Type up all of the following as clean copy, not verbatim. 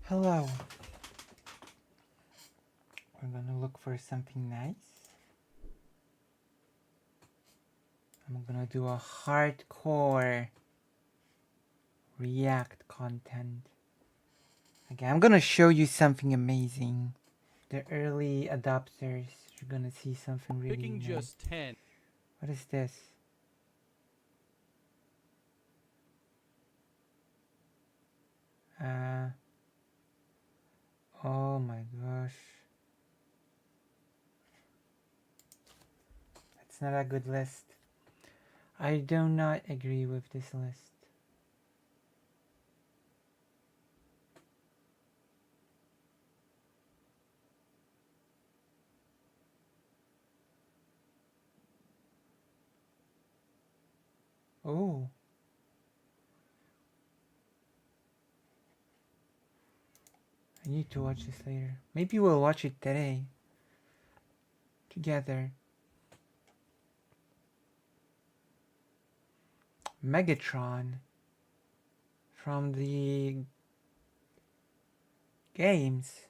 Hello. We're gonna look for something nice. I'm gonna do a hardcore React content. Okay, I'm gonna show you something amazing. The early adopters are gonna see something really Picking nice. just 10. What is this? Oh my gosh. That's not a good list. I do not agree with this list. Oh. I need to watch this later. Maybe we'll watch it today. Together. Megatron. From the games.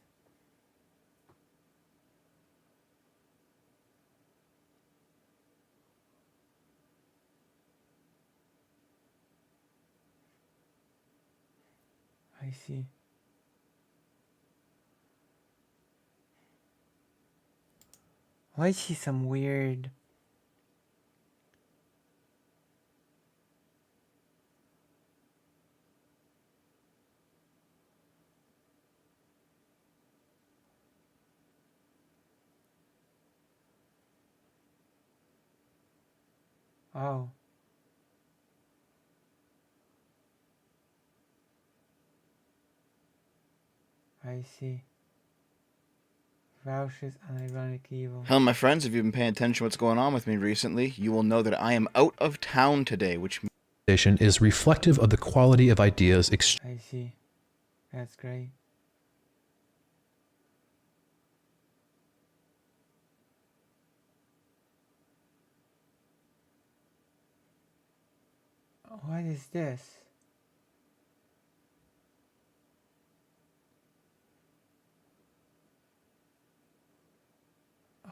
I see. Oh, I see some weird. Oh. I see. Vouchers unironically evil. Hello, my friends. If you've been paying attention to what's going on with me recently, you will know that I am out of town today, which is reflective of the quality of ideas. I see. That's great. What is this?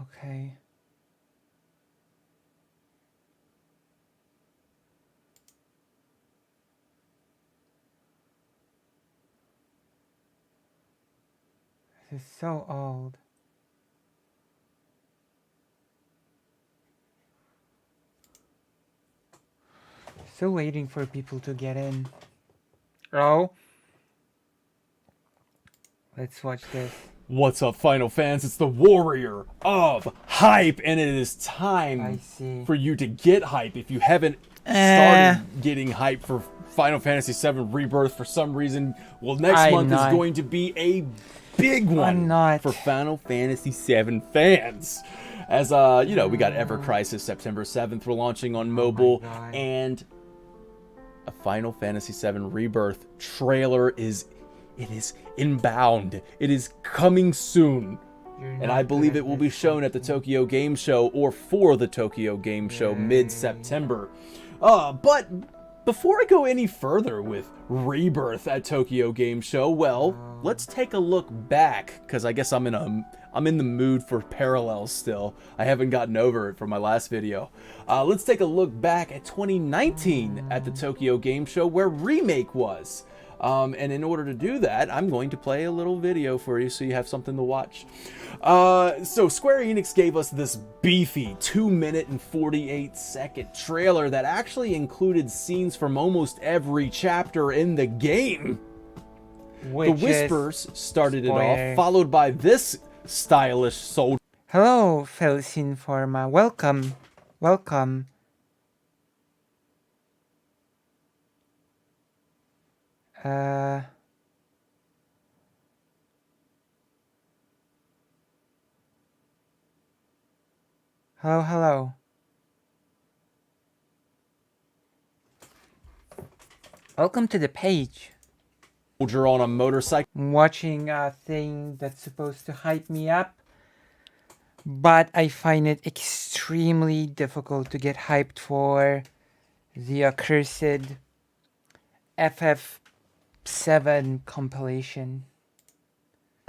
Okay. This is so old. Still waiting for people to get in. Oh. Let's watch this. What's up, Final fans? It's the Warrior of Hype, and it is time for you to get hype. If you haven't started getting hype for Final Fantasy VII Rebirth for some reason, well, next month is going to be a big one for Final Fantasy VII fans. As you know, we got Ever Crisis September 7th. We're launching on mobile, and a Final Fantasy VII Rebirth trailer is inbound. It is coming soon. And I believe it will be shown at the Tokyo Game Show or for the Tokyo Game Show mid-September. But before I go any further with Rebirth at Tokyo Game Show, well, let's take a look back, because I guess I'm in the mood for parallels still. I haven't gotten over it from my last video. Let's take a look back at 2019 at the Tokyo Game Show, where Remake was. And in order to do that, I'm going to play a little video for you so you have something to watch. So Square Enix gave us this beefy 2-minute and 48-second trailer that actually included scenes from almost every chapter in the game. The Whispers started it off, followed by this stylish soldier. Hello, Felsin Forma. Welcome. Welcome. Hello. Welcome to the page. Soldier on a motorcycle. I'm watching a thing that's supposed to hype me up, but I find it extremely difficult to get hyped for the accursed FF7 compilation.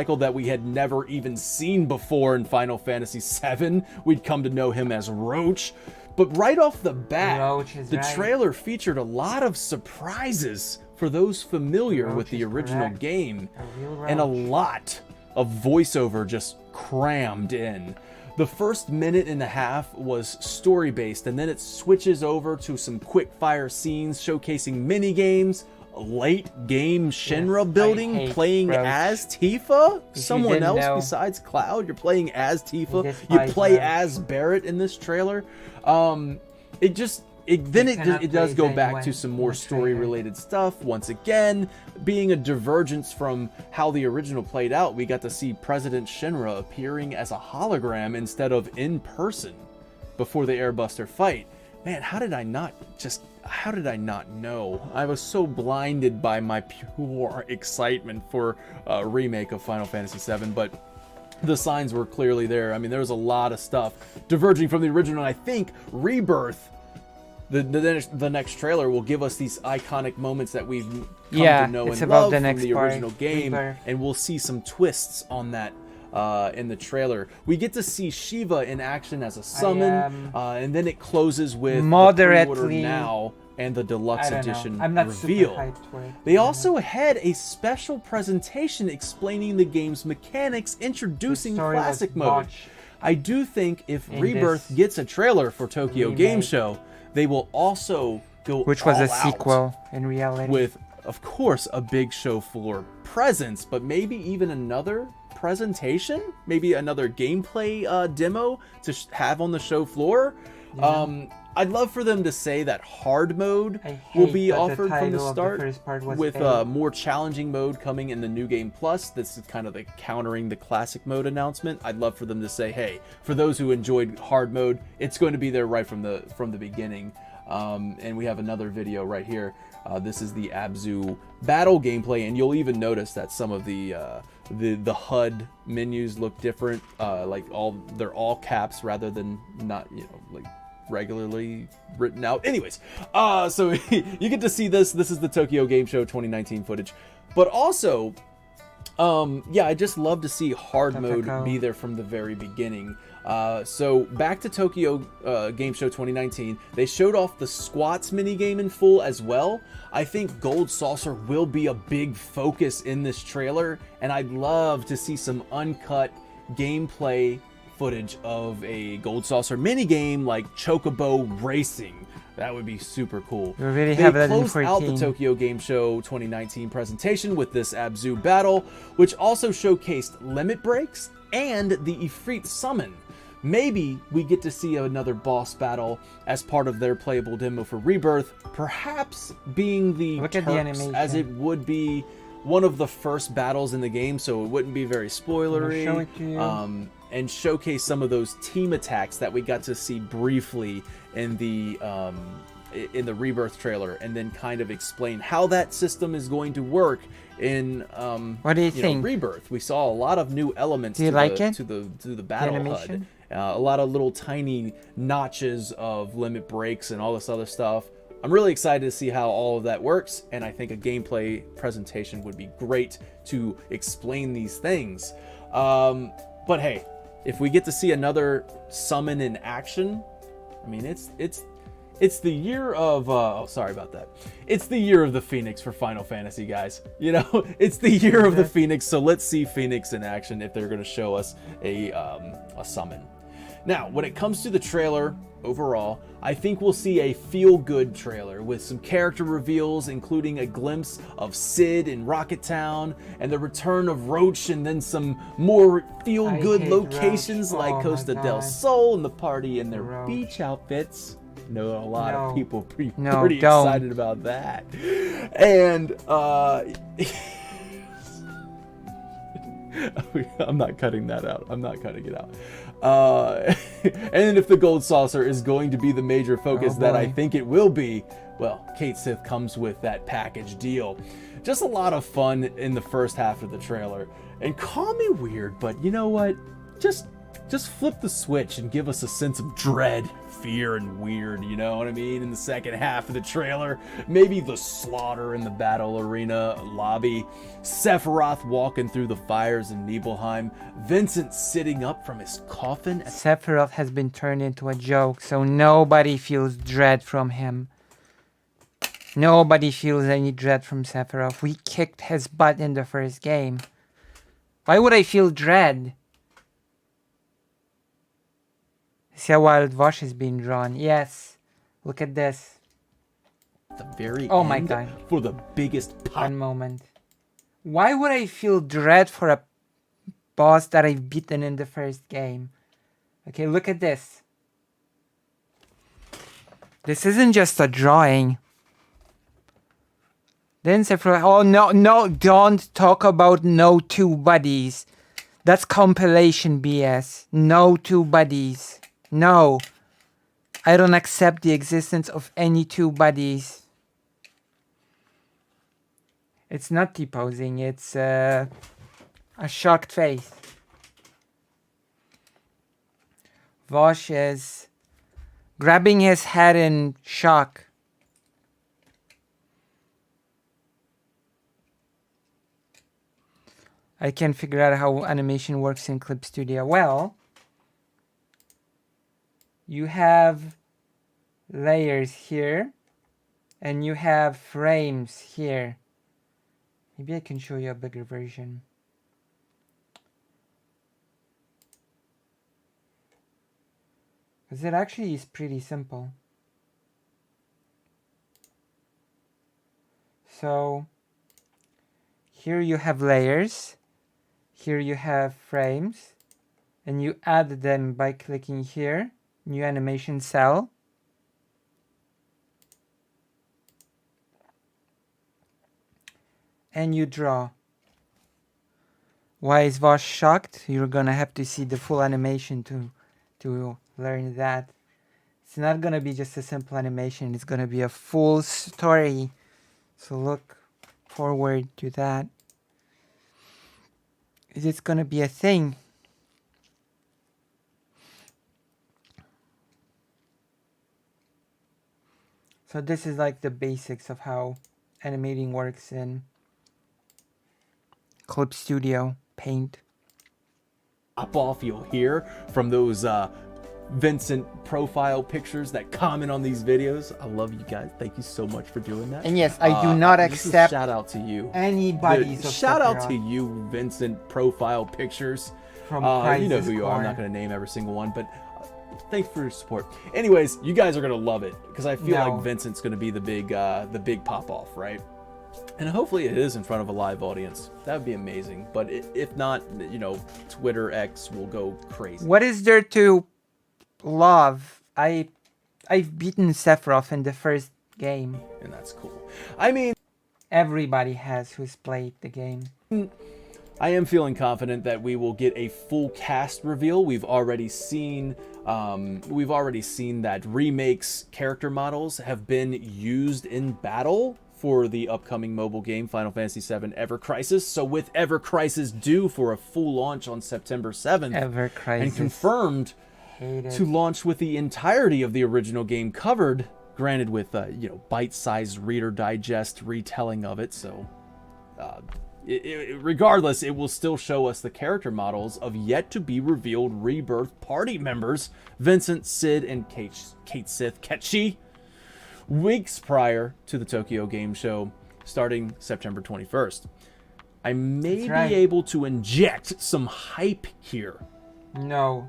cycle that we had never even seen before in Final Fantasy VII. We'd come to know him as Roach. But right off the bat, the trailer featured a lot of surprises for those familiar with the original game, and a lot of voiceover just crammed in. The first minute and a half was story-based, and then it switches over to some quick-fire scenes showcasing mini-games, late-game Shinra building, playing as Tifa, someone else besides Cloud. You're playing as Tifa. You play as Barrett in this trailer. It does go back to some more story-related stuff. Once again, being a divergence from how the original played out, we got to see President Shinra appearing as a hologram instead of in person before the Airbuster fight. Man, how did I not know? I was so blinded by my pure excitement for a remake of Final Fantasy VII, but the signs were clearly there. I mean, there was a lot of stuff diverging from the original, and I think Rebirth, the next trailer, will give us these iconic moments that we've come to know and love from the original game, and we'll see some twists on that in the trailer. We get to see Shiva in action as a summon, and then it closes with moderately the pre-order now and the deluxe edition reveal. They also had a special presentation explaining the game's mechanics, introducing classic mode. I do think if Rebirth gets a trailer for Tokyo Game Show, they will also go which was a sequel in reality, with, of course, a big show floor presence, but maybe even another presentation, maybe another gameplay demo to have on the show floor. I'd love for them to say that hard mode will be offered from the start, with more challenging mode coming in the New Game Plus. This is kind of the countering the classic mode announcement. I'd love for them to say, hey, for those who enjoyed hard mode, it's going to be there right from the beginning. And we have another video right here. This is the Abzu battle gameplay, and you'll even notice that some of the HUD menus look different. Like they're all caps rather than not, like regularly written out. Anyways, so you get to see this. This is the Tokyo Game Show 2019 footage. But also, I just love to see hard mode be there from the very beginning. So back to Tokyo Game Show 2019, they showed off the squats minigame in full as well. I think Gold Saucer will be a big focus in this trailer, and I'd love to see some uncut gameplay footage of a Gold Saucer minigame like Chocobo Racing. That would be super cool. We already have that in 14. They closed out the Tokyo Game Show 2019 presentation with this Abzu battle, which also showcased limit breaks and the Ifrit summon. Maybe we get to see another boss battle as part of their playable demo for Rebirth, perhaps being the Turks, as it would be one of the first battles in the game, so it wouldn't be very spoilery. Show it to you. And showcase some of those team attacks that we got to see briefly in the Rebirth trailer, and then kind of explain how that system is going to work in what do you think? Rebirth. We saw a lot of new elements to the battle HUD. A lot of little tiny notches of limit breaks and all this other stuff. I'm really excited to see how all of that works, and I think a gameplay presentation would be great to explain these things. But hey, if we get to see another summon in action, I mean, it's the year of sorry about that. It's the year of the Phoenix for Final Fantasy, guys. It's the year of the Phoenix, so let's see Phoenix in action if they're going to show us a summon. Now, when it comes to the trailer overall, I think we'll see a feel-good trailer with some character reveals, including a glimpse of Sid in Rocket Town, and the return of Roach, and then some more feel-good locations like Costa del Sol and the party in their beach outfits. I know a lot of people pretty excited about that. And I'm not cutting that out. I'm not cutting it out. And if the Gold Saucer is going to be the major focus that I think it will be, well, Kate Sith comes with that package deal. Just a lot of fun in the first half of the trailer. And call me weird, but you know what? Just just flip the switch and give us a sense of dread, fear, and weird, you know what I mean? In the second half of the trailer, maybe the slaughter in the battle arena lobby, Sephiroth walking through the fires in Nibelheim, Vincent sitting up from his coffin. Sephiroth has been turned into a joke, so nobody feels dread from him. Nobody feels any dread from Sephiroth. We kicked his butt in the first game. Why would I feel dread? See how Wild Vosh is being drawn. Yes. Look at this. The very oh end my god. For the biggest pop. One moment. Why would I feel dread for a boss that I've beaten in the first game? Okay, look at this. This isn't just a drawing. Then Sephiroth, oh no, don't talk about no two buddies. That's compilation BS. No two buddies. No. I don't accept the existence of any two buddies. It's not T-posing, it's a shocked face. Vosh is grabbing his head in shock. I can't figure out how animation works in Clip Studio. Well, you have layers here and you have frames here. Maybe I can show you a bigger version. Because it actually is pretty simple. So here you have layers. Here you have frames, and you add them by clicking here, new animation cell. And you draw. Why is Vosh shocked? You're gonna have to see the full animation to learn that. It's not gonna be just a simple animation, it's gonna be a full story. So look forward to that. Is it gonna be a thing? So this is like the basics of how animating works in Clip Studio Paint. Pop off you'll hear from those Vincent profile pictures that comment on these videos. I love you guys. Thank you so much for doing that. And yes, I do not accept shout out to you. anybody's Shout out to you, Vincent profile pictures. from You know who you are. I'm not going to name every single one, but thanks for your support. Anyways, you guys are going to love it because I feel like Vincent's going to be the big pop off, right? And hopefully it is in front of a live audience. That would be amazing. But if not, you know, Twitter X will go crazy. What is there to love? I've beaten Sephiroth in the first game. And that's cool. I mean, Everybody has who's played the game. I am feeling confident that we will get a full cast reveal. We've already seen that remakes character models have been used in battle for the upcoming mobile game Final Fantasy VII Ever Crisis. So with Ever Crisis due for a full launch on September 7th Ever Crisis. and confirmed to launch with the entirety of the original game covered, granted with bite-sized Reader Digest retelling of it. So regardless, it will still show us the character models of yet to be revealed Rebirth party members, Vincent, Sid, and Kate Sith Ketchi, weeks prior to the Tokyo Game Show starting September 21st. I may be able to inject some hype here. No.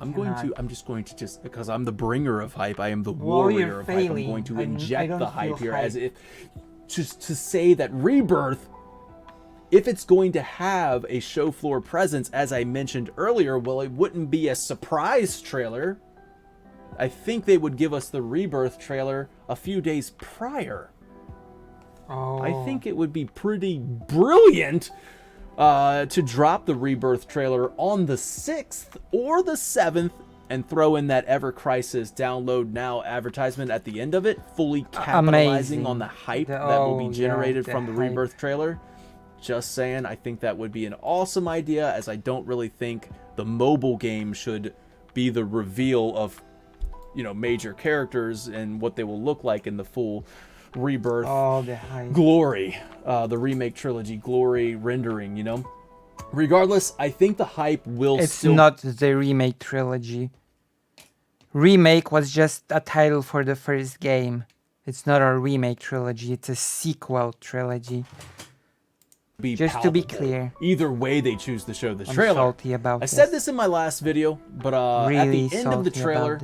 I'm just going to because I'm the bringer of hype, I am the warrior of hype. I'm going to inject the hype here as if just to say that Rebirth, if it's going to have a show floor presence, as I mentioned earlier, well, it wouldn't be a surprise trailer. I think they would give us the Rebirth trailer a few days prior. Oh. I think it would be pretty brilliant to drop the Rebirth trailer on the 6th or the 7th and throw in that Ever Crisis download now advertisement at the end of it, fully capitalizing on the hype that will be generated from the Rebirth trailer. Just saying, I think that would be an awesome idea, as I don't really think the mobile game should be the reveal of, you know, major characters and what they will look like in the full Rebirth glory, the remake trilogy glory rendering, you know. Regardless, I think the hype will It's still... not the remake trilogy. Remake was just a title for the first game. It's not a remake trilogy, it's a sequel trilogy. Be just palpable. To be clear. Either way they choose to show this I'm trailer. salty about I said this in my last video, but really at the end of the trailer,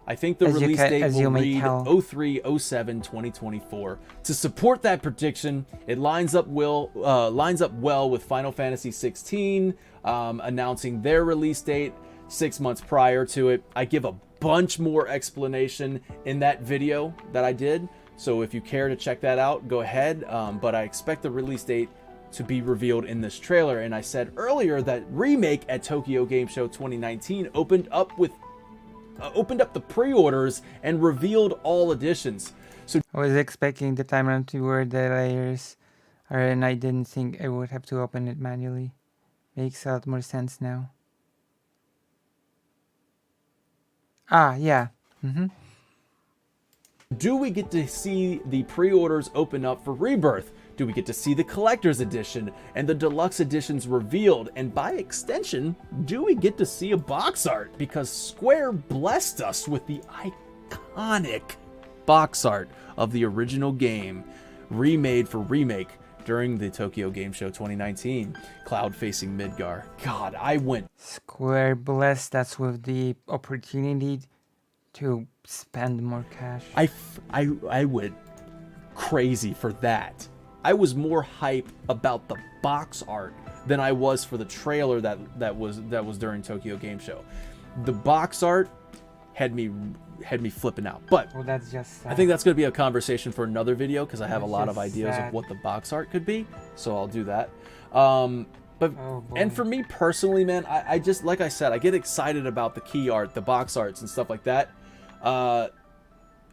I think the release date will read 03/07/2024. To support that prediction, it lines up well with Final Fantasy 16 announcing their release date 6 months prior to it. I give a bunch more explanation in that video that I did, so if you care to check that out, go ahead. But I expect the release date to be revealed in this trailer, and I said earlier that Remake at Tokyo Game Show 2019 opened up the pre-orders and revealed all editions. So I was expecting the timeline to word the layers, and I didn't think I would have to open it manually. Makes a lot more sense now. Ah, yeah. do we get to see the pre-orders open up for Rebirth? Do we get to see the collector's edition and the deluxe editions revealed? And by extension, do we get to see a box art? Because Square blessed us with the iconic box art of the original game, remade for Remake during the Tokyo Game Show 2019. Cloud-facing Midgar. God, I went... Square blessed us with the opportunity to spend more cash. I went crazy for that. I was more hype about the box art than I was for the trailer that was during Tokyo Game Show. The box art had me flipping out. But well, that's just sad. I think that's going to be a conversation for another video, because I have a lot of ideas of what the box art could be. So I'll do that. And for me personally, man, I just, like I said, I get excited about the key art, the box arts and stuff like that.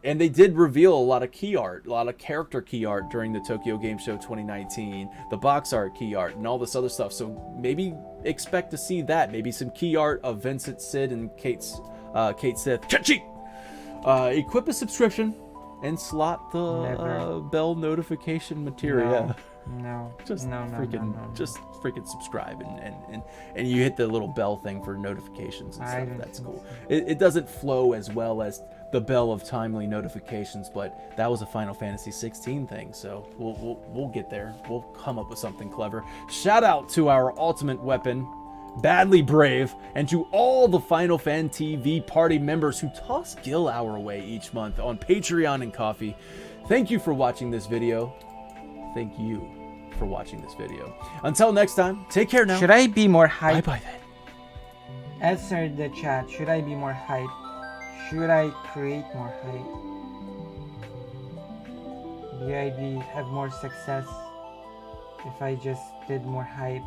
And they did reveal a lot of key art, a lot of character key art during the Tokyo Game Show 2019, the box art key art, and all this other stuff. So maybe expect to see that. Maybe some key art of Vincent, Sid, and Kate Sith. Cha-ching! Equip a subscription and slot the bell notification material. No, just no, just freaking subscribe and you hit the little bell thing for notifications and stuff. That's cool. It doesn't flow as well as the bell of timely notifications, but that was a Final Fantasy 16 thing, so we'll get there. We'll come up with something clever. Shout out to our ultimate weapon, Badly Brave, and to all the Final Fan TV party members who toss Gil our way each month on Patreon and Coffee. Thank you for watching this video. Thank you for watching this video. Until next time, take care now. Should I be more hype? Bye-bye then. Answer the chat. Should I be more hype? Should I create more hype? Do I have more success if I just did more hype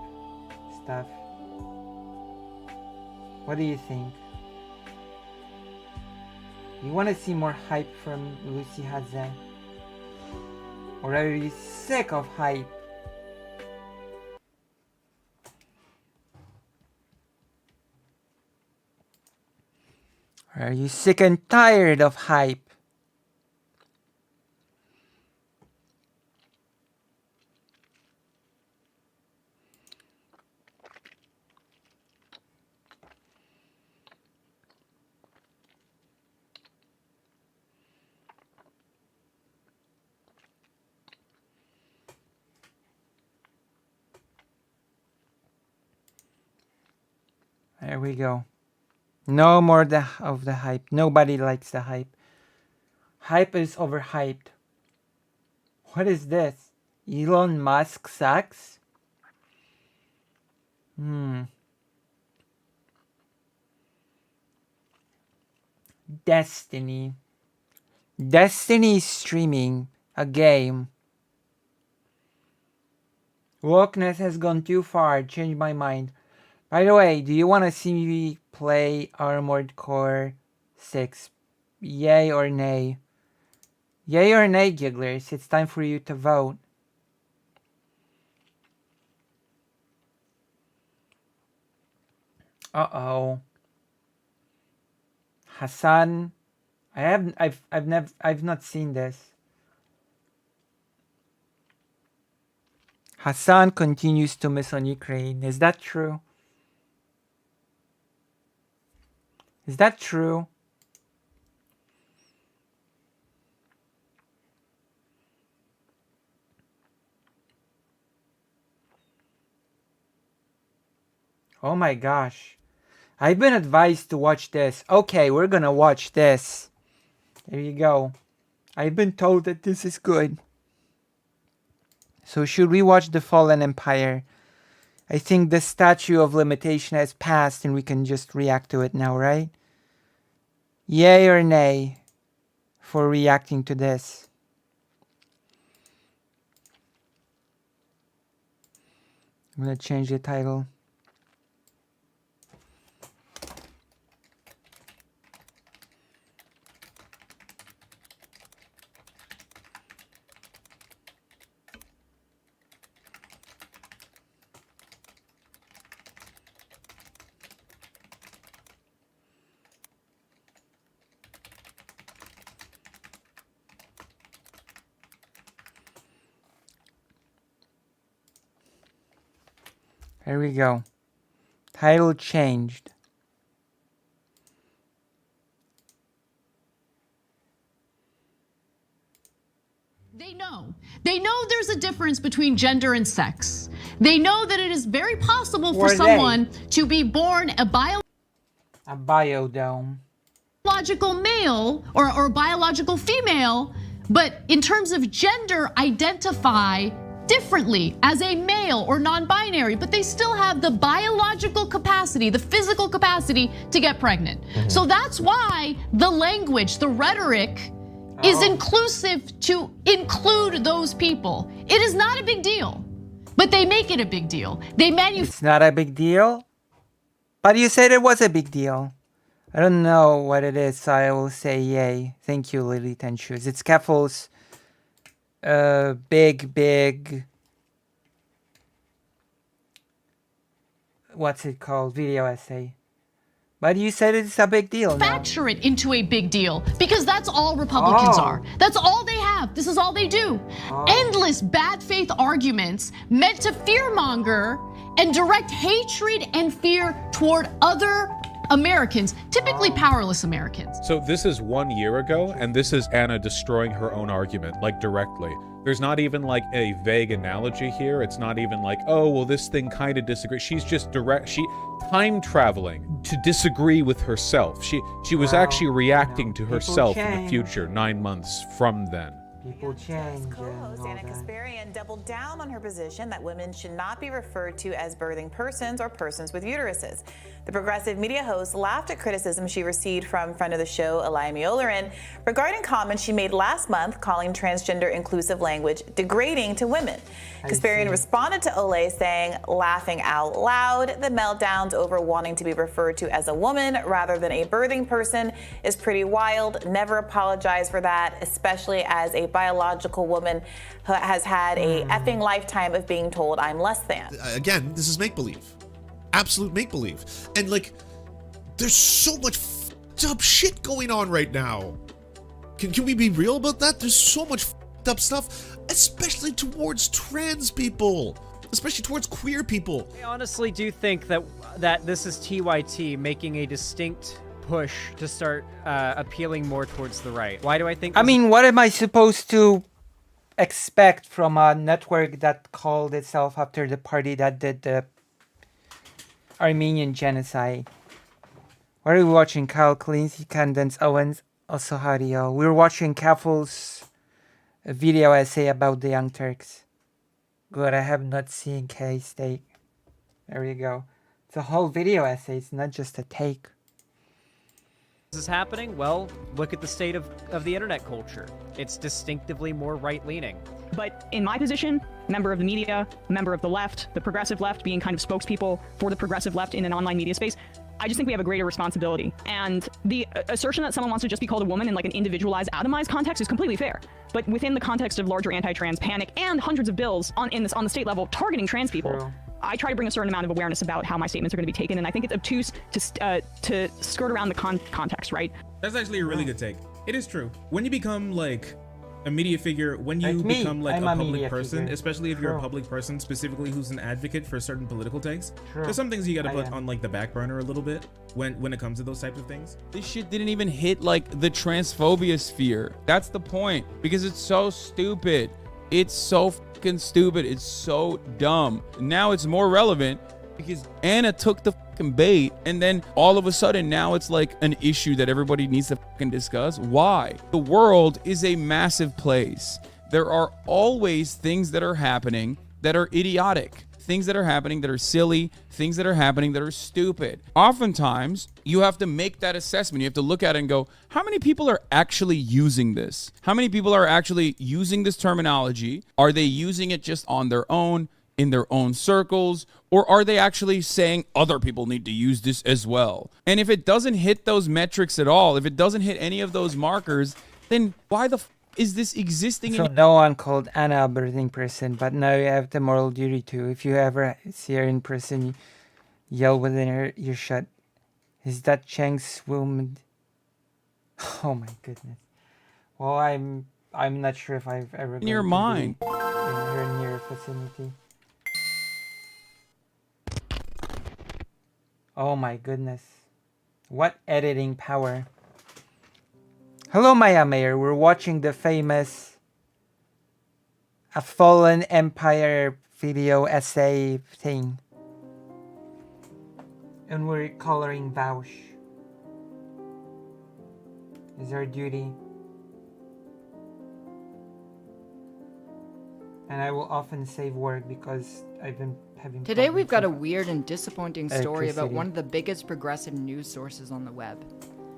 stuff? What do you think? You want to see more hype from Lucy Hazen? Or are you sick of hype? Or are you sick and tired of hype? There we go. No more of the hype. Nobody likes the hype. Hype is overhyped. What is this? Elon Musk sucks? Destiny. Destiny is streaming a game. Wokeness has gone too far. Changed my mind. By the way, do you want to see me play Armored Core 6? Yay or nay? Yay or nay, Gigglers? It's time for you to vote. Uh-oh. Hassan. I've not seen this. Hassan continues to miss on Ukraine. Is that true? Is that true? Oh my gosh. I've been advised to watch this. Okay, we're gonna watch this. There you go. I've been told that this is good. So should we watch The Fallen Empire? I think the statute of limitation has passed and we can just react to it now, right? Yay or nay for reacting to this? I'm gonna change the title. There we go. Title changed. They know. They know there's a difference between gender and sex. They know that it is very possible for someone to be born a biodome. Biological male or biological female, but in terms of gender, identify differently as a male or non-binary, but they still have the biological capacity, the physical capacity to get pregnant. So that's why the language, the rhetoric is inclusive to include those people. It is not a big deal, but they make it a big deal. It's not a big deal? But you said it was a big deal. I don't know what it is, so I will say yay. Thank you, Lily Ten Shoes. It's Keffel's big, what's it called? Video essay. But you said it's a big deal. Manufacture it into a big deal because that's all Republicans are. That's all they have. This is all they do. Endless bad faith arguments meant to fearmonger and direct hatred and fear toward other Americans, typically powerless Americans. So this is 1 year ago, and this is Anna destroying her own argument, like directly. There's not even like a vague analogy here. It's not even like, oh, well, this thing kind of disagrees. She's just time traveling to disagree with herself. She was actually reacting to herself in the future, 9 months from then. People change. Co-host Anna Kasparian doubled down on her position that women should not be referred to as birthing persons or persons with uteruses. The progressive media host laughed at criticism she received from friend of the show, Elia Miolerin, regarding comments she made last month calling transgender inclusive language degrading to women. Kasparian responded to Ole saying, laughing out loud, the meltdowns over wanting to be referred to as a woman rather than a birthing person is pretty wild. Never apologize for that, especially as a biological woman who has had a effing lifetime of being told I'm less than. Again, this is make-believe. Absolute make-believe. And like, there's so much f***ed up shit going on right now. Can we be real about that? There's so much f***ed up stuff, especially towards trans people, especially towards queer people. I honestly do think that this is TYT making a distinct push to start appealing more towards the right. Why do I think? I mean, what am I supposed to expect from a network that called itself after the party that did the Armenian genocide? What are we watching? Kyle Clancy, Candace Owens, also Hario. We're watching Kaffel's video essay about the Young Turks. Good, I have not seen K-Steak. There you go. It's a whole video essay, it's not just a take. This is happening? Well, look at the state of the internet culture. It's distinctively more right-leaning. But in my position, member of the media, member of the left, the progressive left, being kind of spokespeople for the progressive left in an online media space, I just think we have a greater responsibility. And the assertion that someone wants to just be called a woman in like an individualized, atomized context is completely fair. But within the context of larger anti-trans panic and hundreds of bills on the state level targeting trans people, I try to bring a certain amount of awareness about how my statements are going to be taken, and I think it's obtuse to skirt around the context, right? That's actually a really good take. It is true. When you become like a media figure, when you become like I'm a a public media person, figure. especially if you're a True. public person, specifically who's an advocate for certain political takes, True. there's some things you got to I put am. on like the back burner a little bit when it comes to those types of things. This shit didn't even hit like the transphobia sphere. That's the point, because it's so stupid. It's so fucking stupid. It's so dumb. Now it's more relevant because Anna took the fucking bait, and then all of a sudden now it's like an issue that everybody needs to fucking discuss. Why? The world is a massive place. There are always things that are happening that are idiotic. Things that are happening that are silly, things that are happening that are stupid. Oftentimes, you have to make that assessment. You have to look at it and go, how many people are actually using this? How many people are actually using this terminology? Are they using it just on their own, in their own circles? Or are they actually saying other people need to use this as well? And if it doesn't hit those metrics at all, if it doesn't hit any of those markers, then why the is this existing? So no one called Anna a birthing person, but now you have the moral duty to. If you ever see her in person, yell within her earshot, "Is that Cheng's woman?" Oh my goodness. Well, I'm not sure if I've ever In your been to mind. be in her near vicinity. Oh my goodness. What editing power. Hello, Maya Mayer. We're watching the famous A Fallen Empire video essay thing. And we're coloring Vaush. Is our duty. And I will often save work because I've been having Today we've got a problems weird and disappointing with story about electricity. one of the biggest progressive news sources on the web.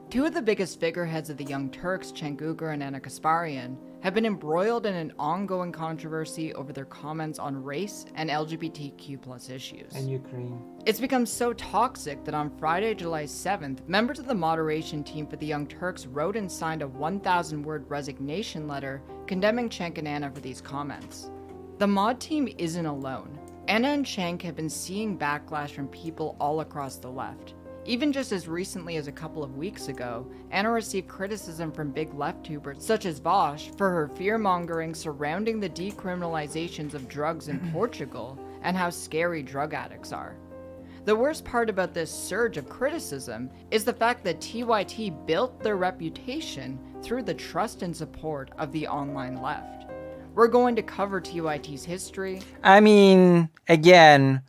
Two of the biggest figureheads of the Young Turks, Cenk Uygur and Ana Kasparian, have been embroiled in an ongoing controversy over their comments on race and LGBTQ+ issues. And Ukraine. It's become so toxic that on Friday, July 7th, members of the moderation team for the Young Turks wrote and signed a 1,000-word resignation letter condemning Cenk and Ana for these comments. The mod team isn't alone. Ana and Cenk have been seeing backlash from people all across the left. Even just as recently as a couple of weeks ago, Ana received criticism from big left tubers such as Vosh for her fear-mongering surrounding the decriminalizations of drugs in Portugal and how scary drug addicts are. The worst part about this surge of criticism is the fact that TYT built their reputation through the trust and support of the online left. We're going to cover TYT's history. I mean, again,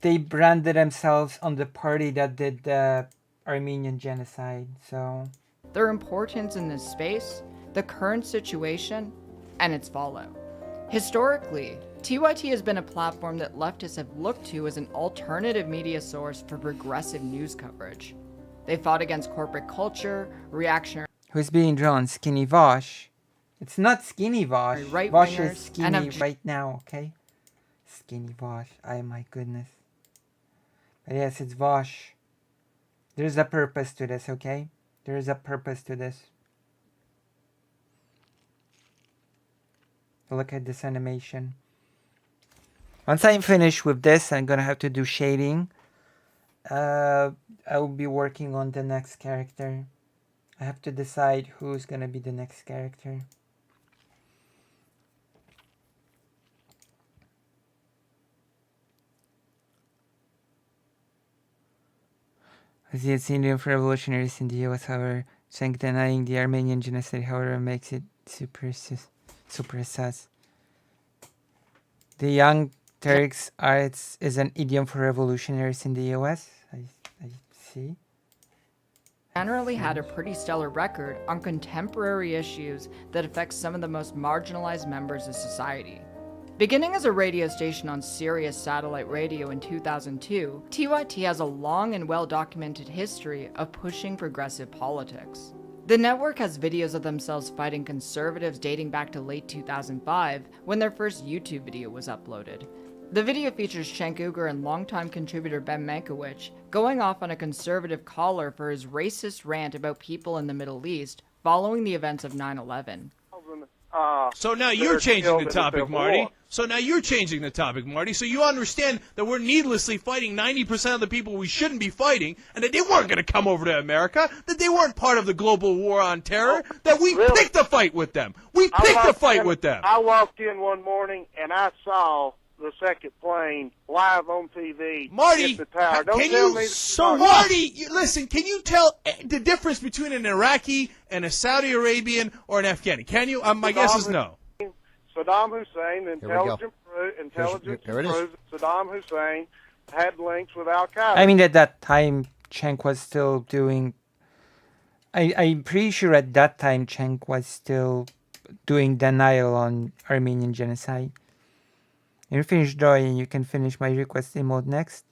they branded themselves on the party that did the Armenian genocide, so... Their importance in this space, the current situation, and its fallout. Historically, TYT has been a platform that leftists have looked to as an alternative media source for progressive news coverage. They fought against corporate culture, reactionary... Who's being drawn? Skinny Vosh? It's not Skinny Vosh. Right Vosh wingers is skinny and have- right now, okay? Skinny Vosh. Oh my goodness. But yes, it's Vosh. There's a purpose to this, okay? There's a purpose to this. Look at this animation. Once I'm finished with this, I'm gonna have to do shading. I will be working on the next character. I have to decide who's gonna be the next character. As the Indian revolutionaries in the US, however, Cenk denying the Armenian genocide, however, makes it super sus. The Young Turks is an idiom for revolutionaries in the US. I see. generally had a pretty stellar record on contemporary issues that affect some of the most marginalized members of society. Beginning as a radio station on Sirius satellite radio in 2002, TYT has a long and well-documented history of pushing progressive politics. The network has videos of themselves fighting conservatives dating back to late 2005, when their first YouTube video was uploaded. The video features Cenk Uygur and longtime contributor Ben Mankiewicz going off on a conservative caller for his racist rant about people in the Middle East following the events of 9/11. So now you're changing the topic, Marty. So now you're changing the topic, Marty. So you understand that we're needlessly fighting 90% of the people we shouldn't be fighting, and that they weren't going to come over to America, that they weren't part of the global war on terror, that we picked a fight with them. We picked a fight with them. I walked in one morning and I saw the second plane live on TV. Marty, hit the tower. can you? Marty, listen. Can you tell the difference between an Iraqi and a Saudi Arabian or an Afghani? Can you? My guess is no. Saddam Hussein, intelligence proves Saddam Hussein had links with Al Qaeda. I mean, at that time, Cenk was still doing. I'm pretty sure at that time, Cenk was still doing denial on Armenian genocide. You're finished drawing. You can finish my request emote next.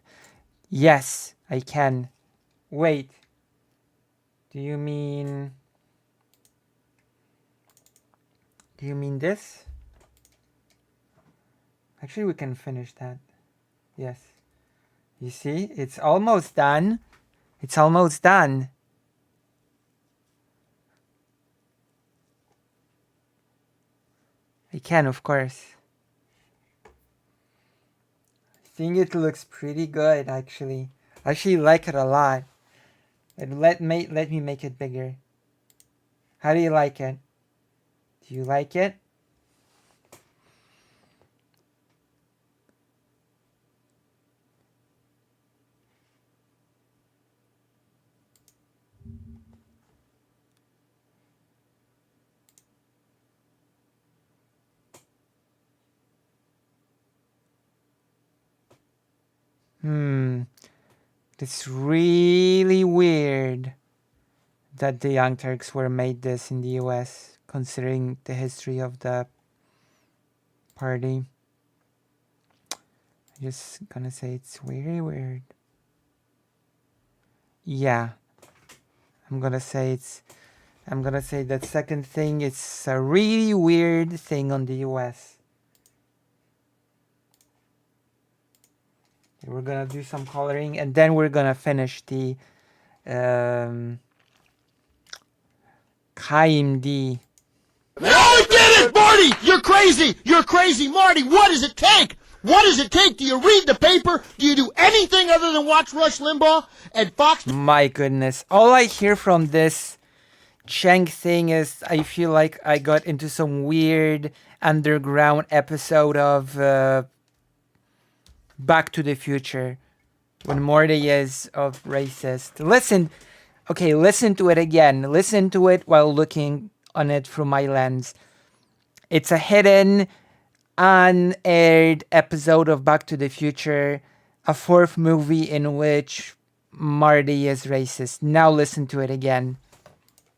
Yes, I can. Wait. Do you mean this? Actually, we can finish that. Yes. You see, it's almost done. It's almost done. I can, of course. I think it looks pretty good, actually. I actually like it a lot. But let me make it bigger. How do you like it? Do you like it? It's really weird that the Young Turks were made this in the US, considering the history of the party. I'm just gonna say it's very weird. Yeah. I'm gonna say that second thing, it's a really weird thing on the US. We're gonna do some coloring and then we're gonna finish the KMD. Oh, we did it, Marty! You're crazy! You're crazy, Marty! What does it take? What does it take? Do you read the paper? Do you do anything other than watch Rush Limbaugh and Fox? My goodness. All I hear from this Cenk thing is I feel like I got into some weird underground episode of Back to the Future when Morty is of racist. Listen to it again. Listen to it while looking on it through my lens. It's a hidden, unaired episode of Back to the Future, a fourth movie in which Marty is racist. Now listen to it again.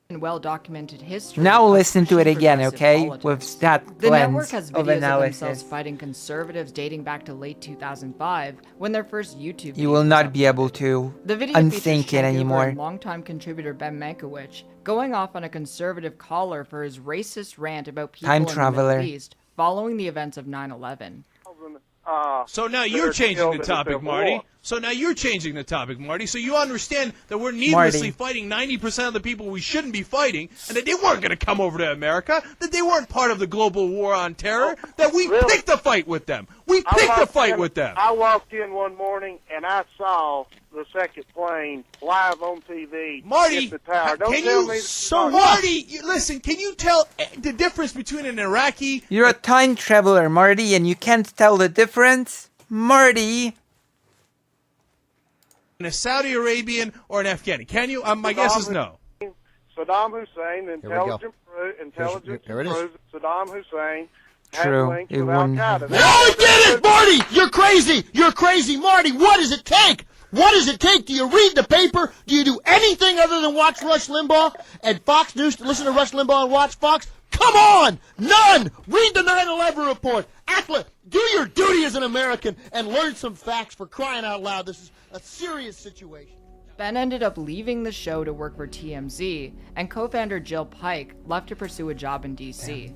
And well-documented history. Now listen to it again, okay? With that The lens network has of videos of analysis. themselves fighting conservatives dating back to late 2005, when their first YouTube. You will not be able to The video unthink features it Cenk anymore. and longtime contributor Ben Mankiewicz going off on a conservative caller for his racist rant about people Time in the traveler. Middle East following the events of 9/11. So now you're changing the topic, Marty. So now you're changing the topic, Marty. So you understand that we're needlessly fighting 90% of the people we shouldn't be fighting, and that they weren't going to come over to America, that they weren't part of the global war on terror, that we picked a fight with them. We picked a fight with them. I walked in one morning and I saw the second plane live on TV. Marty, hit the tower. Don't can tell you? me Marty, listen. Can you tell the difference between an Iraqi? You're a time traveler, Marty, and you can't tell the difference? Marty! And a Saudi Arabian or an Afghani? Can you? My guess is no. Saddam Hussein, intelligence proves Saddam Hussein True. had links It with Al wouldn't Qaeda. Oh, we did it, Marty! You're crazy! You're crazy, Marty! What does it take? What does it take? Do you read the paper? Do you do anything other than watch Rush Limbaugh and Fox News? Listen to Rush Limbaugh and watch Fox? Come on! None! Read the 9/11 report. Do your duty as an American and learn some facts, for crying out loud. This is a serious situation. Ben ended up leaving the show to work for TMZ, and co-founder Jill Pike left to pursue a job in DC.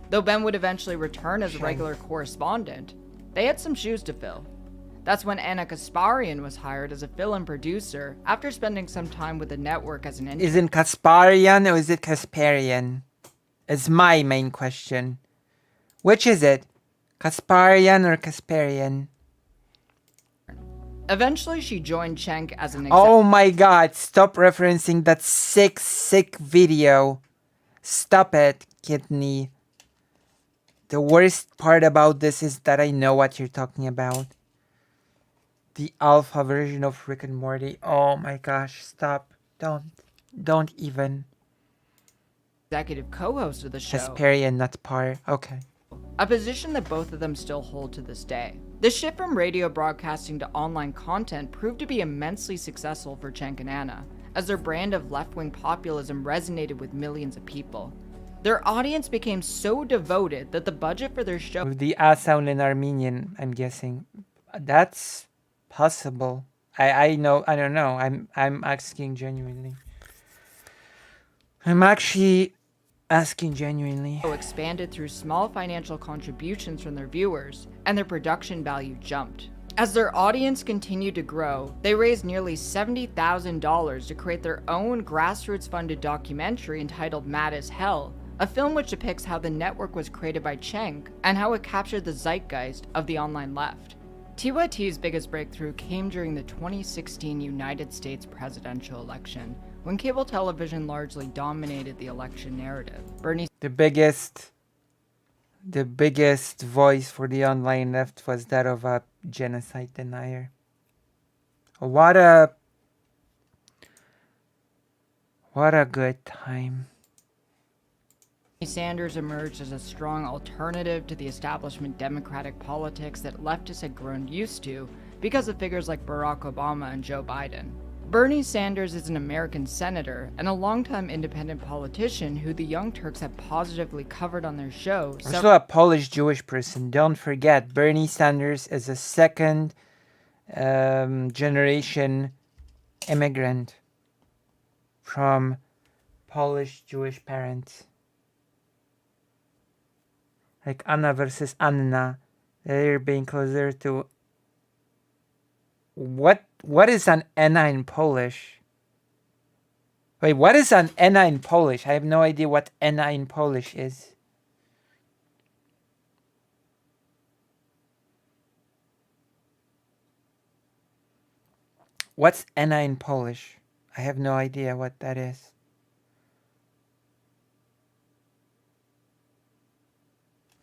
Though Ben would eventually return as a regular correspondent, they had some shoes to fill. That's when Anna Kasparian was hired as a fill-in producer after spending some time with the network as an intern. Isn't Kasparian or is it Kasparian? is my main question. Which is it? Kasparian or Kasparian? Eventually, she joined Cenk as an Oh my god, stop referencing that sick video. Stop it, kidney. The worst part about this is that I know what you're talking about. The alpha version of Rick and Morty. Oh my gosh, stop. Don't even. executive co-host of the show. Kasparian, not par. Okay. A position that both of them still hold to this day. The shift from radio broadcasting to online content proved to be immensely successful for Cenk and Anna, as their brand of left-wing populism resonated with millions of people. Their audience became so devoted that the budget for their show... With the A sound in Armenian, I'm guessing. That's possible. I don't know. I'm asking genuinely. I'm actually asking genuinely. expanded through small financial contributions from their viewers, and their production value jumped. As their audience continued to grow, they raised nearly $70,000 to create their own grassroots-funded documentary entitled Mad as Hell, a film which depicts how the network was created by Cenk and how it captured the zeitgeist of the online left. TYT's biggest breakthrough came during the 2016 United States presidential election, when cable television largely dominated the election narrative. The biggest voice for the online left was that of a genocide denier. What a good time. Sanders emerged as a strong alternative to the establishment Democratic politics that leftists had grown used to because of figures like Barack Obama and Joe Biden. Bernie Sanders is an American senator and a longtime independent politician who the Young Turks have positively covered on their show. Also a Polish Jewish person. Don't forget, Bernie Sanders is a second generation immigrant from Polish Jewish parents. Like Anna versus Anna. They're being closer to... What is an Anna in Polish? Wait, what is an Anna in Polish? I have no idea what Anna in Polish is. What's Anna in Polish? I have no idea what that is.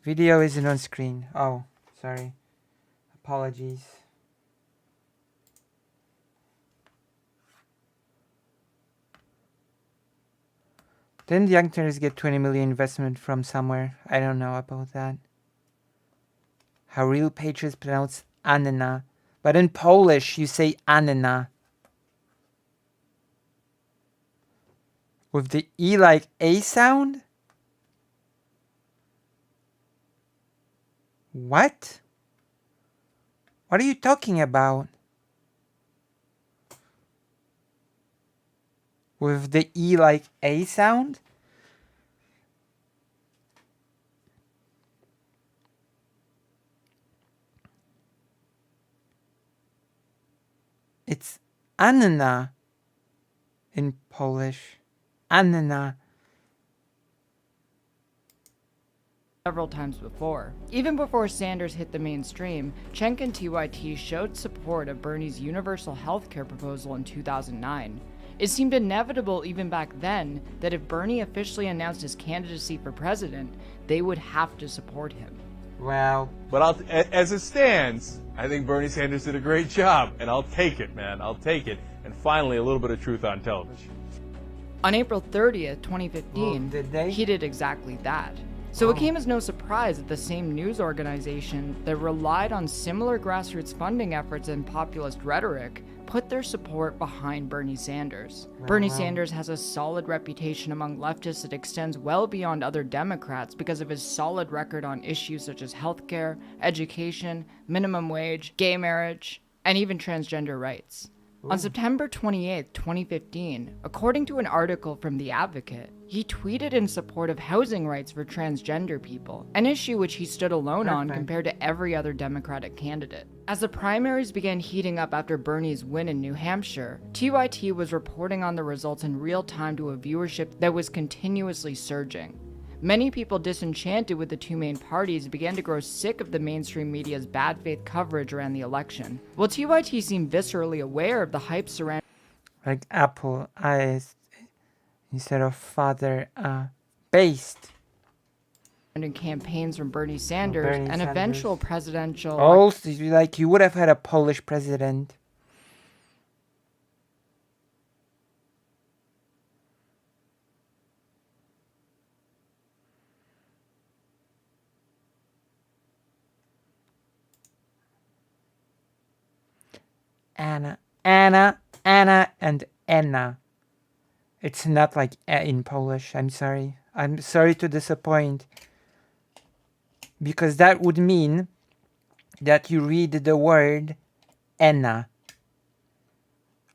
Video isn't on screen. Oh, sorry. Apologies. Didn't Young Turks get 20 million investment from somewhere? I don't know about that. How real patriots pronounce Anna. But in Polish, you say Anna. With the E like A sound? What? What are you talking about? With the E like A sound? It's Anna in Polish. Anna. Several times before. Even before Sanders hit the mainstream, Cenk and TYT showed support of Bernie's universal healthcare proposal in 2009. It seemed inevitable even back then that if Bernie officially announced his candidacy for president, they would have to support him. Wow. But as it stands, I think Bernie Sanders did a great job, and I'll take it, man. I'll take it. And finally, a little bit of truth on television. On April 30th, 2015, he did exactly that. So it came as no surprise that the same news organization that relied on similar grassroots funding efforts and populist rhetoric put their support behind Bernie Sanders. Bernie Sanders has a solid reputation among leftists that extends well beyond other Democrats because of his solid record on issues such as healthcare, education, minimum wage, gay marriage, and even transgender rights. On September 28, 2015, according to an article from The Advocate, he tweeted in support of housing rights for transgender people, an issue which he stood alone on compared to every other Democratic candidate. As the primaries began heating up after Bernie's win in New Hampshire, TYT was reporting on the results in real time to a viewership that was continuously surging. Many people disenchanted with the two main parties began to grow sick of the mainstream media's bad faith coverage around the election. While TYT seemed viscerally aware of the hype surrounding Like apple eyes instead of father based. campaigns from Bernie Sanders and eventual presidential... Oh, so you would have had a Polish president. Anna, and Anna. It's not like in Polish. I'm sorry. I'm sorry to disappoint. Because that would mean that you read the word Anna.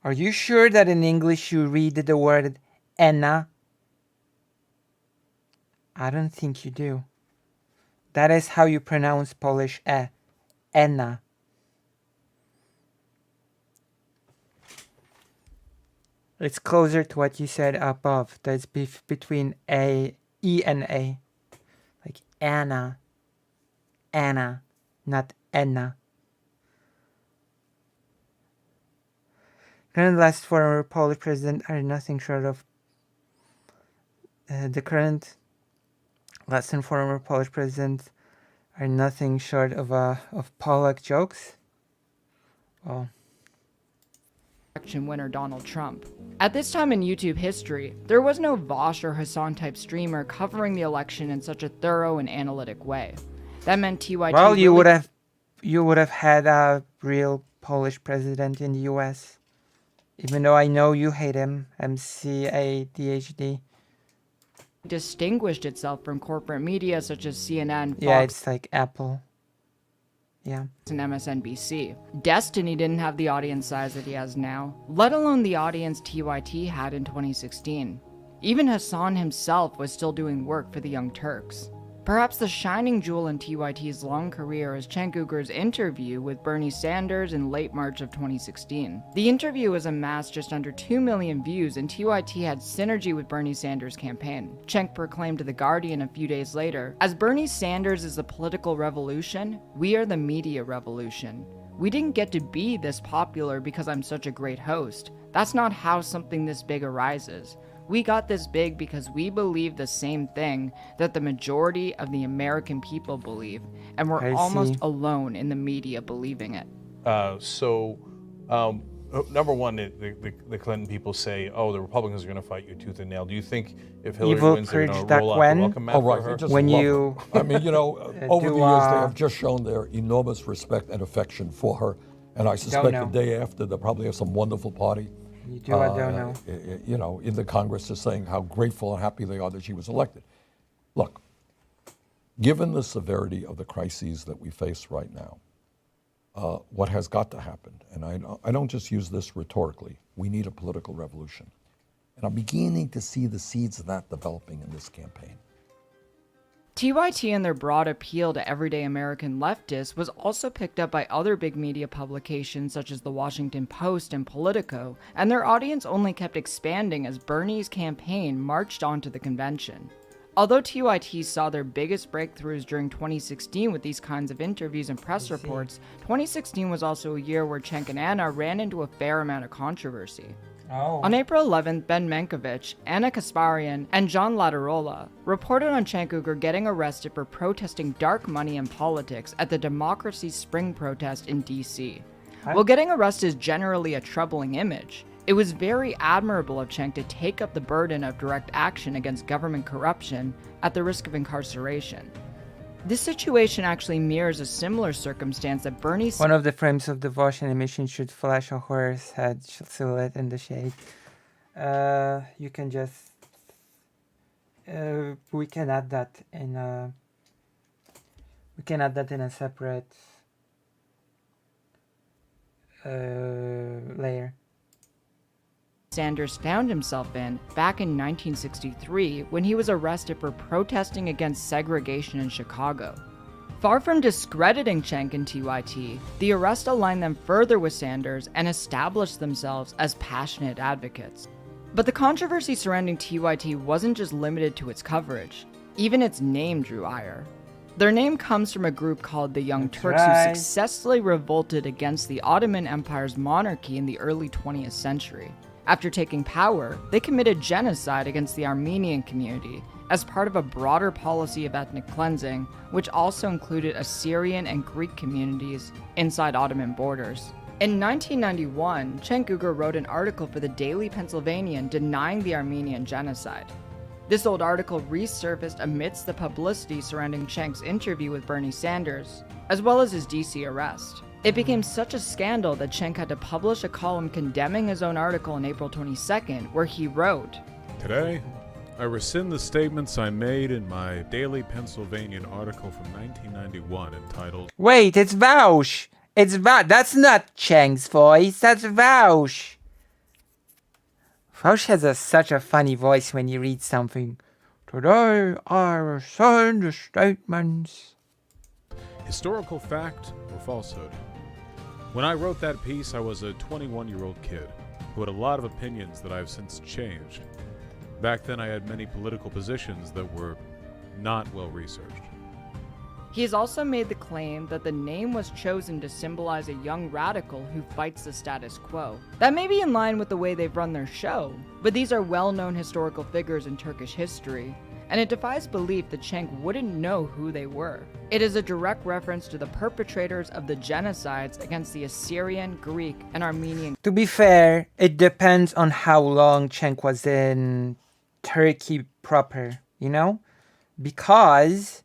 Are you sure that in English you read the word Anna? I don't think you do. That is how you pronounce Polish Anna. It's closer to what you said above. That's between E and A. Like Anna. Anna, not Enna. Current last former Polish president are nothing short of the current last and former Polish president are nothing short of Polak jokes. Oh. Election winner Donald Trump. At this time in YouTube history, there was no Vosh or Hassan type streamer covering the election in such a thorough and analytic way. That meant TYT. Well, you would have had a real Polish president in the U.S. Even though I know you hate him, MCADHD. Distinguished itself from corporate media such as CNN, Fox, yeah, it's like Apple. Yeah. And MSNBC. Destiny didn't have the audience size that he has now, let alone the audience TYT had in 2016. Even Hassan himself was still doing work for the Young Turks. Perhaps the shining jewel in TYT's long career is Cenk Uygur's interview with Bernie Sanders in late March of 2016. The interview has amassed just under 2 million views, and TYT had synergy with Bernie Sanders' campaign. Cenk proclaimed to The Guardian a few days later, "As Bernie Sanders is the political revolution, we are the media revolution. We didn't get to be this popular because I'm such a great host. That's not how something this big arises. We got this big because we believe the same thing that the majority of the American people believe, and we're almost alone in the media believing it." Number one, the Clinton people say, "Oh, the Republicans are going to fight you tooth and nail." Do you think if Hillary wins, they're going to roll out the welcome mat for her? When you, I mean, you know, over the years they have just shown their enormous respect and affection for her, and I suspect the day after they'll probably have some wonderful party. You do, I don't know. You know, in the Congress, just saying how grateful and happy they are that she was elected. Look, given the severity of the crises that we face right now, what has got to happen, and I don't just use this rhetorically, we need a political revolution. And I'm beginning to see the seeds of that developing in this campaign. TYT and their broad appeal to everyday American leftists was also picked up by other big media publications such as The Washington Post and Politico, and their audience only kept expanding as Bernie's campaign marched onto the convention. Although TYT saw their biggest breakthroughs during 2016 with these kinds of interviews and press reports, 2016 was also a year where Cenk and Anna ran into a fair amount of controversy. On April 11th, Ben Mankiewicz, Anna Kasparian, and John Latarola reported on Cenk Uygur getting arrested for protesting dark money and politics at the Democracy Spring protest in DC. While getting arrested is generally a troubling image, it was very admirable of Cenk to take up the burden of direct action against government corruption at the risk of incarceration. This situation actually mirrors a similar circumstance that Bernie... One of the frames of the Vosh animation should flash a horse head silhouette in the shade. You can just... we can add that in a... We can add that in a separate layer. Sanders found himself in back in 1963 when he was arrested for protesting against segregation in Chicago. Far from discrediting Cenk and TYT, the arrest aligned them further with Sanders and established themselves as passionate advocates. But the controversy surrounding TYT wasn't just limited to its coverage. Even its name drew ire. Their name comes from a group called the Young Turks who successfully revolted against the Ottoman Empire's monarchy in the early 20th century. After taking power, they committed genocide against the Armenian community as part of a broader policy of ethnic cleansing, which also included Assyrian and Greek communities inside Ottoman borders. In 1991, Cenk Uygur wrote an article for the Daily Pennsylvanian denying the Armenian genocide. This old article resurfaced amidst the publicity surrounding Cenk's interview with Bernie Sanders, as well as his DC arrest. It became such a scandal that Cenk had to publish a column condemning his own article on April 22nd, where he wrote, Today, I rescind the statements I made in my Daily Pennsylvanian article from 1991 entitled... Wait, it's Vaush! It's Vaush. That's not Cenk's voice, that's Vaush. Vaush has such a funny voice when he reads something. Today, I rescind the statements. Historical fact or falsehood? When I wrote that piece, I was a 21-year-old kid who had a lot of opinions that I've since changed. Back then, I had many political positions that were not well researched. He has also made the claim that the name was chosen to symbolize a young radical who fights the status quo. That may be in line with the way they've run their show, but these are well-known historical figures in Turkish history, and it defies belief that Cenk wouldn't know who they were. It is a direct reference to the perpetrators of the genocides against the Assyrian, Greek, and Armenian. To be fair, it depends on how long Cenk was in Turkey proper, you know? Because,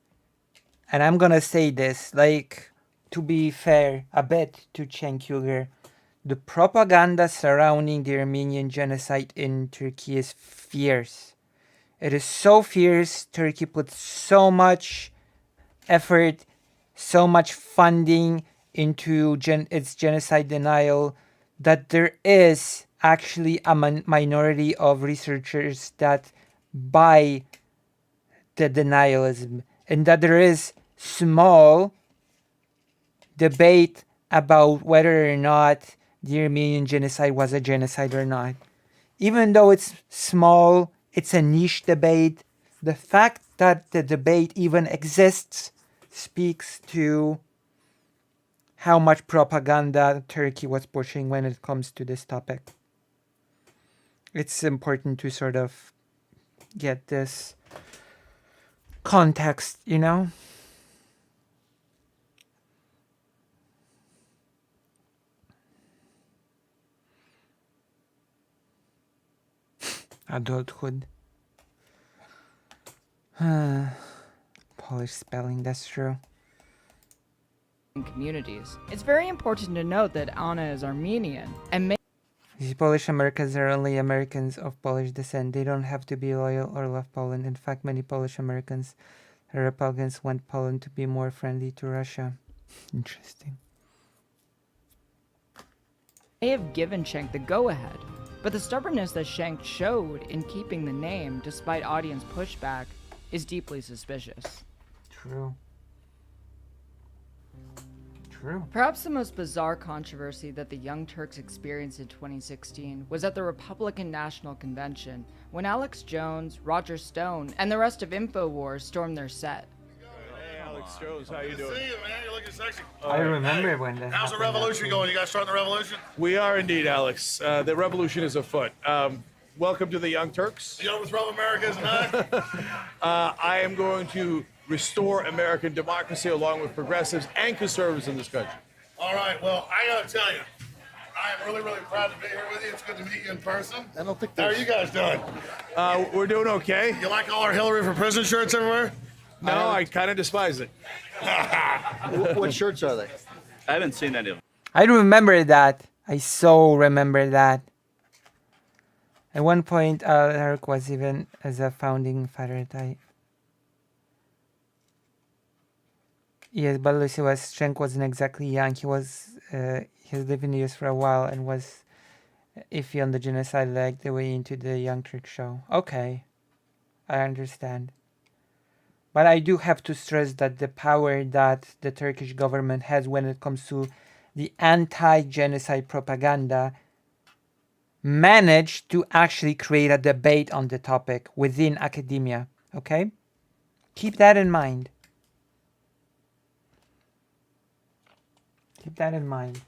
and I'm gonna say this, like, to be fair a bit to Cenk Uygur, the propaganda surrounding the Armenian genocide in Turkey is fierce. It is so fierce. Turkey puts so much effort, so much funding into its genocide denial that there is actually a minority of researchers that buy the denialism, and that there is small debate about whether or not the Armenian genocide was a genocide or not. Even though it's small, it's a niche debate. The fact that the debate even exists speaks to how much propaganda Turkey was pushing when it comes to this topic. It's important to sort of get this context, you know? Adulthood. Polish spelling, that's true. Communities. It's very important to note that Anna is Armenian, and These Polish Americans are only Americans of Polish descent. They don't have to be loyal or love Poland. In fact, many Polish Americans and Republicans want Poland to be more friendly to Russia. Interesting. may have given Cenk the go-ahead, but the stubbornness that Cenk showed in keeping the name despite audience pushback is deeply suspicious. True. True. Perhaps the most bizarre controversy that the Young Turks experienced in 2016 was at the Republican National Convention, when Alex Jones, Roger Stone, and the rest of InfoWars stormed their set. Hey, Alex Jones, how you doing? See you, man. You're looking sexy. I remember when that How's the happened, revolution actually. going? You guys starting the revolution? We are indeed, Alex. The revolution is afoot. Welcome to the Young Turks. You know what's wrong with America is not? I am going to restore American democracy along with progressives and conservatives in this country. All right, well, I gotta tell you, I am really, really proud to be here with you. It's good to meet you in person. I don't think How are you guys doing? We're doing okay. You like all our Hillary for President shirts everywhere? No, I kind of despise it. What shirts are they? I haven't seen any of them. I remember that. I so remember that. At one point, Eric was even as a founding father type. Yes, but Lucy was Cenk wasn't exactly young. He was he lived in the US for a while and was iffy on the genocide like the way into the Young Turk show. Okay, I understand. But I do have to stress that the power that the Turkish government has when it comes to the anti-genocide propaganda managed to actually create a debate on the topic within academia, okay? Keep that in mind. Keep that in mind.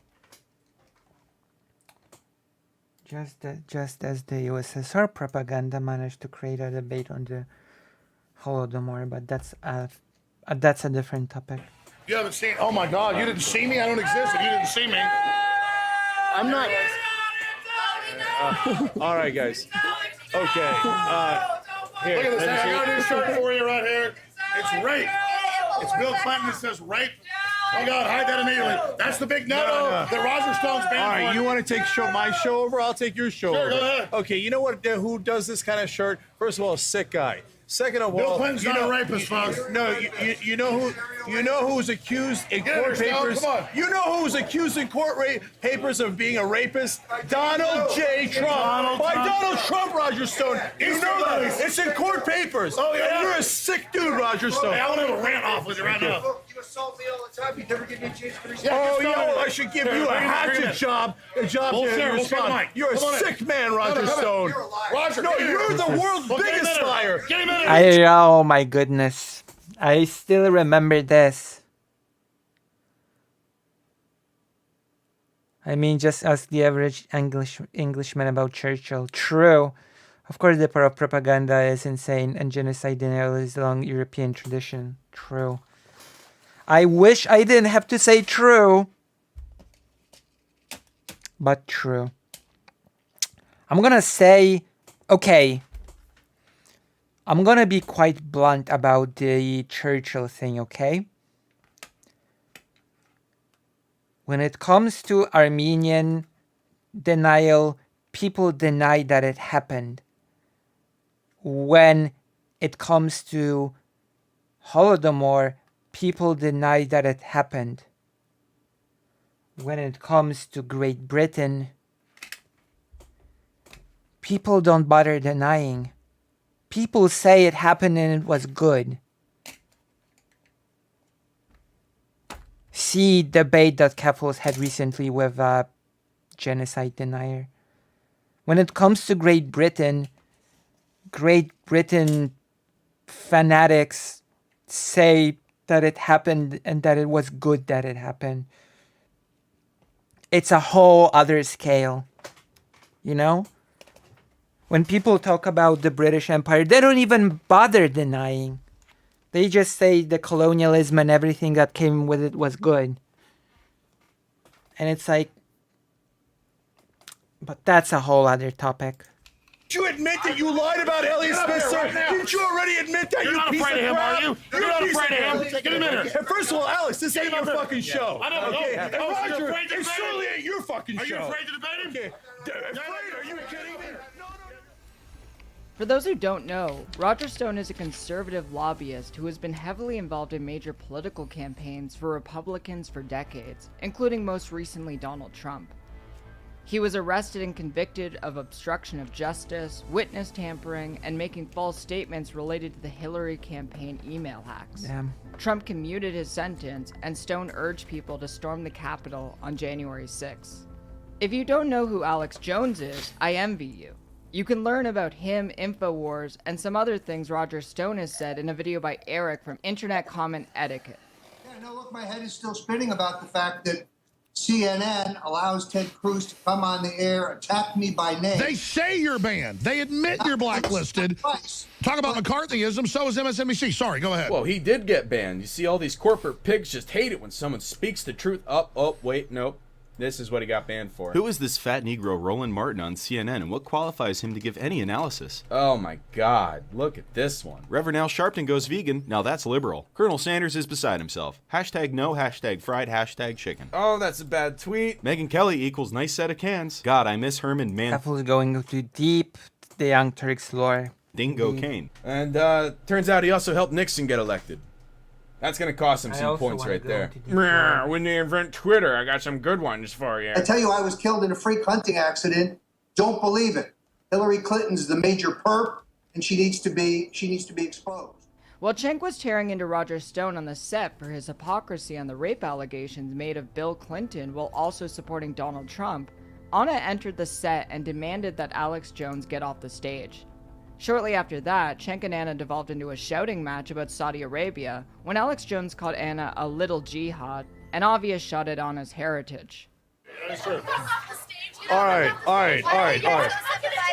Just as the USSR propaganda managed to create a debate on the Holodomor, but that's a different topic. You haven't seen. Oh my God! You didn't see me. I don't exist. If you didn't see me, I'm not. All right, guys. Okay. Here, Look at this. I got a new shirt for you right here. It's rape. It's Bill Clinton that says rape. Oh God, hide that immediately. That's the big no that Roger Stone's banned. All right, for. you want to take my show over? I'll take your show Sure, over. go ahead. Okay, you know what? Who does this kind of shirt? First of all, a sick guy. Second of all, Bill Clinton's not a rapist, folks. No, you know who's accused in court papers. Come on. You know who's accused in court papers of being a rapist? Donald J. Trump. Donald Trump, Roger Stone. You know that. It's in court papers. Oh, yeah. And you're a sick dude, Roger Stone. Hey, I want to have a rant off with you right now. You assault me all the time. You never give me a chance to respond. Oh, yeah, I should give you a hatchet job. A job Bullshit, there. we'll get the mic. You're a Come on in. sick man, Roger Stone. You're a liar. Roger, No, you're the world's biggest liar. Get him in here. Oh my goodness. I still remember this. I mean, just ask the average Englishman about Churchill. True. Of course, the propaganda is insane and genocide denial is a long European tradition. True. I wish I didn't have to say true. But true. I'm gonna say, okay. I'm gonna be quite blunt about the Churchill thing, okay? When it comes to Armenian denial, people deny that it happened. When it comes to Holodomor, people deny that it happened. When it comes to Great Britain, people don't bother denying. People say it happened and it was good. See debate that Keffels had recently with a genocide denier. When it comes to Great Britain fanatics say that it happened and that it was good that it happened. It's a whole other scale, you know? When people talk about the British Empire, they don't even bother denying. They just say the colonialism and everything that came with it was good. And it's like, but that's a whole other topic. Did you admit that you lied about Elliot Spitzer? Right Didn't you already admit that, You're you not piece afraid of him, crap? are you? You're a not piece afraid of him. crap. Get him in here. And first of all, Alex, this ain't your fucking show. I don't know. Okay? Oh, And you're Roger, afraid to it debate surely him? ain't your fucking Are show. you afraid to debate him? Afraid? Are you kidding me? For those who don't know, Roger Stone is a conservative lobbyist who has been heavily involved in major political campaigns for Republicans for decades, including most recently Donald Trump. He was arrested and convicted of obstruction of justice, witness tampering, and making false statements related to the Hillary campaign email hacks. Damn. Trump commuted his sentence, and Stone urged people to storm the Capitol on January 6th. If you don't know who Alex Jones is, I envy you. You can learn about him, InfoWars, and some other things Roger Stone has said in a video by Eric from Internet Comment Etiquette. Yeah, no, look, my head is still spinning about the fact that CNN allows Ted Cruz to come on the air, attack me by name. They say you're banned. They admit you're blacklisted. Talk about McCarthyism, so is MSNBC. Sorry, go ahead. Well, he did get banned. You see, all these corporate pigs just hate it when someone speaks the truth. Oh, wait, nope. This is what he got banned for. Who is this fat Negro Roland Martin on CNN, and what qualifies him to give any analysis? Oh my God, look at this one. Reverend Al Sharpton goes vegan. Now that's liberal. Colonel Sanders is beside himself. Hashtag no, hashtag fried, hashtag chicken. Oh, that's a bad tweet. Megyn Kelly equals nice set of cans. God, I miss Herman Man. Keffels going too deep, the Young Turks lore. Dingo Kane. And turns out he also helped Nixon get elected. That's going to cost him some points right there. When they invent Twitter, I got some good ones for you. I tell you, I was killed in a freak hunting accident. Don't believe it. Hillary Clinton's the major perp, and she needs to be exposed. While Cenk was tearing into Roger Stone on the set for his hypocrisy on the rape allegations made of Bill Clinton while also supporting Donald Trump, Anna entered the set and demanded that Alex Jones get off the stage. Shortly after that, Cenk and Anna devolved into a shouting match about Saudi Arabia when Alex Jones called Anna a little jihad, an obvious shot at Anna's heritage. All right. Why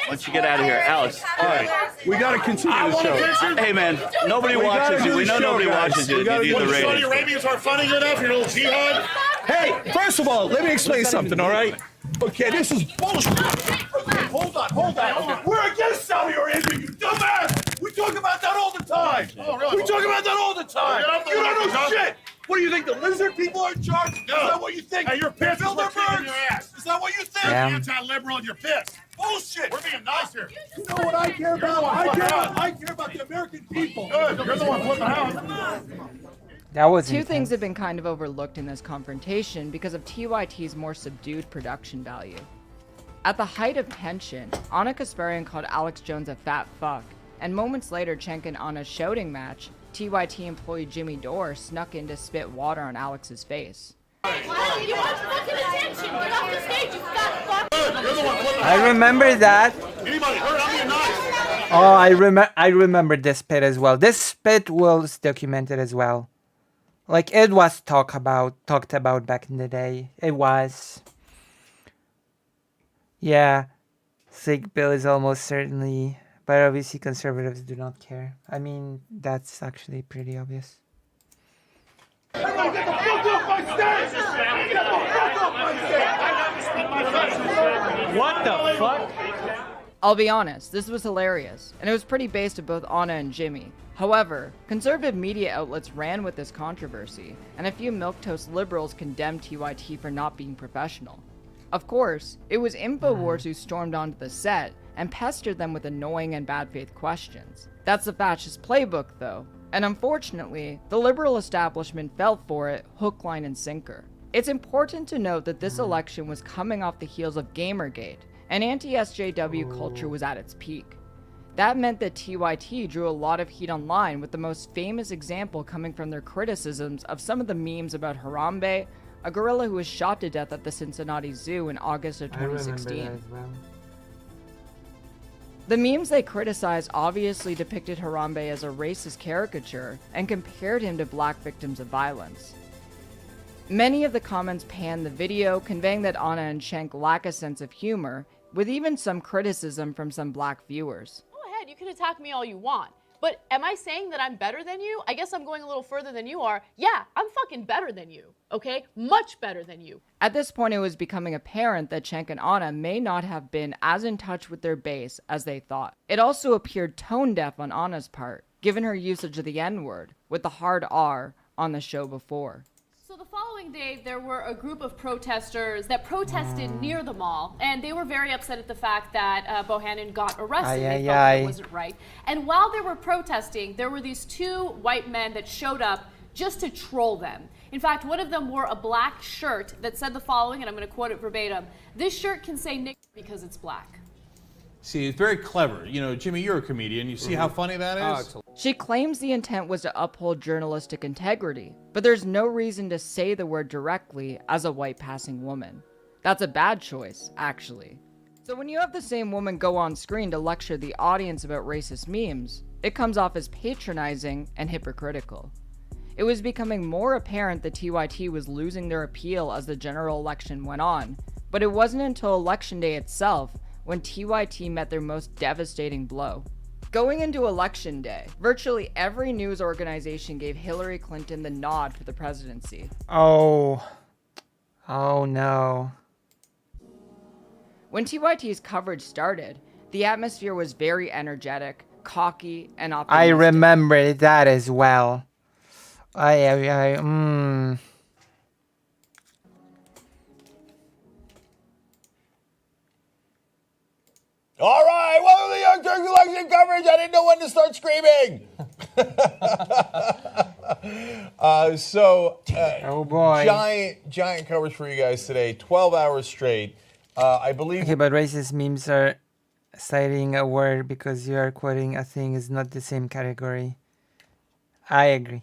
don't you get out of here, Alex? All right, we got to continue the show. Hey, man, nobody watches you. We know nobody watches you. You need the ratings. Saudi Arabians aren't funny enough, you little jihad. Hey, first of all, let me explain something, all right? Okay, this is bullshit. Okay, hold on. We're against Saudi Arabia, you dumbass! We talk about that all the time. Oh, really? We talk about that all the time. You don't know shit. What do you think, the lizard people are in charge? No. Is that what you think? Hey, you're pissed. Bilderberg? Your ass. Is that what you think? Yeah. You're anti-liberal and you're pissed. Bullshit. We're being nice here. You know what I care about? I care about the American people. Good. You're the one flipping out. That was Two intense. things have been kind of overlooked in this confrontation because of TYT's more subdued production value. At the height of tension, Anna Kasparian called Alex Jones a fat fuck, and moments later, Cenk and Anna's shouting match, TYT employee Jimmy Dore snuck in to spit water on Alex's face. You want fucking attention? Get off the stage, you fat fuck! I remember that. Anybody heard? I'm being nice. Oh, I remember this spit as well. This spit was documented as well. Like, it was talked about back in the day. It was. Yeah. Sick bill is almost certainly, but obviously conservatives do not care. I mean, that's actually pretty obvious. Everybody get the fuck off my stage! Get the fuck off my stage! What the fuck? I'll be honest, this was hilarious, and it was pretty based at both Anna and Jimmy. However, conservative media outlets ran with this controversy, and a few milquetoast liberals condemned TYT for not being professional. Of course, it was InfoWars who stormed onto the set and pestered them with annoying and bad faith questions. That's the fascist playbook, though, and unfortunately, the liberal establishment fell for it hook, line, and sinker. It's important to note that this election was coming off the heels of Gamergate, and anti-SJW culture was at its peak. That meant that TYT drew a lot of heat online, with the most famous example coming from their criticisms of some of the memes about Harambe, a gorilla who was shot to death at the Cincinnati Zoo in August of 2016. I remember that as well. The memes they criticized obviously depicted Harambe as a racist caricature and compared him to black victims of violence. Many of the comments panned the video, conveying that Anna and Cenk lack a sense of humor, with even some criticism from some black viewers. Go ahead, you can attack me all you want. But am I saying that I'm better than you? I guess I'm going a little further than you are. Yeah, I'm fucking better than you, okay? Much better than you. At this point, it was becoming apparent that Cenk and Anna may not have been as in touch with their base as they thought. It also appeared tone deaf on Anna's part, given her usage of the N-word, with the hard R on the show before. So the following day, there were a group of protesters that protested near the mall, and they were very upset at the fact that Bohannon got arrested. They felt that it wasn't right. And while they were protesting, there were these two white men that showed up just to troll them. In fact, one of them wore a black shirt that said the following, and I'm going to quote it verbatim: "This shirt can say nigger because it's black." See, it's very clever. You know, Jimmy, you're a comedian. You see how funny that is? She claims the intent was to uphold journalistic integrity, but there's no reason to say the word directly as a white passing woman. That's a bad choice, actually. So when you have the same woman go on screen to lecture the audience about racist memes, it comes off as patronizing and hypocritical. It was becoming more apparent that TYT was losing their appeal as the general election went on, but it wasn't until Election Day itself when TYT met their most devastating blow. Going into Election Day, virtually every news organization gave Hillary Clinton the nod for the presidency. Oh no. When TYT's coverage started, the atmosphere was very energetic, cocky, and optimistic. I remember that as well. All right, welcome to the Young Turks election coverage. I didn't know when to start screaming. Oh boy. Giant coverage for you guys today. 12 hours straight. I believe. Okay, but racist memes are citing a word because you are quoting a thing is not the same category. I agree.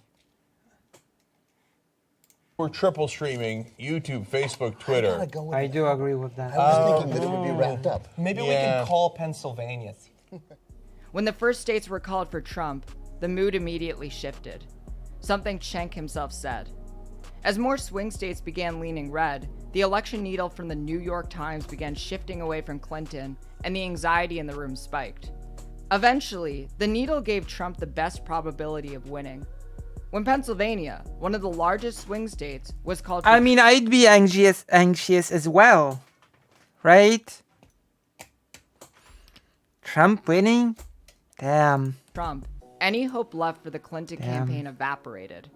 We're triple streaming YouTube, Facebook, Twitter. I do agree with that. I was thinking that it would be wrapped up. Maybe we can call Pennsylvania. When the first states were called for Trump, the mood immediately shifted. Something Cenk himself said. As more swing states began leaning red, the election needle from the New York Times began shifting away from Clinton, and the anxiety in the room spiked. Eventually, the needle gave Trump the best probability of winning. When Pennsylvania, one of the largest swing states, was called for I'd be anxious as well, right? Trump winning? Damn. Trump, any hope left for the Clinton campaign evaporated.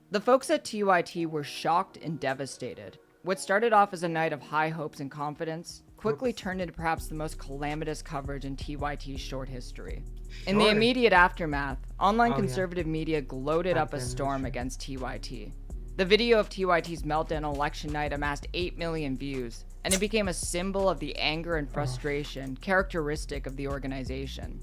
The folks at TYT were shocked and devastated. What started off as a night of high hopes and confidence quickly turned into perhaps the most calamitous coverage in TYT's short history. In the immediate aftermath, online conservative media gloated up a storm against TYT. The video of TYT's meltdown election night amassed 8 million views, and it became a symbol of the anger and frustration characteristic of the organization.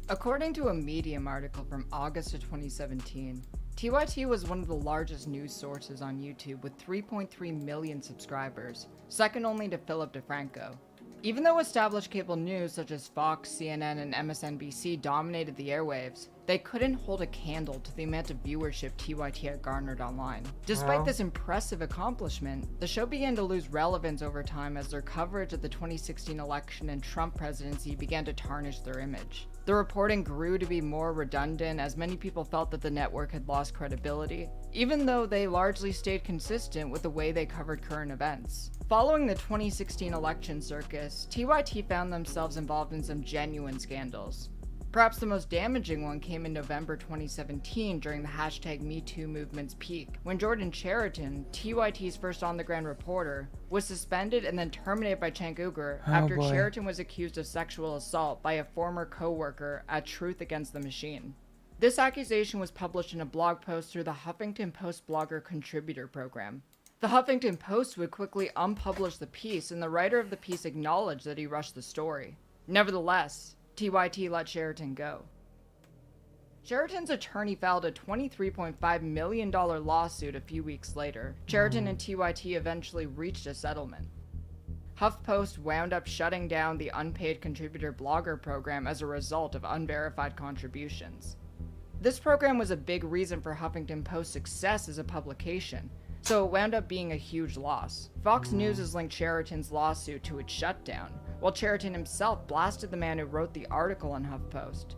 According to a Medium article from August of 2017, TYT was one of the largest news sources on YouTube with 3.3 million subscribers, second only to Philip DeFranco. Even though established cable news such as Fox, CNN, and MSNBC dominated the airwaves, they couldn't hold a candle to the amount of viewership TYT had garnered online. Despite this impressive accomplishment, the show began to lose relevance over time as their coverage of the 2016 election and Trump presidency began to tarnish their image. The reporting grew to be more redundant as many people felt that the network had lost credibility, even though they largely stayed consistent with the way they covered current events. Following the 2016 election circus, TYT found themselves involved in some genuine scandals. Perhaps the most damaging one came in November 2017 during the #MeToo movement's peak, when Jordan Cheriton, TYT's first on-the-ground reporter, was suspended and then terminated by Cenk Uygur after Cheriton was accused of sexual assault by a former co-worker at Truth Against the Machine. This accusation was published in a blog post through the Huffington Post Blogger Contributor Program. The Huffington Post would quickly unpublish the piece, and the writer of the piece acknowledged that he rushed the story. Nevertheless, TYT let Cheriton go. Cheriton's attorney filed a $23.5 million lawsuit a few weeks later. Cheriton and TYT eventually reached a settlement. HuffPost wound up shutting down the unpaid contributor blogger program as a result of unverified contributions. This program was a big reason for Huffington Post's success as a publication, so it wound up being a huge loss. Fox News has linked Cheriton's lawsuit to its shutdown, while Cheriton himself blasted the man who wrote the article on HuffPost.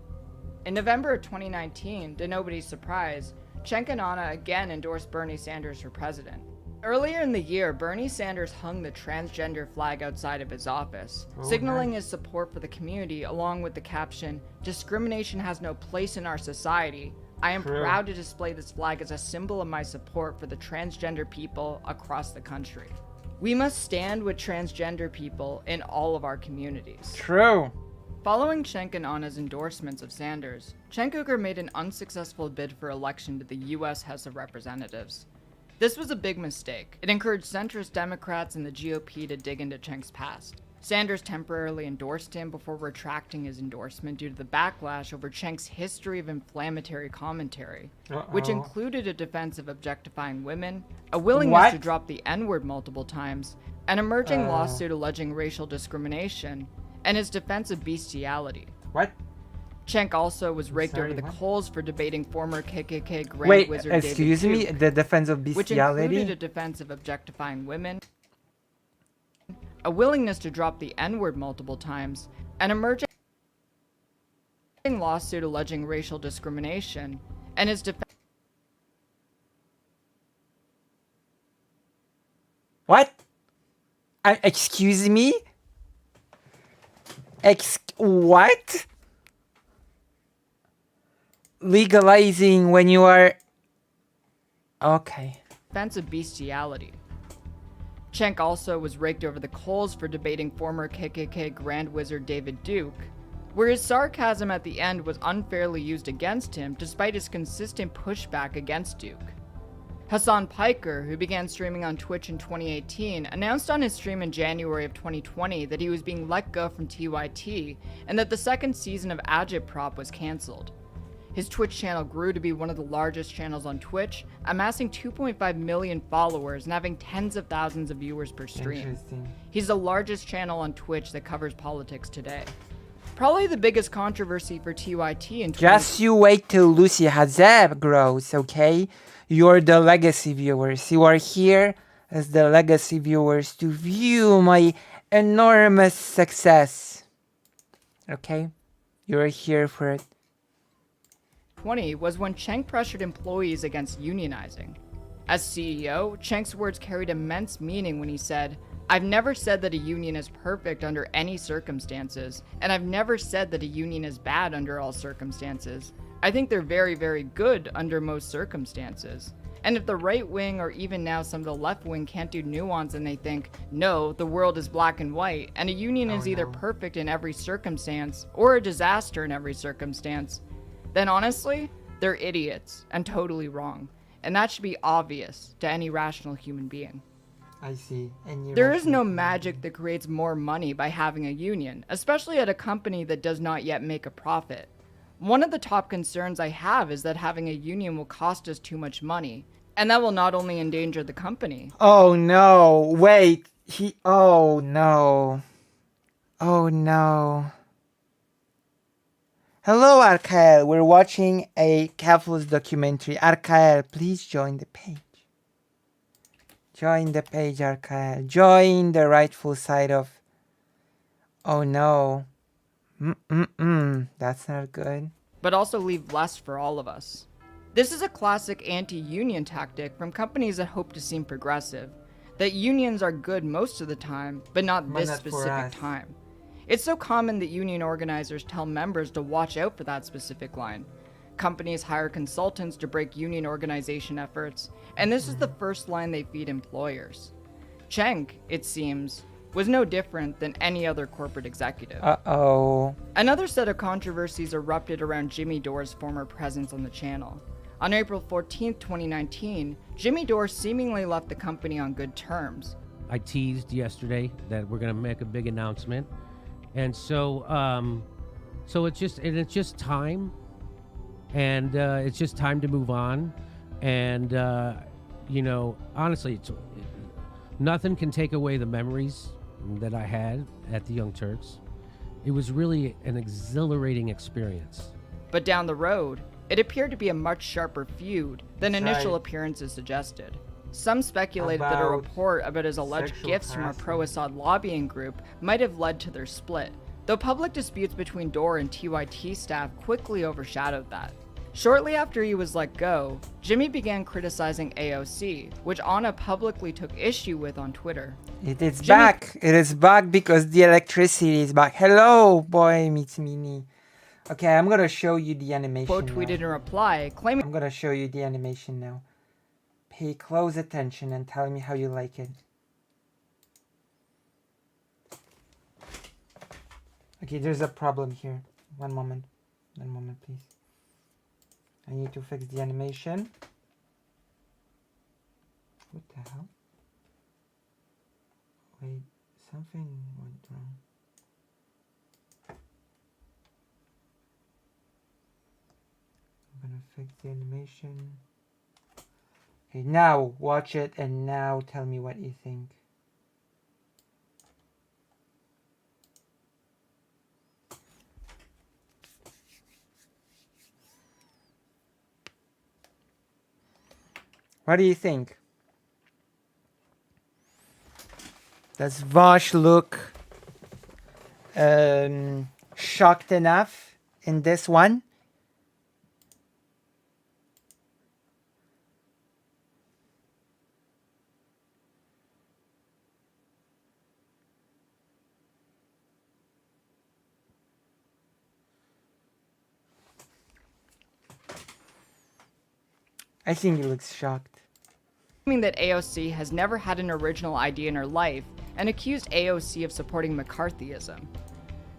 In November of 2019, to nobody's surprise, Cenk and Anna again endorsed Bernie Sanders for president. Earlier in the year, Bernie Sanders hung the transgender flag outside of his office, signaling his support for the community along with the caption, "Discrimination has no place in our society. I am proud to display this flag as a symbol of my support for the transgender people across the country. We must stand with transgender people in all of our communities." True. Following Cenk and Anna's endorsements of Sanders, Cenk Uygur made an unsuccessful bid for election to the U.S. House of Representatives. This was a big mistake. It encouraged centrist Democrats and the GOP to dig into Cenk's past. Sanders temporarily endorsed him before retracting his endorsement due to the backlash over Cenk's history of inflammatory commentary, which included a defense of objectifying women, a willingness to drop the N-word multiple times, an emerging lawsuit alleging racial discrimination, and his defense of bestiality. What? Cenk also was raked over the coals for debating former KKK Grand Wizard David Duke. Wait, excuse me? The defense of bestiality? Which included a defense of objectifying women, a willingness to drop the N-word multiple times, an emerging lawsuit alleging racial discrimination, and his defense. What? Excuse me? What? Legalizing when you are... Okay. Defense of bestiality. Cenk also was raked over the coals for debating former KKK Grand Wizard David Duke, where his sarcasm at the end was unfairly used against him despite his consistent pushback against Duke. Hassan Piker, who began streaming on Twitch in 2018, announced on his stream in January of 2020 that he was being let go from TYT and that the second season of Agitprop was cancelled. His Twitch channel grew to be one of the largest channels on Twitch, amassing 2.5 million followers and having tens of thousands of viewers per stream. He's the largest channel on Twitch that covers politics today. Probably the biggest controversy for TYT in Just you wait till Lucy Hazeb grows, okay? You're the legacy viewers. You are here as the legacy viewers to view my enormous success. Okay? You're here for it. 2020 was when Cheng pressured employees against unionizing. As CEO, Cheng's words carried immense meaning when he said, "I've never said that a union is perfect under any circumstances, and I've never said that a union is bad under all circumstances. I think they're very, very good under most circumstances. And if the right wing or even now some of the left wing can't do nuance and they think, no, the world is black and white, and a union is either perfect in every circumstance or a disaster in every circumstance, then honestly, they're idiots and totally wrong. And that should be obvious to any rational human being." I see. There is no magic that creates more money by having a union, especially at a company that does not yet make a profit. One of the top concerns I have is that having a union will cost us too much money, and that will not only endanger the company. Oh no, wait. Oh no. Oh no. Hello, Arkael. We're watching a Keflos documentary. Arkael, please join the page. Join the page, Arkael. Join the rightful side of... Oh no. That's not good. But also leave less for all of us. This is a classic anti-union tactic from companies that hope to seem progressive. That unions are good most of the time, but not this specific time. It's so common that union organizers tell members to watch out for that specific line. Companies hire consultants to break union organization efforts, and this is the first line they feed employers. Cheng, it seems, was no different than any other corporate executive. Uh-oh. Another set of controversies erupted around Jimmy Dore's former presence on the channel. On April 14, 2019, Jimmy Dore seemingly left the company on good terms. I teased yesterday that we're going to make a big announcement. And so it's just time, and it's just time to move on. And you know, honestly, nothing can take away the memories that I had at the Young Turks. It was really an exhilarating experience. But down the road, it appeared to be a much sharper feud than initial appearances suggested. Some speculated that a report about his alleged gifts from a pro-Assad lobbying group might have led to their split, though public disputes between Dore and TYT staff quickly overshadowed that. Shortly after he was let go, Jimmy began criticizing AOC, which Anna publicly took issue with on Twitter. It is back. It is back because the electricity is back. Hello, boy meets Mini. Okay, I'm gonna show you the animation. Quote tweeted in reply, claiming I'm gonna show you the animation now. Pay close attention and tell me how you like it. Okay, there's a problem here. One moment, please. I need to fix the animation. What the hell? Wait, something went wrong. I'm gonna fix the animation. Okay, now watch it and now tell me what you think. What do you think? Does Vosh look shocked enough in this one? I think he looks shocked. Claiming that AOC has never had an original idea in her life and accused AOC of supporting McCarthyism.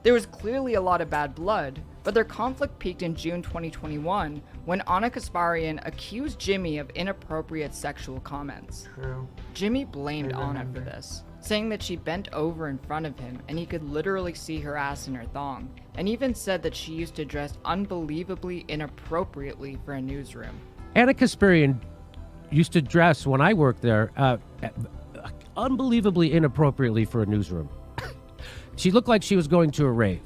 There was clearly a lot of bad blood, but their conflict peaked in June 2021 when Anna Kasparian accused Jimmy of inappropriate sexual comments. True. Jimmy blamed Anna for this, saying that she bent over in front of him and he could literally see her ass in her thong, and even said that she used to dress unbelievably inappropriately for a newsroom. Anna Kasparian used to dress, when I worked there, unbelievably inappropriately for a newsroom. She looked like she was going to a rave.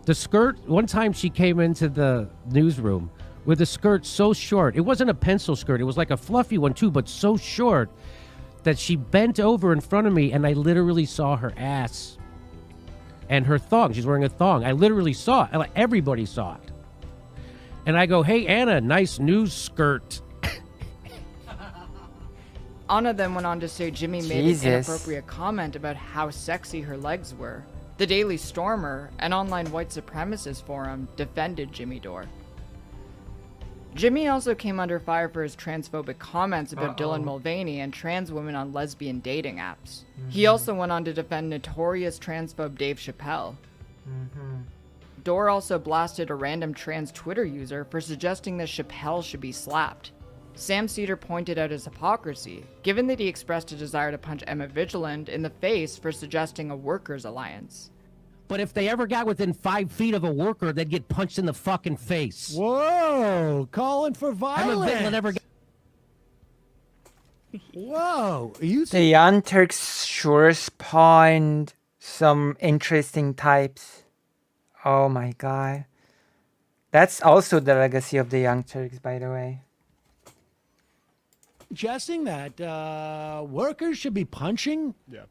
The skirt, one time she came into the newsroom with a skirt so short. It wasn't a pencil skirt. It was like a fluffy one too, but so short that she bent over in front of me and I literally saw her ass and her thong. She's wearing a thong. I literally saw it. Everybody saw it. And I go, hey, Anna, nice news skirt. Anna then went on to say Jimmy made an inappropriate comment about how sexy her legs were. The Daily Stormer, an online white supremacist forum, defended Jimmy Dore. Jimmy also came under fire for his transphobic comments about Dylan Mulvaney and trans women on lesbian dating apps. He also went on to defend notorious transphobe Dave Chappelle. Dore also blasted a random trans Twitter user for suggesting that Chappelle should be slapped. Sam Cedar pointed out his hypocrisy, given that he expressed a desire to punch Emma Vigilant in the face for suggesting a workers' alliance. But if they ever got within 5 feet of a worker, they'd get punched in the fucking face. Whoa, calling for violence. Emma Vigilant ever Whoa, you The Young Turks sure spawned some interesting types. Oh my god. That's also the legacy of the Young Turks, by the way. suggesting that workers should be punching? Yeah.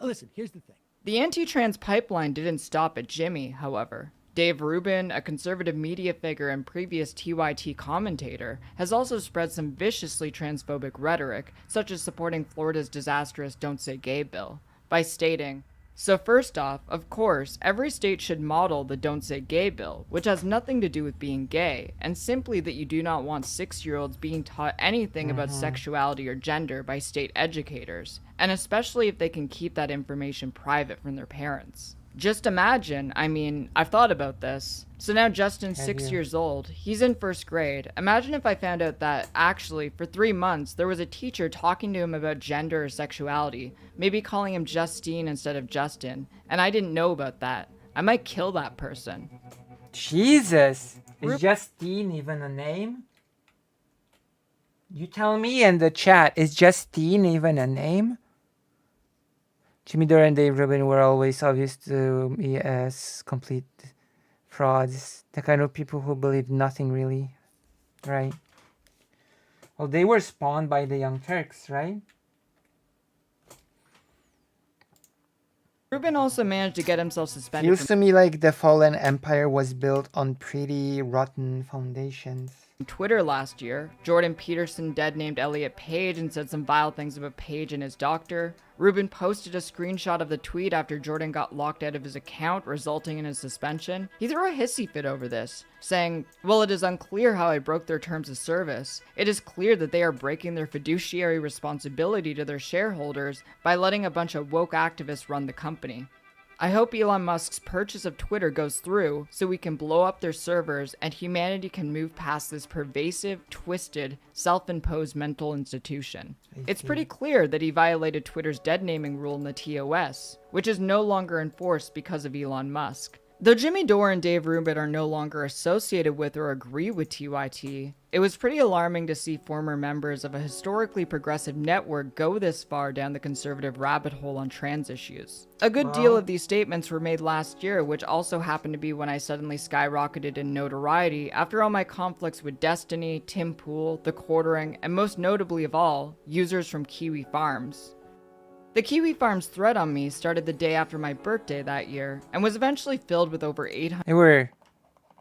Listen, here's the thing. The anti-trans pipeline didn't stop at Jimmy, however. Dave Rubin, a conservative media figure and previous TYT commentator, has also spread some viciously transphobic rhetoric, such as supporting Florida's disastrous Don't Say Gay bill, by stating, "So first off, of course, every state should model the Don't Say Gay bill, which has nothing to do with being gay, and simply that you do not want 6-year-olds being taught anything about sexuality or gender by state educators, and especially if they can keep that information private from their parents. Just imagine, I've thought about this. So now Justin's 6 years old. He's in 1st grade. Imagine if I found out that, actually, for 3 months, there was a teacher talking to him about gender or sexuality, maybe calling him Justine instead of Justin, and I didn't know about that. I might kill that person." Jesus! Is Justine even a name? You tell me in the chat, is Justine even a name? Jimmy Dore and Dave Rubin were always obvious to me as complete frauds. The kind of people who believe nothing really. Right? Well, they were spawned by the Young Turks, right? Rubin also managed to get himself suspended Feels to me like the fallen empire was built on pretty rotten foundations. Twitter last year. Jordan Peterson dead-named Elliot Page and said some vile things about Page and his doctor. Rubin posted a screenshot of the tweet after Jordan got locked out of his account, resulting in his suspension. He threw a hissy fit over this, saying, "Well, it is unclear how I broke their terms of service. It is clear that they are breaking their fiduciary responsibility to their shareholders by letting a bunch of woke activists run the company. I hope Elon Musk's purchase of Twitter goes through so we can blow up their servers and humanity can move past this pervasive, twisted, self-imposed mental institution." It's pretty clear that he violated Twitter's dead naming rule in the TOS, which is no longer enforced because of Elon Musk. Though Jimmy Dore and Dave Rubin are no longer associated with or agree with TYT, it was pretty alarming to see former members of a historically progressive network go this far down the conservative rabbit hole on trans issues. A good deal of these statements were made last year, which also happened to be when I suddenly skyrocketed in notoriety after all my conflicts with Destiny, Tim Pool, The Quartering, and most notably of all, users from Kiwi Farms. The Kiwi Farms thread on me started the day after my birthday that year, and was eventually filled with over 800. They were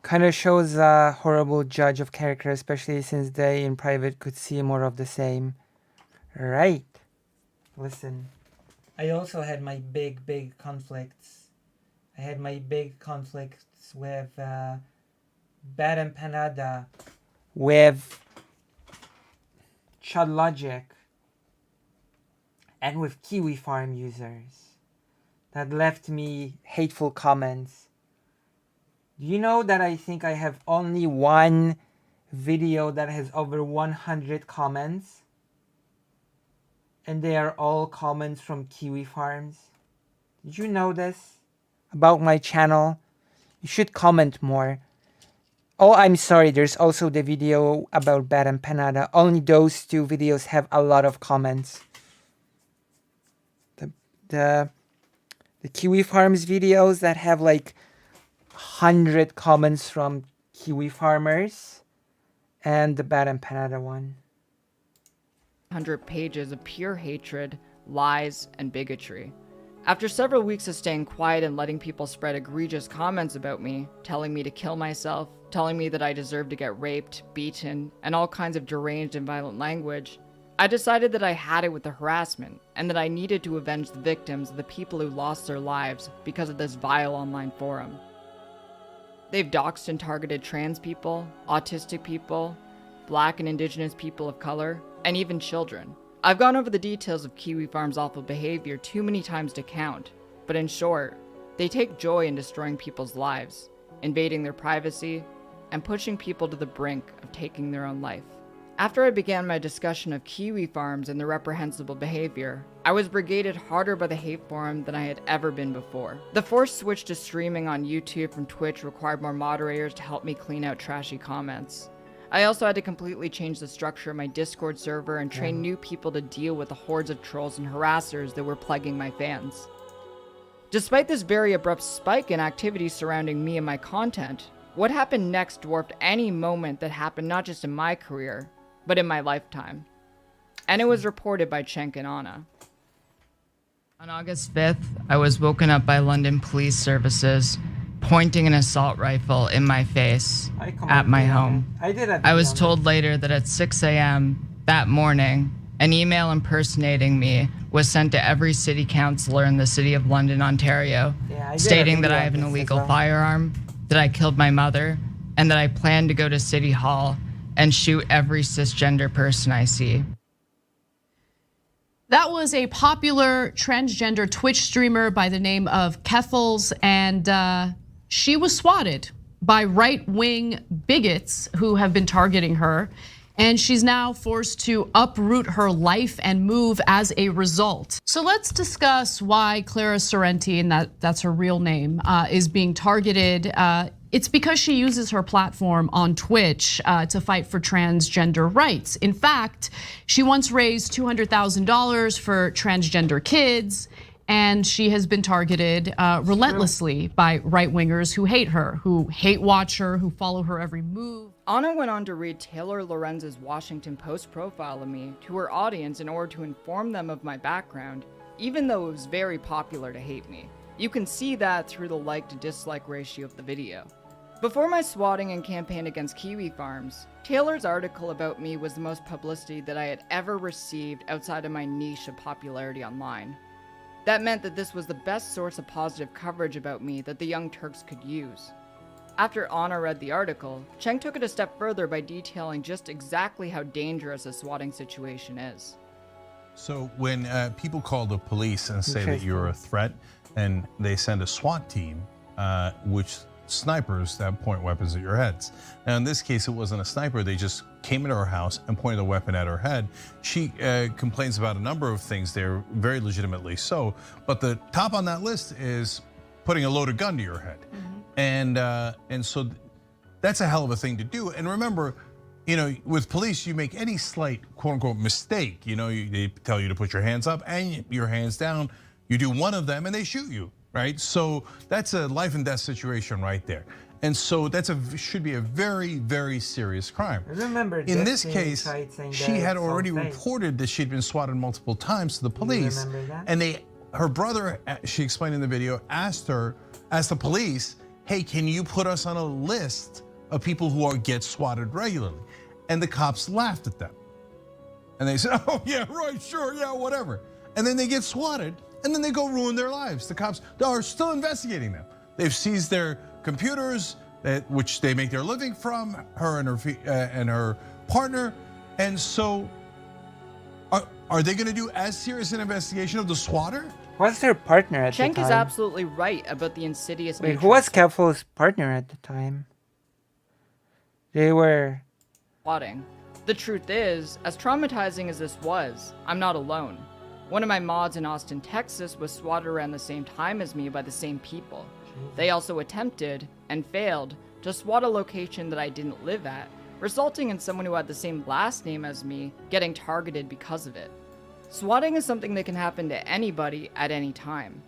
kind of shows a horrible judge of character, especially since they in private could see more of the same. Right. Listen. I also had my big conflicts. I had my big conflicts with Bad Empanada, with Chud Logic, and with Kiwi Farm users that left me hateful comments. Do you know that I think I have only one video that has over 100 comments? And they are all comments from Kiwi Farms. Did you know this about my channel? You should comment more. Oh, I'm sorry, there's also the video about Bad Empanada. Only those 2 videos have a lot of comments. The Kiwi Farms videos that have like 100 comments from kiwi farmers and the Bad Empanada one. 100 pages of pure hatred, lies, and bigotry. After several weeks of staying quiet and letting people spread egregious comments about me, telling me to kill myself, telling me that I deserve to get raped, beaten, and all kinds of deranged and violent language, I decided that I had it with the harassment, and that I needed to avenge the victims of the people who lost their lives because of this vile online forum. They've doxed and targeted trans people, autistic people, black and indigenous people of color, and even children. I've gone over the details of Kiwi Farm's awful behavior too many times to count, but in short, they take joy in destroying people's lives, invading their privacy, and pushing people to the brink of taking their own life. After I began my discussion of Kiwi Farms and their reprehensible behavior, I was brigaded harder by the hate forum than I had ever been before. The forced switch to streaming on YouTube from Twitch required more moderators to help me clean out trashy comments. I also had to completely change the structure of my Discord server and train new people to deal with the hordes of trolls and harassers that were plaguing my fans. Despite this very abrupt spike in activity surrounding me and my content, what happened next dwarfed any moment that happened not just in my career, but in my lifetime. And it was reported by Cenk and Anna. On August 5th, I was woken up by London police services pointing an assault rifle in my face at my home. I was told later that at 6 a.m. that morning, an email impersonating me was sent to every city councillor in the city of London, Ontario, stating that I have an illegal firearm, that I killed my mother, and that I plan to go to City Hall and shoot every cisgender person I see. That was a popular transgender Twitch streamer by the name of Keffels, and she was swatted by right-wing bigots who have been targeting her, and she's now forced to uproot her life and move as a result. So let's discuss why Clara Sorrenti, and that's her real name, is being targeted. It's because she uses her platform on Twitch to fight for transgender rights. In fact, she once raised $200,000 for transgender kids, and she has been targeted relentlessly by right-wingers who hate her, who hate watch her, who follow her every move. Anna went on to read Taylor Lorenz's Washington Post profile of me to her audience in order to inform them of my background, even though it was very popular to hate me. You can see that through the like to dislike ratio of the video. Before my swatting and campaign against Kiwi Farms, Taylor's article about me was the most publicity that I had ever received outside of my niche of popularity online. That meant that this was the best source of positive coverage about me that the Young Turks could use. After Anna read the article, Cenk took it a step further by detailing just exactly how dangerous a swatting situation is. So when people call the police and say that you're a threat, and they send a SWAT team, which snipers that point weapons at your heads. Now in this case, it wasn't a sniper. They just came into her house and pointed a weapon at her head. She complains about a number of things there, very legitimately so. But the top on that list is putting a loaded gun to your head. And so that's a hell of a thing to do. And remember, you know, with police, you make any slight quote unquote mistake, you know, they tell you to put your hands up and your hands down. You do one of them and they shoot you. Right, so that's a life and death situation right there, and so should be a very, very serious crime. Remember, in this case, she had already reported that she'd been swatted multiple times to the police, and her brother, she explained in the video, asked the police, "Hey, can you put us on a list of people who get swatted regularly?" And the cops laughed at them, and they said, "Oh yeah, right, sure, yeah, whatever," and then they get swatted. And then they go ruin their lives. The cops are still investigating them. They've seized their computers, which they make their living from, her and her partner. And so, are they going to do as serious an investigation of the swatter? What's their partner at the time? Cenk is absolutely right about the insidious nature. Wait, who was Keffel's partner at the time? They were swatting. The truth is, as traumatizing as this was, I'm not alone. One of my mods in Austin, Texas was swatted around the same time as me by the same people. They also attempted, and failed, to swat a location that I didn't live at, resulting in someone who had the same last name as me getting targeted because of it. Swatting is something that can happen to anybody at any time.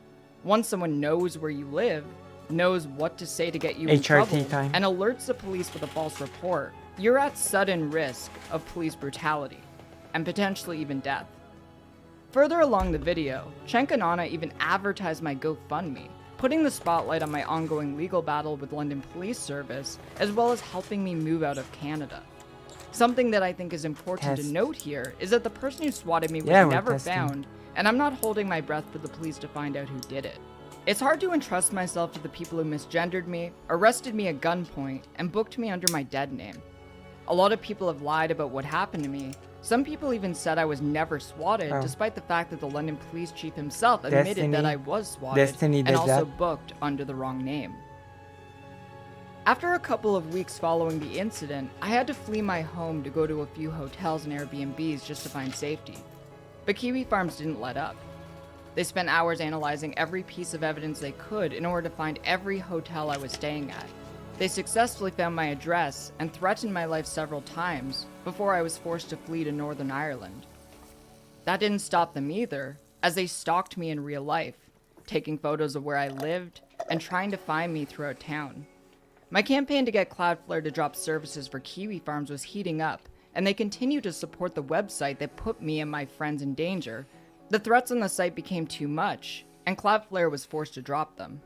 Once someone knows where you live, knows what to say to get you in HRT trouble, time. and alerts the police with a false report, you're at sudden risk of police brutality, and potentially even death. Further along the video, Cenk and Anna even advertised my GoFundMe, putting the spotlight on my ongoing legal battle with London Police Service, as well as helping me move out of Canada. Something that I think is important to note here is that the person who swatted me was never found, and I'm not holding my breath for the police to find out who did it. It's hard to entrust myself to the people who misgendered me, arrested me at gunpoint, and booked me under my dead name. A lot of people have lied about what happened to me. Some people even said I was never swatted, despite the fact that the London police chief himself admitted that I was swatted and also booked under the wrong name. After a couple of weeks following the incident, I had to flee my home to go to a few hotels and Airbnbs just to find safety. But Kiwi Farms didn't let up. They spent hours analyzing every piece of evidence they could in order to find every hotel I was staying at. They successfully found my address and threatened my life several times before I was forced to flee to Northern Ireland. That didn't stop them either, as they stalked me in real life, taking photos of where I lived and trying to find me throughout town. My campaign to get Cloudflare to drop services for Kiwi Farms was heating up, and they continued to support the website that put me and my friends in danger. The threats on the site became too much, and Cloudflare was forced to drop them.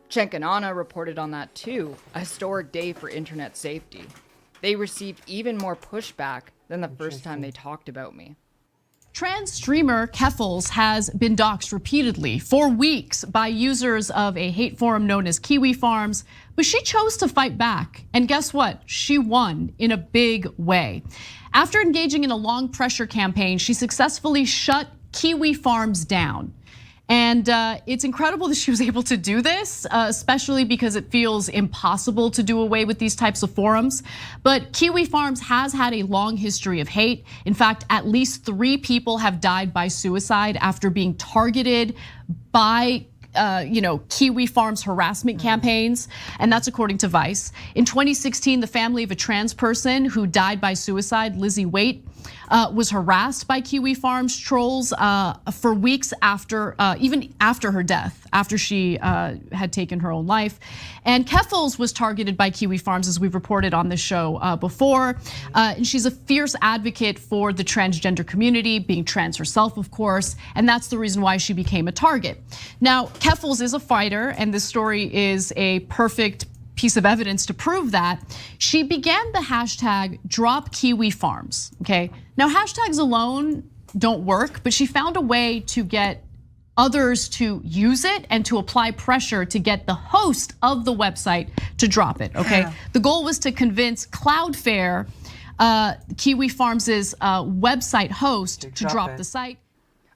Cenk and Anna reported on that too, a historic day for internet safety. They received even more pushback than the first time they talked about me. Trans streamer Keffals has been doxxed repeatedly for weeks by users of a hate forum known as Kiwi Farms, but she chose to fight back. And guess what? She won in a big way. After engaging in a long pressure campaign, she successfully shut Kiwi Farms down. And it's incredible that she was able to do this, especially because it feels impossible to do away with these types of forums. But Kiwi Farms has had a long history of hate. In fact, at least 3 people have died by suicide after being targeted by Kiwi Farms harassment campaigns, and that's according to Vice. In 2016, the family of a trans person who died by suicide, Lizzie Waite, was harassed by Kiwi Farms trolls for weeks after, even after her death, after she had taken her own life. And Keffals was targeted by Kiwi Farms, as we've reported on this show before. And she's a fierce advocate for the transgender community, being trans herself, of course, and that's the reason why she became a target. Now, Keffals is a fighter, and this story is a perfect piece of evidence to prove that. She began the hashtag Drop Kiwi Farms, okay? Now, hashtags alone don't work, but she found a way to get others to use it and to apply pressure to get the host of the website to drop it, okay? The goal was to convince Cloudflare, Kiwi Farms' website host, to drop the site.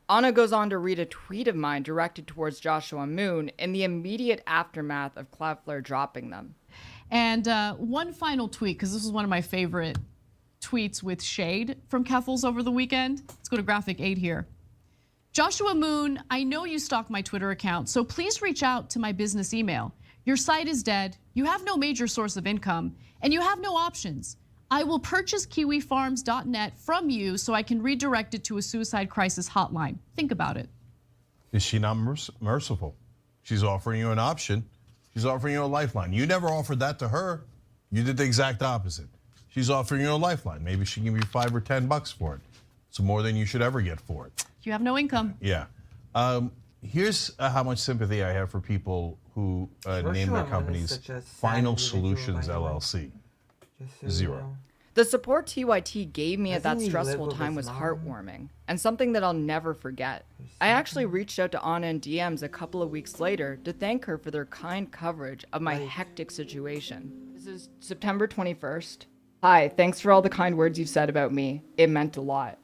Anna goes on to read a tweet of mine directed towards Joshua Moon in the immediate aftermath of Cloudflare dropping them. And one final tweet, because this is one of my favorite tweets with shade from Keffals over the weekend. Let's go to graphic 8 here. Joshua Moon, I know you stalk my Twitter account, so please reach out to my business email. Your site is dead, you have no major source of income, and you have no options. I will purchase kiwifarms.net from you so I can redirect it to a suicide crisis hotline. Think about it. Is she not merciful? She's offering you an option. She's offering you a lifeline. You never offered that to her. You did the exact opposite. She's offering you a lifeline. Maybe she can give you $5 or $10 for it. It's more than you should ever get for it. You have no income. Yeah. Here's how much sympathy I have for people who name their companies Final Solutions LLC. 0. The support TYT gave me at that stressful time was heartwarming, and something that I'll never forget. I actually reached out to Anna in DMs a couple of weeks later to thank her for their kind coverage of my hectic situation. This is September 21st. Hi, thanks for all the kind words you've said about me. It meant a lot.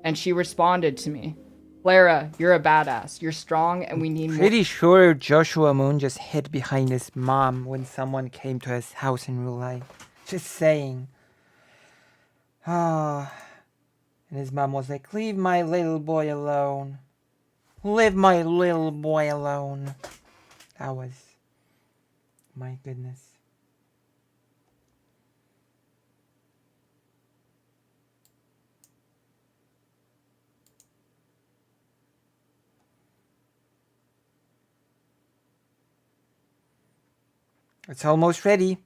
And she responded to me. Clara, you're a badass. You're strong and we need more. Pretty sure Joshua Moon just hid behind his mom when someone came to his house in real life. Just saying. And his mom was like, leave my little boy alone. Leave my little boy alone. That was, my goodness. It's almost ready.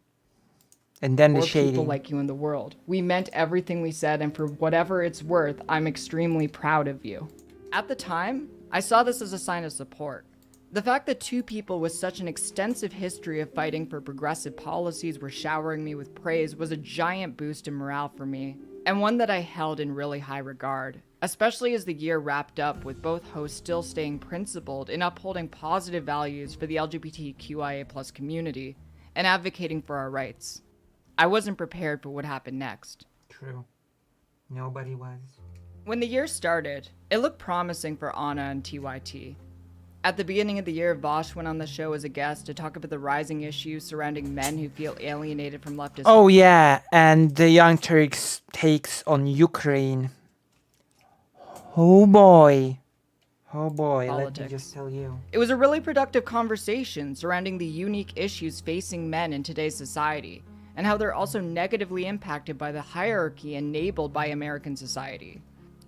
And then the More shading. people like you in the world. We meant everything we said, and for whatever it's worth, I'm extremely proud of you. At the time, I saw this as a sign of support. The fact that two people with such an extensive history of fighting for progressive policies were showering me with praise was a giant boost in morale for me, and one that I held in really high regard, especially as the year wrapped up with both hosts still staying principled in upholding positive values for the LGBTQIA+ community and advocating for our rights. I wasn't prepared for what happened next. True. Nobody was. When the year started, it looked promising for Anna and TYT. At the beginning of the year, Vosh went on the show as a guest to talk about the rising issues surrounding men who feel alienated from leftist... Oh yeah, and the Young Turks' takes on Ukraine. Oh boy. Oh boy, Politics. let me just tell you. It was a really productive conversation surrounding the unique issues facing men in today's society, and how they're also negatively impacted by the hierarchy enabled by American society.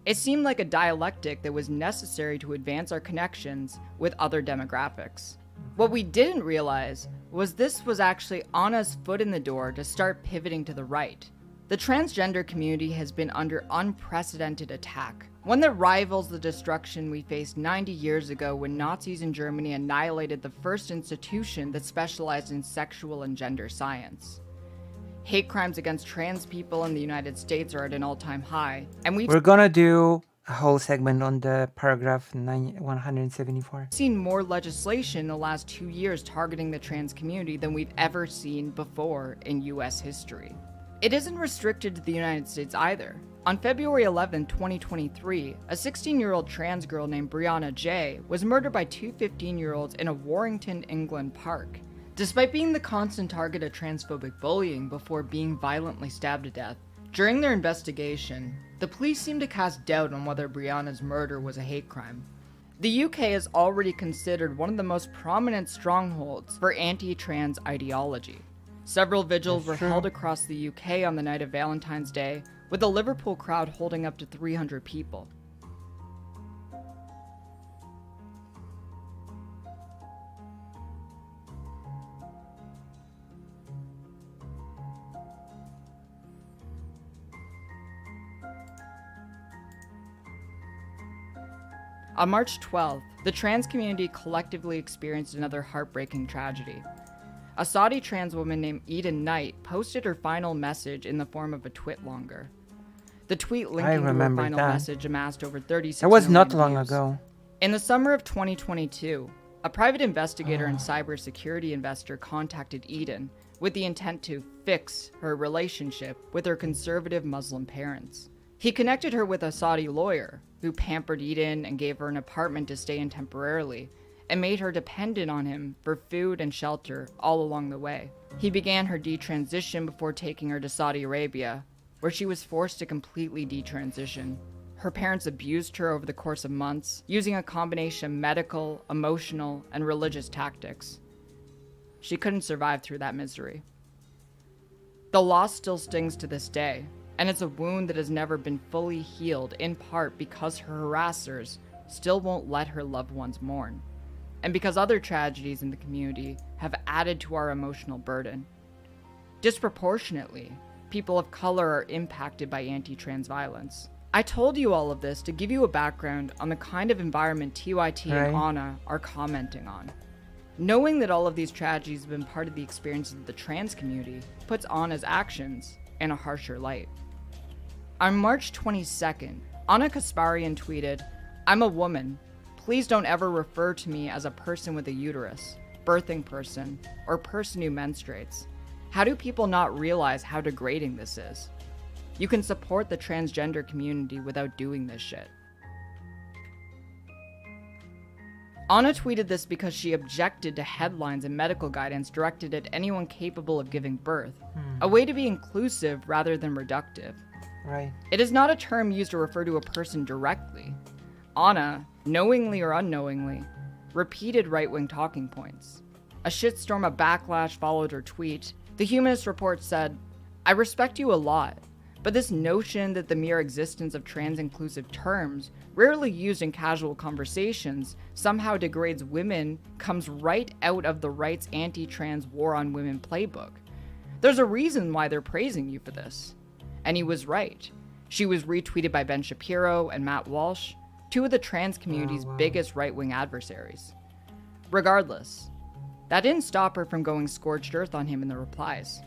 It seemed like a dialectic that was necessary to advance our connections with other demographics. What we didn't realize was this was actually Anna's foot in the door to start pivoting to the right. The transgender community has been under unprecedented attack, one that rivals the destruction we faced 90 years ago when Nazis in Germany annihilated the first institution that specialized in sexual and gender science. Hate crimes against trans people in the United States are at an all-time high, and we're gonna do a whole segment on the paragraph 174. seen more legislation in the last 2 years targeting the trans community than we've ever seen before in US history. It isn't restricted to the United States either. On February 11, 2023, a 16-year-old trans girl named Brianna J. was murdered by two 15-year-olds in a Warrington, England park. Despite being the constant target of transphobic bullying before being violently stabbed to death, during their investigation, the police seemed to cast doubt on whether Brianna's murder was a hate crime. The UK is already considered one of the most prominent strongholds for anti-trans ideology. Several vigils were held across the UK on the night of Valentine's Day, with the Liverpool crowd holding up to 300 people. On March 12th, the trans community collectively experienced another heartbreaking tragedy. A Saudi trans woman named Eden Knight posted her final message in the form of a twitlonger. The tweet linking to her final message amassed over 36 That was million not long views. ago. In the summer of 2022, a private investigator and cybersecurity investor contacted Eden with the intent to fix her relationship with her conservative Muslim parents. He connected her with a Saudi lawyer who pampered Eden and gave her an apartment to stay in temporarily, and made her dependent on him for food and shelter all along the way. He began her detransition before taking her to Saudi Arabia, where she was forced to completely detransition. Her parents abused her over the course of months, using a combination of medical, emotional, and religious tactics. She couldn't survive through that misery. The loss still stings to this day, and it's a wound that has never been fully healed, in part because her harassers still won't let her loved ones mourn, and because other tragedies in the community have added to our emotional burden. Disproportionately, people of color are impacted by anti-trans violence. I told you all of this to give you a background on the kind of environment TYT and Anna are commenting on. Knowing that all of these tragedies have been part of the experience of the trans community puts Anna's actions in a harsher light. On March 22nd, Anna Kasparian tweeted, "I'm a woman. Please don't ever refer to me as a person with a uterus, birthing person, or person who menstruates. How do people not realize how degrading this is? You can support the transgender community without doing this shit." Anna tweeted this because she objected to headlines and medical guidance directed at anyone capable of giving birth, a way to be inclusive rather than reductive. Right. It is not a term used to refer to a person directly. Anna, knowingly or unknowingly, repeated right-wing talking points. A shitstorm of backlash followed her tweet. The Humanist Report said, "I respect you a lot, But this notion that the mere existence of trans-inclusive terms, rarely used in casual conversations, somehow degrades women comes right out of the right's anti-trans war on women playbook. There's a reason why they're praising you for this. And he was right. She was retweeted by Ben Shapiro and Matt Walsh, two of the trans community's biggest right-wing adversaries. Regardless, that didn't stop her from going scorched earth on him in the replies.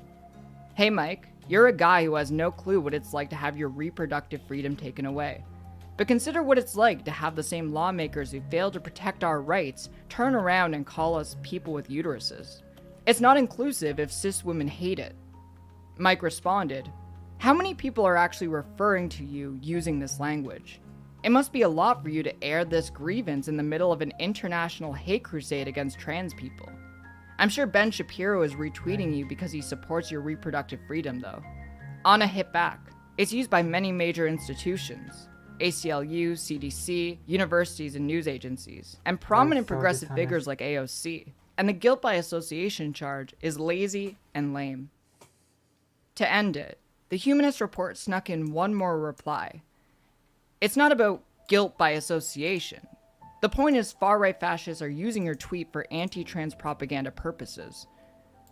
Hey Mike, you're a guy who has no clue what it's like to have your reproductive freedom taken away. But consider what it's like to have the same lawmakers who fail to protect our rights turn around and call us people with uteruses. It's not inclusive if cis women hate it. Mike responded, how many people are actually referring to you using this language? It must be a lot for you to air this grievance in the middle of an international hate crusade against trans people. I'm sure Ben Shapiro is retweeting you because he supports your reproductive freedom though. Anna hit back. It's used by many major institutions, ACLU, CDC, universities and news agencies, and prominent progressive figures like AOC. And the guilt by association charge is lazy and lame. To end it, the Humanist Report snuck in one more reply. It's not about guilt by association. The point is far-right fascists are using your tweet for anti-trans propaganda purposes.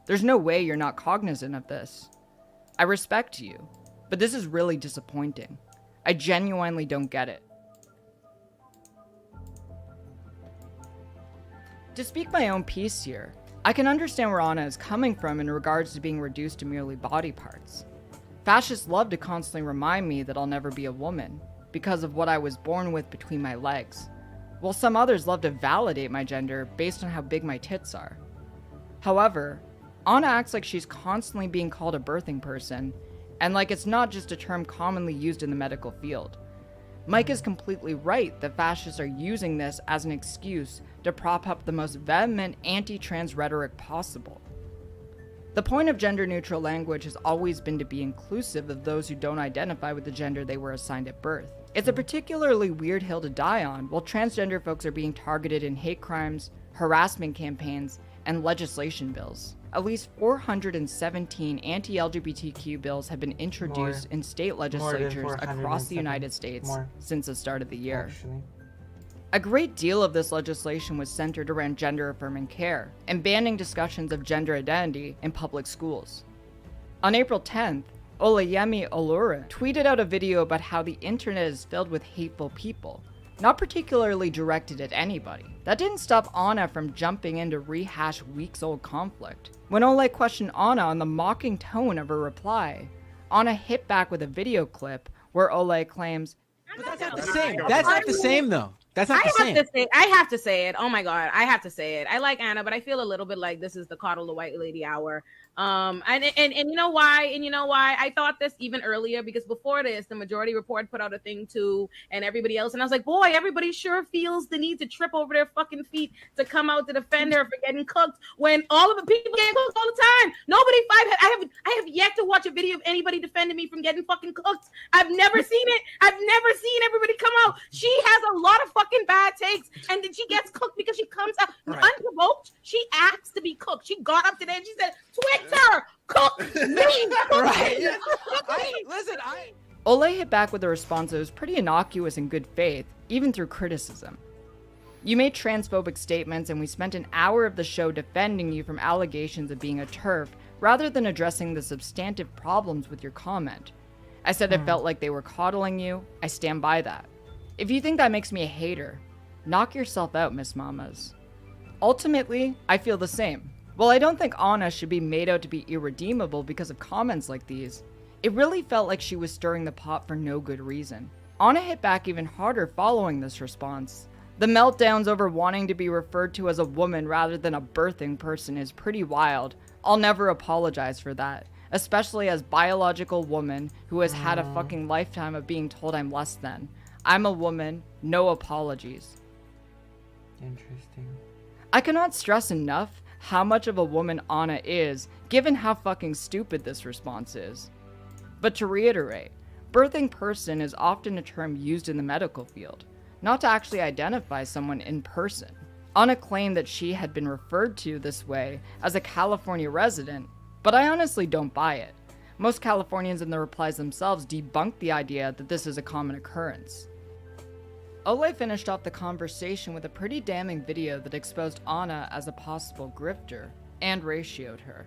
There's no way you're not cognizant of this. I respect you, but this is really disappointing. I genuinely don't get it. To speak my own piece here, I can understand where Anna is coming from in regards to being reduced to merely body parts. Fascists love to constantly remind me that I'll never be a woman because of what I was born with between my legs, while some others love to validate my gender based on how big my tits are. However, Anna acts like she's constantly being called a birthing person, and like it's not just a term commonly used in the medical field. Mike is completely right that fascists are using this as an excuse to prop up the most vehement anti-trans rhetoric possible. The point of gender-neutral language has always been to be inclusive of those who don't identify with the gender they were assigned at birth. It's a particularly weird hill to die on while transgender folks are being targeted in hate crimes, harassment campaigns, and legislation bills. At least 417 anti-LGBTQ bills have been introduced in state legislatures across the United States since the start of the year. A great deal of this legislation was centered around gender-affirming care and banning discussions of gender identity in public schools. On April 10th, Olayemi Olura tweeted out a video about how the internet is filled with hateful people, not particularly directed at anybody. That didn't stop Anna from jumping in to rehash weeks-old conflict. When Olay questioned Anna on the mocking tone of her reply, Anna hit back with a video clip where Olay claims, "But that's not the same. That's not the same, though. That's not the same." I have to say it. Oh my God, I have to say it. I like Anna, but I feel a little bit like this is the coddle the white lady hour. And you know why? And you know why? I thought this even earlier because before this, the Majority Report put out a thing too, and everybody else. And I was like, boy, everybody sure feels the need to trip over their fucking feet to come out to defend her for getting cooked when all of the people get cooked all the time. Nobody I have yet to watch a video of anybody defending me from getting fucking cooked. I've never seen it. I've never seen everybody come out. She has a lot of fucking bad takes, and then she gets cooked because she comes out unprovoked. She asks to be cooked. She got up today and she said, Twitter, cook me. Right. Olay hit back with a response that was pretty innocuous in good faith, even through criticism. You made transphobic statements and we spent an hour of the show defending you from allegations of being a TERF rather than addressing the substantive problems with your comment. I said it felt like they were coddling you. I stand by that. If you think that makes me a hater, knock yourself out, Miss Mamas. Ultimately, I feel the same. While I don't think Anna should be made out to be irredeemable because of comments like these, it really felt like she was stirring the pot for no good reason. Anna hit back even harder following this response. The meltdowns over wanting to be referred to as a woman rather than a birthing person is pretty wild. I'll never apologize for that, especially as biological woman who has had a fucking lifetime of being told I'm less than. I'm a woman, no apologies. Interesting. I cannot stress enough how much of a woman Anna is, given how fucking stupid this response is. But to reiterate, birthing person is often a term used in the medical field, not to actually identify someone in person. Anna claimed that she had been referred to this way as a California resident, but I honestly don't buy it. Most Californians in the replies themselves debunked the idea that this is a common occurrence. Olay finished off the conversation with a pretty damning video that exposed Anna as a possible grifter and ratioed her.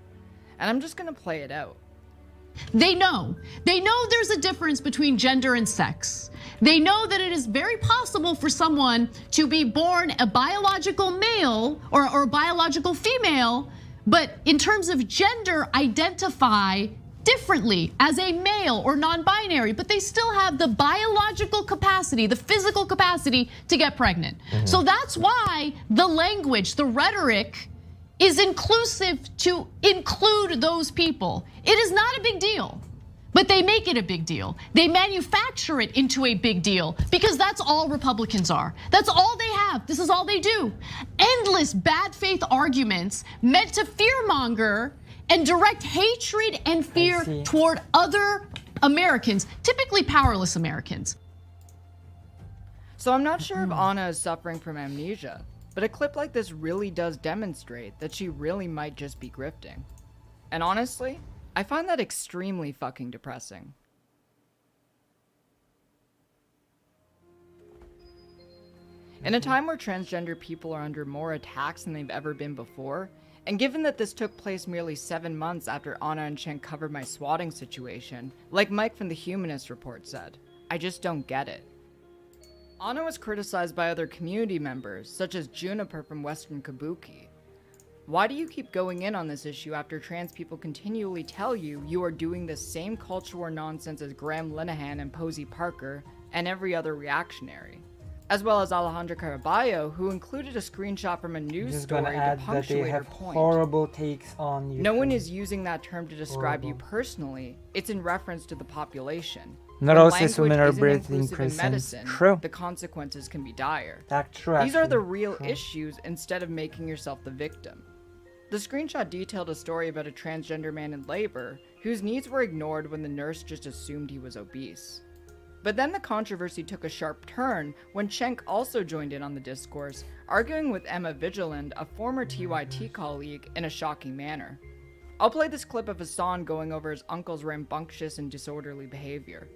And I'm just gonna play it out. They know there's a difference between gender and sex. They know that it is very possible for someone to be born a biological male or a biological female, but in terms of gender, identify differently as a male or non-binary, but they still have the biological capacity, the physical capacity to get pregnant. So that's why the language, the rhetoric is inclusive to include those people. It is not a big deal, but they make it a big deal. They manufacture it into a big deal because that's all Republicans are. That's all they have. This is all they do. Endless bad faith arguments meant to fearmonger and direct hatred and fear toward other Americans, typically powerless Americans. So I'm not sure if Anna is suffering from amnesia, but a clip like this really does demonstrate that she really might just be grifting. And honestly, I find that extremely fucking depressing. In a time where transgender people are under more attacks than they've ever been before, and given that this took place merely 7 months after Anna and Chen covered my swatting situation, like Mike from the Humanist Report said, I just don't get it. Anna was criticized by other community members, such as Juniper from Western Kabuki. Why do you keep going in on this issue after trans people continually tell you you are doing the same culture war nonsense as Graham Linehan and Posey Parker and every other reactionary? As well as Alejandra Caraballo, who included a screenshot from a news story to punctuate her point. Horrible takes on you. No one is using that term to describe you personally. It's in reference to the population. Not When all cis women are language bred isn't in inclusive prison. medicine, True. the consequences can be dire. That's true. These are the actually. real True. issues instead of making yourself the victim. The screenshot detailed a story about a transgender man in labor whose needs were ignored when the nurse just assumed he was obese. But then the controversy took a sharp turn when Schenk also joined in on the discourse, arguing with Emma Vigiland, a former TYT colleague, in a shocking manner. I'll play this clip of Hassan going over his uncle's rambunctious and disorderly behavior.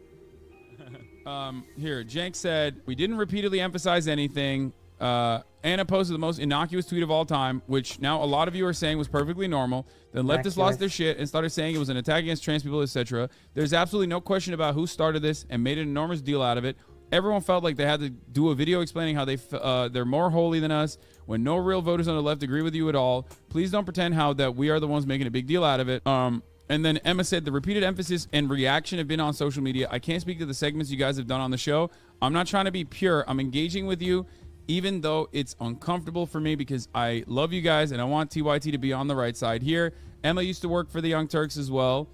Here, Jenk said, we didn't repeatedly emphasize anything. Anna posted the most innocuous tweet of all time, which now a lot of you are saying was perfectly normal. Then leftists lost their shit and started saying it was an attack against trans people, etc. There's absolutely no question about who started this and made an enormous deal out of it. Everyone felt like they had to do a video explaining how they're more holy than us when no real voters on the left agree with you at all. Please don't pretend that we are the ones making a big deal out of it. And then Emma said, the repeated emphasis and reaction have been on social media. I can't speak to the segments you guys have done on the show. I'm not trying to be pure. I'm engaging with you, even though it's uncomfortable for me because I love you guys and I want TYT to be on the right side here. Emma used to work for the Young Turks as well.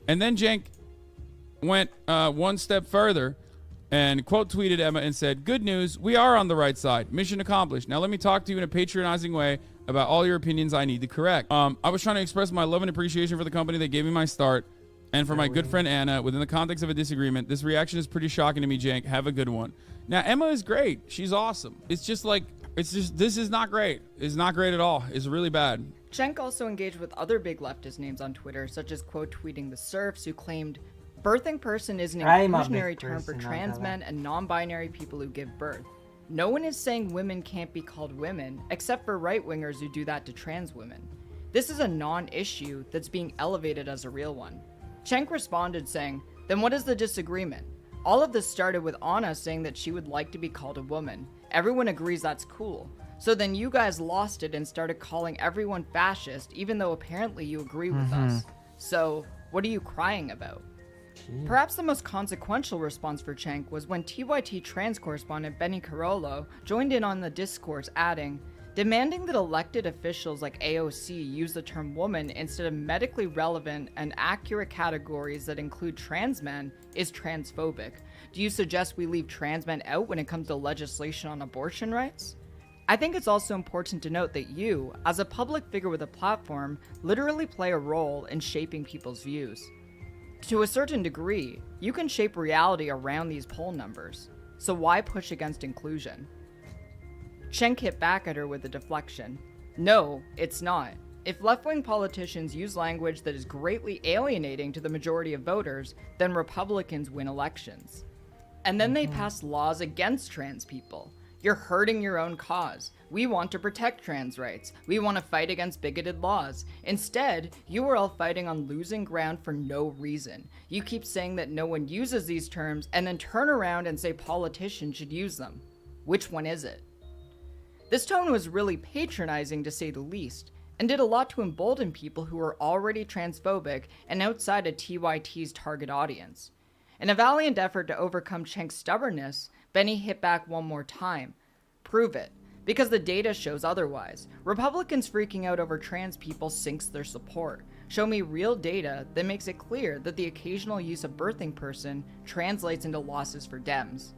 And then Jenk went one step further and quote tweeted Emma and said, good news, we are on the right side. Mission accomplished. Now let me talk to you in a patronizing way about all your opinions I need to correct. I was trying to express my love and appreciation for the company that gave me my start and for my good friend Anna within the context of a disagreement. This reaction is pretty shocking to me, Jenk. Have a good one. Now, Emma is great. She's awesome. It's just like, this is not great. It's not great at all. It's really bad. Schenk also engaged with other big leftist names on Twitter, such as quote tweeting the serfs, who claimed birthing person is an inclusionary term for trans men and non-binary people who give birth. No one is saying women can't be called women, except for right-wingers who do that to trans women. This is a non-issue that's being elevated as a real one. Schenk responded saying, then what is the disagreement? All of this started with Anna saying that she would like to be called a woman. Everyone agrees that's cool. So then you guys lost it and started calling everyone fascist, even though apparently you agree with us. So what are you crying about? Perhaps the most consequential response for Schenk was when TYT trans correspondent Benny Carollo joined in on the discourse, adding, demanding that elected officials like AOC use the term woman instead of medically relevant and accurate categories that include trans men is transphobic. Do you suggest we leave trans men out when it comes to legislation on abortion rights? I think it's also important to note that you, as a public figure with a platform, literally play a role in shaping people's views. To a certain degree, you can shape reality around these poll numbers. So why push against inclusion? Schenk hit back at her with a deflection. No, it's not. If left-wing politicians use language that is greatly alienating to the majority of voters, then Republicans win elections. And then they pass laws against trans people. You're hurting your own cause. We want to protect trans rights. We want to fight against bigoted laws. Instead, you are all fighting on losing ground for no reason. You keep saying that no one uses these terms and then turn around and say politicians should use them. Which one is it? This tone was really patronizing to say the least, and did a lot to embolden people who were already transphobic and outside of TYT's target audience. In a valiant effort to overcome Chenk's stubbornness, Benny hit back one more time. Prove it. Because the data shows otherwise. Republicans freaking out over trans people sinks their support. Show me real data that makes it clear that the occasional use of birthing person translates into losses for Dems.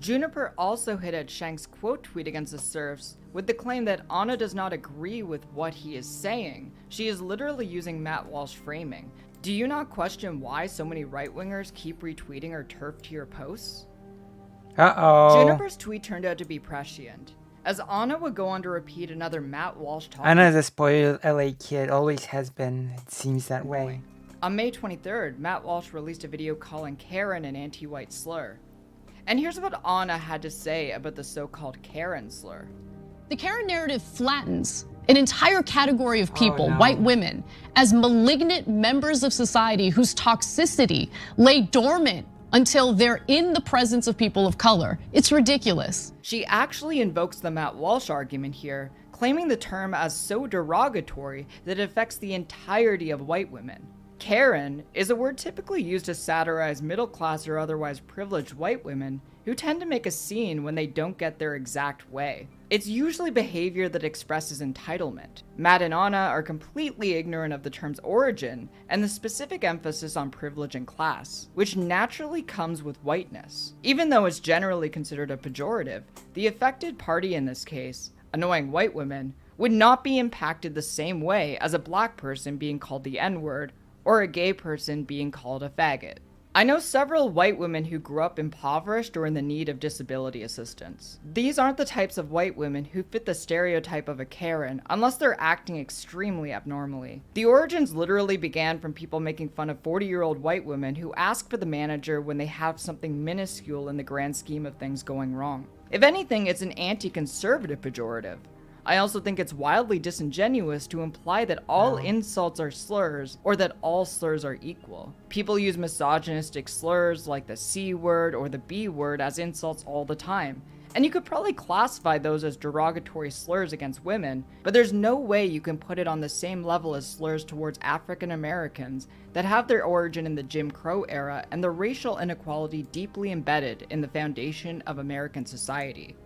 Juniper also hit at Schenk's quote tweet against the serfs with the claim that Anna does not agree with what he is saying. She is literally using Matt Walsh framing. Do you not question why so many right-wingers keep retweeting her turf tier posts? Juniper's tweet turned out to be prescient, as Anna would go on to repeat another Matt Walsh talk. Anna's a spoiled LA kid, always has been, it seems that way. On May 23rd, Matt Walsh released a video calling Karen an anti-white slur. And here's what Anna had to say about the so-called Karen slur. The Karen narrative flattens an entire category of people, white women, as malignant members of society whose toxicity lay dormant until they're in the presence of people of color. It's ridiculous. She actually invokes the Matt Walsh argument here, claiming the term as so derogatory that it affects the entirety of white women. Karen is a word typically used to satirize middle-class or otherwise privileged white women who tend to make a scene when they don't get their exact way. It's usually behavior that expresses entitlement. Matt and Anna are completely ignorant of the term's origin and the specific emphasis on privilege and class, which naturally comes with whiteness. Even though it's generally considered a pejorative, the affected party in this case, annoying white women, would not be impacted the same way as a black person being called the N-word or a gay person being called a faggot. I know several white women who grew up impoverished or in the need of disability assistance. These aren't the types of white women who fit the stereotype of a Karen unless they're acting extremely abnormally. The origins literally began from people making fun of 40-year-old white women who ask for the manager when they have something minuscule in the grand scheme of things going wrong. If anything, it's an anti-conservative pejorative. I also think it's wildly disingenuous to imply that all insults are slurs or that all slurs are equal. People use misogynistic slurs like the C word or the B word as insults all the time, and you could probably classify those as derogatory slurs against women, but there's no way you can put it on the same level as slurs towards African Americans that have their origin in the Jim Crow era and the racial inequality deeply embedded in the foundation of American society.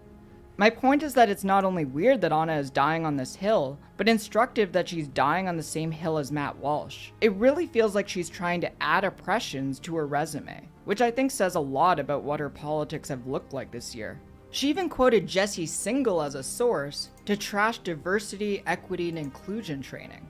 My point is that it's not only weird that Anna is dying on this hill, but instructive that she's dying on the same hill as Matt Walsh. It really feels like she's trying to add oppressions to her resume, which I think says a lot about what her politics have looked like this year. She even quoted Jesse Singal as a source to trash diversity, equity, and inclusion training.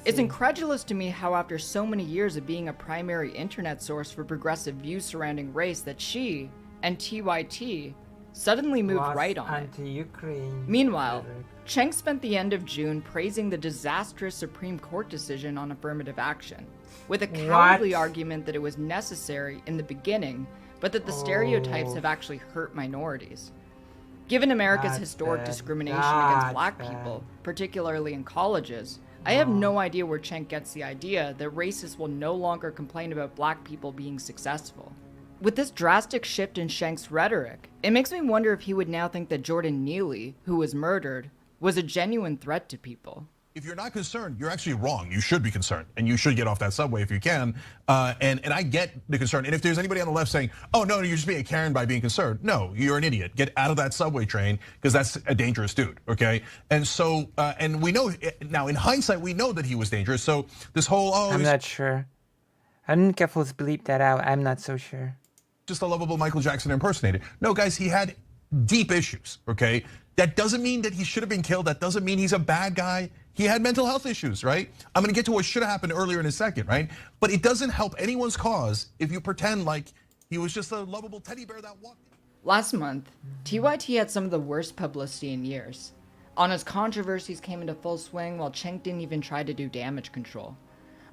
It's incredulous to me how after so many years of being a primary internet source for progressive views surrounding race that she, and TYT, suddenly moved right on it. Meanwhile, Cheng spent the end of June praising the disastrous Supreme Court decision on affirmative action, with a cowardly argument that it was necessary in the beginning, but that the stereotypes have actually hurt minorities. Given America's historic discrimination against black people, particularly in colleges, I have no idea where Cheng gets the idea that racists will no longer complain about black people being successful. With this drastic shift in Schenk's rhetoric, it makes me wonder if he would now think that Jordan Neely, who was murdered, was a genuine threat to people. If you're not concerned, you're actually wrong. You should be concerned, and you should get off that subway if you can. And I get the concern. And if there's anybody on the left saying, "Oh no, you're just being a Karen by being concerned," no, you're an idiot. Get out of that subway train because that's a dangerous dude. Okay, and so and we know now in hindsight we know that he was dangerous. So this whole I'm not sure. I didn't get to bleep that out. I'm not so sure. Just a lovable Michael Jackson impersonator. No, guys, he had deep issues, okay? That doesn't mean that he should have been killed. That doesn't mean he's a bad guy. He had mental health issues, right? I'm gonna get to what should have happened earlier in a second, right? But it doesn't help anyone's cause if you pretend like he was just a lovable teddy bear that walked in. Last month, TYT had some of the worst publicity in years. Anna's controversies came into full swing while Cenk didn't even try to do damage control.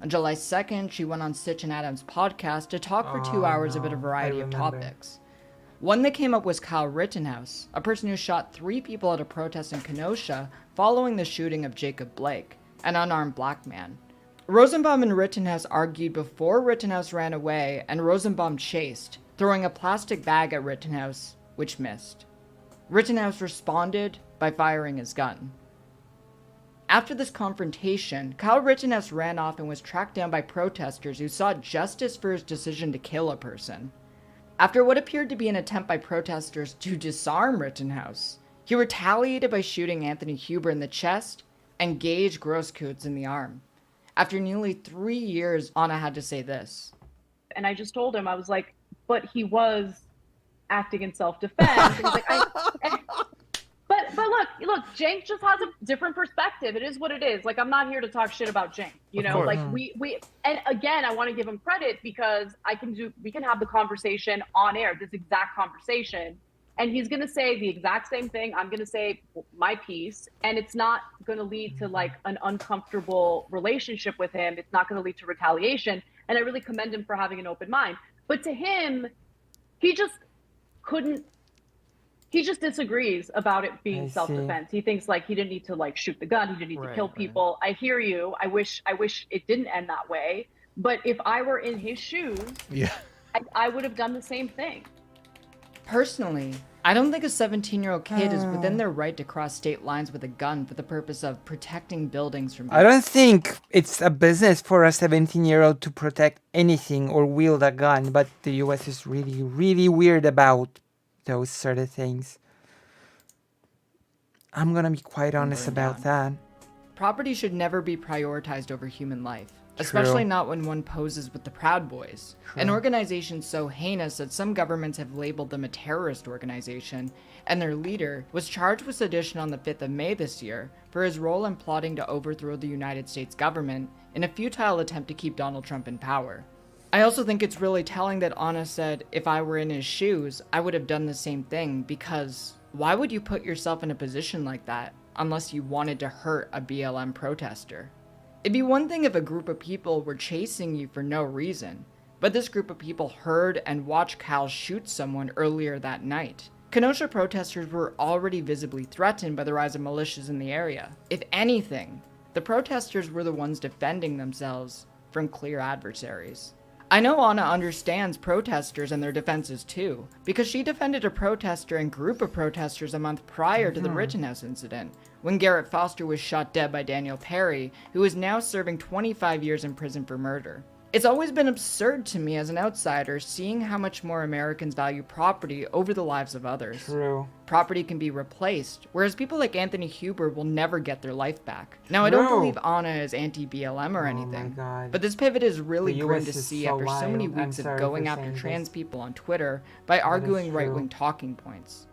On July 2nd, she went on Stitch and Adam's podcast to talk for 2 hours about a variety of topics. One that came up was Kyle Rittenhouse, a person who shot 3 people at a protest in Kenosha following the shooting of Jacob Blake, an unarmed black man. Rosenbaum and Rittenhouse argued before Rittenhouse ran away, and Rosenbaum chased, throwing a plastic bag at Rittenhouse, which missed. Rittenhouse responded by firing his gun. After this confrontation, Kyle Rittenhouse ran off and was tracked down by protesters who sought justice for his decision to kill a person. After what appeared to be an attempt by protesters to disarm Rittenhouse, he retaliated by shooting Anthony Huber in the chest and Gage Grosskreutz in the arm. After nearly 3 years, Anna had to say this. And I just told him, I was like, but he was acting in self-defense. And he's like, but look, Cenk just has a different perspective. It is what it is. Like, I'm not here to talk shit about Cenk. You know, like we and again, I want to give him credit because we can have the conversation on air, this exact conversation. And he's going to say the exact same thing. I'm going to say my piece, and it's not going to lead to like an uncomfortable relationship with him. It's not going to lead to retaliation. And I really commend him for having an open mind. But to him, he just disagrees about it being self-defense. He thinks like he didn't need to like shoot the gun. He didn't need to kill people. I hear you. I wish it didn't end that way. But if I were in his shoes, I would have done the same thing. Personally, I don't think a 17-year-old kid is within their right to cross state lines with a gun for the purpose of protecting buildings from... I don't think it's a business for a 17-year-old to protect anything or wield a gun, but the US is really, really weird about those sort of things. I'm gonna be quite honest about that. Property should never be prioritized over human life. Especially not when one poses with the Proud Boys, an organization so heinous that some governments have labeled them a terrorist organization, and their leader was charged with sedition on the 5th of May this year for his role in plotting to overthrow the United States government in a futile attempt to keep Donald Trump in power. I also think it's really telling that Anna said, if I were in his shoes, I would have done the same thing, because why would you put yourself in a position like that unless you wanted to hurt a BLM protester? It'd be one thing if a group of people were chasing you for no reason, but this group of people heard and watched Kyle shoot someone earlier that night. Kenosha protesters were already visibly threatened by the rise of militias in the area. If anything, the protesters were the ones defending themselves from clear adversaries. I know Anna understands protesters and their defenses too, because she defended a protester and group of protesters a month prior to the Rittenhouse incident, when Garrett Foster was shot dead by Daniel Perry, who is now serving 25 years in prison for murder. It's always been absurd to me as an outsider seeing how much more Americans value property over the lives of others. True. Property can be replaced, whereas people like Anthony Huber will never get their life back. Now, I don't believe Anna is anti-BLM or anything, but this pivot is really grim to see after so many weeks of going after trans people on Twitter by arguing right-wing talking points.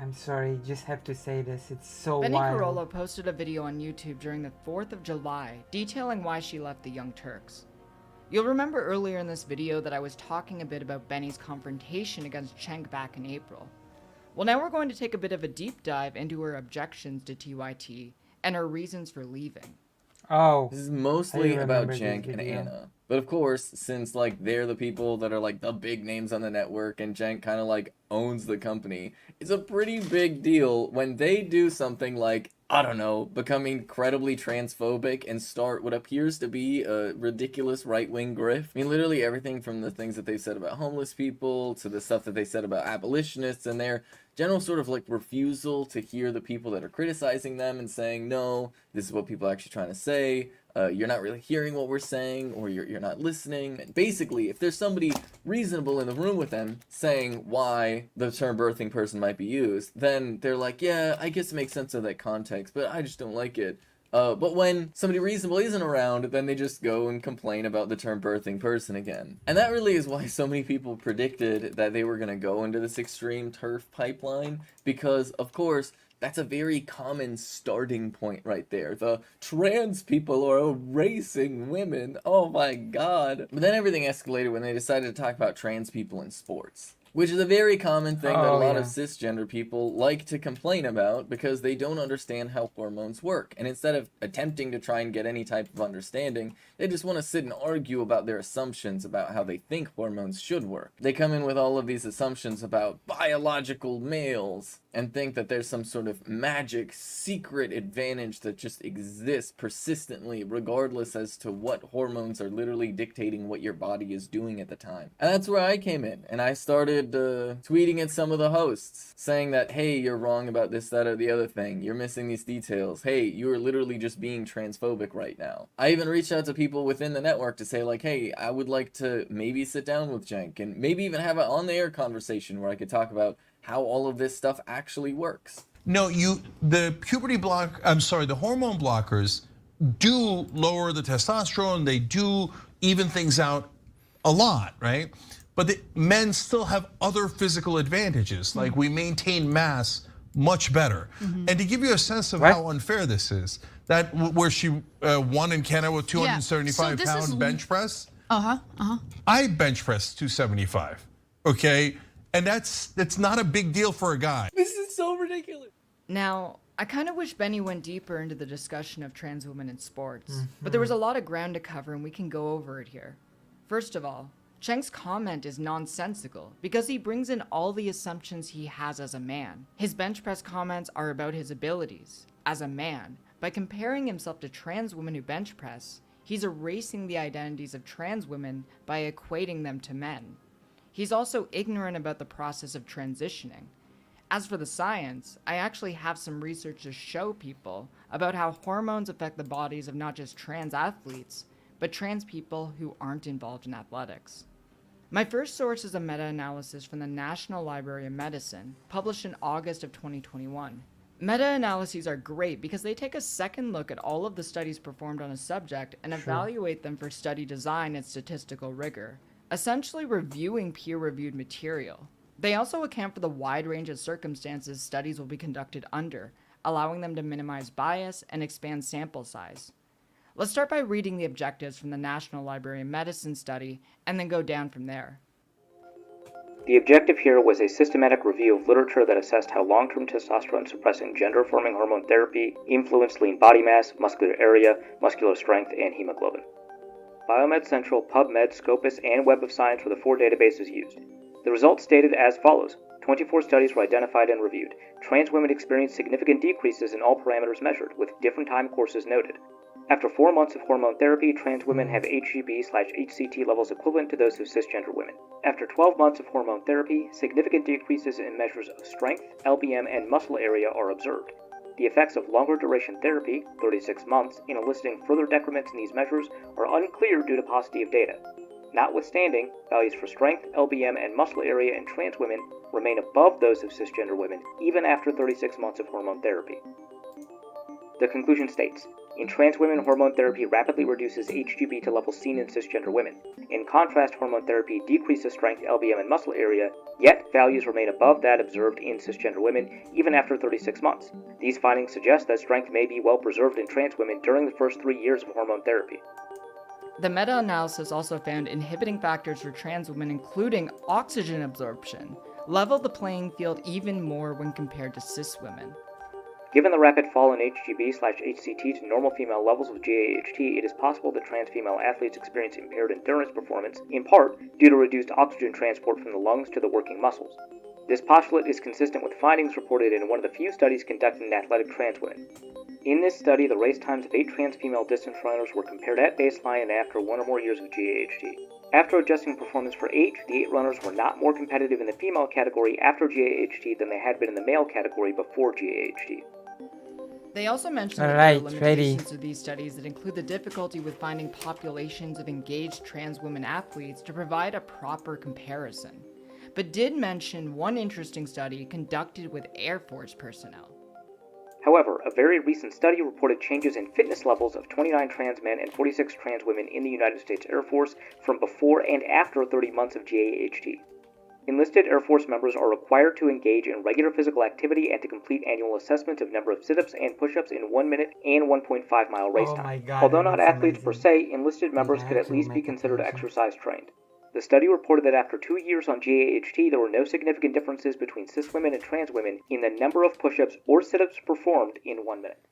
I'm sorry, just have to say this. It's so Benny wild. Carolla posted a video on YouTube during the 4th of July detailing why she left the Young Turks. You'll remember earlier in this video that I was talking a bit about Benny's confrontation against Cenk back in April. Well, now we're going to take a bit of a deep dive into her objections to TYT and her reasons for leaving. Oh. This is mostly about Cenk and Anna. But of course, since like they're the people that are like the big names on the network and Cenk kind of like owns the company, it's a pretty big deal when they do something like, I don't know, become incredibly transphobic and start what appears to be a ridiculous right-wing grift. I mean, literally everything from the things that they said about homeless people to the stuff that they said about abolitionists and their general sort of like refusal to hear the people that are criticizing them and saying, no, this is what people are actually trying to say. You're not really hearing what we're saying, or you're not listening. And basically, if there's somebody reasonable in the room with them saying why the term birthing person might be used, then they're like, yeah, I guess it makes sense in that context, but I just don't like it. But when somebody reasonable isn't around, then they just go and complain about the term birthing person again. And that really is why so many people predicted that they were going to go into this extreme turf pipeline, because, of course, that's a very common starting point right there. The trans people are erasing women. Oh my god. But then everything escalated when they decided to talk about trans people in sports. Which is a very common thing that a Oh, lot yeah. of cisgender people like to complain about because they don't understand how hormones work. And instead of attempting to try and get any type of understanding, they just want to sit and argue about their assumptions about how they think hormones should work. They come in with all of these assumptions about biological males and think that there's some sort of magic secret advantage that just exists persistently regardless as to what hormones are literally dictating what your body is doing at the time. And that's where I came in, and I started tweeting at some of the hosts saying that, hey, you're wrong about this, that, or the other thing, you're missing these details, hey, you're literally just being transphobic right now. I even reached out to people within the network to say like, hey, I would like to maybe sit down with Cenk and maybe even have an on-the-air conversation where I could talk about how all of this stuff actually works. No, the hormone blockers do lower the testosterone. They do even things out a lot, right? But men still have other physical advantages, like we maintain mass much better. And to give you a sense of how unfair this is, that where she won in Canada with 275-pound bench press. I bench press 275. Okay. And that's not a big deal for a guy. This is so ridiculous. Now, I kind of wish Benny went deeper into the discussion of trans women in sports, but there was a lot of ground to cover and we can go over it here. First of all, Cenk's comment is nonsensical because he brings in all the assumptions he has as a man. His bench press comments are about his abilities as a man. By comparing himself to trans women who bench press, he's erasing the identities of trans women by equating them to men. He's also ignorant about the process of transitioning. As for the science, I actually have some research to show people about how hormones affect the bodies of not just trans athletes, but trans people who aren't involved in athletics. My first source is a meta-analysis from the National Library of Medicine, published in August of 2021. Meta-analyses are great because they take a second look at all of the studies performed on a subject and evaluate them for study design and statistical rigor, essentially reviewing peer-reviewed material. They also account for the wide range of circumstances studies will be conducted under, allowing them to minimize bias and expand sample size. Let's start by reading the objectives from the National Library of Medicine study and then go down from there. The objective here was a systematic review of literature that assessed how long-term testosterone-suppressing gender-affirming hormone therapy influenced lean body mass, muscular area, muscular strength, and hemoglobin. Biomed Central, PubMed, Scopus, and Web of Science were the 4 databases used. The results stated as follows. 24 studies were identified and reviewed. Trans women experienced significant decreases in all parameters measured, with different time courses noted. After 4 months of hormone therapy, trans women have HCG/HCT levels equivalent to those of cisgender women. After 12 months of hormone therapy, significant decreases in measures of strength, LBM, and muscle area are observed. The effects of longer duration therapy, 36 months, in eliciting further decrements in these measures are unclear due to paucity of data. Notwithstanding, values for strength, LBM, and muscle area in trans women remain above those of cisgender women, even after 36 months of hormone therapy. The conclusion states, in trans women, hormone therapy rapidly reduces HGB to levels seen in cisgender women. In contrast, hormone therapy decreases strength, LBM, and muscle area, yet values remain above that observed in cisgender women even after 36 months. These findings suggest that strength may be well preserved in trans women during the first 3 years of hormone therapy. The meta-analysis also found inhibiting factors for trans women, including oxygen absorption, leveled the playing field even more when compared to cis women. Given the rapid fall in HGB/HCT to normal female levels with GAHT, it is possible that trans female athletes experience impaired endurance performance, in part due to reduced oxygen transport from the lungs to the working muscles. This postulate is consistent with findings reported in one of the few studies conducted in athletic trans women. In this study, the race times of 8 trans female distance runners were compared at baseline and after 1 or more years of GAHT. After adjusting performance for age, the 8 runners were not more competitive in the female category after GAHT than they had been in the male category before GAHT. They also mentioned that there are limitations to these studies that include the difficulty with finding populations of engaged trans women athletes to provide a proper comparison, but did mention one interesting study conducted with Air Force personnel. However, a very recent study reported changes in fitness levels of 29 trans men and 46 trans women in the United States Air Force from before and after 30 months of GAHT. Enlisted Air Force members are required to engage in regular physical activity and to complete annual assessments of number of sit-ups and push-ups in 1 minute and 1.5-mile race time. Although not athletes per se, enlisted members could at least be considered exercise trained. The study reported that after 2 years on GAHT, there were no significant differences between cis women and trans women in the number of push-ups or sit-ups performed in 1 minute.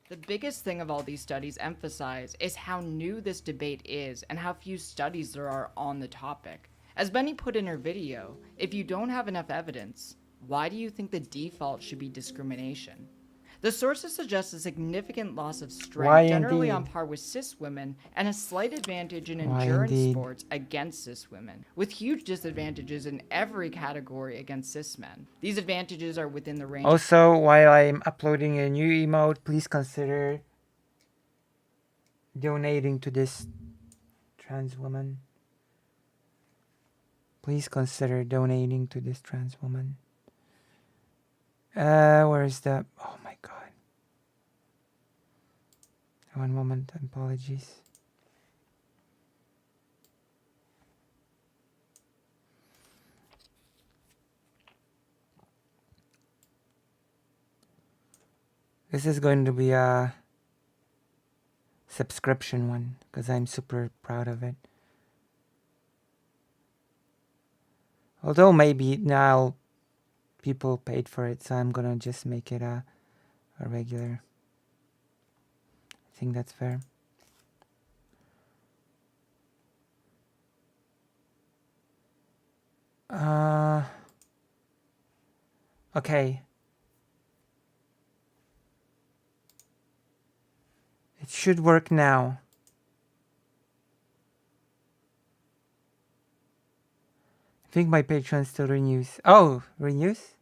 The biggest thing of all these studies emphasize is how new this debate is and how few studies there are on the topic. As Benny put in her video, if you don't have enough evidence, why do you think the default should be discrimination? The sources suggest a significant loss of strength, generally on par with cis women, and a slight advantage in endurance sports against cis women, with huge disadvantages in every category against cis men. These advantages are within the range. Also, while I'm uploading a new emote, please consider donating to this trans woman. Please consider donating to this trans woman. Where is the... Oh my god. One moment, apologies. This is going to be a subscription one because I'm super proud of it. Although maybe now people paid for it, so I'm gonna just make it a regular. I think that's fair. Okay. It should work now. I think my Patreon still renews. Oh, renews?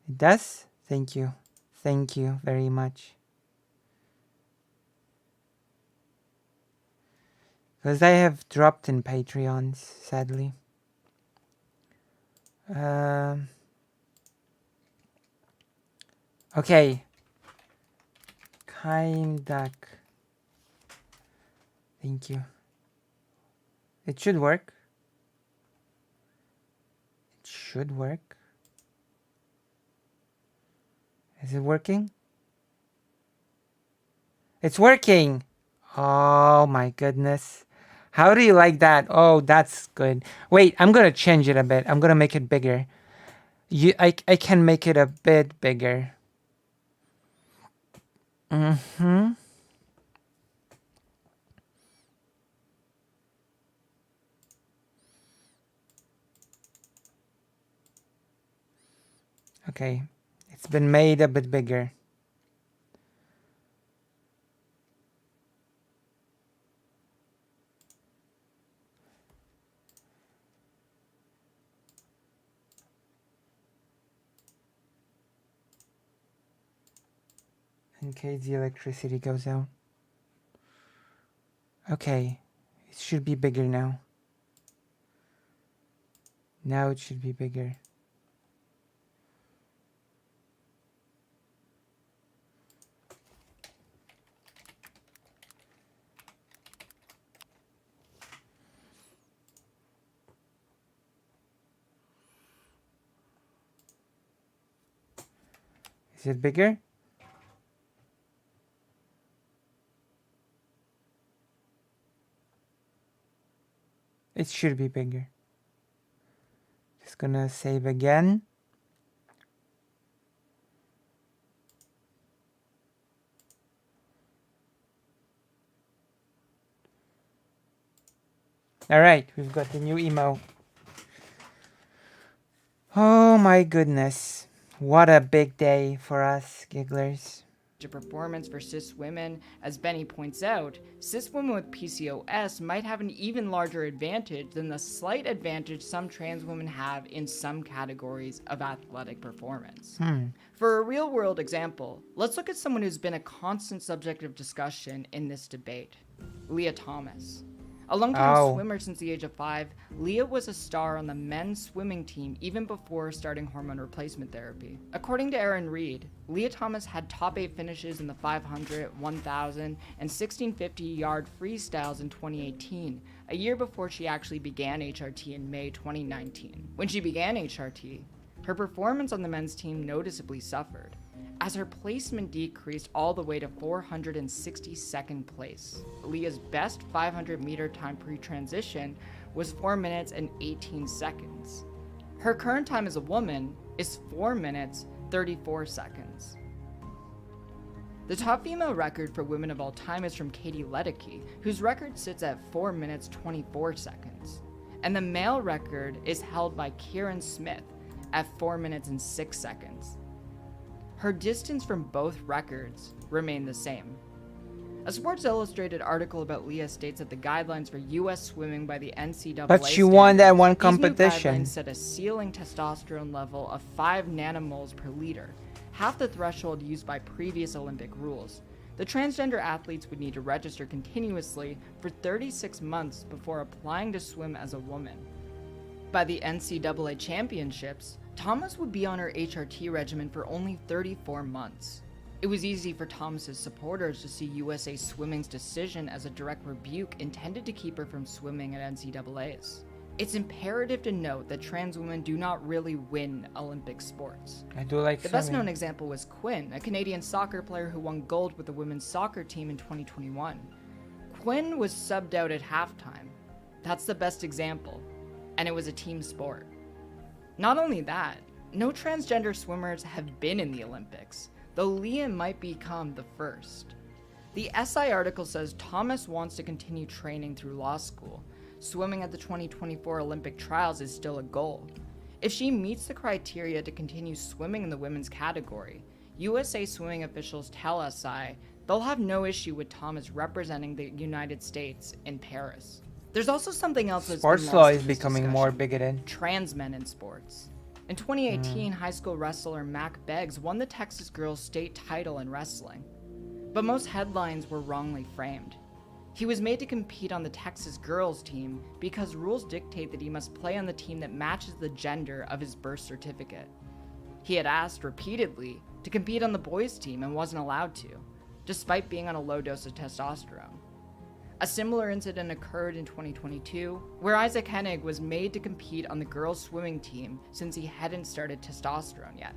It does? Thank you. Thank you very much. Because I have dropped in Patreons, sadly. Okay. Kind duck. Thank you. It should work. It should work. Is it working? It's working! Oh my goodness. How do you like that? Oh, that's good. Wait, I'm gonna change it a bit. I'm gonna make it bigger. I can make it a bit bigger. Okay, it's been made a bit bigger. In case the electricity goes out. Okay, it should be bigger now. Now it should be bigger. Is it bigger? It should be bigger. Just gonna save again. Alright, we've got the new emo. Oh my goodness. What a big day for us gigglers. Performance for cis women. As Benny points out, cis women with PCOS might have an even larger advantage than the slight advantage some trans women have in some categories of athletic performance. For a real-world example, let's look at someone who's been a constant subject of discussion in this debate, Leah Thomas. A long-time swimmer since the age of 5, Leah was a star on the men's swimming team even before starting hormone replacement therapy. According to Aaron Reed, Leah Thomas had top 8 finishes in the 500, 1000, and 1650-yard freestyles in 2018, a year before she actually began HRT in May 2019. When she began HRT, her performance on the men's team noticeably suffered, as her placement decreased all the way to 462nd place. Leah's best 500-meter time pre-transition was 4 minutes and 18 seconds. Her current time as a woman is 4 minutes, 34 seconds. The top female record for women of all time is from Katie Ledecky, whose record sits at 4 minutes, 24 seconds. And the male record is held by Kieran Smith at 4 minutes and 6 seconds. Her distance from both records remain the same. A Sports Illustrated article about Leah states that the guidelines for U.S. swimming by the NCAA But she won that one these new competition. guidelines set a ceiling testosterone level of 5 nanomoles per liter, half the threshold used by previous Olympic rules. The transgender athletes would need to register continuously for 36 months before applying to swim as a woman. By the NCAA championships, Thomas would be on her HRT regimen for only 34 months. It was easy for Thomas's supporters to see USA Swimming's decision as a direct rebuke intended to keep her from swimming at NCAAs. It's imperative to note that trans women do not really win Olympic sports. I do like The swimming. best known example was Quinn, a Canadian soccer player who won gold with the women's soccer team in 2021. Quinn was subbed out at halftime. That's the best example. And it was a team sport. Not only that, no transgender swimmers have been in the Olympics, though Leah might become the first. The SI article says Thomas wants to continue training through law school. Swimming at the 2024 Olympic trials is still a goal. If she meets the criteria to continue swimming in the women's category, USA Swimming officials tell SI they'll have no issue with Thomas representing the United States in Paris. There's also something else that's been Sports lost law in is this becoming discussion. more bigoted. Trans men in sports. In 2018, high school wrestler Mac Beggs won the Texas girls state title in wrestling. But most headlines were wrongly framed. He was made to compete on the Texas girls team because rules dictate that he must play on the team that matches the gender of his birth certificate. He had asked repeatedly to compete on the boys team and wasn't allowed to, despite being on a low dose of testosterone. A similar incident occurred in 2022, where Isaac Hennig was made to compete on the girls' swimming team since he hadn't started testosterone yet.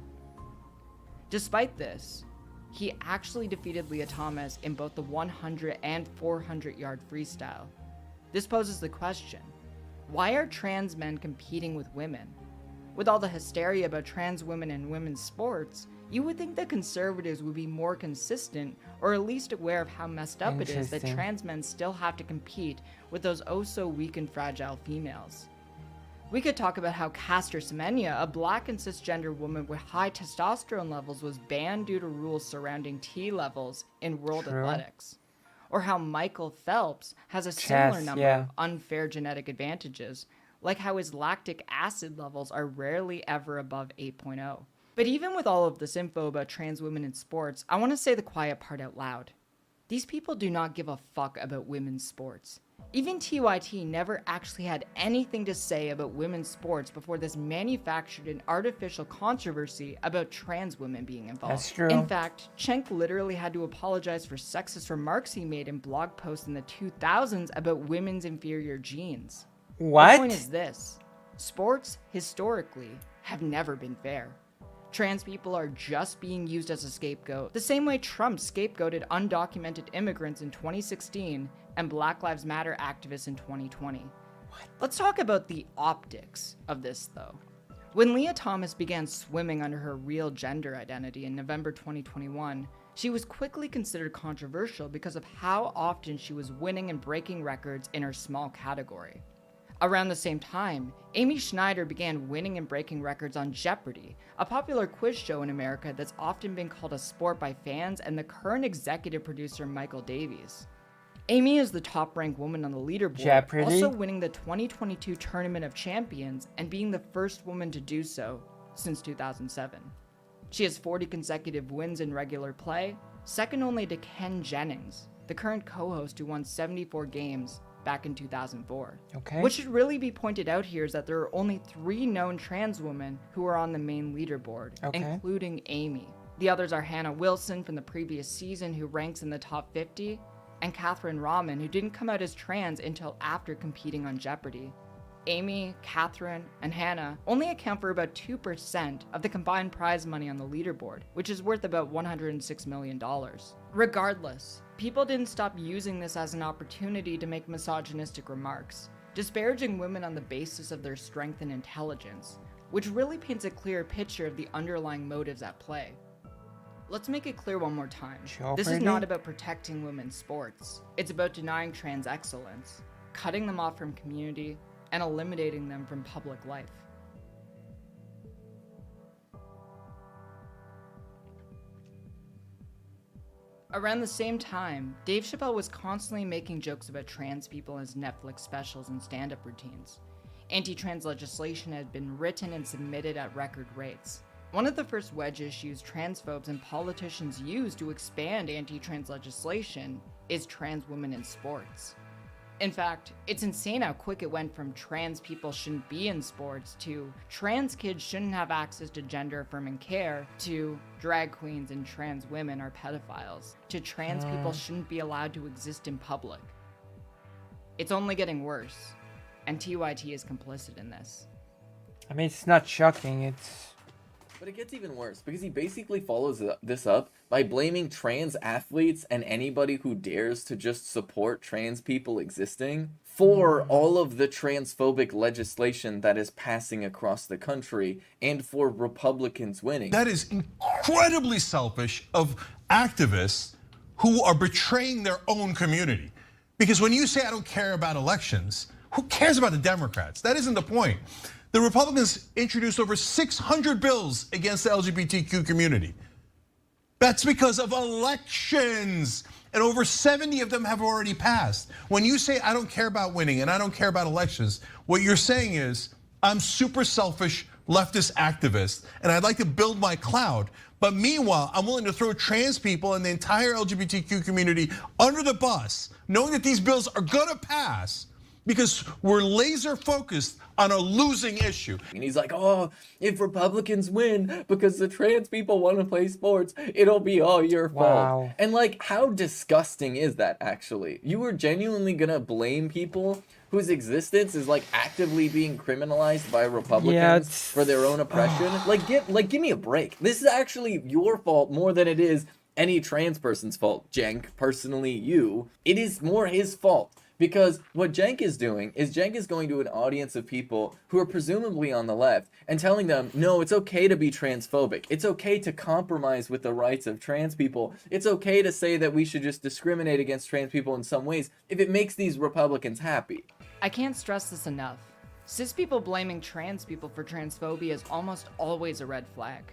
Despite this, he actually defeated Leah Thomas in both the 100 and 400 yard freestyle. This poses the question, why are trans men competing with women? With all the hysteria about trans women in women's sports, you would think that conservatives would be more consistent or at least aware of how messed up it is that Interesting. trans men still have to compete with those oh so weak and fragile females. We could talk about how Caster Semenya, a black and cisgender woman with high testosterone levels, was banned due to rules surrounding T levels in world True. athletics. Or how Michael Phelps has a Chess, similar number yeah. of unfair genetic advantages, like how his lactic acid levels are rarely ever above 8.0. But even with all of this info about trans women in sports, I want to say the quiet part out loud. These people do not give a fuck about women's sports. Even TYT never actually had anything to say about women's sports before this manufactured and artificial controversy about trans women being involved. That's true. In fact, Cenk literally had to apologize for sexist remarks he made in blog posts in the 2000s about women's inferior genes. What? The point is this: sports, historically, have never been fair. Trans people are just being used as a scapegoat, the same way Trump scapegoated undocumented immigrants in 2016 and Black Lives Matter activists in 2020. Let's talk about the optics of this, though. When Leah Thomas began swimming under her real gender identity in November 2021, she was quickly considered controversial because of how often she was winning and breaking records in her small category. Around the same time, Amy Schneider began winning and breaking records on Jeopardy, a popular quiz show in America that's often been called a sport by fans and the current executive producer Michael Davies. Amy is the top-ranked woman on the leaderboard, Jeopardy? also winning the 2022 Tournament of Champions and being the first woman to do so since 2007. She has 40 consecutive wins in regular play, second only to Ken Jennings, the current co-host who won 74 games back in 2004. Okay. What should really be pointed out here is that there are only 3 known trans women who are on the main leaderboard, Okay. including Amy. The others are Hannah Wilson from the previous season, who ranks in the top 50, and Catherine Rahman, who didn't come out as trans until after competing on Jeopardy. Amy, Catherine, and Hannah only account for about 2% of the combined prize money on the leaderboard, which is worth about $106 million. Regardless, people didn't stop using this as an opportunity to make misogynistic remarks. disparaging women on the basis of their strength and intelligence, which really paints a clear picture of the underlying motives at play. Let's make it clear one more time. This is not about protecting women's sports. It's about denying trans excellence, cutting them off from community, and eliminating them from public life. Around the same time, Dave Chappelle was constantly making jokes about trans people in his Netflix specials and stand-up routines. Anti-trans legislation had been written and submitted at record rates. One of the first wedge issues transphobes and politicians used to expand anti-trans legislation is trans women in sports. In fact, it's insane how quick it went from trans people shouldn't be in sports to trans kids shouldn't have access to gender-affirming care to drag queens and trans women are pedophiles to trans people shouldn't be allowed to exist in public. It's only getting worse, and TYT is complicit in this. I mean, it's not shocking, But it gets even worse because he basically follows this up by blaming trans athletes and anybody who dares to just support trans people existing for all of the transphobic legislation that is passing across the country and for Republicans winning. That is incredibly selfish of activists who are betraying their own community. Because when you say I don't care about elections, who cares about the Democrats? That isn't the point. The Republicans introduced over 600 bills against the LGBTQ community. That's because of elections. And over 70 of them have already passed. When you say I don't care about winning and I don't care about elections, what you're saying is I'm super selfish leftist activist and I'd like to build my cloud. But meanwhile, I'm willing to throw trans people and the entire LGBTQ community under the bus, knowing that these bills are gonna pass because we're laser focused on a losing issue. And he's like, oh, if Republicans win because the trans people want to play sports, it'll be all your fault. And like, how disgusting is that actually? You were genuinely gonna blame people whose existence is like actively being criminalized by Republicans for their own oppression? Give me a break. This is actually your fault more than it is any trans person's fault. Cenk, personally you, it is more his fault. Because what Cenk is doing is Cenk is going to an audience of people who are presumably on the left and telling them, no, it's okay to be transphobic. It's okay to compromise with the rights of trans people. It's okay to say that we should just discriminate against trans people in some ways if it makes these Republicans happy. I can't stress this enough. Cis people blaming trans people for transphobia is almost always a red flag.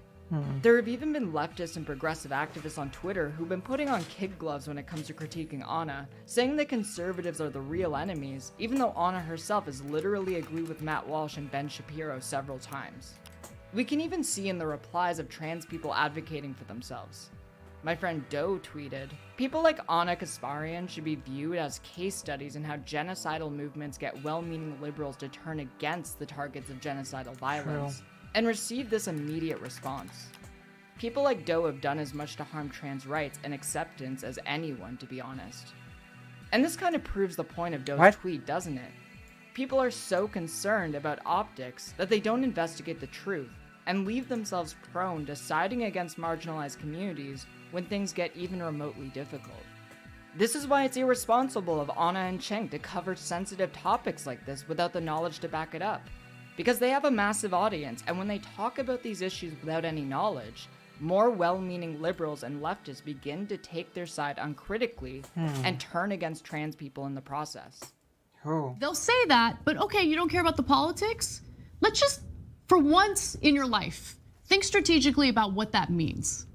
There have even been leftist and progressive activists on Twitter who've been putting on kid gloves when it comes to critiquing Anna, saying that conservatives are the real enemies, even though Anna herself has literally agreed with Matt Walsh and Ben Shapiro several times. We can even see in the replies of trans people advocating for themselves. My friend Doe tweeted, people like Anna Kasparian should be viewed as case studies in how genocidal movements get well-meaning liberals to turn against the targets of genocidal violence. And receive this immediate response. People like Doe have done as much to harm trans rights and acceptance as anyone, to be honest. And this kind of proves the point of Doe's tweet, doesn't it? People are so concerned about optics that they don't investigate the truth and leave themselves prone to siding against marginalized communities when things get even remotely difficult. This is why it's irresponsible of Anna and Cenk to cover sensitive topics like this without the knowledge to back it up. Because they have a massive audience, and when they talk about these issues without any knowledge, more well-meaning liberals and leftists begin to take their side uncritically and turn against trans people in the process. They'll say that, but okay, you don't care about the politics? Let's just, for once in your life, think strategically about what that means.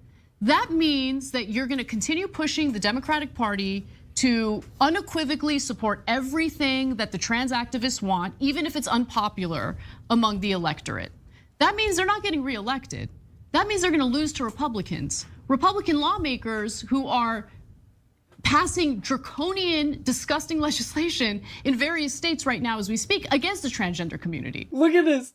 That means that you're gonna continue pushing the Democratic Party to unequivocally support everything that the trans activists want, even if it's unpopular among the electorate. That means they're not getting reelected. That means they're gonna lose to Republicans. Republican lawmakers who are passing draconian, disgusting legislation in various states right now as we speak against the transgender community. Look at this.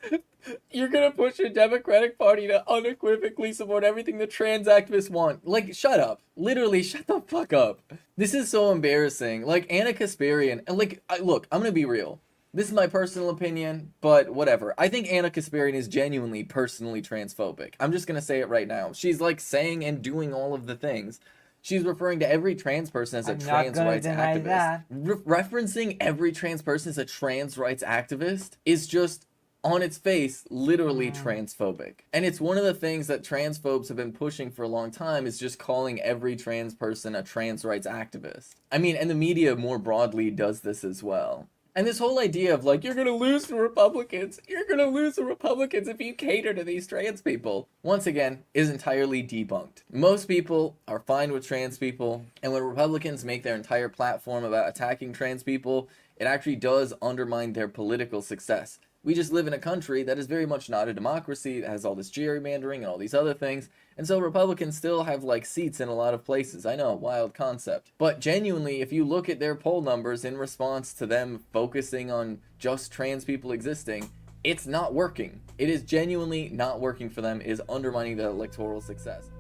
You're gonna push a Democratic Party to unequivocally support everything the trans activists want. Like, shut up. Literally, shut the fuck up. This is so embarrassing. Like, Anna Kasparian, and like, look, I'm gonna be real. This is my personal opinion, but whatever. I think Anna Kasparian is genuinely personally transphobic. I'm just gonna say it right now. She's like saying and doing all of the things. She's referring to every trans person as a trans rights activist. Referencing every trans person as a trans rights activist is just, on its face, literally transphobic. And it's one of the things that transphobes have been pushing for a long time, is just calling every trans person a trans rights activist. I mean, and the media more broadly does this as well. And this whole idea of like, you're gonna lose the Republicans, if you cater to these trans people, once again, is entirely debunked. Most people are fine with trans people, and when Republicans make their entire platform about attacking trans people, it actually does undermine their political success. We just live in a country that is very much not a democracy, that has all this gerrymandering and all these other things, and so Republicans still have like seats in a lot of places. I know, wild concept. But genuinely, if you look at their poll numbers in response to them focusing on just trans people existing, it's not working. It is genuinely not working for them. It is undermining their electoral success.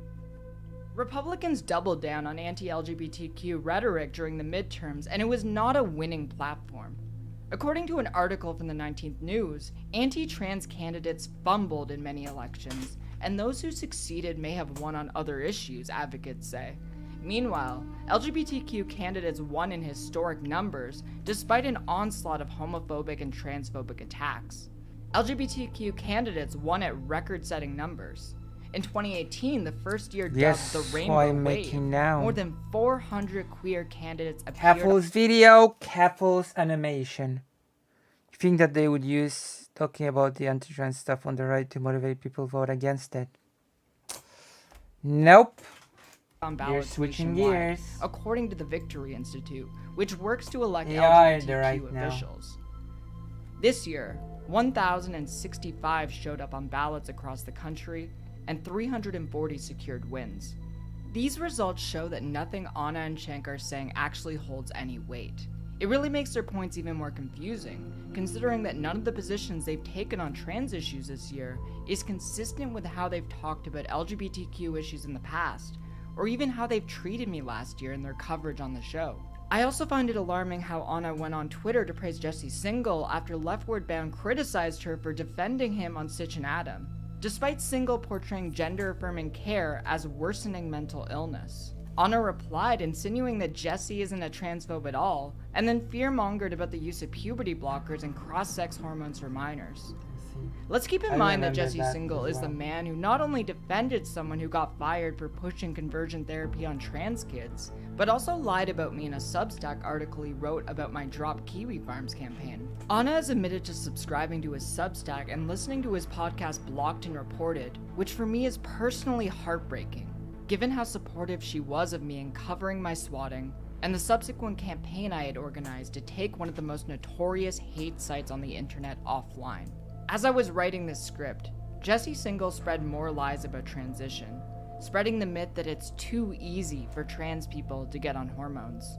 Republicans doubled down on anti-LGBTQ rhetoric during the midterms, and it was not a winning platform. According to an article from the 19th News, anti-trans candidates fumbled in many elections, and those who succeeded may have won on other issues, advocates say. Meanwhile, LGBTQ candidates won in historic numbers, despite an onslaught of homophobic and transphobic attacks. LGBTQ candidates won at record-setting numbers. In 2018, the first year dubbed the Rainbow Wave, more than 400 queer candidates appeared. Caffels video, Caffels animation. You think that they would use talking about the anti-trans stuff on the right to motivate people to vote against it? Nope. On You're ballots switching nationwide, gears. according to the Victory Institute, which works to elect They are LGBTQ the right now. officials. This year, 1,065 showed up on ballots across the country, and 340 secured wins. These results show that nothing Anna and Cenk are saying actually holds any weight. It really makes their points even more confusing, considering that none of the positions they've taken on trans issues this year is consistent with how they've talked about LGBTQ issues in the past, or even how they've treated me last year in their coverage on the show. I also find it alarming how Anna went on Twitter to praise Jesse Singal after Leftward Bound criticized her for defending him on Stitch and Adam, despite Singal portraying gender-affirming care as worsening mental illness. Anna replied, insinuating that Jesse isn't a transphobe at all, and then fear-mongered about the use of puberty blockers and cross-sex hormones for minors. Let's keep in mind that Jesse Singal is the man who not only defended someone who got fired for pushing conversion therapy on trans kids, but also lied about me in a Substack article he wrote about my Drop Kiwi Farms campaign. Anna has admitted to subscribing to his Substack and listening to his podcast Blocked and Reported, which for me is personally heartbreaking, given how supportive she was of me in covering my swatting, and the subsequent campaign I had organized to take one of the most notorious hate sites on the internet offline. As I was writing this script, Jesse Singal spread more lies about transition, spreading the myth that it's too easy for trans people to get on hormones.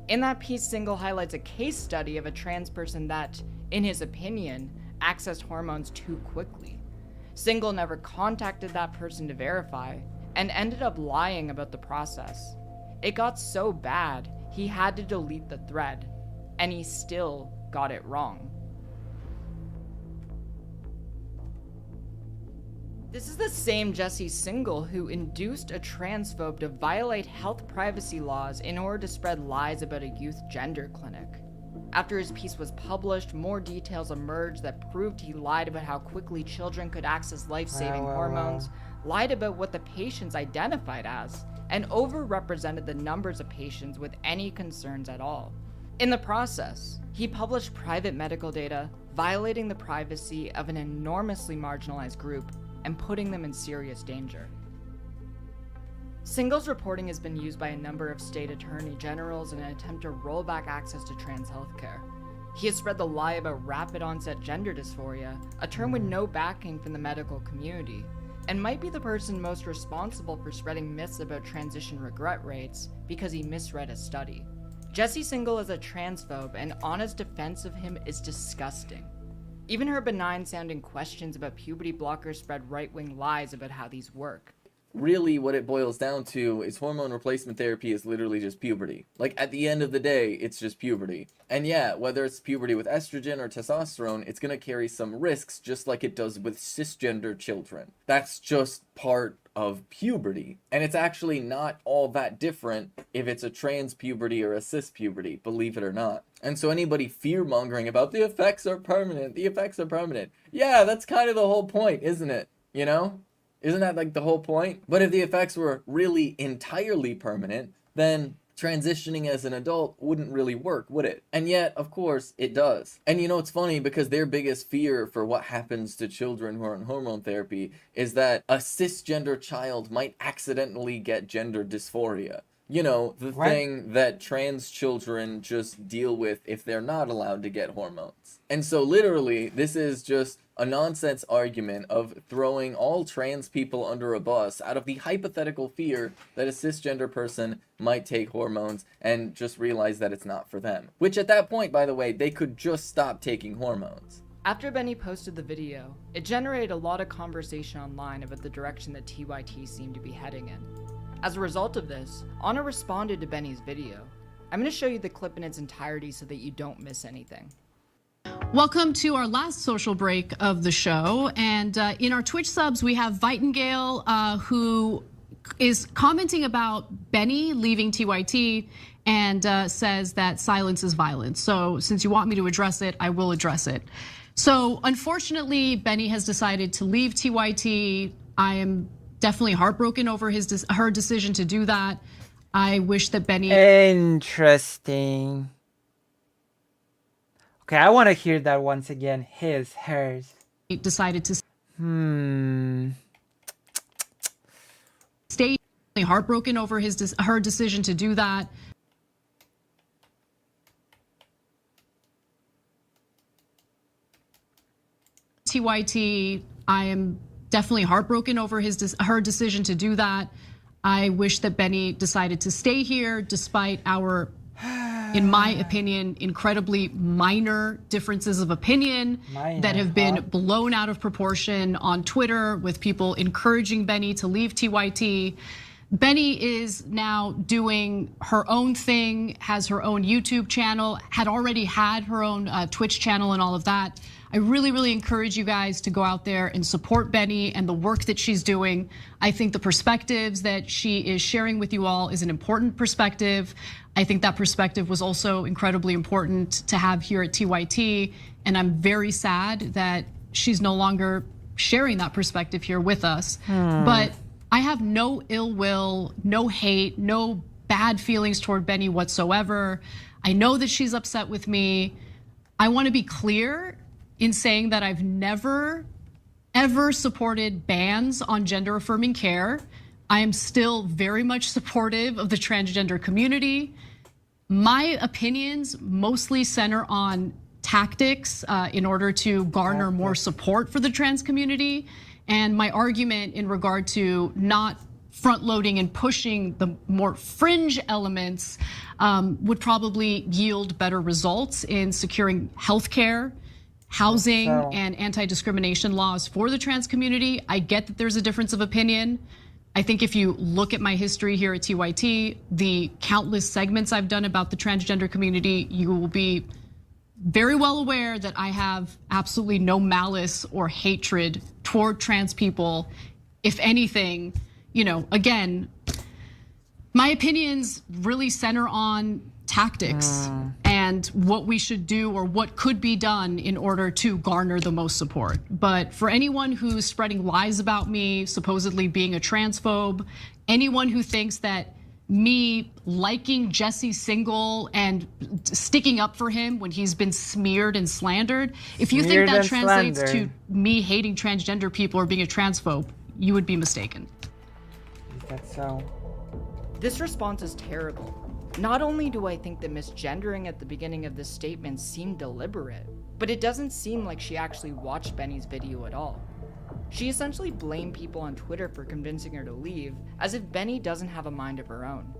In that piece, Singal highlights a case study of a trans person that, in his opinion, accessed hormones too quickly. Singal never contacted that person to verify, and ended up lying about the process. It got so bad, he had to delete the thread, and he still got it wrong. This is the same Jesse Singal who induced a transphobe to violate health privacy laws in order to spread lies about a youth gender clinic. After his piece was published, more details emerged that proved he lied about how quickly children could access life-saving hormones, lied about what the patients identified as, and overrepresented the numbers of patients with any concerns at all. In the process, he published private medical data, violating the privacy of an enormously marginalized group and putting them in serious danger. Singal's reporting has been used by a number of state attorney generals in an attempt to roll back access to trans healthcare. He has spread the lie about rapid onset gender dysphoria, a term with no backing from the medical community, and might be the person most responsible for spreading myths about transition regret rates because he misread a study. Jesse Singal is a transphobe, and Anna's defense of him is disgusting. Even her benign-sounding questions about puberty blockers spread right-wing lies about how these work. Really, what it boils down to is hormone replacement therapy is literally just puberty. Like, at the end of the day, it's just puberty. And yeah, whether it's puberty with estrogen or testosterone, it's gonna carry some risks just like it does with cisgender children. That's just part of puberty. And it's actually not all that different if it's a trans puberty or a cis puberty, believe it or not. And so anybody fear-mongering about the effects are permanent, yeah, that's kind of the whole point, isn't it? You know? Isn't that like the whole point? But if the effects were really entirely permanent, then transitioning as an adult wouldn't really work, would it? And yet, of course, it does. And you know, it's funny because their biggest fear for what happens to children who are on hormone therapy is that a cisgender child might accidentally get gender dysphoria. You know, the thing that trans children just deal with if they're not allowed to get hormones. And so literally, this is just a nonsense argument of throwing all trans people under a bus out of the hypothetical fear that a cisgender person might take hormones and just realize that it's not for them. Which at that point, by the way, they could just stop taking hormones. After Benny posted the video, it generated a lot of conversation online about the direction that TYT seemed to be heading in. As a result of this, Anna responded to Benny's video. I'm going to show you the clip in its entirety so that you don't miss anything. Welcome to our last social break of the show. And in our Twitch subs, we have Vitengale, who is commenting about Benny leaving TYT and says that silence is violence. So since you want me to address it, I will address it. So unfortunately, Benny has decided to leave TYT. I am definitely heartbroken over her decision to do that. I wish that Benny... Interesting. Okay, I want to hear that once again. Hers. Decided to... Stay heartbroken over her decision to do that. TYT, I am definitely heartbroken over her decision to do that. I wish that Benny decided to stay here despite our, in my opinion, incredibly minor differences of opinion that have been blown out of proportion on Twitter with people encouraging Benny to leave TYT. Benny is now doing her own thing, has her own YouTube channel, had already had her own Twitch channel and all of that. I really, really encourage you guys to go out there and support Benny and the work that she's doing. I think the perspectives that she is sharing with you all is an important perspective. I think that perspective was also incredibly important to have here at TYT. And I'm very sad that she's no longer sharing that perspective here with us. But I have no ill will, no hate, no bad feelings toward Benny whatsoever. I know that she's upset with me. I want to be clear in saying that I've never, ever supported bans on gender affirming care. I am still very much supportive of the transgender community. My opinions mostly center on tactics in order to garner more support for the trans community. And my argument in regard to not front loading and pushing the more fringe elements would probably yield better results in securing healthcare, housing, and anti-discrimination laws for the trans community. I get that there's a difference of opinion. I think if you look at my history here at TYT, the countless segments I've done about the transgender community, you will be very well aware that I have absolutely no malice or hatred toward trans people. If anything, you know, again, my opinions really center on tactics and what we should do or what could be done in order to garner the most support. But for anyone who's spreading lies about me, supposedly being a transphobe, anyone who thinks that me liking Jesse Single and sticking up for him when he's been smeared and slandered, if you think that translates to me hating transgender people or being a transphobe, you would be mistaken. Is that so? This response is terrible. Not only do I think that misgendering at the beginning of this statement seemed deliberate, but it doesn't seem like she actually watched Benny's video at all. She essentially blamed people on Twitter for convincing her to leave, as if Benny doesn't have a mind of her own.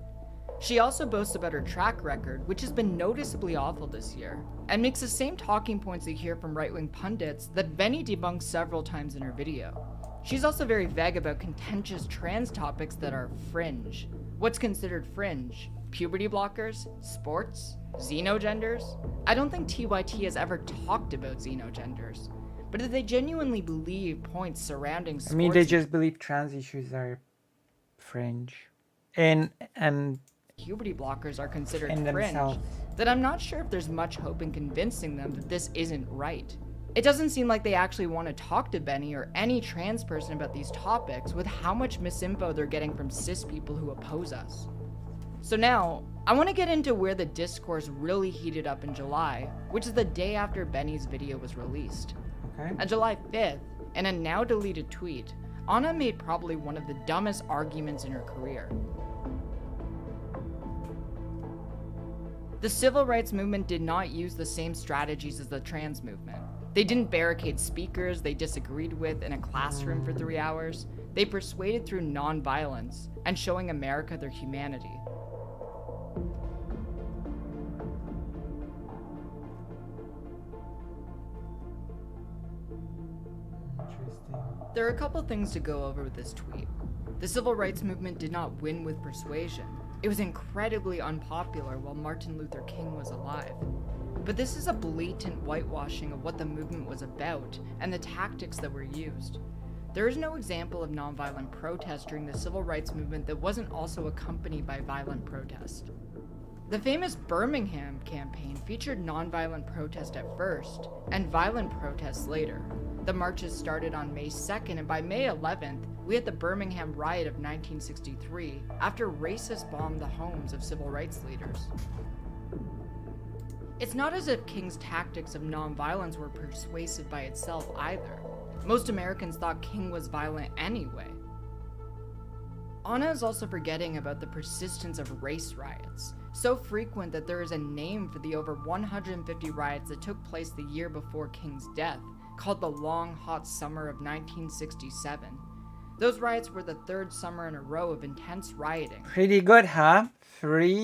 She also boasts about her track record, which has been noticeably awful this year, and makes the same talking points you hear from right-wing pundits that Benny debunks several times in her video. She's also very vague about contentious trans topics that are fringe. What's considered fringe? Puberty blockers? Sports? Xenogenders? I don't think TYT has ever talked about xenogenders. but if they genuinely believe points surrounding I mean, they just believe trans issues are fringe. And puberty blockers are considered in fringe, themselves. then I'm not sure if there's much hope in convincing them that this isn't right. It doesn't seem like they actually want to talk to Benny or any trans person about these topics with how much misinfo they're getting from cis people who oppose us. So now, I want to get into where the discourse really heated up in July, which is the day after Benny's video was released. Okay. On July 5th, in a now deleted tweet, Anna made probably one of the dumbest arguments in her career. The civil rights movement did not use the same strategies as the trans movement. They didn't barricade speakers they disagreed with in a classroom for 3 hours. They persuaded through non-violence and showing America their humanity. There are a couple things to go over with this tweet. The civil rights movement did not win with persuasion. It was incredibly unpopular while Martin Luther King was alive. But this is a blatant whitewashing of what the movement was about and the tactics that were used. There is no example of nonviolent protest during the civil rights movement that wasn't also accompanied by violent protest. The famous Birmingham campaign featured nonviolent protest at first and violent protests later. The marches started on May 2nd, and by May 11th, we had the Birmingham riot of 1963 after racists bombed the homes of civil rights leaders. It's not as if King's tactics of nonviolence were persuasive by itself either. Most Americans thought King was violent anyway. Anna is also forgetting about the persistence of race riots, so frequent that there is a name for the over 150 riots that took place the year before King's death, called the Long Hot Summer of 1967. Those riots were the third summer in a row of intense rioting. Pretty good, huh? We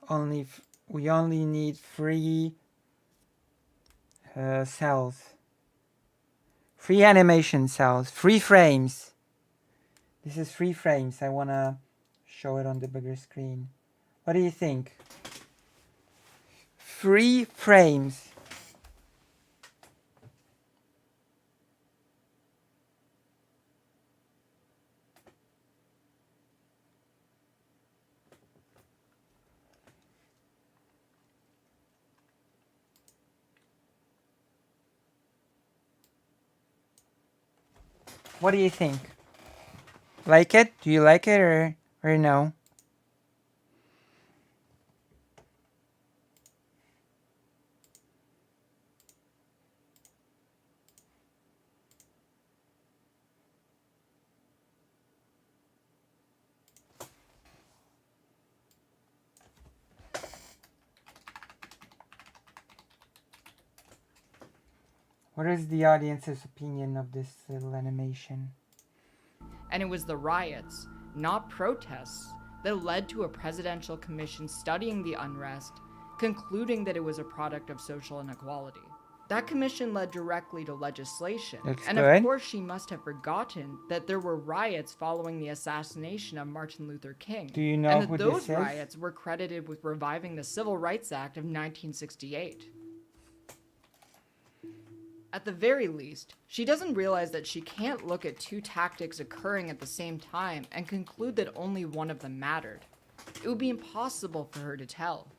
only need 3 cells. 3 animation cells. 3 frames. This is 3 frames. I wanna show it on the bigger screen. What do you think? 3 frames. What do you think? Like it? Do you like it or no? What is the audience's opinion of this little animation? And it was the riots, not protests, that led to a presidential commission studying the unrest, concluding that it was a product of social inequality. That commission led directly to legislation. That's and good. Of course she must have forgotten that there were riots following the assassination of Martin Luther King. Do you know and who that this those is? riots were credited with reviving the Civil Rights Act of 1968. At the very least, she doesn't realize that she can't look at 2 tactics occurring at the same time and conclude that only one of them mattered. It would be impossible for her to tell.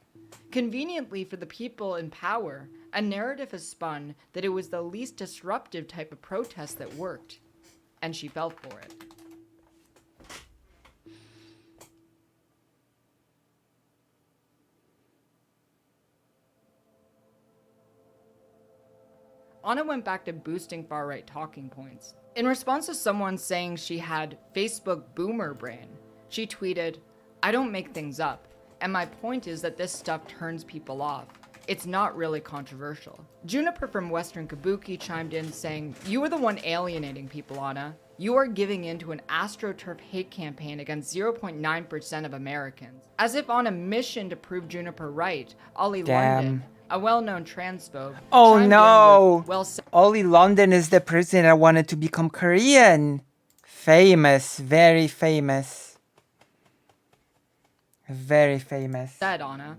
Conveniently for the people in power, a narrative has spun that it was the least disruptive type of protest that worked, and she fell for it. Anna went back to boosting far-right talking points. In response to someone saying she had Facebook boomer brain, she tweeted, "I don't make things up, and my point is that this stuff turns people off. It's not really controversial." Juniper from Western Kabuki chimed in saying, "You are the one alienating people, Anna. You are giving in to an AstroTurf hate campaign against 0.9% of Americans." As if on a mission to prove Juniper right, Ollie London, a well-known transphobe, Oh chimed no! in with, "Well, Ollie London is the person that wanted to become Korean. Famous, very famous. Very famous. Said Anna.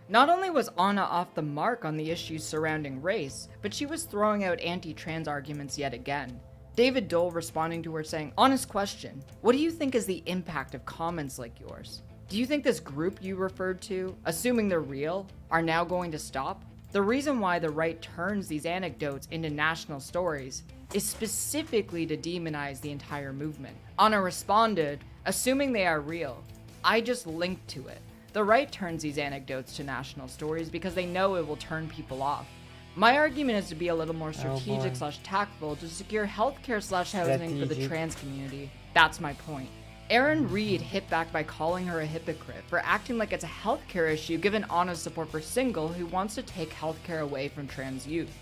Not only was Anna off the mark on the issues surrounding race, but she was throwing out anti-trans arguments yet again. David Dole responding to her saying, "Honest question, what do you think is the impact of comments like yours? Do you think this group you referred to, assuming they're real, are now going to stop? The reason why the right turns these anecdotes into national stories is specifically to demonize the entire movement." Anna responded, "Assuming they are real, I just linked to it. The right turns these anecdotes to national stories because they know it will turn people off. My argument is to be a little more strategic / tactful to secure healthcare / housing for the trans community. That's my point." Aaron Reed hit back by calling her a hypocrite for acting like it's a healthcare issue given Anna's support for Single, who wants to take healthcare away from trans youth.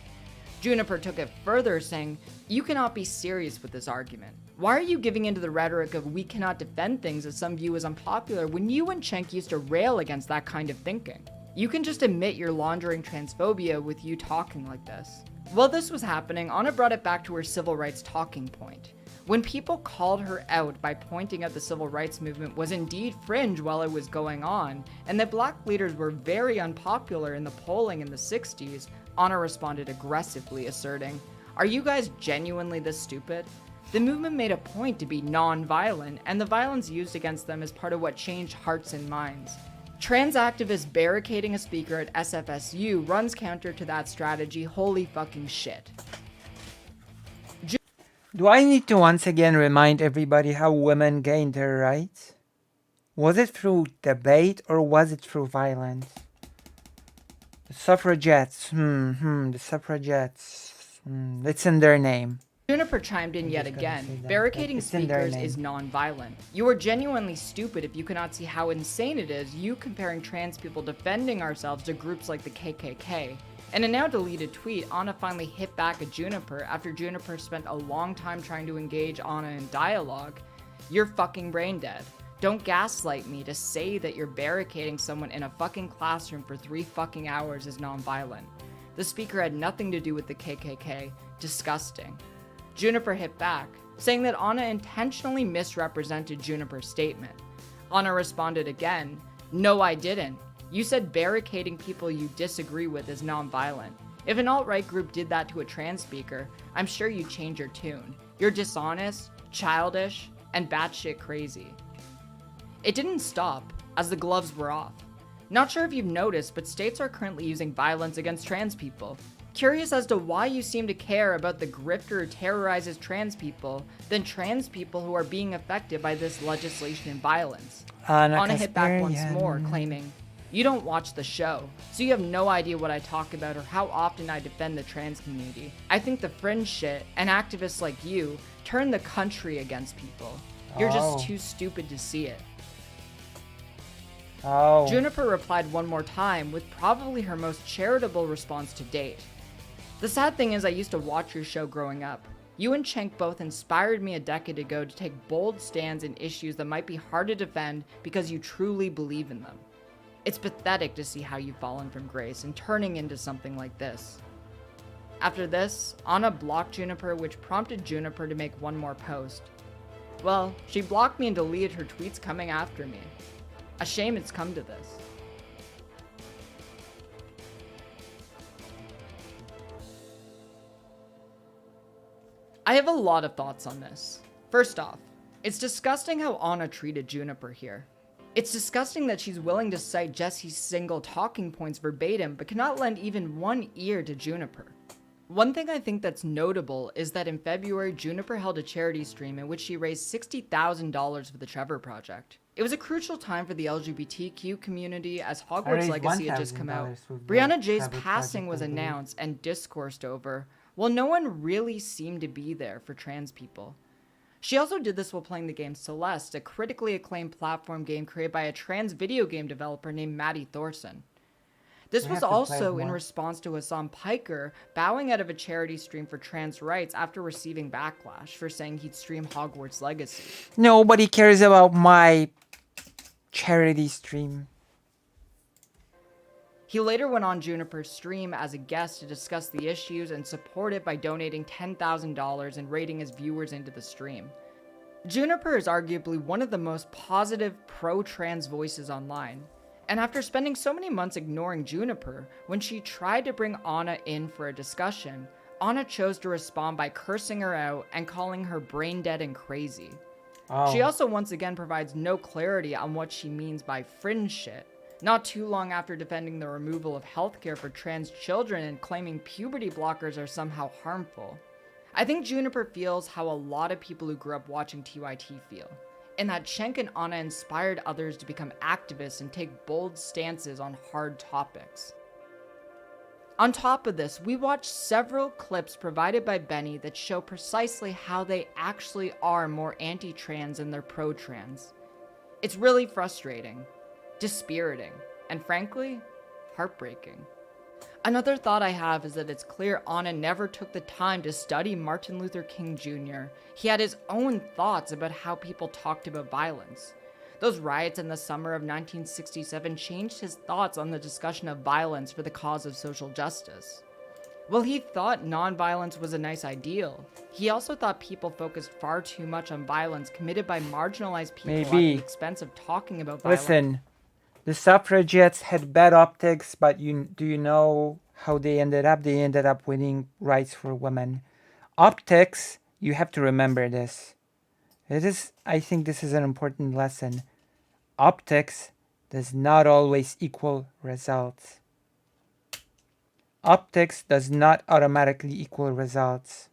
Juniper took it further, saying, "You cannot be serious with this argument. Why are you giving into the rhetoric of we cannot defend things that some view as unpopular when you and Cenk used to rail against that kind of thinking? You can just admit you're laundering transphobia with you talking like this." While this was happening, Anna brought it back to her civil rights talking point. When people called her out by pointing out the civil rights movement was indeed fringe while it was going on, and that black leaders were very unpopular in the polling in the 60s, Anna responded aggressively, asserting, "Are you guys genuinely this stupid? The movement made a point to be non-violent, and the violence used against them is part of what changed hearts and minds. Trans activists barricading a speaker at SFSU runs counter to that strategy. Holy fucking shit." Do I need to once again remind everybody how women gained their rights? Was it through debate or was it through violence? The suffragettes, the suffragettes, it's in their name. Juniper chimed in yet again. Barricading speakers is non-violent. You are genuinely stupid if you cannot see how insane it is you comparing trans people defending ourselves to groups like the KKK. In a now deleted tweet, Anna finally hit back at Juniper after Juniper spent a long time trying to engage Anna in dialogue. "You're fucking brain dead. Don't gaslight me to say that you're barricading someone in a fucking classroom for 3 fucking hours is non-violent. The speaker had nothing to do with the KKK. Disgusting." Juniper hit back, saying that Anna intentionally misrepresented Juniper's statement. Anna responded again, "No, I didn't. You said barricading people you disagree with is non-violent. If an alt-right group did that to a trans speaker, I'm sure you'd change your tune. You're dishonest, childish, and batshit crazy." It didn't stop, as the gloves were off. Not sure if you've noticed, but states are currently using violence against trans people. Curious as to why you seem to care about the grifter who terrorizes trans people than trans people who are being affected by this legislation and violence. Anna hit back once more, claiming, "You don't watch the show, so you have no idea what I talk about or how often I defend the trans community. I think the fringe shit and activists like you turn the country against people. You're just too stupid to see it." Juniper replied one more time with probably her most charitable response to date. "The sad thing is I used to watch your show growing up. You and Cenk both inspired me a decade ago to take bold stands in issues that might be hard to defend because you truly believe in them. It's pathetic to see how you've fallen from grace and turning into something like this." After this, Anna blocked Juniper, which prompted Juniper to make one more post. Well, she blocked me and deleted her tweets coming after me. A shame it's come to this. I have a lot of thoughts on this. First off, it's disgusting how Anna treated Juniper here. It's disgusting that she's willing to cite Jesse's Single talking points verbatim, but cannot lend even one ear to Juniper. One thing I think that's notable is that in February, Juniper held a charity stream in which she raised $60,000 for the Trevor Project. It was a crucial time for the LGBTQ community as Hogwarts Legacy had just come out. Brianna Jay's passing was announced and discoursed over, while no one really seemed to be there for trans people. She also did this while playing the game Celeste, a critically acclaimed platform game created by a trans video game developer named Maddie Thorson. This was also in response to Hassan Piker bowing out of a charity stream for trans rights after receiving backlash for saying he'd stream Hogwarts Legacy. Nobody cares about my charity stream. He later went on Juniper's stream as a guest to discuss the issues and support it by donating $10,000 and rating his viewers into the stream. Juniper is arguably one of the most positive pro-trans voices online, And after spending so many months ignoring Juniper, when she tried to bring Anna in for a discussion, Anna chose to respond by cursing her out and calling her brain dead and crazy. Oh. She also once again provides no clarity on what she means by fringe shit, not too long after defending the removal of healthcare for trans children and claiming puberty blockers are somehow harmful. I think Juniper feels how a lot of people who grew up watching TYT feel, and that Cenk and Anna inspired others to become activists and take bold stances on hard topics. On top of this, we watched several clips provided by Benny that show precisely how they actually are more anti-trans than they're pro-trans. It's really frustrating, dispiriting, and frankly, heartbreaking. Another thought I have is that it's clear Anna never took the time to study Martin Luther King Jr. He had his own thoughts about how people talked about violence. Those riots in the summer of 1967 changed his thoughts on the discussion of violence for the cause of social justice. While he thought nonviolence was a nice ideal, he also thought people focused far too much on violence committed by marginalized people at the expense of talking about violence. Listen, the suffragettes had bad optics, but do you know how they ended up? They ended up winning rights for women. Optics, you have to remember this. I think this is an important lesson. Optics does not always equal results. Optics does not automatically equal results.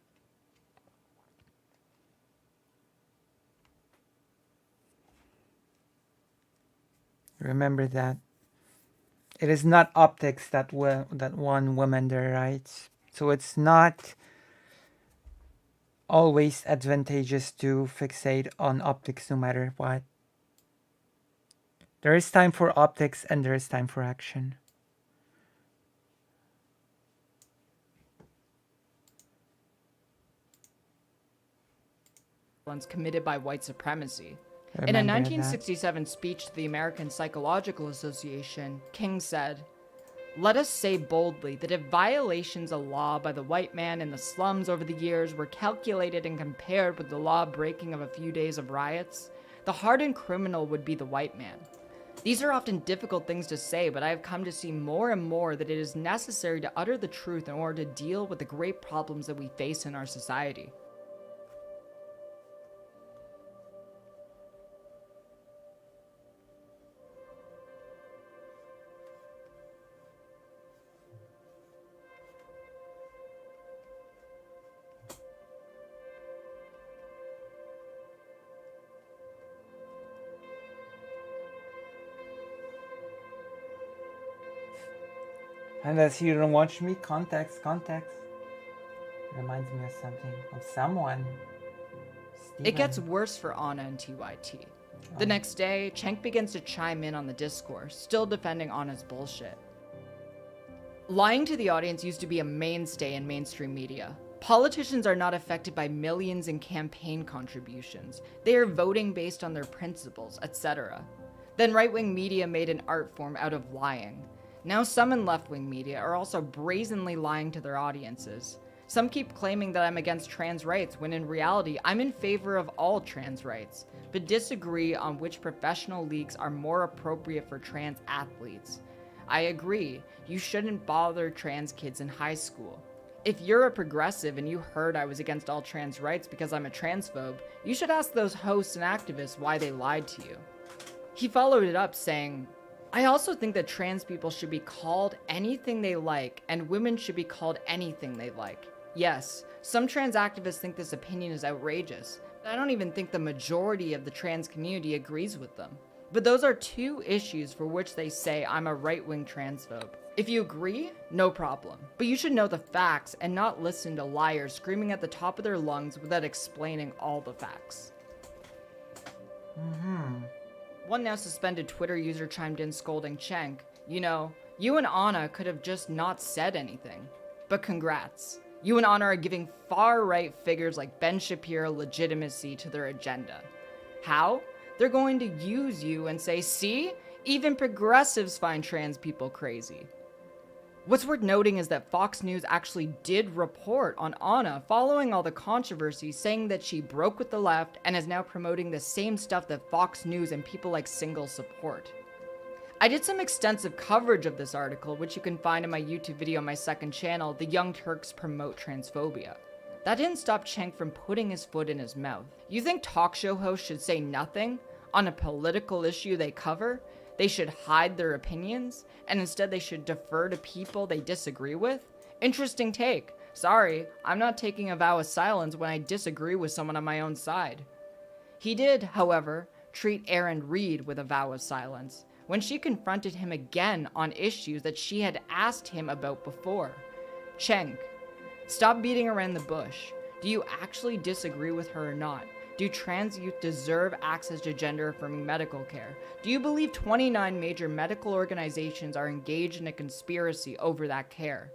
Remember that. It is not optics that won women their rights. So it's not always advantageous to fixate on optics no matter what. There is time for optics and there is time for action. Committed by white supremacy. Remember In a that. 1967 speech to the American Psychological Association, King said, "Let us say boldly that if violations of law by the white man in the slums over the years were calculated and compared with the law breaking of a few days of riots, the hardened criminal would be the white man. These are often difficult things to say, but I have come to see more and more that it is necessary to utter the truth in order to deal with the great problems that we face in our society." Unless you don't watch me, context. Reminds me of something, of someone. It gets worse for Anna and TYT. The next day, Cenk begins to chime in on the discourse, still defending Anna's bullshit. Lying to the audience used to be a mainstay in mainstream media. Politicians are not affected by millions in campaign contributions. They are voting based on their principles, etc. Then right-wing media made an art form out of lying. Now some in left-wing media are also brazenly lying to their audiences. Some keep claiming that I'm against trans rights, when in reality, I'm in favor of all trans rights, but disagree on which professional leagues are more appropriate for trans athletes. I agree, you shouldn't bother trans kids in high school. If you're a progressive and you heard I was against all trans rights because I'm a transphobe, you should ask those hosts and activists why they lied to you. He followed it up saying, I also think that trans people should be called anything they like, and women should be called anything they like. Yes, some trans activists think this opinion is outrageous, but I don't even think the majority of the trans community agrees with them. But those are two issues for which they say I'm a right-wing transphobe. If you agree, no problem. But you should know the facts and not listen to liars screaming at the top of their lungs without explaining all the facts. One now suspended Twitter user chimed in scolding Cenk, you know, you and Anna could have just not said anything. But congrats. You and Anna are giving far-right figures like Ben Shapiro legitimacy to their agenda. How? They're going to use you and say, see? Even progressives find trans people crazy. What's worth noting is that Fox News actually did report on Anna following all the controversy, saying that she broke with the left and is now promoting the same stuff that Fox News and people like Single support. I did some extensive coverage of this article, which you can find in my YouTube video on my second channel, The Young Turks Promote Transphobia. That didn't stop Cenk from putting his foot in his mouth. You think talk show hosts should say nothing on a political issue they cover? They should hide their opinions, and instead they should defer to people they disagree with? Interesting take. Sorry, I'm not taking a vow of silence when I disagree with someone on my own side. He did, however, treat Erin Reed with a vow of silence when she confronted him again on issues that she had asked him about before. Cenk, stop beating around the bush. Do you actually disagree with her or not? Do trans youth deserve access to gender-affirming medical care? Do you believe 29 major medical organizations are engaged in a conspiracy over that care?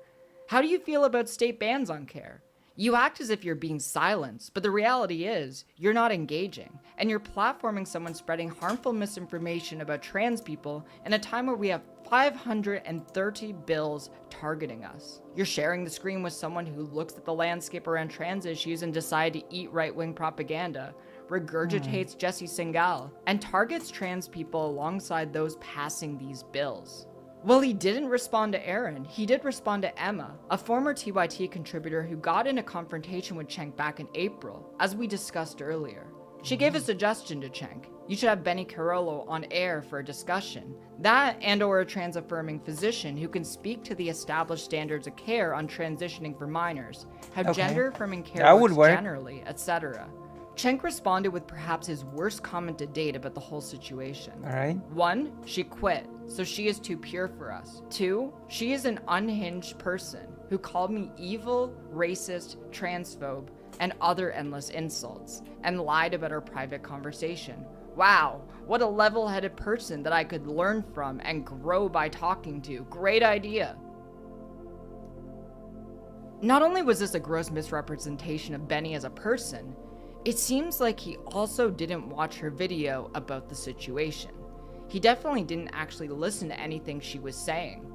How do you feel about state bans on care? You act as if you're being silenced, but the reality is, you're not engaging, and you're platforming someone spreading harmful misinformation about trans people in a time where we have 530 bills targeting us. You're sharing the screen with someone who looks at the landscape around trans issues and decides to eat right-wing propaganda, regurgitates Jesse Singal, and targets trans people alongside those passing these bills. Well, he didn't respond to Erin. He did respond to Emma, a former TYT contributor who got in a confrontation with Cenk back in April, as we discussed earlier. She gave a suggestion to Cenk. You should have Benny Carollo on air for a discussion. That and/or a trans-affirming physician who can speak to the established standards of care on transitioning for minors, how gender-affirming care works generally, etc. Cenk responded with perhaps his worst comment to date about the whole situation. All right. 1, she quit, so she is too pure for us. 2, she is an unhinged person who called me evil, racist, transphobe, and other endless insults, and lied about our private conversation. Wow, what a level-headed person that I could learn from and grow by talking to. Great idea. Not only was this a gross misrepresentation of Benny as a person, it seems like he also didn't watch her video about the situation. He definitely didn't actually listen to anything she was saying.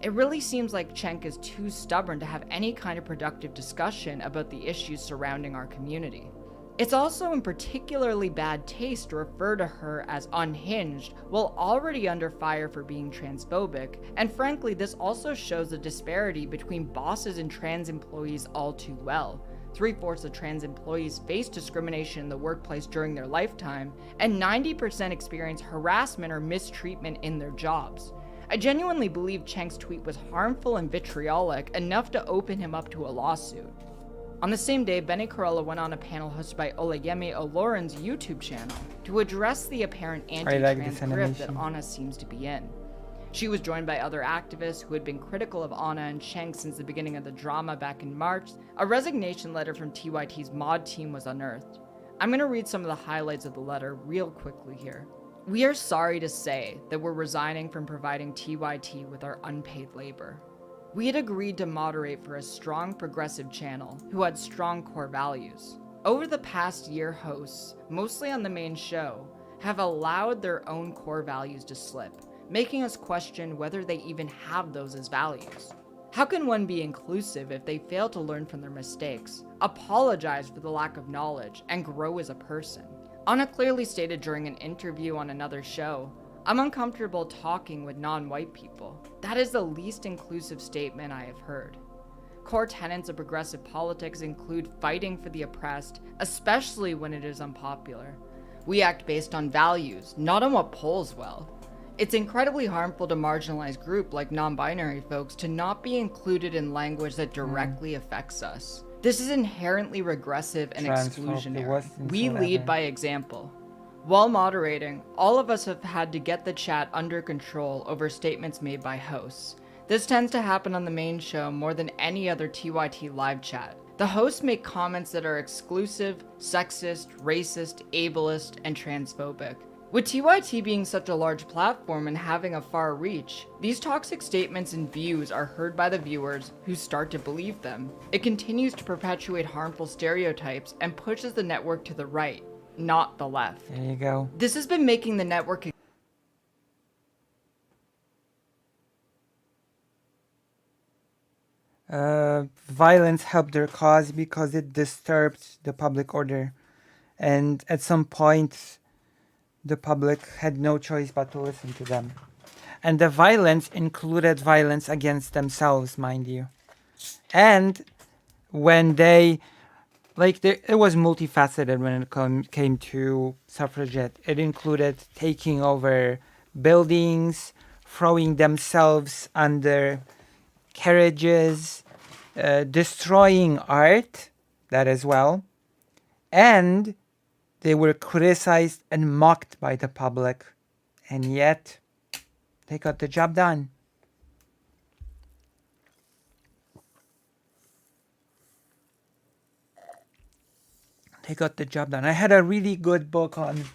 It really seems like Cenk is too stubborn to have any kind of productive discussion about the issues surrounding our community. It's also in particularly bad taste to refer to her as unhinged while already under fire for being transphobic, and frankly, this also shows the disparity between bosses and trans employees all too well. 3/4 of trans employees face discrimination in the workplace during their lifetime, and 90% experience harassment or mistreatment in their jobs. I genuinely believe Cenk's tweet was harmful and vitriolic enough to open him up to a lawsuit. On the same day, Benny Carollo went on a panel hosted by Olayemi Oloren's YouTube channel to address the apparent anti-trans grip that Anna seems to be in. She was joined by other activists who had been critical of Anna and Cenk since the beginning of the drama back in March. A resignation letter from TYT's mod team was unearthed. I'm going to read some of the highlights of the letter real quickly here. We are sorry to say that we're resigning from providing TYT with our unpaid labor. We had agreed to moderate for a strong progressive channel who had strong core values. Over the past year, hosts, mostly on the main show, have allowed their own core values to slip, making us question whether they even have those as values. How can one be inclusive if they fail to learn from their mistakes, apologize for the lack of knowledge, and grow as a person? Anna clearly stated during an interview on another show, "I'm uncomfortable talking with non-white people." That is the least inclusive statement I have heard. Core tenets of progressive politics include fighting for the oppressed, especially when it is unpopular. We act based on values, not on what polls well. It's incredibly harmful to marginalized groups like non-binary folks to not be included in language that directly affects us. This is inherently regressive and exclusionary. We lead by example. While moderating, all of us have had to get the chat under control over statements made by hosts. This tends to happen on the main show more than any other TYT live chat. The hosts make comments that are exclusive, sexist, racist, ableist, and transphobic. With TYT being such a large platform and having a far reach, these toxic statements and views are heard by the viewers who start to believe them. It continues to perpetuate harmful stereotypes and pushes the network to the right, not the left. There you go. This has been making the network violence helped their cause because it disturbed the public order, and at some point the public had no choice but to listen to them. And the violence included violence against themselves, mind you. And when they, it was multifaceted when it came to suffragette. It included taking over buildings, throwing themselves under carriages, destroying art, that as well. And they were criticized and mocked by the public. And yet, they got the job done. They got the job done. I had a really good book on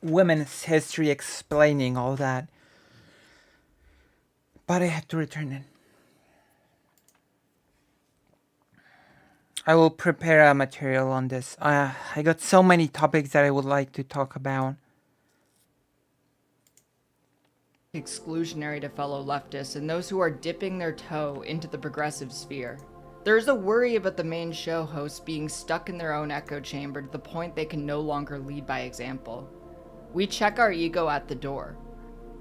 women's history explaining all that. But I had to return it. I will prepare a material on this. I got so many topics that I would like to talk about. Exclusionary to fellow leftists and those who are dipping their toe into the progressive sphere. There's a worry about the main show hosts being stuck in their own echo chamber to the point they can no longer lead by example. We check our ego at the door.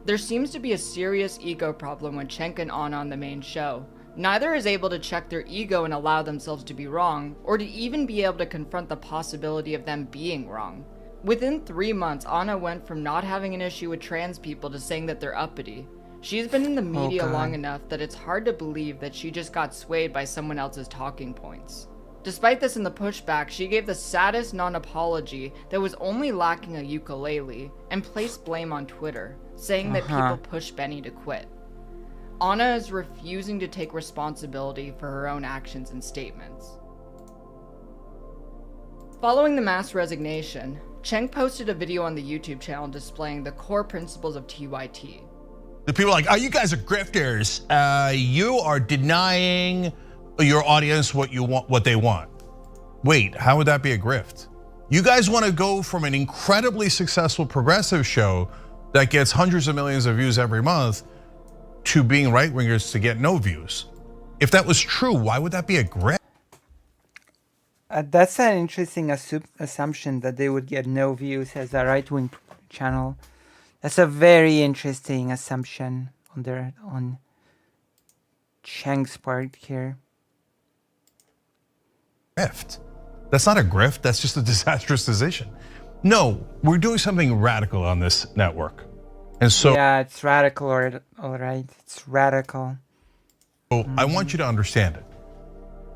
There seems to be a serious ego problem when Cenk and Anna on the main show. Neither is able to check their ego and allow themselves to be wrong, or to even be able to confront the possibility of them being wrong. Within 3 months, Anna went from not having an issue with trans people to saying that they're uppity. She's been in the media long enough that it's hard to believe that she just got swayed by someone else's talking points. Despite this in the pushback, she gave the saddest non-apology that was only lacking a ukulele, and placed blame on Twitter, saying that people pushed Benny to quit. Anna is refusing to take responsibility for her own actions and statements. Following the mass resignation, Cenk posted a video on the YouTube channel displaying the core principles of TYT. The people are like, oh, you guys are grifters. You are denying your audience what you want, what they want. Wait, how would that be a grift? You guys want to go from an incredibly successful progressive show that gets hundreds of millions of views every month to being right-wingers to get no views. If that was true, why would that be a grift? That's an interesting assumption that they would get no views as a right-wing channel. That's a very interesting assumption on Cenk's part here. Grift. That's not a grift, that's just a disastrous decision. No, we're doing something radical on this network. And so yeah, it's radical, all right. It's radical. So I want you to understand it.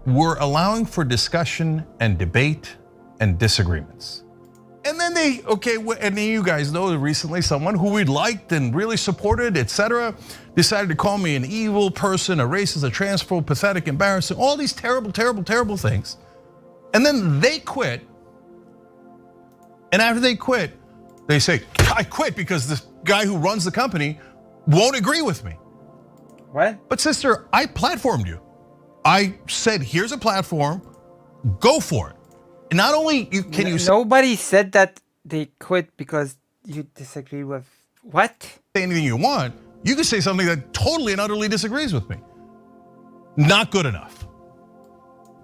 We're allowing for discussion and debate and disagreements. And then and then you guys know that recently someone who we liked and really supported, etc., decided to call me an evil person, a racist, a transphobe, pathetic, embarrassing, all these terrible, terrible, terrible things. And then they quit. And after they quit, they say, I quit because this guy who runs the company won't agree with me. What? But sister, I platformed you. I said, here's a platform, go for it. And not only can you say nobody said that they quit because you disagree with what? Say anything you want, you can say something that totally and utterly disagrees with me. Not good enough.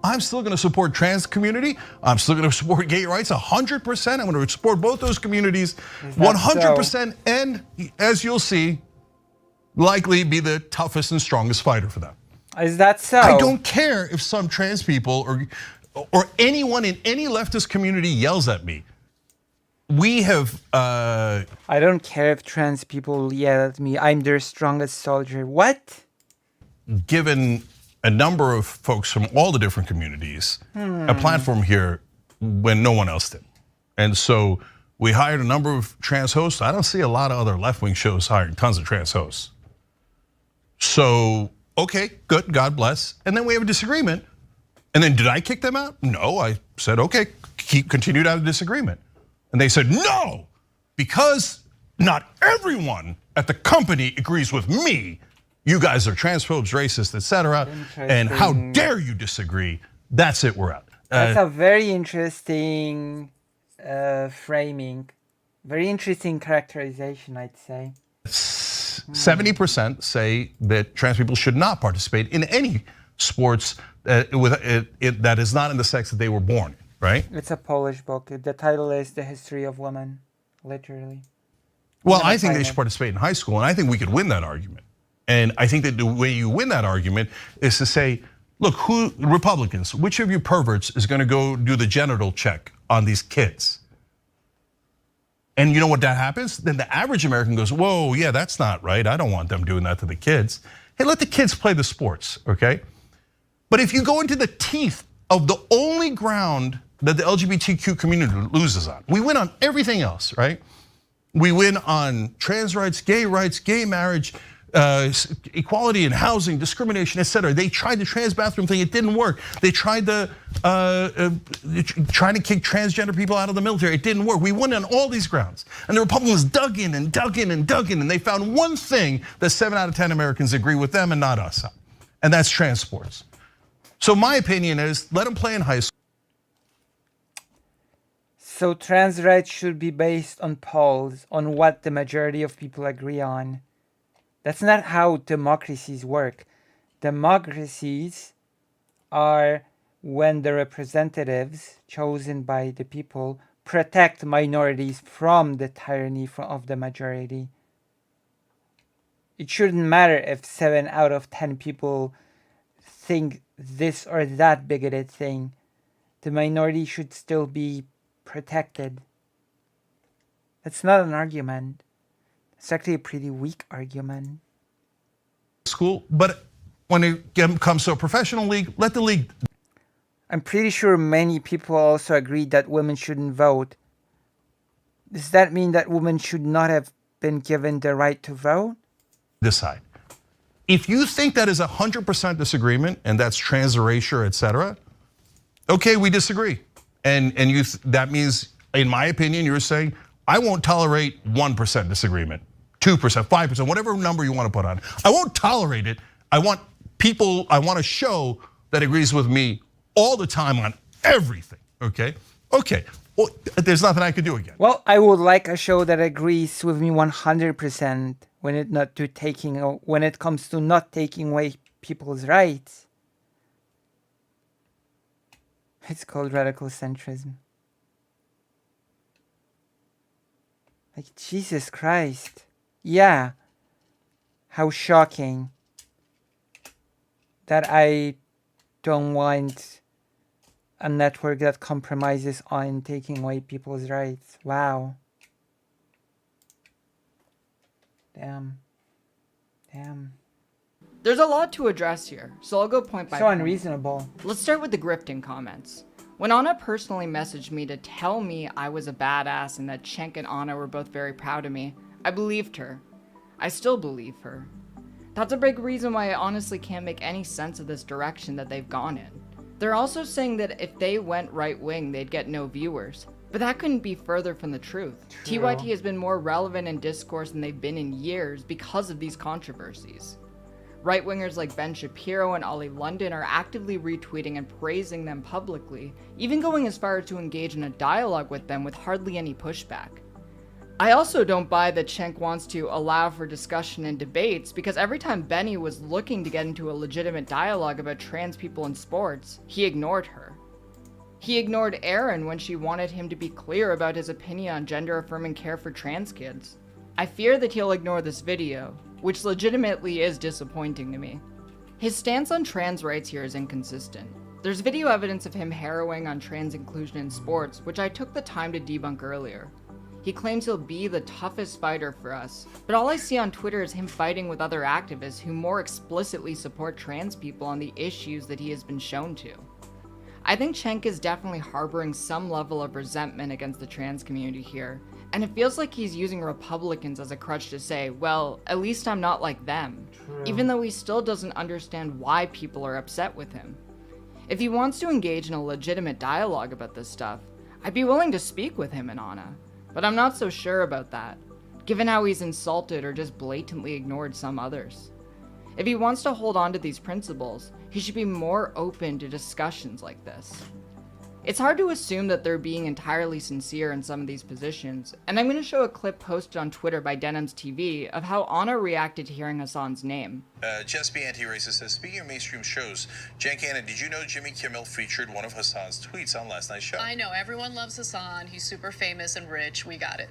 I'm still going to support trans community. I'm still going to support gay rights 100%. I'm going to support both those communities 100%. So? And as you'll see, likely be the toughest and strongest fighter for them. Is that so? I don't care if some trans people or anyone in any leftist community yells at me. We have. I don't care if trans people yell at me. I'm their strongest soldier. What? Given a number of folks from all the different communities a platform here when no one else did. And so we hired a number of trans hosts. I don't see a lot of other left-wing shows hiring tons of trans hosts. So, okay, good, God bless. And then we have a disagreement. And then did I kick them out? No, I said, okay, continue to have a disagreement. And they said, no, because not everyone at the company agrees with me. You guys are transphobes, racists, etc. And how dare you disagree? That's it, we're out. That's a very interesting framing. Very interesting characterization, I'd say. 70% say that trans people should not participate in any sports that is not in the sex that they were born in, right? It's a Polish book. The title is The History of Women, literally. Well, I think they should participate in high school, and I think we could win that argument. And I think that the way you win that argument is to say, look, Republicans, which of you perverts is gonna go do the genital check on these kids? And you know what that happens? Then the average American goes, whoa, yeah, that's not right. I don't want them doing that to the kids. Hey, let the kids play the sports, okay? But if you go into the teeth of the only ground that the LGBTQ community loses on, we win on everything else, right? We win on trans rights, gay marriage, equality in housing, discrimination, etc. They tried the trans bathroom thing, it didn't work. They tried trying to kick transgender people out of the military, it didn't work. We won on all these grounds. And the Republicans dug in and dug in and dug in, and they found one thing that 7 out of 10 Americans agree with them and not us on, and that's trans sports. So my opinion is, let them play in high school. So trans rights should be based on polls, on what the majority of people agree on. That's not how democracies work. Democracies are when the representatives chosen by the people protect minorities from the tyranny of the majority. It shouldn't matter if 7 out of 10 people think this or that bigoted thing. The minority should still be protected. That's not an argument. It's actually a pretty weak argument. School, but when it comes to a professional league, let the league. I'm pretty sure many people also agree that women shouldn't vote. Does that mean that women should not have been given the right to vote? Decide. If you think that is 100% disagreement, and that's trans erasure, etc., okay, we disagree. And that means, in my opinion, you're saying, I won't tolerate 1% disagreement, 2%, 5%, whatever number you want to put on. I won't tolerate it. I want to show that agrees with me all the time on everything, okay? Okay, well, there's nothing I could do again. Well, I would like a show that agrees with me 100% when it comes to not taking away people's rights. It's called radical centrism. Like, Jesus Christ. Yeah. How shocking that I don't want a network that compromises on taking away people's rights. Wow. Damn. There's a lot to address here, so I'll go point by point. So unreasonable. Let's start with the grifting comments. When Anna personally messaged me to tell me I was a badass and that Cenk and Anna were both very proud of me, I believed her. I still believe her. That's a big reason why I honestly can't make any sense of this direction that they've gone in. They're also saying that if they went right-wing, they'd get no viewers. But that couldn't be further from the truth. True. TYT has been more relevant in discourse than they've been in years because of these controversies. Right-wingers like Ben Shapiro and Ollie London are actively retweeting and praising them publicly, even going as far as to engage in a dialogue with them with hardly any pushback. I also don't buy that Cenk wants to allow for discussion and debates, because every time Benny was looking to get into a legitimate dialogue about trans people in sports, he ignored her. He ignored Erin when she wanted him to be clear about his opinion on gender-affirming care for trans kids. I fear that he'll ignore this video, which legitimately is disappointing to me. His stance on trans rights here is inconsistent. There's video evidence of him harrowing on trans inclusion in sports, which I took the time to debunk earlier. He claims he'll be the toughest fighter for us, but all I see on Twitter is him fighting with other activists who more explicitly support trans people on the issues that he has been shown to. I think Cenk is definitely harboring some level of resentment against the trans community here, and it feels like he's using Republicans as a crutch to say, well, at least I'm not like them, even though he still doesn't understand why people are upset with him. If he wants to engage in a legitimate dialogue about this stuff, I'd be willing to speak with him and Anna, but I'm not so sure about that, given how he's insulted or just blatantly ignored some others. If he wants to hold on to these principles, he should be more open to discussions like this. It's hard to assume that they're being entirely sincere in some of these positions, and I'm going to show a clip posted on Twitter by Denims TV of how Anna reacted to hearing Hassan's name. Just Be Anti-Racist says, speaking of mainstream shows, Cenk, Anna, did you know Jimmy Kimmel featured one of Hassan's tweets on last night's show? I know, everyone loves Hassan. He's super famous and rich. We got it.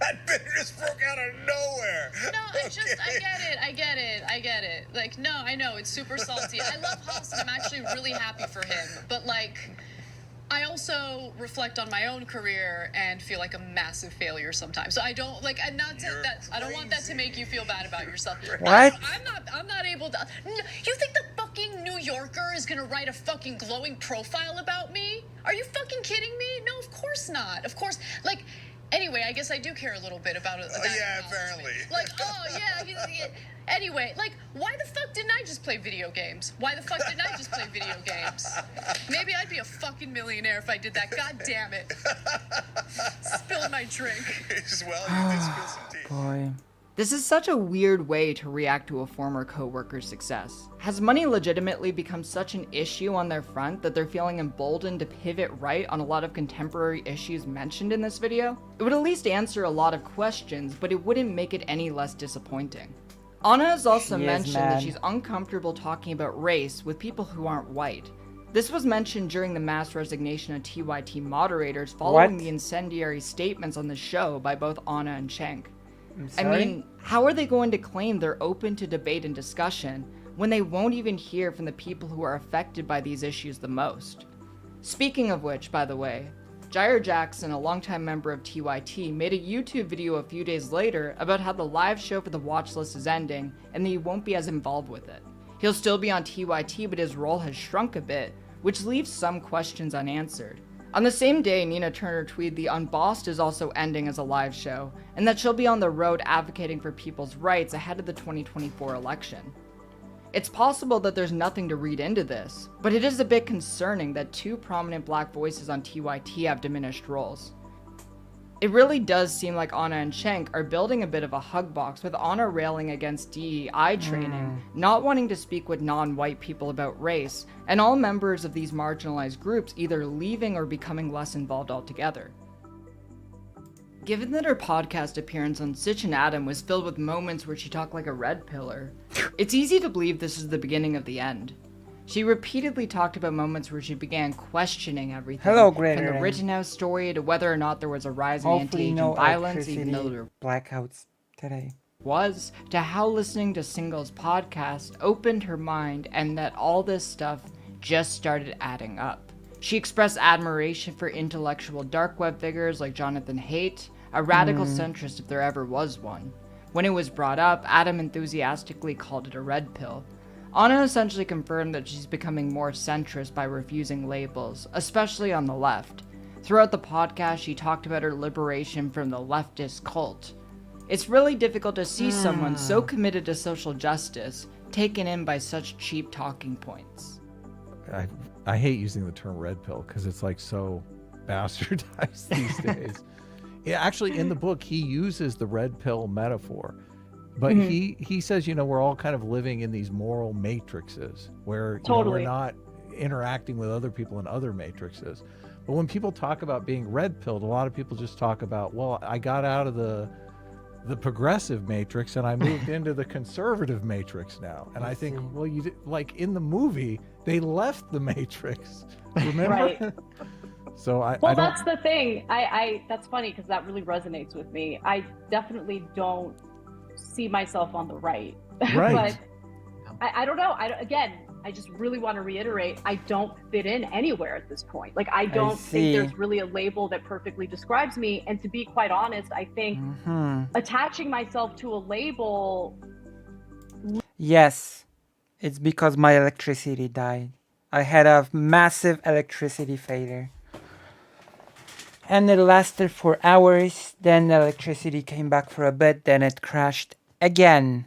That bitterness broke out of nowhere. No, it's just, I get it. Like, no, I know, it's super salty. I love Haas and I'm actually really happy for him. But, like, I also reflect on my own career and feel like a massive failure sometimes. So I don't, like, and not to, that, I don't want that to make you feel bad about yourself. What? I'm not able to, you think the fucking New Yorker is gonna write a fucking glowing profile about me? Are you fucking kidding me? No, of course not. Of course, like, anyway, I guess I do care a little bit about it. Yeah, apparently. Like, oh, yeah. Anyway, like, why the fuck didn't I just play video games? Why the fuck didn't I just play video games? Maybe I'd be a fucking millionaire if I did that. God damn it. Spilled my drink. Well, you did spill some tea. Boy. This is such a weird way to react to a former coworker's success. Has money legitimately become such an issue on their front that they're feeling emboldened to pivot right on a lot of contemporary issues mentioned in this video? It would at least answer a lot of questions, but it wouldn't make it any less disappointing. Anna has also mentioned that she's uncomfortable talking about race with people who aren't white. This was mentioned during the mass resignation of TYT moderators following the incendiary statements on the show by both Anna and Cenk. I mean, how are they going to claim they're open to debate and discussion when they won't even hear from the people who are affected by these issues the most? Speaking of which, by the way, Jair Jackson, a longtime member of TYT, made a YouTube video a few days later about how the live show for the watch list is ending and that he won't be as involved with it. He'll still be on TYT, but his role has shrunk a bit, which leaves some questions unanswered. On the same day, Nina Turner tweeted the Unbossed is also ending as a live show, and that she'll be on the road advocating for people's rights ahead of the 2024 election. It's possible that there's nothing to read into this, but it is a bit concerning that two prominent black voices on TYT have diminished roles. It really does seem like Anna and Cenk are building a bit of a hug box, with Anna railing against DEI training, not wanting to speak with non-white people about race, and all members of these marginalized groups either leaving or becoming less involved altogether. Given that her podcast appearance on Sitch and Adam was filled with moments where she talked like a red pillar, it's easy to believe this is the beginning of the end. She repeatedly talked about moments where she began questioning everything, from the Rittenhouse story to whether or not there was a rise in anti-Asian violence, even though there blackouts today. Was, to how listening to Single's podcast opened her mind and that all this stuff just started adding up. She expressed admiration for intellectual dark web figures like Jonathan Haidt, a radical centrist if there ever was one. When it was brought up, Adam enthusiastically called it a red pill. Anna essentially confirmed that she's becoming more centrist by refusing labels, especially on the left. Throughout the podcast, she talked about her liberation from the leftist cult. It's really difficult to see someone so committed to social justice taken in by such cheap talking points. I hate using the term red pill because it's like so bastardized these days. Yeah, actually, in the book, he uses the red pill metaphor. But he says, you know, we're all kind of living in these moral matrices where you know, we're not interacting with other people in other matrices. But when people talk about being red pilled, a lot of people just talk about, well, I got out of the progressive matrix and I moved into the conservative matrix now. And I think, well, you did, like in the movie, they left the matrix. Remember? Right. So I well, don't... that's the thing. I that's funny because that really resonates with me. I definitely don't see myself on the right. Right. But I don't know. Again, I just really want to reiterate, I don't fit in anywhere at this point. Like, I don't think there's really a label that perfectly describes me. And to be quite honest, I think attaching myself to a label. Yes, it's because my electricity died. I had a massive electricity failure. And it lasted for hours, then the electricity came back for a bit, then it crashed again.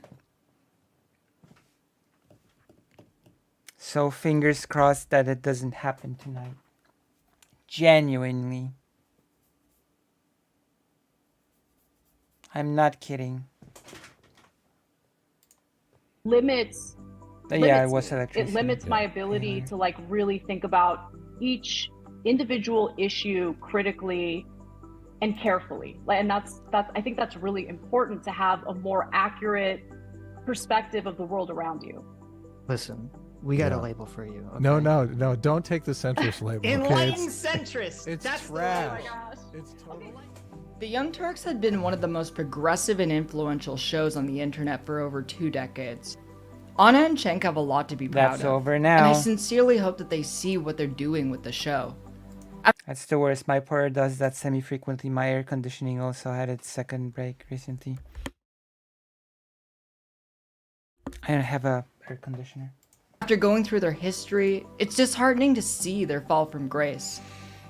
So fingers crossed that it doesn't happen tonight. Genuinely. I'm not kidding. Limits yeah, it was electricity. It limits my ability to like really think about each individual issue critically and carefully. And that's I think that's really important to have a more accurate perspective of the world around you. Listen, we got a label for you. Okay? No, don't take the centrist label. Enlightened centrist. It's That's trash. The it's totally. The Young Turks had been one of the most progressive and influential shows on the internet for over 2 decades. Anna and Cenk have a lot to be proud That's of. over now. And I sincerely hope that they see what they're doing with the show. That's the worst. My porter does that semi-frequently. My air conditioning also had its second break recently. I don't have a air conditioner. After going through their history, it's disheartening to see their fall from grace.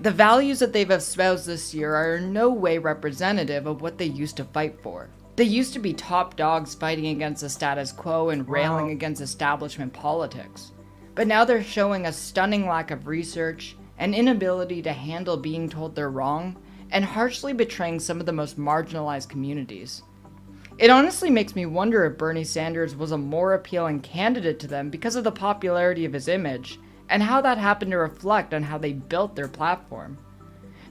The values that they've espoused this year are in no way representative of what they used to fight for. They used to be top dogs fighting against the status quo and railing against establishment politics. But now they're showing a stunning lack of research, an inability to handle being told they're wrong, and harshly betraying some of the most marginalized communities. It honestly makes me wonder if Bernie Sanders was a more appealing candidate to them because of the popularity of his image, and how that happened to reflect on how they built their platform.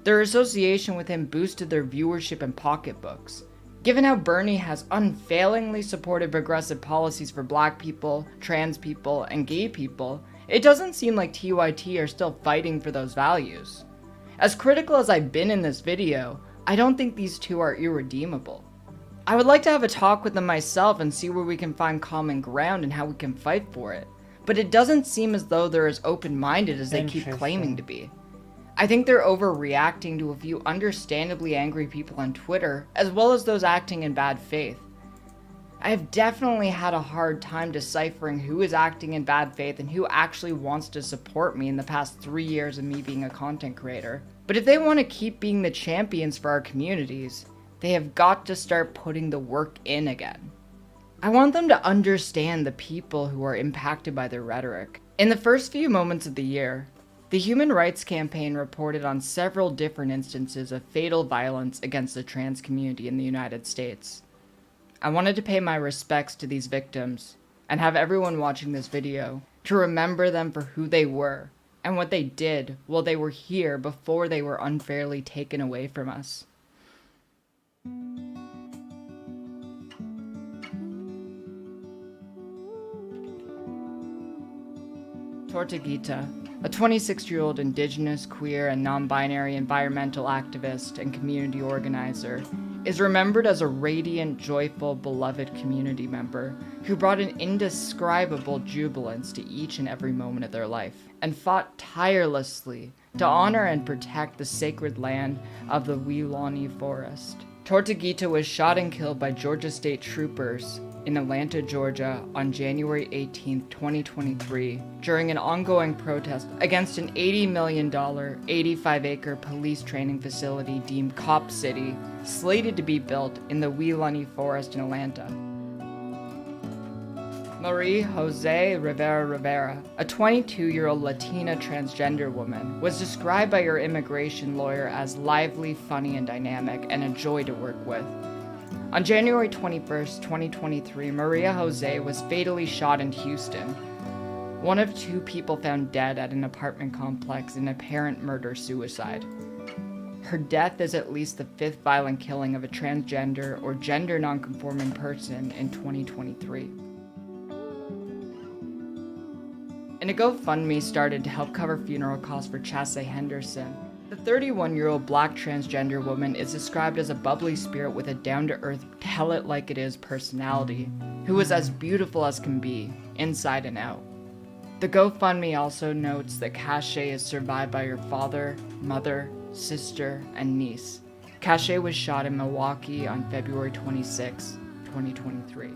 Their association with him boosted their viewership and pocketbooks. Given how Bernie has unfailingly supported progressive policies for black people, trans people, and gay people, it doesn't seem like TYT are still fighting for those values. As critical as I've been in this video, I don't think these two are irredeemable. I would like to have a talk with them myself and see where we can find common ground and how we can fight for it, but it doesn't seem as though they're as open-minded as they keep claiming to be. I think they're overreacting to a few understandably angry people on Twitter, as well as those acting in bad faith. I have definitely had a hard time deciphering who is acting in bad faith and who actually wants to support me in the past 3 years of me being a content creator. But if they want to keep being the champions for our communities, they have got to start putting the work in again. I want them to understand the people who are impacted by their rhetoric. In the first few moments of the year, the Human Rights Campaign reported on several different instances of fatal violence against the trans community in the United States. I wanted to pay my respects to these victims and have everyone watching this video to remember them for who they were and what they did while they were here before they were unfairly taken away from us. Tortuguita, a 26-year-old indigenous, queer, and non-binary environmental activist and community organizer, is remembered as a radiant, joyful, beloved community member who brought an indescribable jubilance to each and every moment of their life, and fought tirelessly to honor and protect the sacred land of the Weelaunee Forest. Tortuguita was shot and killed by Georgia State Troopers in Atlanta, Georgia on January 18, 2023, during an ongoing protest against an $80 million, 85-acre police training facility deemed Cop City, slated to be built in the Weelaunee Forest in Atlanta. Marie Jose Rivera, a 22-year-old Latina transgender woman, was described by her immigration lawyer as lively, funny, and dynamic, and a joy to work with. On January 21st, 2023, Maria Jose was fatally shot in Houston, one of 2 people found dead at an apartment complex in apparent murder-suicide. Her death is at least the 5th violent killing of a transgender or gender nonconforming person in 2023. And a GoFundMe started to help cover funeral costs for Chassie Henderson. The 31-year-old black transgender woman is described as a bubbly spirit with a down-to-earth, tell-it-like-it-is personality, who is as beautiful as can be, inside and out. The GoFundMe also notes that Cache is survived by her father, mother, sister, and niece. Cache was shot in Milwaukee on February 26, 2023.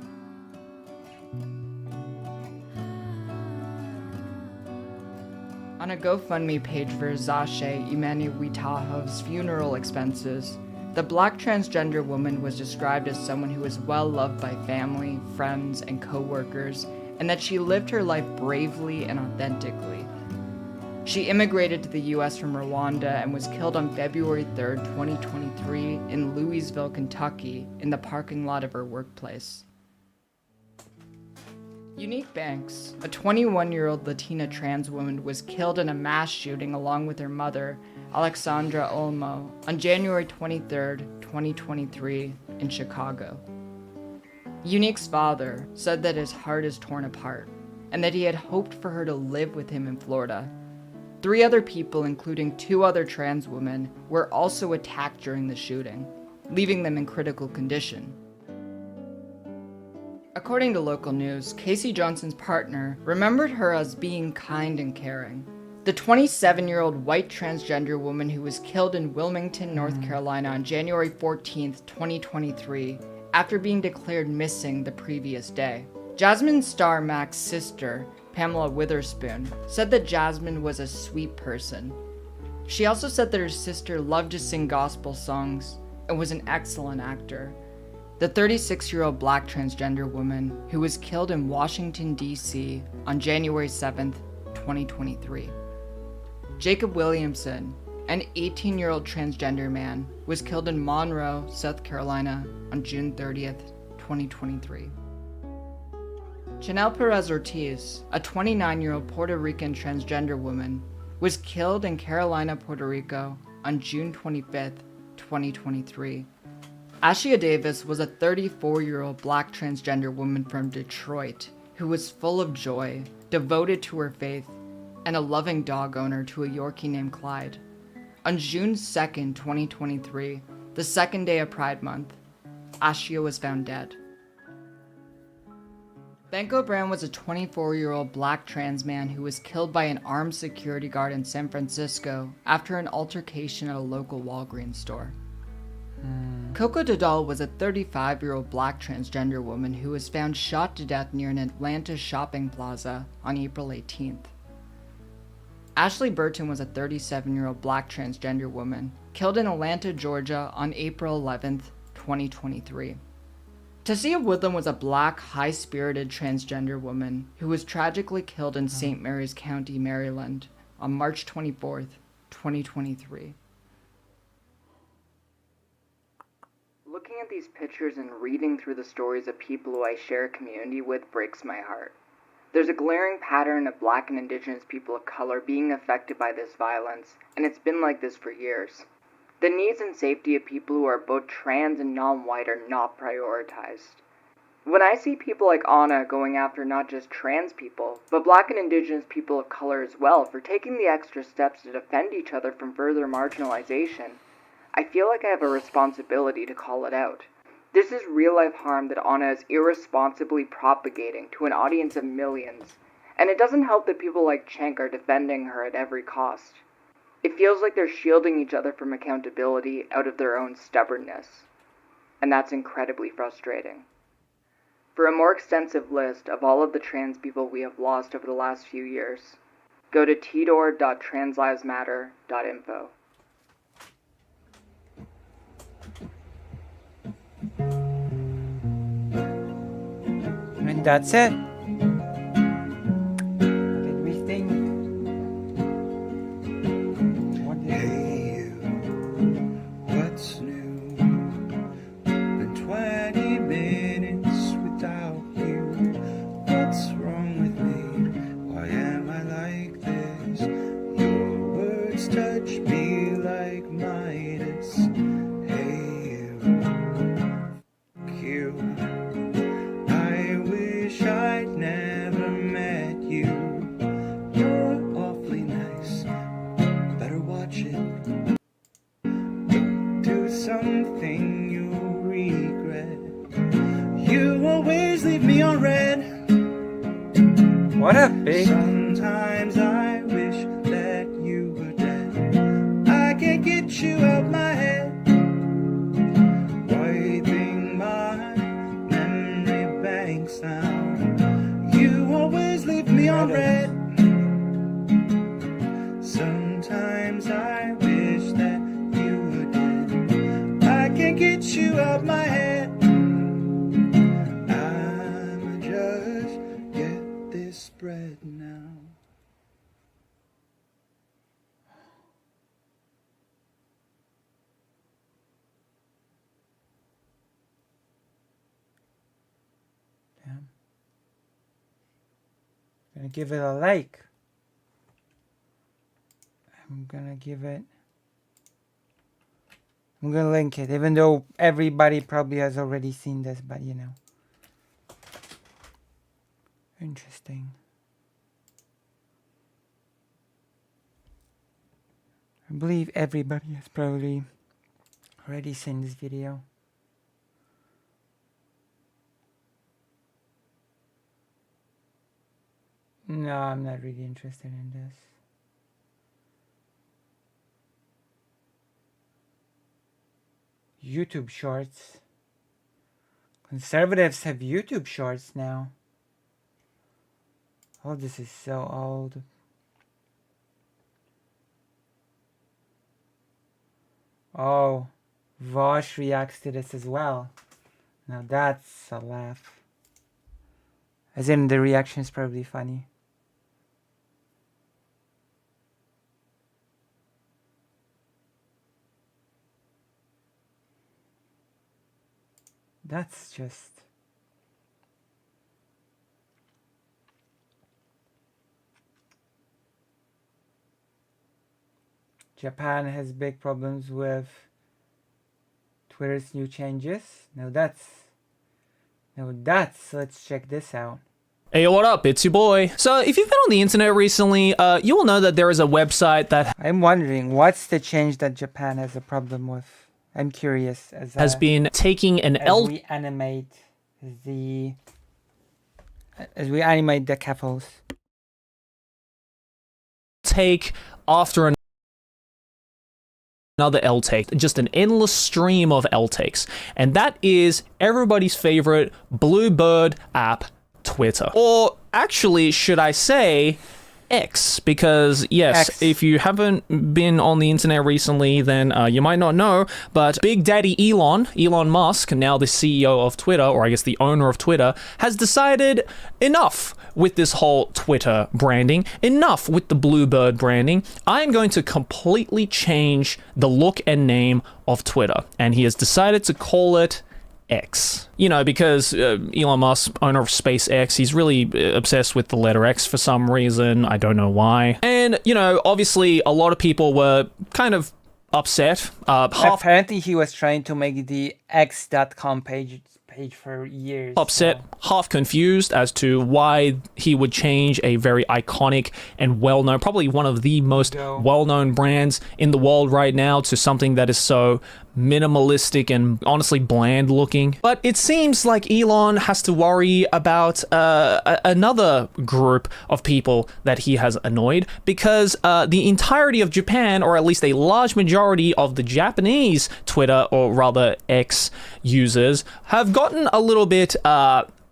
On a GoFundMe page for Zashe Imaniwitaho's funeral expenses, the black transgender woman was described as someone who was well loved by family, friends, and co-workers, and that she lived her life bravely and authentically. She immigrated to the US from Rwanda and was killed on February 3, 2023 in Louisville, Kentucky, in the parking lot of her workplace. Unique Banks, a 21-year-old Latina trans woman, was killed in a mass shooting along with her mother, Alexandra Olmo, on January 23, 2023, in Chicago. Unique's father said that his heart is torn apart, and that he had hoped for her to live with him in Florida. 3 other people, including 2 other trans women, were also attacked during the shooting. leaving them in critical condition. According to local news, Casey Johnson's partner remembered her as being kind and caring. The 27-year-old white transgender woman who was killed in Wilmington, North Carolina on January 14th, 2023, after being declared missing the previous day. Jasmine Star Mack's sister, Pamela Witherspoon, said that Jasmine was a sweet person. She also said that her sister loved to sing gospel songs and was an excellent actor. The 36-year-old black transgender woman who was killed in Washington, D.C. on January 7th, 2023. Jacob Williamson, an 18-year-old transgender man, was killed in Monroe, South Carolina on June 30th, 2023. Chanel Perez Ortiz, a 29-year-old Puerto Rican transgender woman, was killed in Carolina, Puerto Rico on June 25th, 2023. Ashia Davis was a 34-year-old black transgender woman from Detroit who was full of joy, devoted to her faith, and a loving dog owner to a Yorkie named Clyde. On June 2nd, 2023, the second day of Pride Month, Ashia was found dead. Banco Brand was a 24-year-old black trans man who was killed by an armed security guard in San Francisco after an altercation at a local Walgreens store. Coco Dodal was a 35-year-old black transgender woman who was found shot to death near an Atlanta shopping plaza on April 18th. Ashley Burton was a 37-year-old black transgender woman killed in Atlanta, Georgia on April 11th, 2023. Tasia Woodland was a black, high-spirited transgender woman who was tragically killed in St. Mary's County, Maryland on March 24th, 2023. Looking at these pictures and reading through the stories of people who I share a community with breaks my heart. There's a glaring pattern of black and indigenous people of color being affected by this violence, and it's been like this for years. The needs and safety of people who are both trans and non-white are not prioritized. When I see people like Anna going after not just trans people, but black and indigenous people of color as well for taking the extra steps to defend each other from further marginalization, I feel like I have a responsibility to call it out. This is real-life harm that Anna is irresponsibly propagating to an audience of millions, and it doesn't help that people like Cenk are defending her at every cost. It feels like they're shielding each other from accountability out of their own stubbornness, and that's incredibly frustrating. For a more extensive list of all of the trans people we have lost over the last few years, go to tdor.translivesmatter.info. And that's it. What did we think? What did What's new? Been 20 minutes without you. What's wrong with me? Why am I like this? Your words touch me like Midas. Hey, you. I wish I'd never met you. You're awfully nice. Better watch it. Do something you'll regret. You always leave me on red. What a big. Sometimes I wish that you were dead. I can't get you out my head. Wiping my memory banks now. You always leave me on red. Sometimes I wish that you were dead. I can't get you out my head. I'ma just get this bread now. Gonna give it a like. I'm gonna link it, even though everybody probably has already seen this, but you know. Interesting. I believe everybody has probably already seen this video. No, I'm not really interested in this. YouTube Shorts. Conservatives have YouTube Shorts now. Oh, this is so old. Oh, Vosh reacts to this as well. Now that's a laugh. As in, the reaction is probably funny. That's just... Japan has big problems with Twitter's new changes. Let's check this out. Hey, what up? It's your boy. So, if you've been on the internet recently, you will know that there is a website that I'm wondering, what's the change that Japan has a problem with? I'm curious. Has been taking an as we animate the couples. Take after another L take, just an endless stream of L takes, and that is everybody's favorite Bluebird app, Twitter. Or actually, should I say X, because yes, X. If you haven't been on the internet recently, then you might not know, but Big Daddy Elon Musk, now the CEO of Twitter, or I guess the owner of Twitter, has decided enough with this whole Twitter branding, enough with the Bluebird branding. I am going to completely change the look and name of Twitter, and he has decided to call it X. You know, because Elon Musk, owner of SpaceX, he's really obsessed with the letter X for some reason. I don't know why. And, you know, obviously a lot of people were kind of upset. Apparently he was trying to make the X.com page for years. Upset, half confused as to why he would change a very iconic and well-known, probably one of the most well-known brands in the world right now, to something that is so minimalistic and honestly bland looking. But it seems like Elon has to worry about another group of people that he has annoyed, because the entirety of Japan, or at least a large majority of the Japanese Twitter, or rather X users, have gotten a little bit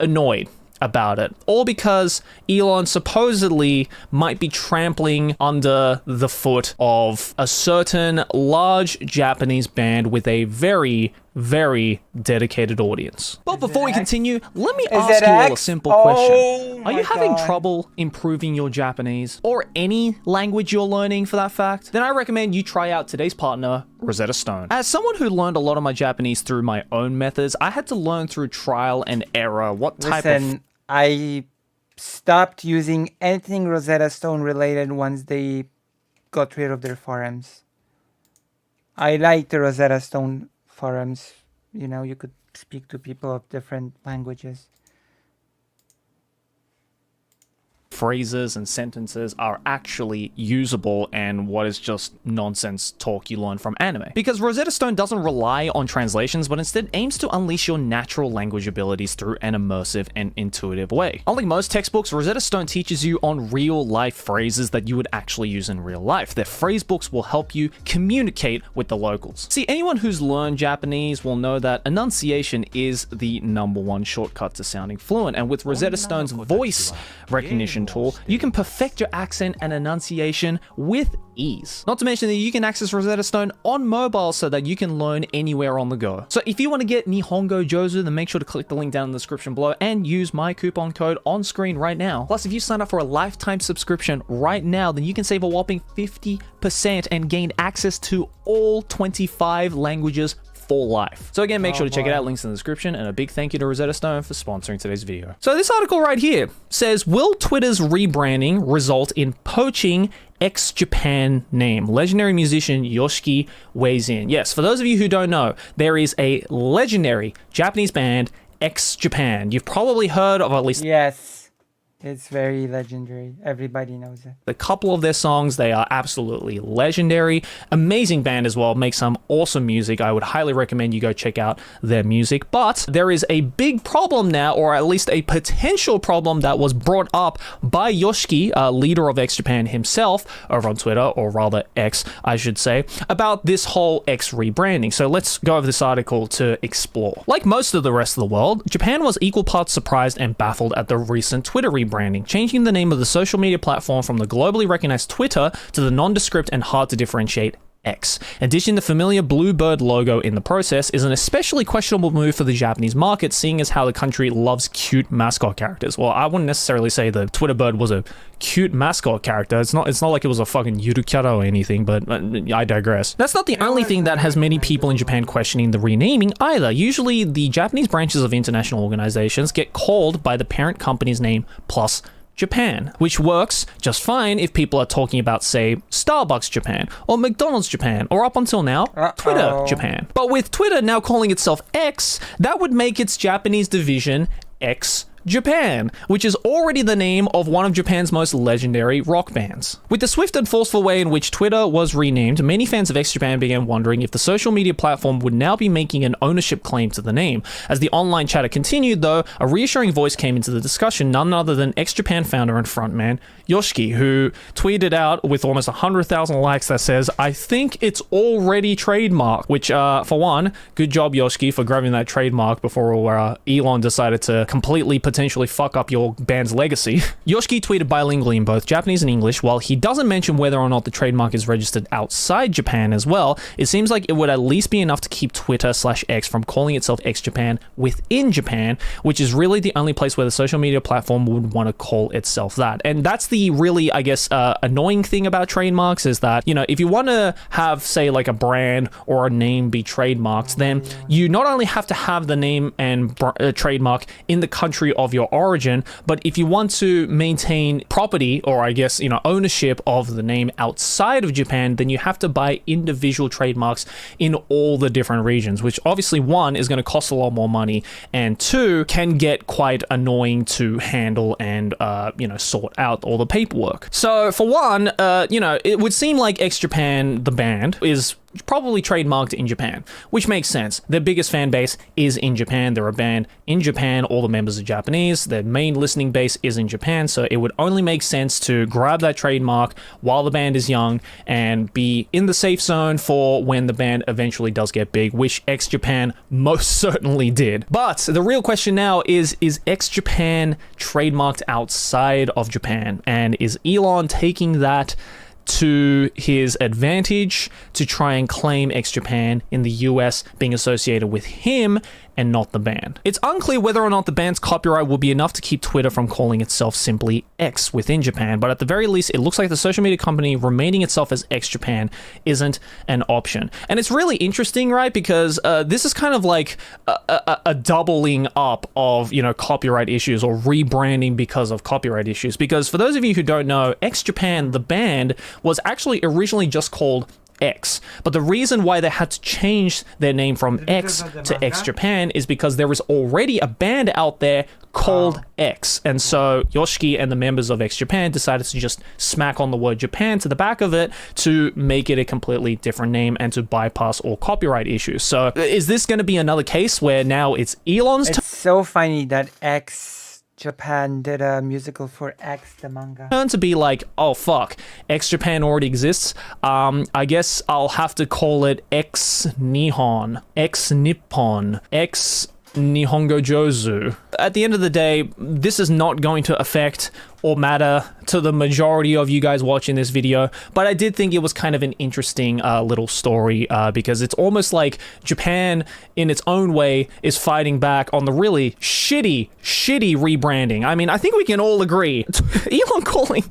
annoyed about it, all because Elon supposedly might be trampling under the foot of a certain large Japanese band with a very, very dedicated audience. But before we continue, let me ask you all a simple question. Are you having trouble improving your Japanese, or any language you're learning for that fact? Then I recommend you try out today's partner, Rosetta Stone. As someone who learned a lot of my Japanese through my own methods, I had to learn through trial and error what type of... I stopped using anything Rosetta Stone related once they got rid of their forums. I like the Rosetta Stone forums. You know, you could speak to people of different languages. Phrases and sentences are actually usable, and what is just nonsense talk you learn from anime. Because Rosetta Stone doesn't rely on translations, but instead aims to unleash your natural language abilities through an immersive and intuitive way. Unlike most textbooks, Rosetta Stone teaches you on real life phrases that you would actually use in real life. Their phrase books will help you communicate with the locals. See, anyone who's learned Japanese will know that enunciation is the #1 shortcut to sounding fluent, and with Rosetta Stone's voice recognition tool, you can perfect your accent and enunciation with ease. Not to mention that you can access Rosetta Stone on mobile so that you can learn anywhere on the go. So if you want to get Nihongo Jozu, then make sure to click the link down in the description below and use my coupon code on screen right now. Plus, if you sign up for a lifetime subscription right now, then you can save a whopping 50% and gain access to all 25 languages for life. So again, make sure to check it out, links in the description, and a big thank you to Rosetta Stone for sponsoring today's video. So this article right here says, will Twitter's rebranding result in poaching ex-Japan name? Legendary musician Yoshiki weighs in. Yes, for those of you who don't know, there is a legendary Japanese band, ex-Japan. You've probably heard of at least... Yes. It's very legendary. Everybody knows it. A couple of their songs, they are absolutely legendary. Amazing band as well, make some awesome music. I would highly recommend you go check out their music. But there is a big problem now, or at least a potential problem that was brought up by Yoshiki, leader of X Japan himself, over on Twitter, or rather X, I should say, about this whole X rebranding. So let's go over this article to explore. Like most of the rest of the world, Japan was equal parts surprised and baffled at the recent Twitter rebranding, changing the name of the social media platform from the globally recognized Twitter to the nondescript and hard to differentiate X. Additioning the familiar bluebird logo in the process is an especially questionable move for the Japanese market, seeing as how the country loves cute mascot characters. Well, I wouldn't necessarily say the Twitter bird was a cute mascot character. It's not like it was a fucking yurukara or anything, but I digress. That's not the only thing that has many people in Japan questioning the renaming either. Usually, the Japanese branches of international organizations get called by the parent company's name plus Japan, which works just fine if people are talking about, say, Starbucks Japan, or McDonald's Japan, or up until now, Twitter Japan. But with Twitter now calling itself X, that would make its Japanese division X Japan, which is already the name of one of Japan's most legendary rock bands. With the swift and forceful way in which Twitter was renamed, many fans of X Japan began wondering if the social media platform would now be making an ownership claim to the name. As the online chatter continued, though, a reassuring voice came into the discussion, none other than X Japan founder and frontman Yoshiki, who tweeted out with almost 100,000 likes that says, "I think it's already trademarked," which, for one, good job Yoshiki for grabbing that trademark before Elon decided to completely potentially fuck up your band's legacy. Yoshiki tweeted bilingually in both Japanese and English. While he doesn't mention whether or not the trademark is registered outside Japan as well, it seems like it would at least be enough to keep Twitter/X from calling itself X Japan within Japan, which is really the only place where the social media platform would want to call itself that. And that's the really, I guess, annoying thing about trademarks is that, you know, if you want to have, say, like a brand or a name be trademarked, then you not only have to have the name and trademark in the country of your origin, but if you want to maintain property, or I guess, you know, ownership of the name outside of Japan, then you have to buy individual trademarks in all the different regions, which obviously, one, is going to cost a lot more money, and two, can get quite annoying to handle and, you know, sort out all the paperwork. So for one, you know, it would seem like X Japan, the band, is probably trademarked in Japan, which makes sense. Their biggest fan base is in Japan. They're a band in Japan. All the members are Japanese. Their main listening base is in Japan, so it would only make sense to grab that trademark while the band is young and be in the safe zone for when the band eventually does get big, which X Japan most certainly did. But the real question now is X Japan trademarked outside of Japan? And is Elon taking that to his advantage to try and claim X Japan in the US being associated with him and not the band? It's unclear whether or not the band's copyright will be enough to keep Twitter from calling itself simply X within Japan, but at the very least, it looks like the social media company remaining itself as X Japan isn't an option. And it's really interesting, right? Because this is kind of like a doubling up of, you know, copyright issues or rebranding because of copyright issues. Because for those of you who don't know, X Japan, the band, was actually originally just called X. But the reason why they had to change their name from X to X Japan is because there is already a band out there called X. And so Yoshiki and the members of X Japan decided to just smack on the word Japan to the back of it to make it a completely different name and to bypass all copyright issues. So is this going to be another case where now it's Elon's It's so funny that X Japan did a musical for X, the manga. Turn to be like, oh fuck, X Japan already exists. I guess I'll have to call it X Nihon, X Nippon, X Nihongo Jozu. At the end of the day, this is not going to affect or matter to the majority of you guys watching this video, but I did think it was kind of an interesting little story because it's almost like Japan in its own way is fighting back on the really shitty rebranding. I mean, I think we can all agree Elon calling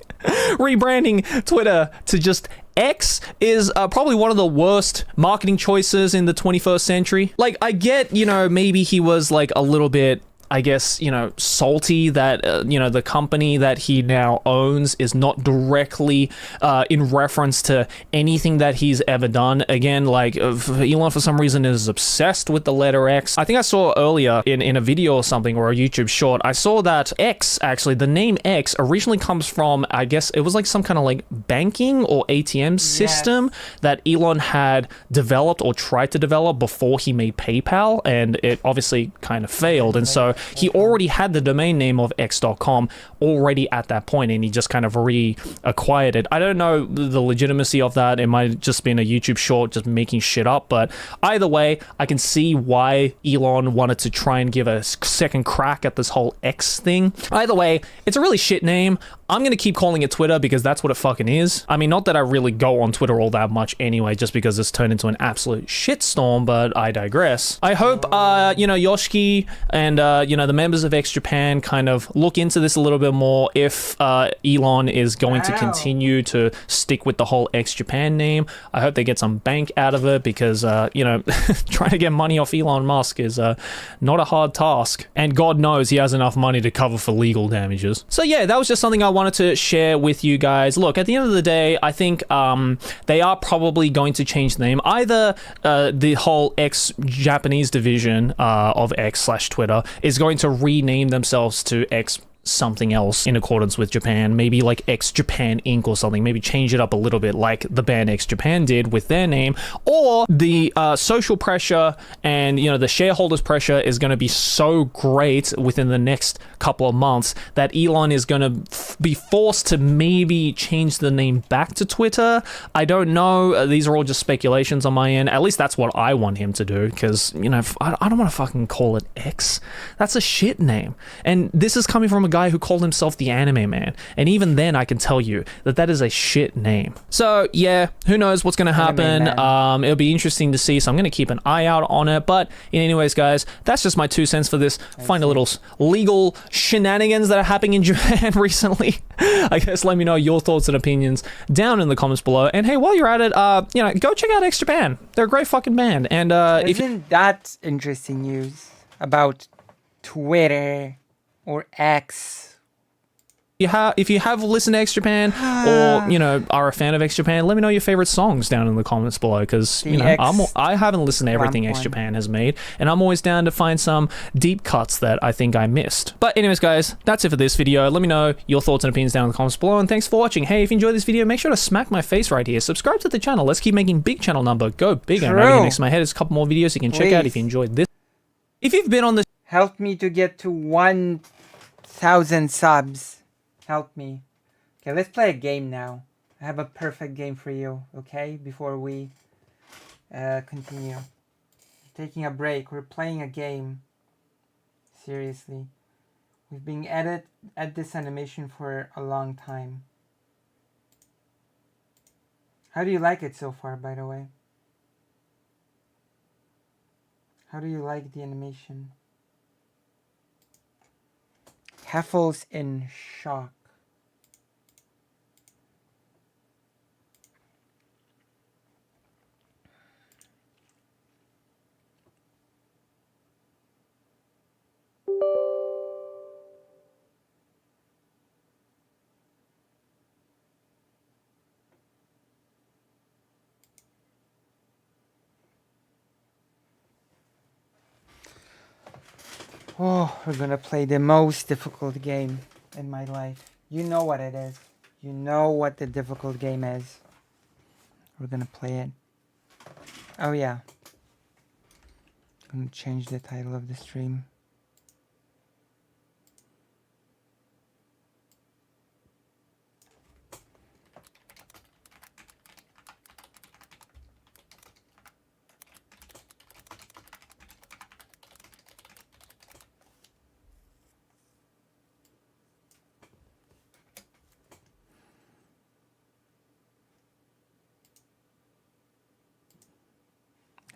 rebranding Twitter to just X is probably one of the worst marketing choices in the 21st century. Like, I get, you know, maybe he was like a little bit, I guess, you know, salty that, you know, the company that he now owns is not directly in reference to anything that he's ever done. Again, like, Elon for some reason is obsessed with the letter X. I think I saw earlier in a video or something, or a YouTube short, I saw that X, actually, the name X originally comes from, I guess, it was like some kind of like banking or ATM system that Elon had developed or tried to develop before he made PayPal, and it obviously kind of failed. And so he already had the domain name of x.com already at that point, and he just kind of reacquired it. I don't know the legitimacy of that. It might have just been a YouTube short just making shit up, but either way, I can see why Elon wanted to try and give a second crack at this whole X thing. Either way, it's a really shit name. I'm gonna keep calling it Twitter because that's what it fucking is. I mean, not that I really go on Twitter all that much anyway, just because it's turned into an absolute shitstorm, but I digress. I hope, you know, Yoshiki and, you know, the members of X Japan kind of look into this a little bit more if Elon is going to continue to stick with the whole X Japan name. I hope they get some bank out of it because, you know, trying to get money off Elon Musk is not a hard task. And God knows he has enough money to cover for legal damages. So yeah, that was just something I wanted to share with you guys. Look, at the end of the day, I think they are probably going to change the name. Either the whole X Japanese division of X/Twitter is going to rename themselves to X something else in accordance with Japan, maybe like X Japan Inc. or something, maybe change it up a little bit like the band X Japan did with their name, or the social pressure and, you know, the shareholders pressure is going to be so great within the next couple of months that Elon is going to be forced to maybe change the name back to Twitter. I don't know. These are all just speculations on my end. At least that's what I want him to do, because, you know, I don't want to fucking call it X. That's a shit name. And this is coming from a guy who called himself the Anime Man, and even then I can tell you that that is a shit name. So yeah, who knows what's going to happen. It'll be interesting to see, so I'm going to keep an eye out on it. But anyways, guys, that's just my 2 cents for this. Find a little legal shenanigans that are happening in Japan recently. I guess let me know your thoughts and opinions down in the comments below. And hey, while you're at it, you know, go check out X Japan. They're a great fucking band. And isn't that interesting news about Twitter or X? If you have listened to X Japan or, you know, are a fan of X Japan, let me know your favorite songs down in the comments below, because, you know, I haven't listened to everything X Japan has made, and I'm always down to find some deep cuts that I think I missed. But anyways, guys, that's it for this video. Let me know your thoughts and opinions down in the comments below, and thanks for watching. Hey, if you enjoyed this video, make sure to smack my face right here. Subscribe to the channel. Let's keep making big channel number go bigger. Now here next to my head is a couple more videos you can check out if you enjoyed this. If you've been on this, help me to get to 1,000 subs. Help me. Okay, let's play a game now. I have a perfect game for you, okay? Before we continue. Taking a break. We're playing a game. Seriously. We've been at this animation for a long time. How do you like it so far, by the way? How do you like the animation? Heffel's in shock. Oh, we're gonna play the most difficult game in my life. You know what it is. You know what the difficult game is. We're gonna play it. Oh yeah. I'm gonna change the title of the stream.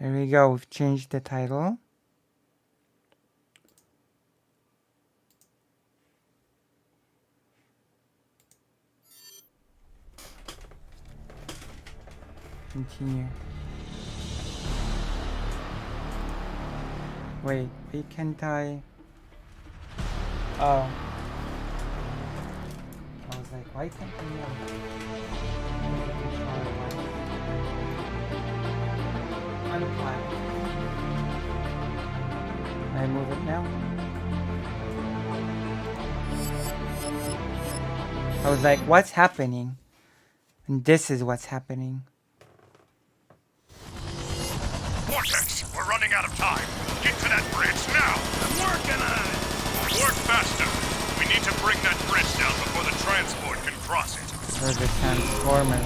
There we go, we've changed the title. Continue. Wait, can't I? Oh. I was like, why can't I move? Unplan. I move it now. I was like, what's happening? And this is what's happening. Vortex, we're running out of time. Get to that bridge now. I'm working on it. Work faster. We need to bring that bridge down before the transport can cross it. Where's the transformers?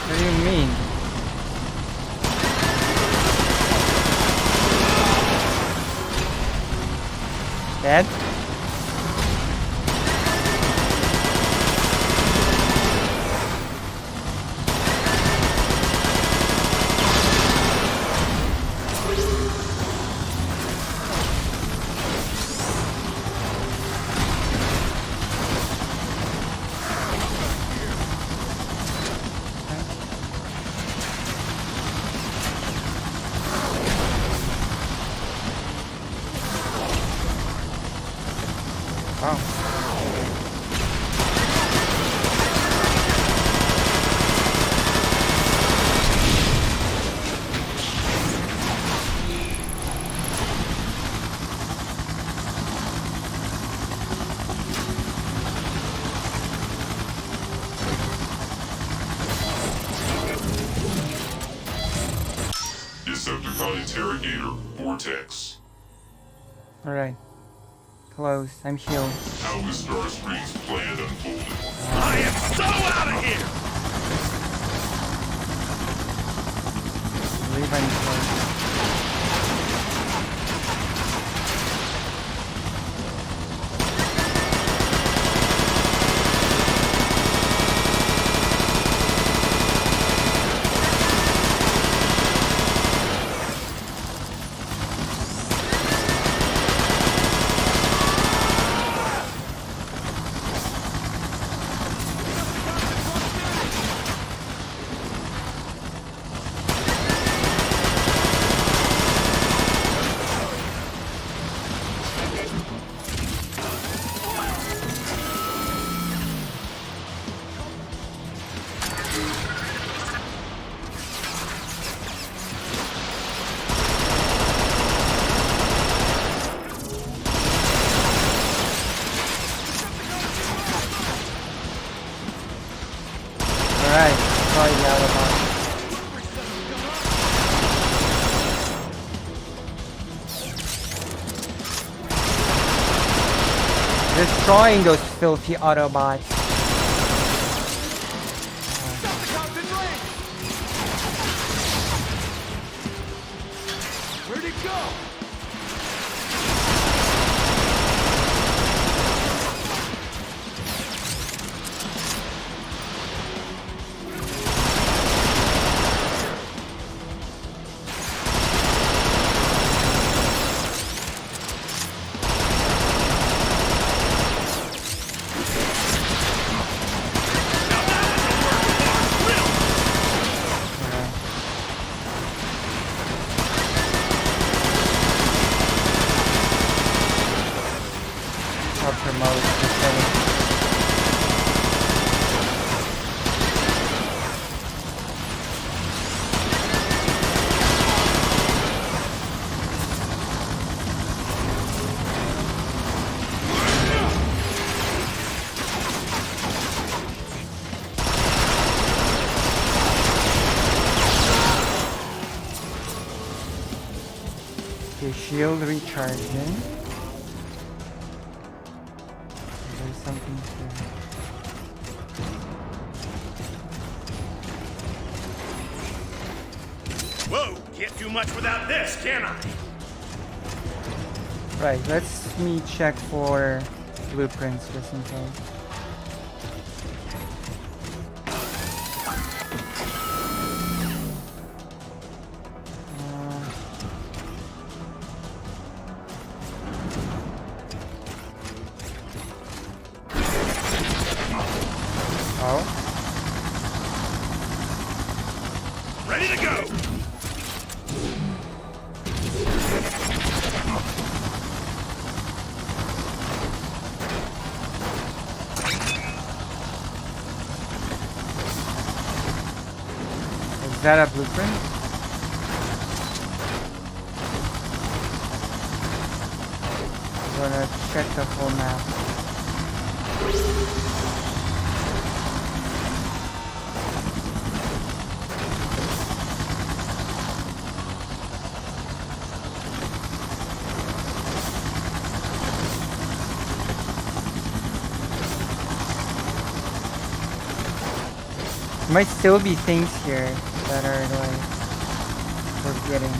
What do you mean? Dead? Decepticon Interrogator, Vortex. Alright. Close. I'm healed. How is Starscream's plan unfolded? I am so out of here! I believe I'm close. Alright, probably the Autobot. Destroying those filthy Autobots. Where'd it go? Proper mode to finish. Shield recharging. There's something here. Whoa, can't do much without this, can I? Right, let's me check for blueprints just in case. Ready to go! Is that a blueprint? I'm gonna check the whole map. Might still be things here that are like we're getting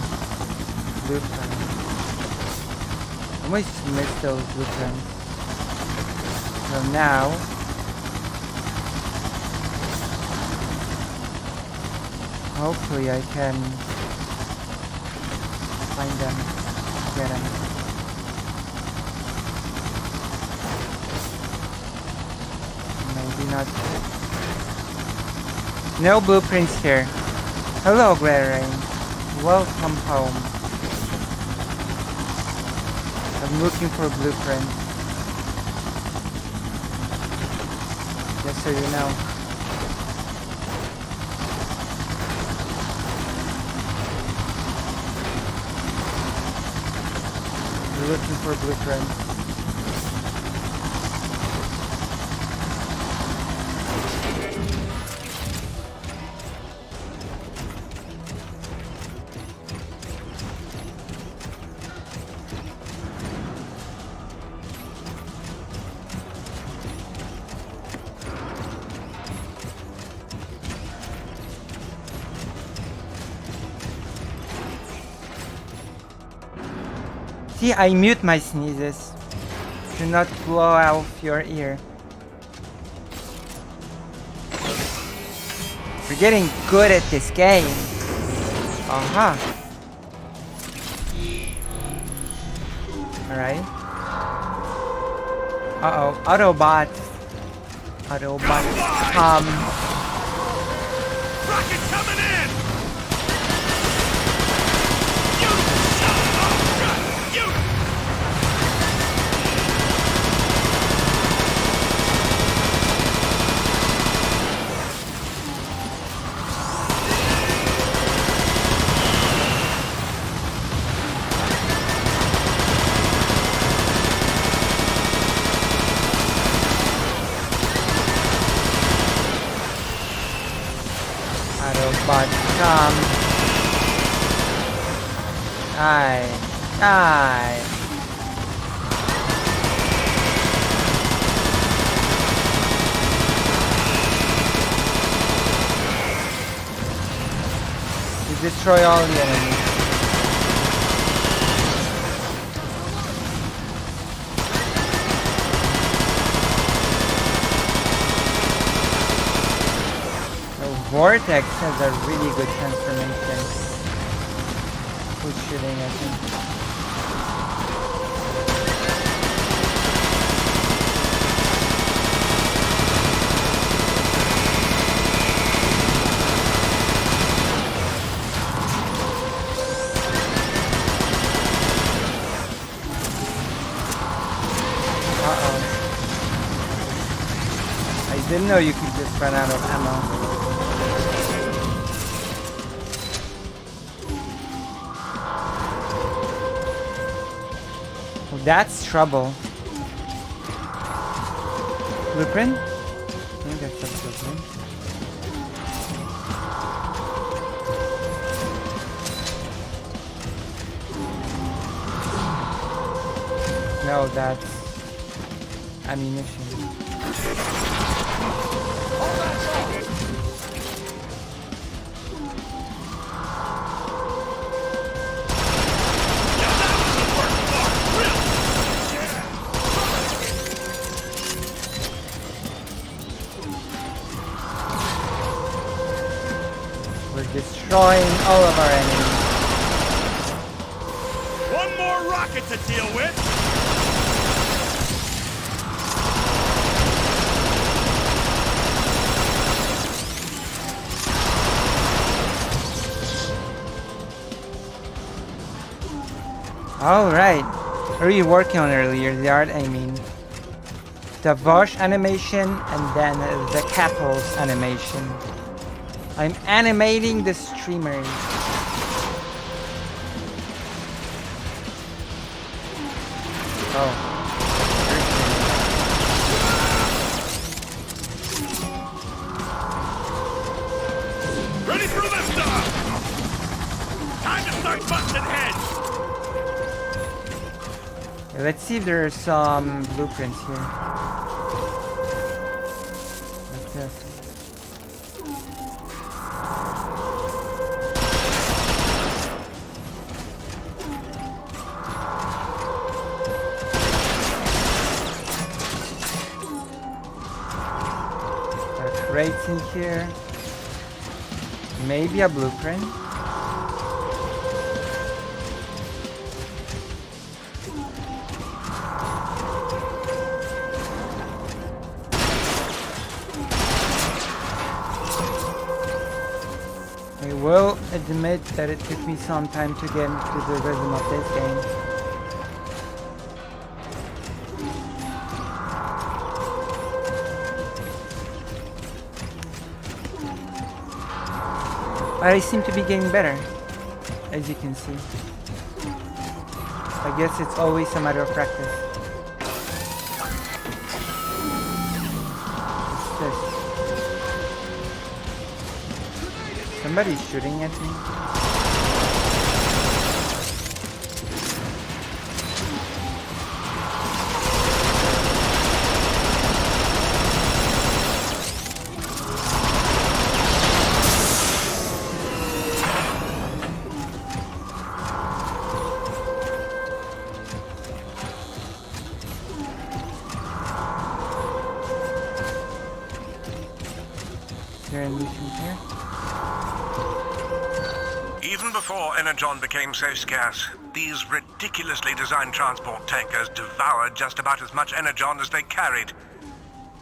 blueprints. I might just miss those blueprints. So now hopefully I can find them, get them. Maybe not. No blueprints here. Hello, Grey. Welcome home. I'm looking for blueprints. Just so you know. We're looking for blueprints. See, I mute my sneezes. Do not blow out your ear. We're getting good at this game. Aha. Alright. Uh-oh. Autobot. Autobot. Rocket coming in! Autobot, come. Die. Die. You destroy all the enemies. Vortex has a really good transformation. Who's shooting at him? Uh-oh. I didn't know you could just run out of ammo. That's trouble. Blueprint? I think that's a blueprint. No, that's ammunition. We're destroying all of our enemies. One more rocket to deal with. All right. What were you working on earlier? The art, I mean. The Vosh animation and then the Cattles animation. I'm animating the streamers. Oh. Ready for liftoff! Time to start busting heads! Let's see if there are some blueprints here. What's this? Crates in here. Maybe a blueprint. I will admit that it took me some time to get into the rhythm of this game. But I seem to be getting better, as you can see. I guess it's always a matter of practice. What's this? Somebody's shooting at me. Even before Energon became so scarce, these ridiculously designed transport tankers devoured just about as much Energon as they carried.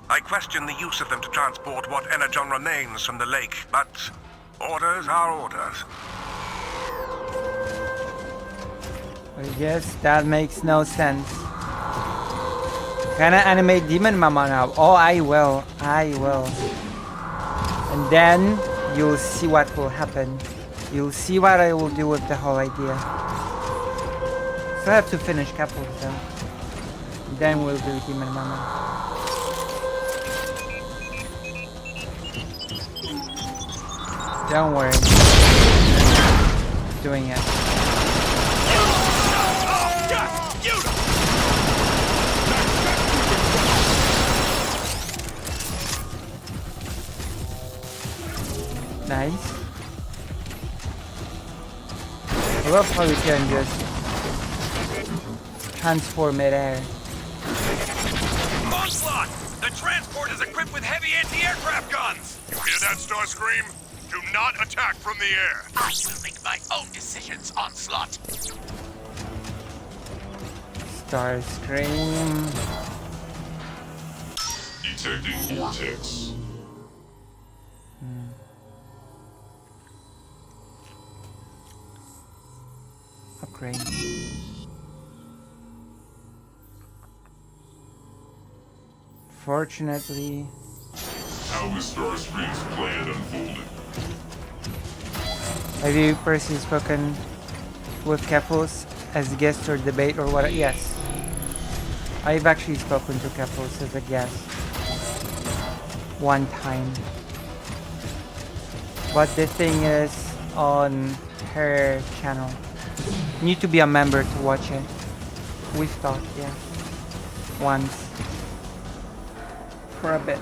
I question the use of them to transport what Energon remains from the lake, but orders are orders. I guess that makes no sense. Can I animate Demon Mama now? Oh, I will. I will. And then you'll see what will happen. You'll see what I will do with the whole idea. So I have to finish Capitals though. Then we'll do Demon Mama. Don't worry. Doing it. Nice. I love how we can just transform midair. Onslaught! The transport is equipped with heavy anti-aircraft guns! You hear that, Starscream? Do not attack from the air! I will make my own decisions, Onslaught! Starscream. Detecting vortex. Upgrade. Fortunately. How is Starscream's plan unfolding? Have you personally spoken with Keflos as guest or debate or what? Yes. I've actually spoken to Keflos as a guest. One time. But the thing is on her channel. You need to be a member to watch it. We've talked, yeah. Once. For a bit.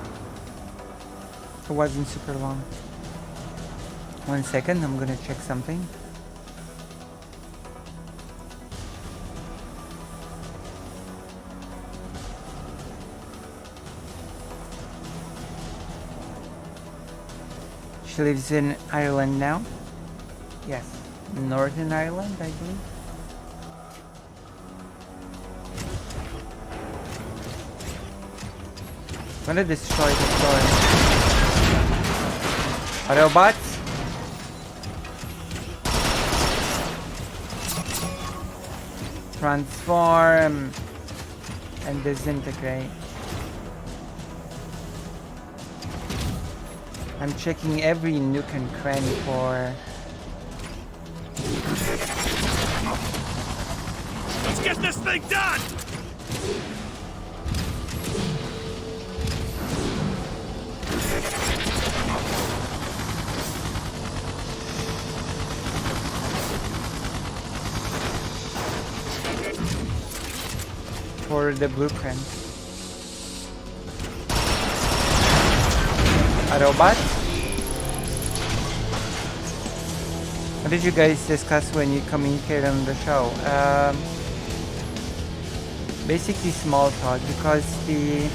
It wasn't super long. 1 second, I'm gonna check something. She lives in Ireland now. Yes, Northern Ireland, I believe. I'm gonna destroy the store. Autobots? Transform and disintegrate. I'm checking every nook and cranny for... Let's get this thing done! For the blueprint. Autobots? What did you guys discuss when you communicated on the show? Basically small talk, because the...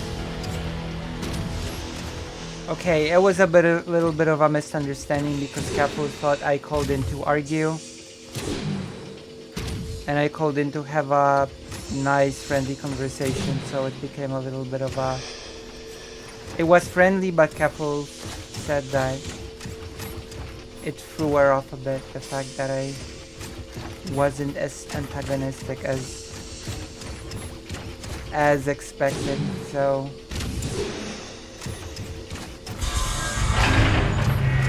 Okay, it was a little bit of a misunderstanding because Capo thought I called in to argue. And I called in to have a nice friendly conversation, so it became a little bit of a... It was friendly, but Capo said that it threw her off a bit, the fact that I wasn't as antagonistic as expected, so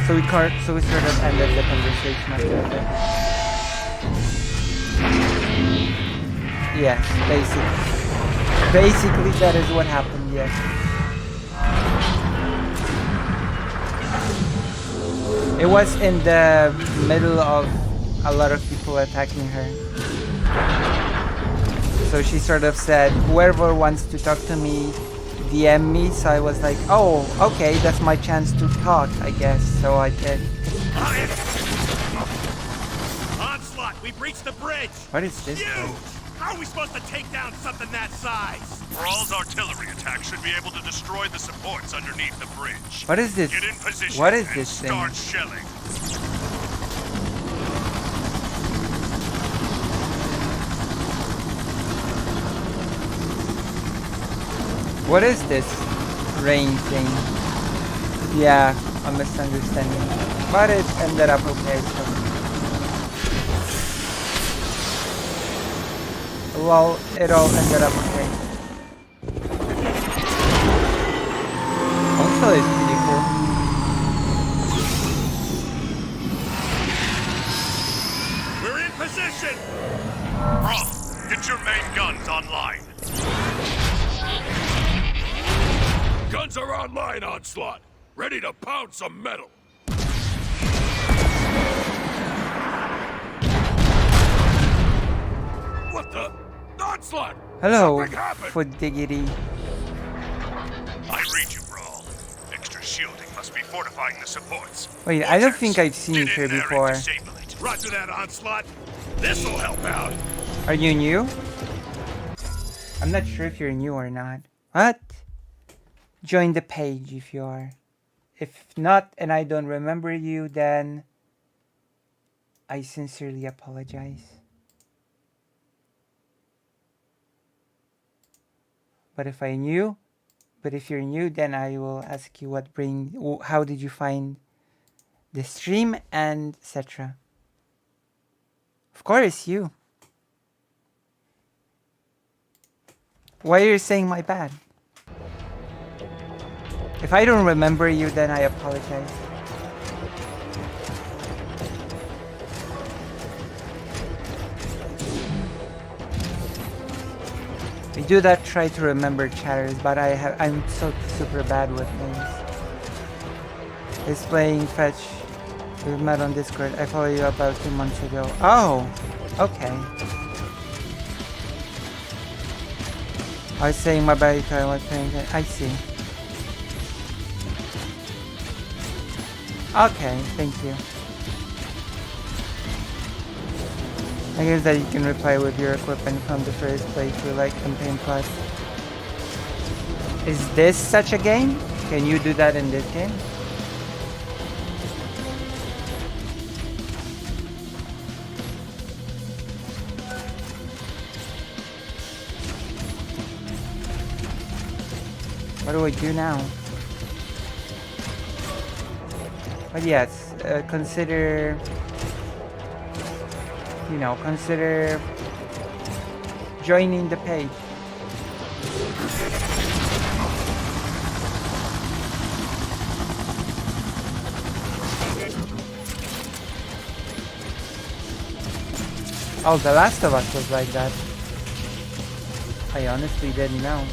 we sort of ended the conversation after a bit. Yes, basically that is what happened, yes. It was in the middle of a lot of people attacking her. So she sort of said, whoever wants to talk to me, DM me. So I was like, oh, okay, that's my chance to talk, I guess. So I did. Onslaught, we breached the bridge! What is this? How are we supposed to take down something that size? Thrall's artillery attack should be able to destroy the supports underneath the bridge. What is this? Get in position. What is and this thing? start shelling. What is this rain thing? Yeah, a misunderstanding. But it ended up okay, so. Well, it all ended up okay. Also, it's pretty cool. We're in position! Roth, get your main guns online. Guns are online, Onslaught. Ready to pound some metal. What the? Onslaught! Hello, for diggity. I read you, Brawl. Extra shielding must be fortifying the supports. Wait, I don't think I've seen her before. Roger that, Onslaught. This'll help out. Are you new? I'm not sure if you're new or not. What? Join the page if you are. If not, and I don't remember you, then I sincerely apologize. But if you're new, then I will ask you how did you find the stream and etc. Of course, you. Why are you saying my bad? If I don't remember you, then I apologize. We do that, try to remember chatters, but I'm so super bad with names. He's playing Fetch. We've met on Discord. I followed you about 2 months ago. Oh, okay. I was saying my bad. I was saying I see. Okay, thank you. I guess that you can reply with your equipment from the first playthrough, like Campaign Plus. Is this such a game? Can you do that in this game? What do I do now? But yes, consider, you know, consider joining the page. Oh, The Last of Us was like that. I honestly didn't know.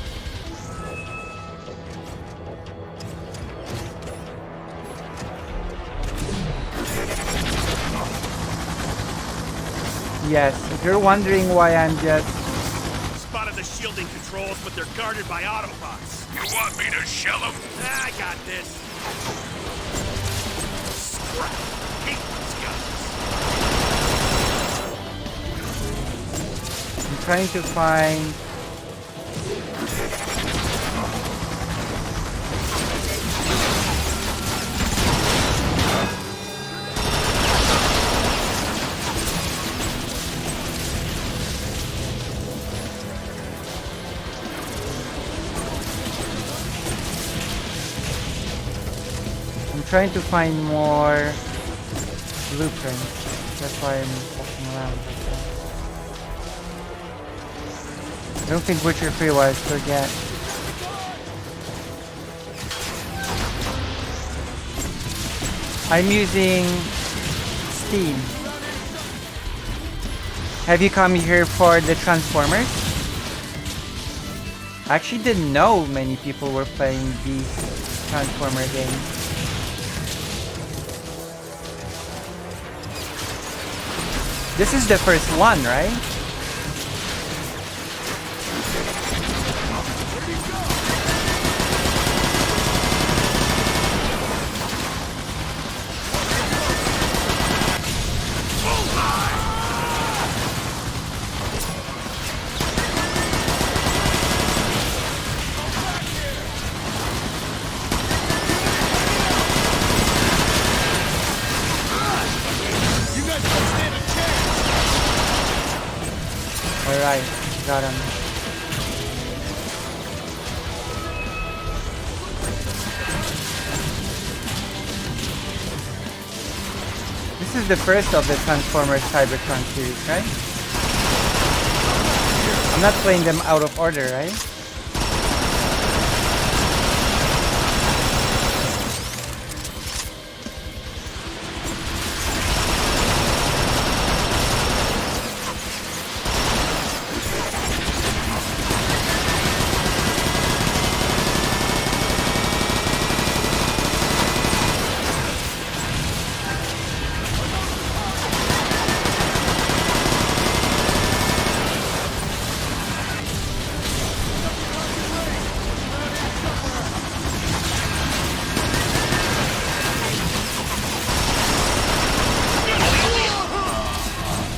Yes, if you're wondering why I'm just... Spotted the shielding controls, but they're guarded by Autobots. You want me to shell them? I got this. Scrap. Hate these guns. I'm trying to find... trying to find more blueprints. That's why I'm walking around like that. I don't think Witcher 3 was, forget. I'm using Steam. Have you come here for the Transformers? I actually didn't know many people were playing these Transformer games. This is the first one, right? Alright, got him. This is the first of the Transformers Cybertron series, right? I'm not playing them out of order, right?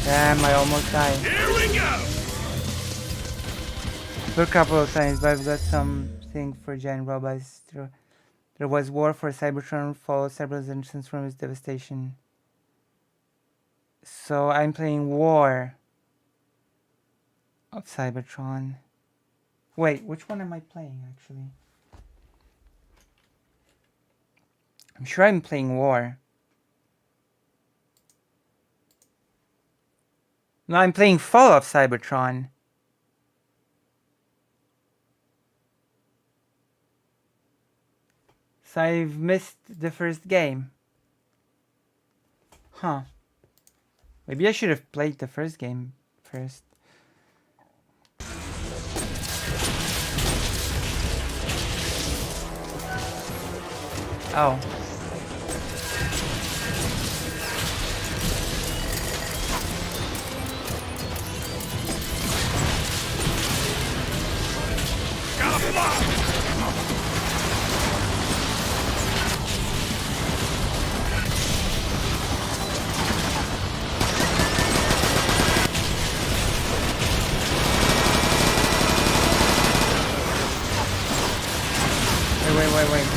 Damn, I almost died. Here we go. For a couple of times, but I've got something for giant robots. There was war for Cybertron, fall Cybertron Transformers devastation. So I'm playing War of Cybertron. Wait, which one am I playing actually? I'm sure I'm playing War. No, I'm playing Fall of Cybertron. So I've missed the first game. Huh. Maybe I should have played the first game first. Oh. Wait.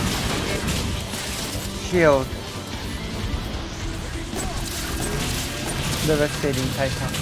Shield. Devastating Titan.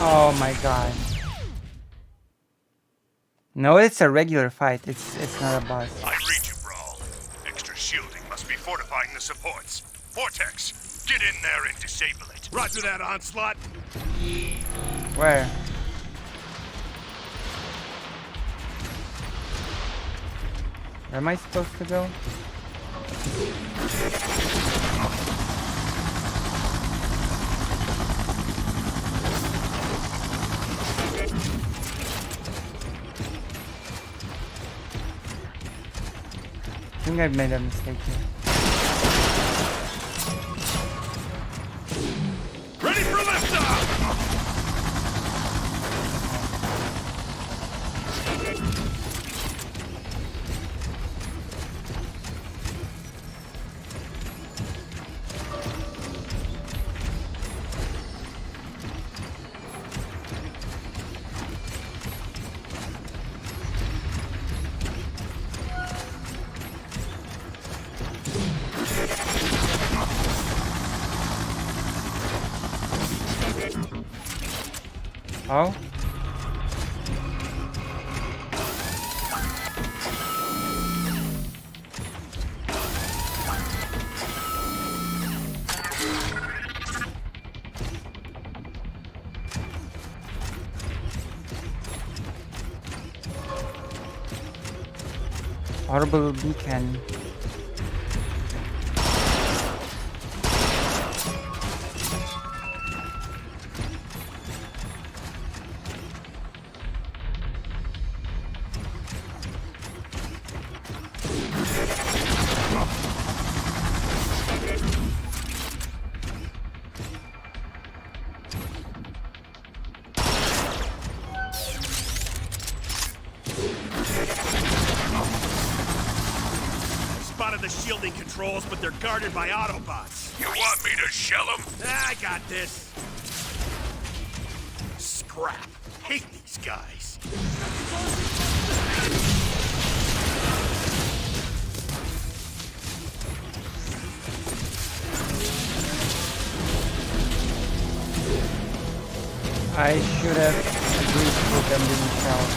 Oh my god. No, it's a regular fight. It's not a boss. I read you, Brawl. Extra shielding must be fortifying the supports. Vortex, get in there and disable it. Roger that, Onslaught. Where? Where am I supposed to go? I think I've made a mistake here. Ready for liftoff! Oh? Horrible beacon. The shielding controls, but they're guarded by Autobots. You want me to shell them? I got this. Scrap. Hate these guys. I should have agreed with them being shelled.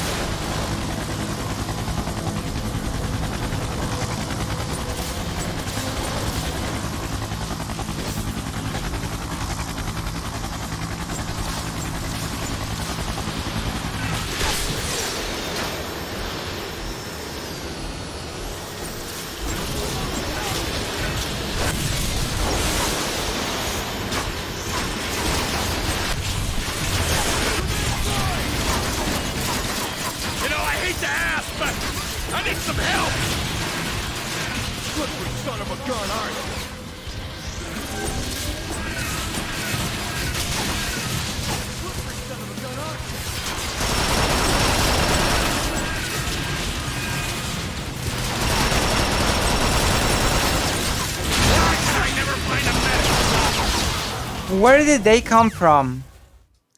Where did they come from?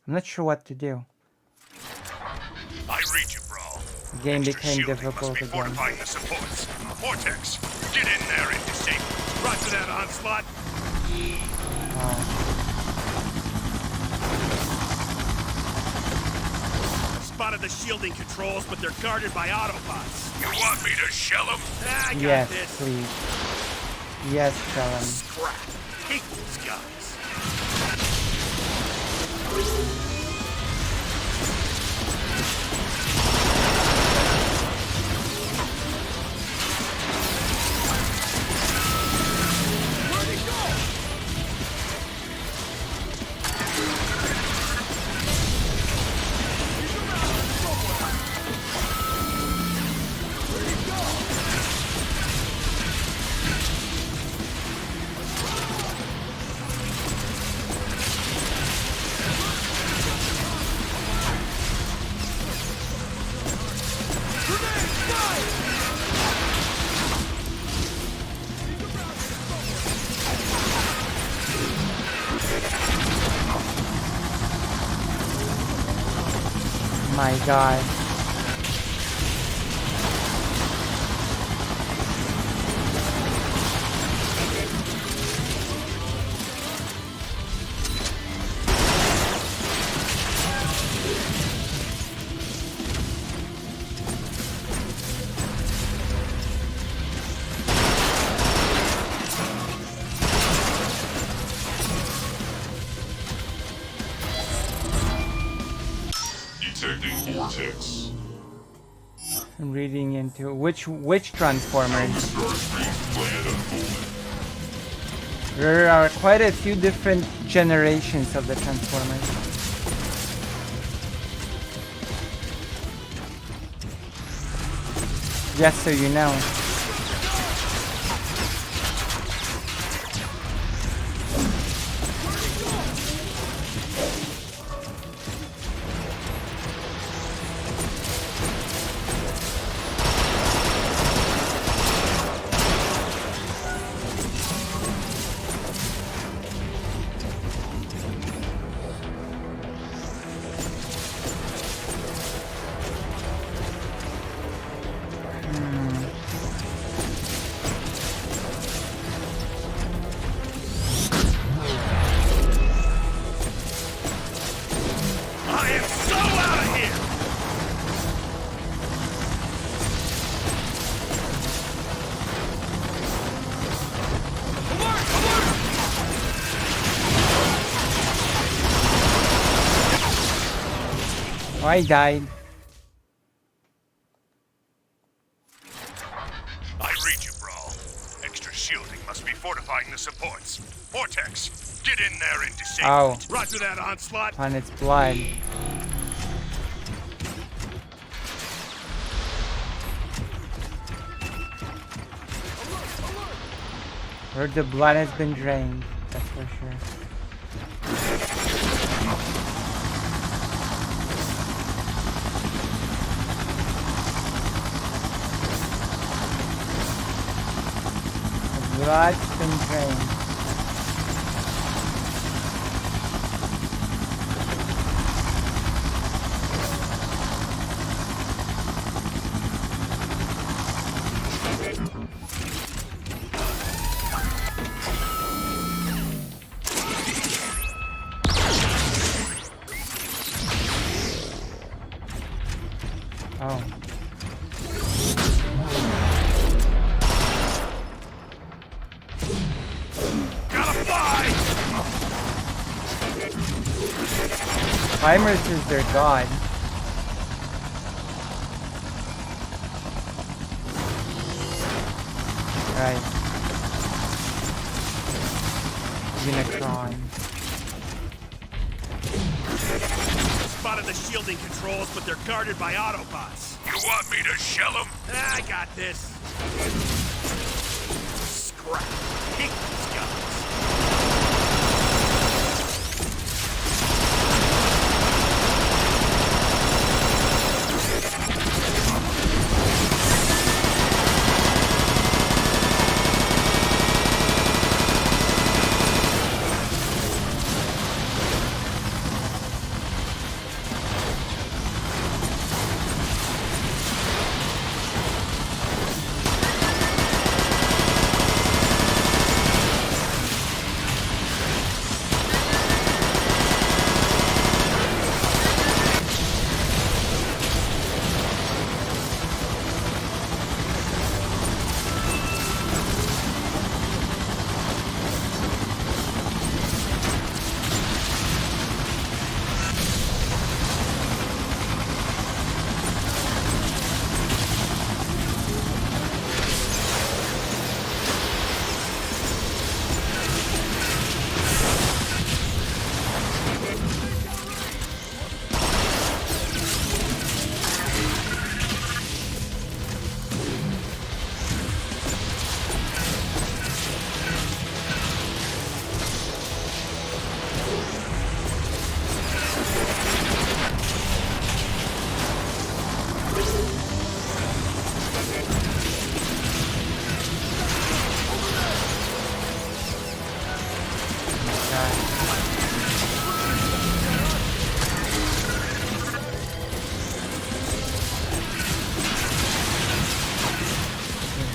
I'm not sure what to do. I read you, Brawl. The game became difficult again. Fortifying the supports. Vortex, get in there and disable. Roger that, Onslaught. Spotted the shielding controls, but they're guarded by Autobots. You want me to shell them? I got yes, this. Please. Yes, Shalom. Scrap. Hate these guys. My God. Detecting vortex. I'm reading into which Transformers? There are quite a few different generations of the Transformers. Just so you know. I am so out of here! Oh, I died. I read you, Brawl. Extra shielding must be fortifying the supports. Vortex, get in there and disable Ow. it. Roger that, Onslaught. On its blood. Where the blood has been drained, that's for sure. The blood's been drained. Oh. Gotta fly! Timers is their god. Right. Unicron. Spotted the shielding controls, but they're guarded by Autobots. You want me to shell them? I got this. Scrap. Hate these guys.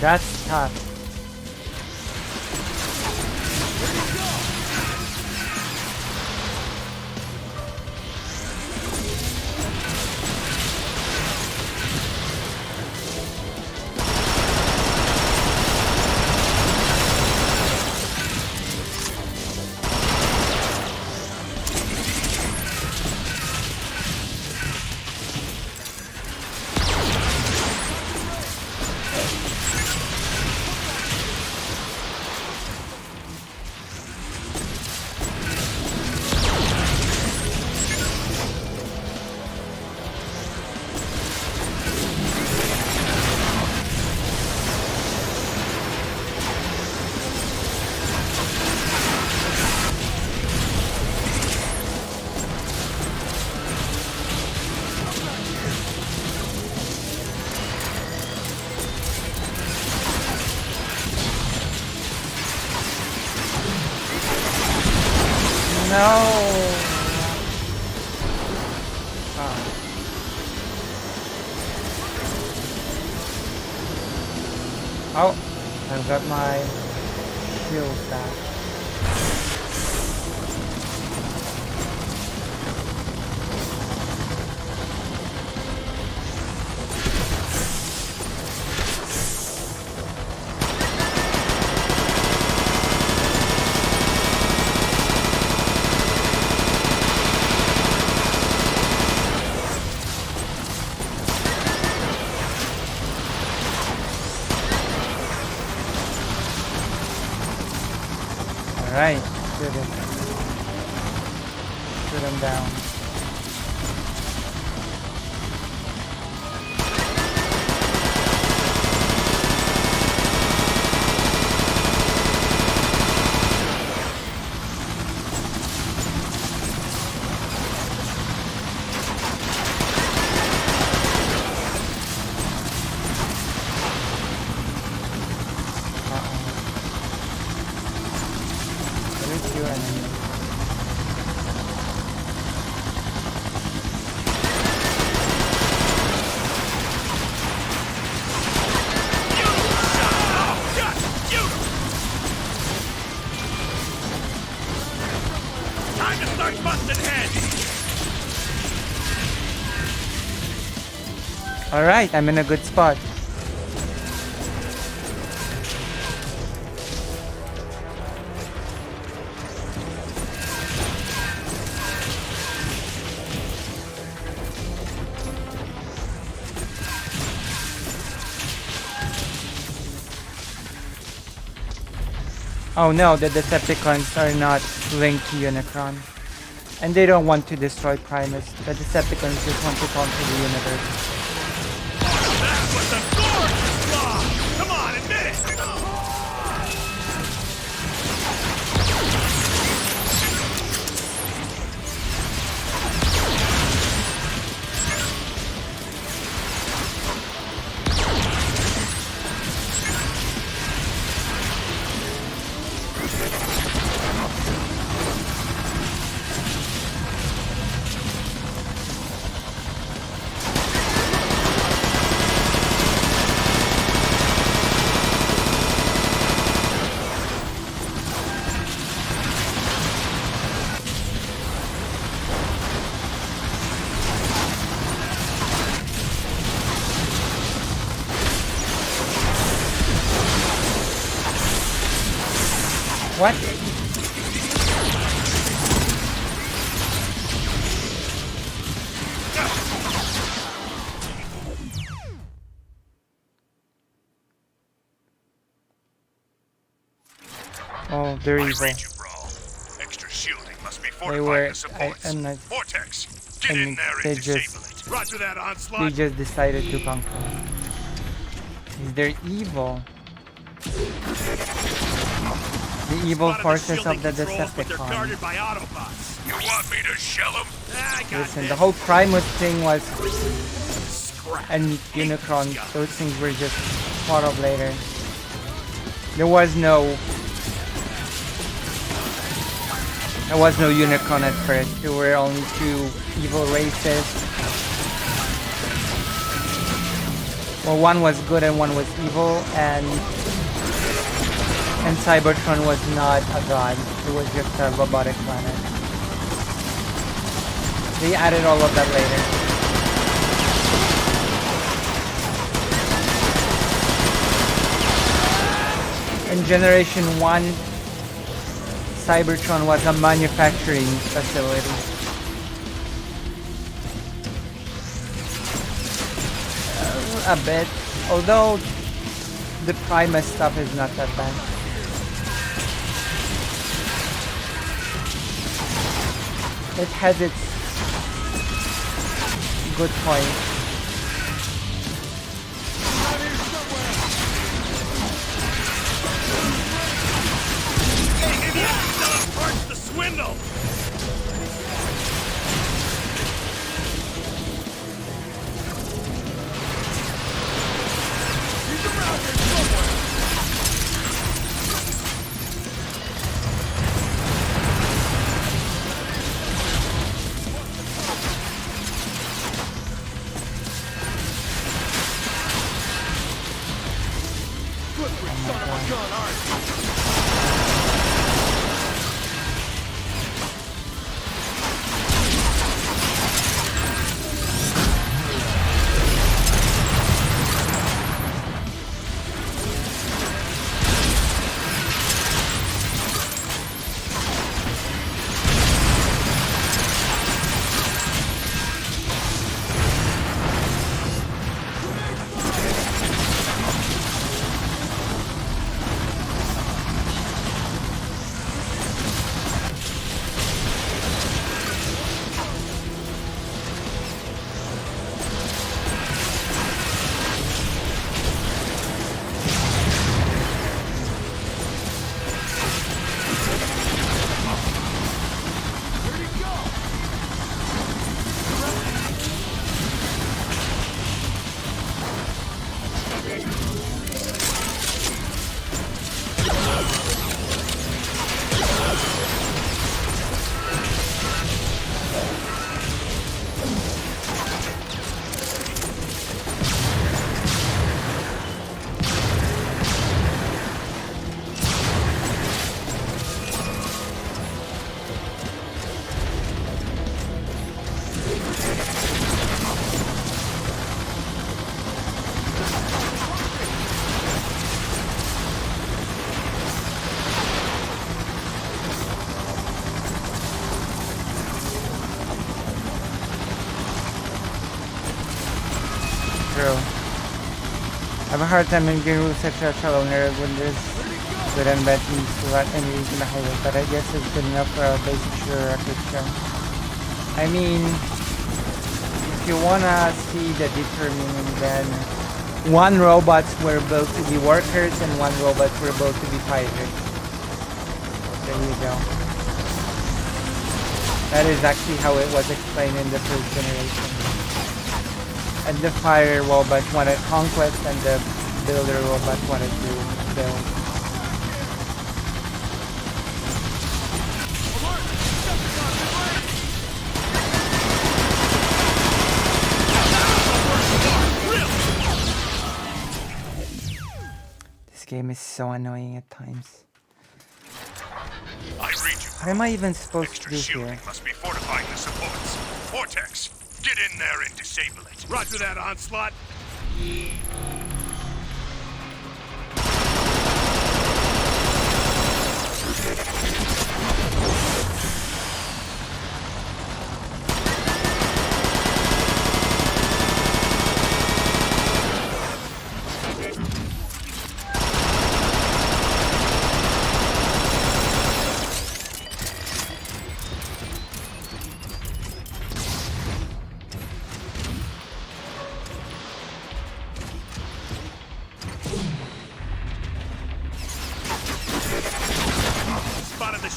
That's tough. No. Oh, I've got my shield back. Alright, shoot him. Shoot him down. Time to start busting heads! Alright, I'm in a good spot. Oh no, the Decepticons are not linked to Unicron. And they don't want to destroy Primus. The Decepticons just want to conquer the universe. That was a gorgeous block! Come on, admit it! What? Oh, they're evil. Extra shielding must be They were, the supports. Vortex, get in there they and disable just, it. Roger that, they onslaught. just decided to conquer. They're evil. The evil forces of the Decepticons. By Autobots. You want me to shell them? Listen, the whole Primus thing was, and Unicron, those things were just thought of later. There was no Unicron at first. There were only two evil races. Well, one was good and one was evil, and Cybertron was not a god. It was just a robotic planet. They added all of that later. In Generation 1, Cybertron was a manufacturing facility. A bit, although the Primus stuff is not that bad. It has its good points. Parts the swindle! I have a hard time in getting with such a shallow narrative when there's good and bad things without any reason to hold it, but I guess it's good enough for a basic shooter record show. I mean, if you wanna see the deeper meaning, then one robots were built to be workers and one robots were built to be fighters. There you go. That is actually how it was explained in the first generation. And the fire robot wanted conquest and the builder robot wanted to build. This game is so annoying at times. I read you. What am I even supposed to do here? Must be fortifying the supports. Vortex, get in there and disable it. Roger that, Onslaught.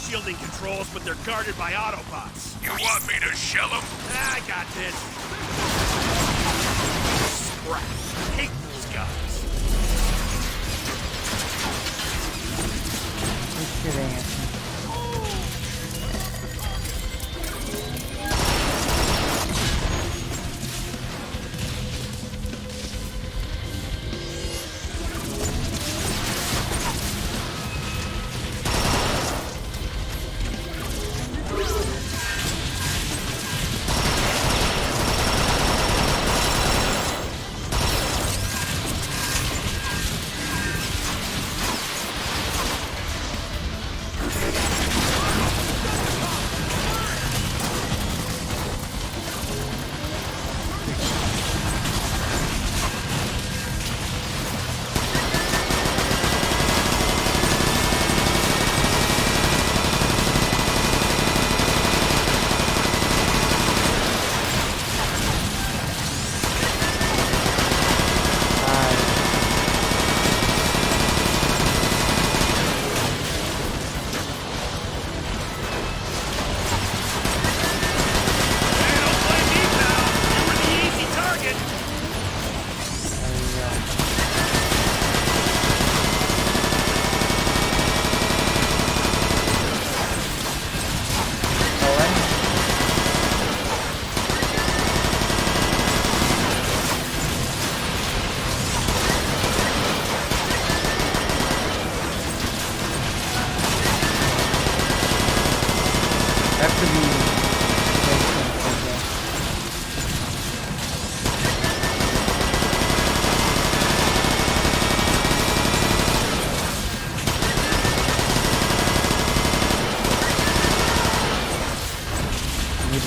Shielding controls, but they're guarded by Autobots. You want me to shell them? I got this. Sprat. Hate those guys. He's shooting at me.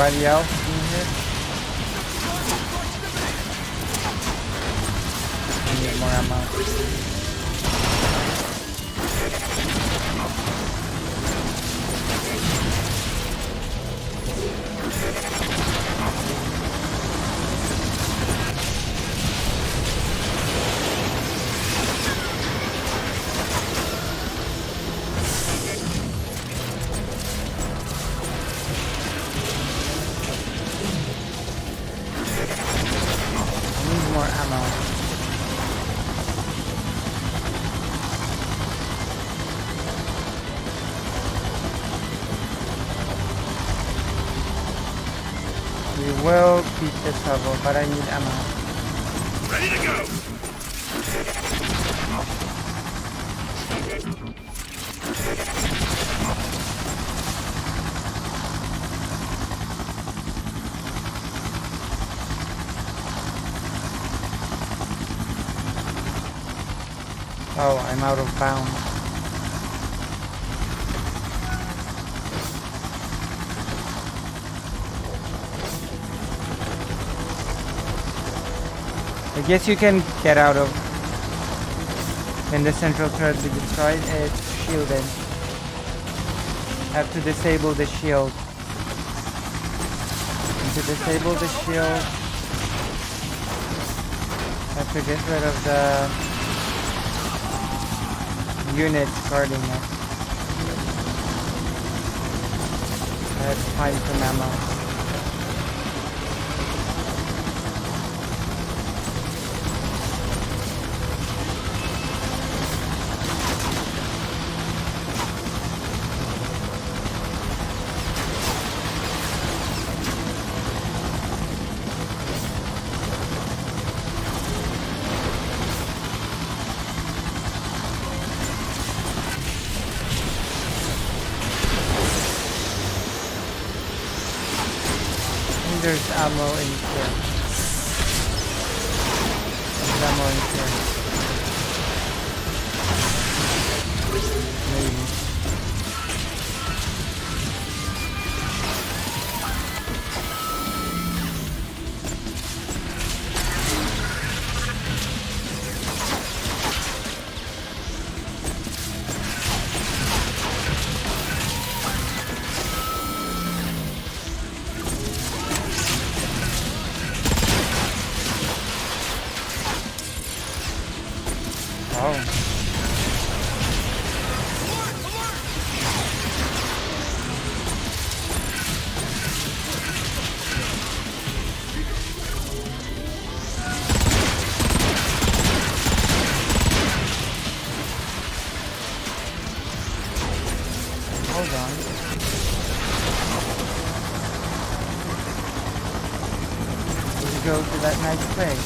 Anybody else in here? I need more ammo. Will beat this level, but I need ammo. Ready to go! Oh, I'm out of bounds. I guess you can get out of when the central turret be destroyed. It's shielded. Have to disable the shield. And to disable the shield, have to get rid of the units guarding it. Let's find some ammo. There's ammo in here. There's ammo in here. Maybe. Hold on. Let's go to that nice place.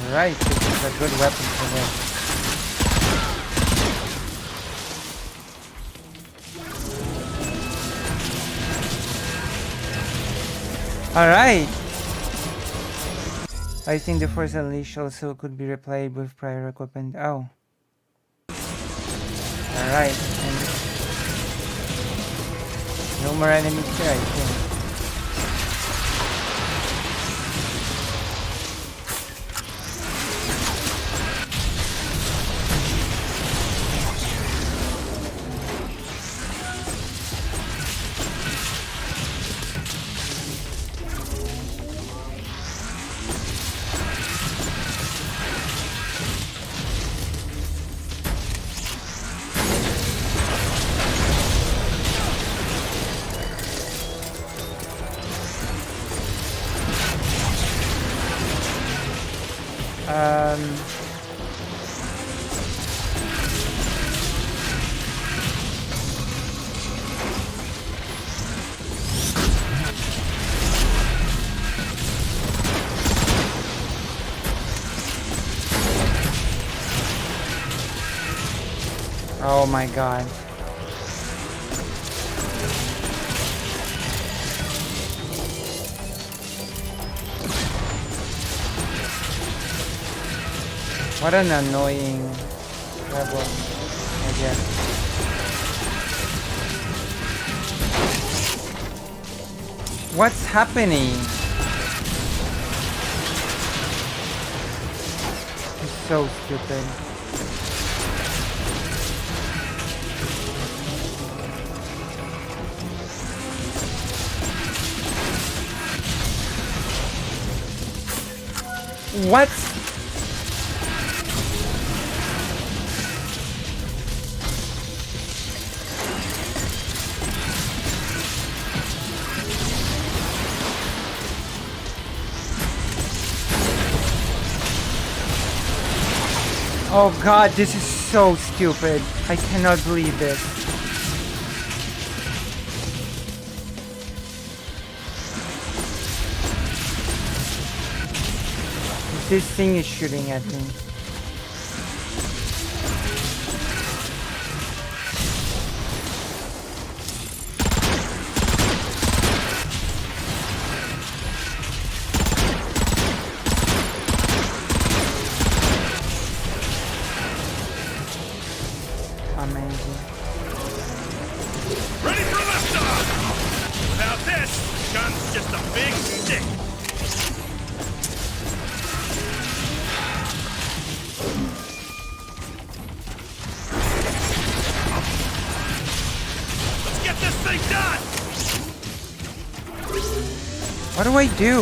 Right, this is a good weapon for this. Alright! I think the Force Unleashed also could be replayed with prior equipment. Oh. Alright. No more enemies here, I think. Oh my god. What an annoying rebel, I guess. What's happening? It's so stupid. What? Oh god, this is so stupid. I cannot believe this. This thing is shooting at me. Amazing. Ready for liftoff! Without this, the gun's just a big stick. Let's get this thing done! What do I do?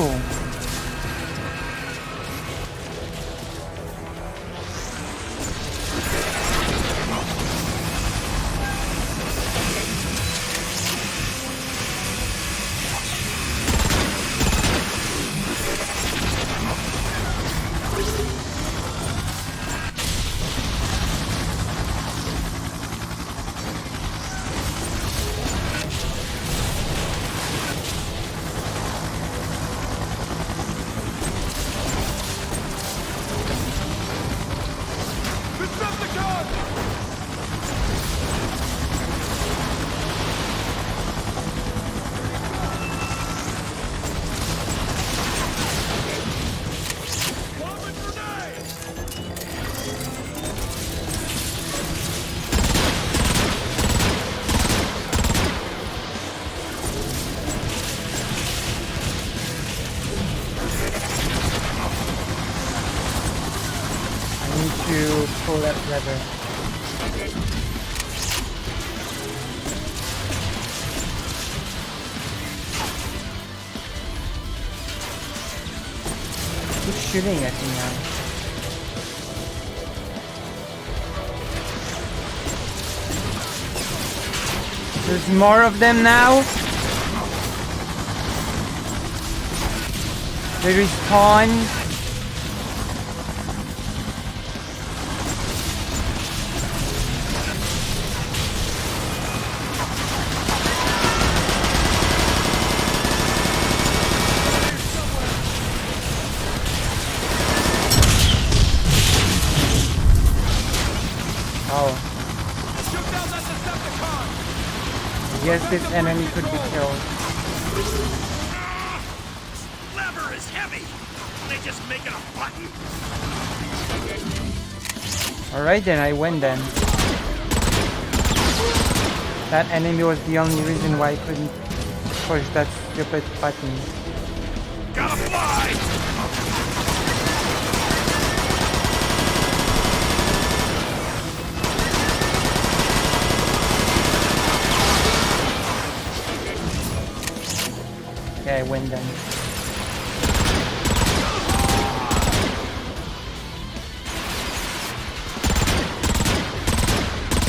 To pull that lever. Who's shooting at me now? There's more of them now. They respawn. Yes, this enemy could be killed. Lever is heavy. They just make it a button. Alright then, I win then. That enemy was the only reason why I couldn't push that stupid button. Gotta fly! Okay, I win then.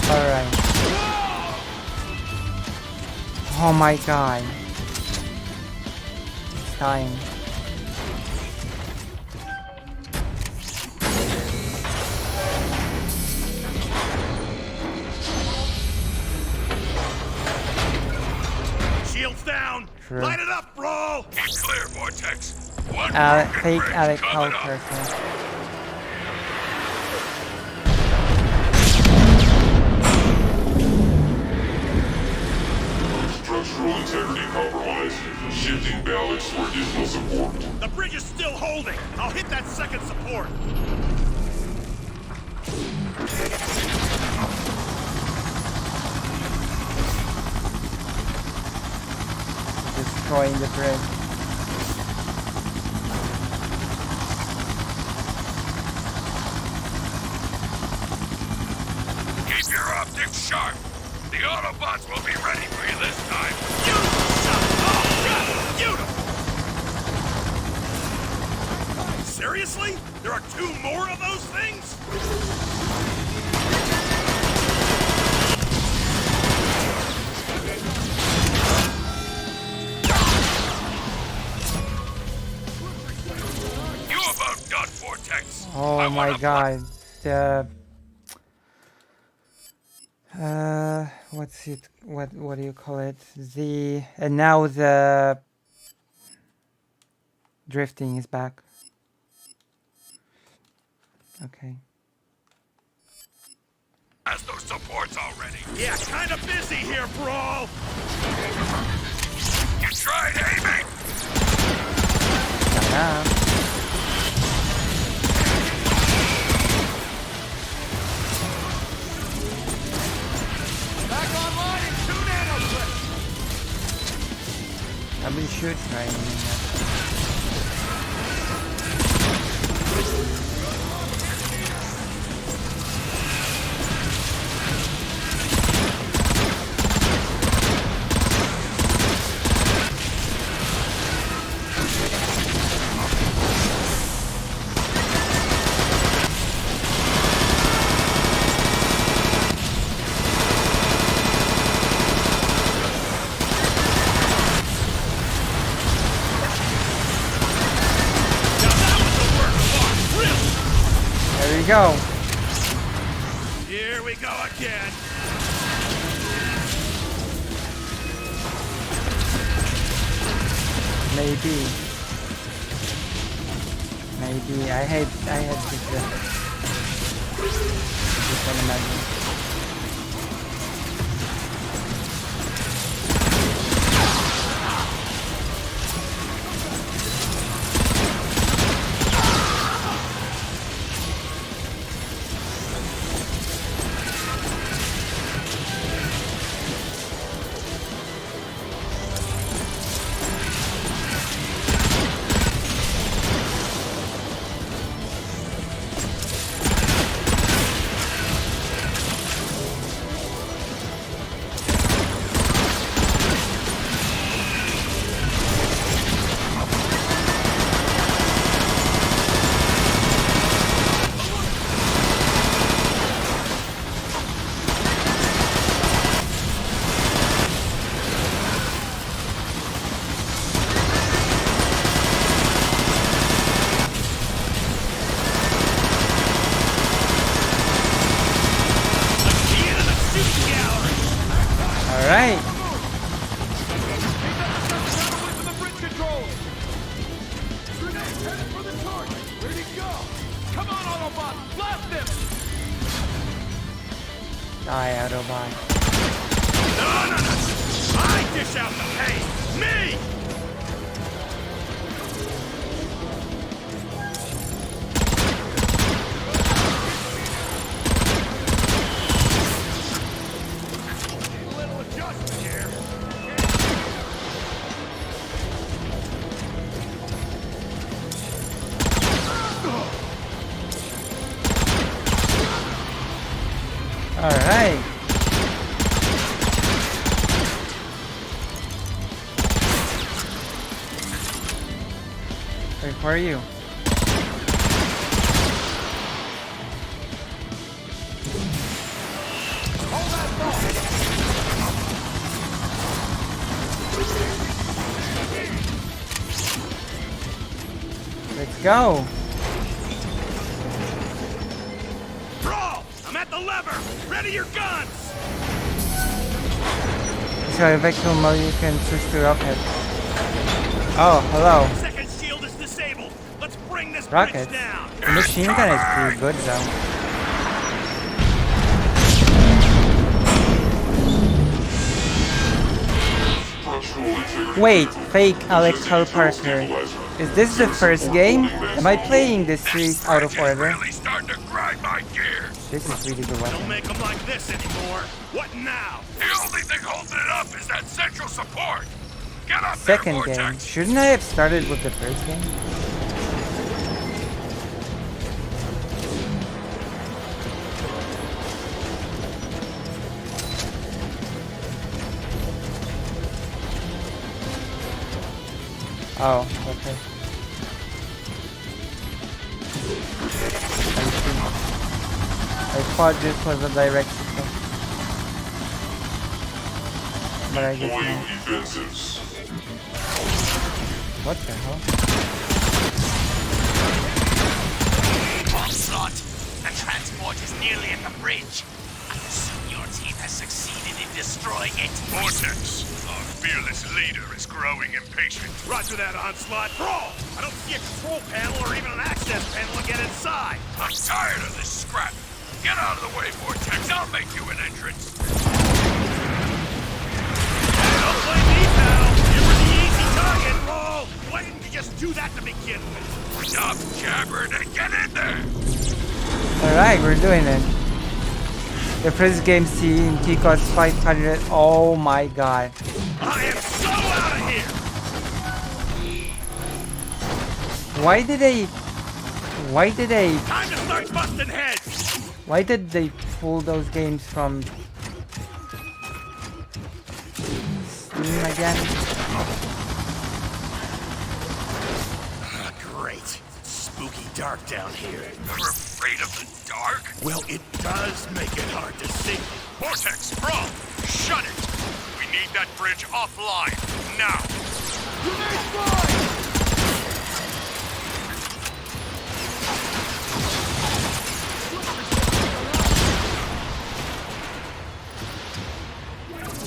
Alright. Oh my god. It's dying. Shields down! Sure. Light it up, bro! Clear, Vortex. Fake Alec Hall person. structural integrity compromised. Shifting balance for additional support. The bridge is still holding. I'll hit that second support. Destroying the bridge. Keep your optics sharp. The Autobots will be ready for you this time. Beautiful! Seriously? There are 2 more of those things? You about done, Vortex. Oh my god. The what's it, what do you call it, and now the drifting is back. Okay. Has those supports already? Yeah, kind of busy here, Brawl. You tried aiming? Back online in 2 nanoseconds. Somebody should try aiming that. There you go. Here we go again. Maybe. I had this animation. Alright. Die, Autobot. No. I dish out the pain. Me! Little adjustment here. Alright. Wait, where are you? Let's go. Brawl! I'm at the lever! Ready your guns! So if I kill mode, you can switch to rocket. Oh, hello. Second shield is disabled. Let's bring this Rockets. bridge down. The machine gun is pretty good though. Wait, fake Alex Carl Parker. Is this the first game? Am I playing this series out of order? Starting to grind my gears. This is really good Don't weapon. make them like this anymore. What now? The only thing holding it up is that central support. Get up Second game. Shouldn't I have started with the first game? Oh, okay. I thought this was a direct sequel. But I guess not. What the hell? Onslaught! The transport is nearly at the bridge. I assume your team has succeeded in destroying it. Vortex, our fearless leader is growing impatient. Roger that, Onslaught. Brawl! I don't see a control panel or even an access panel to get inside. I'm tired of this scrap. Get out of the way, Vortex. I'll make you an entrance. Don't blame me, pal. You were the easy target, Brawl. Why didn't you just do that to begin with? Stop jabbering and get in there. Alright, we're doing it. The first game TNT costs 500. Oh my god. I am so out of here. Why did they Time to start busting heads. why did they pull those games from Steam again? Great. Spooky dark down here. You're afraid of the dark? Well, it does make it hard to see. Vortex, Brawl, shut it. We need that bridge offline now.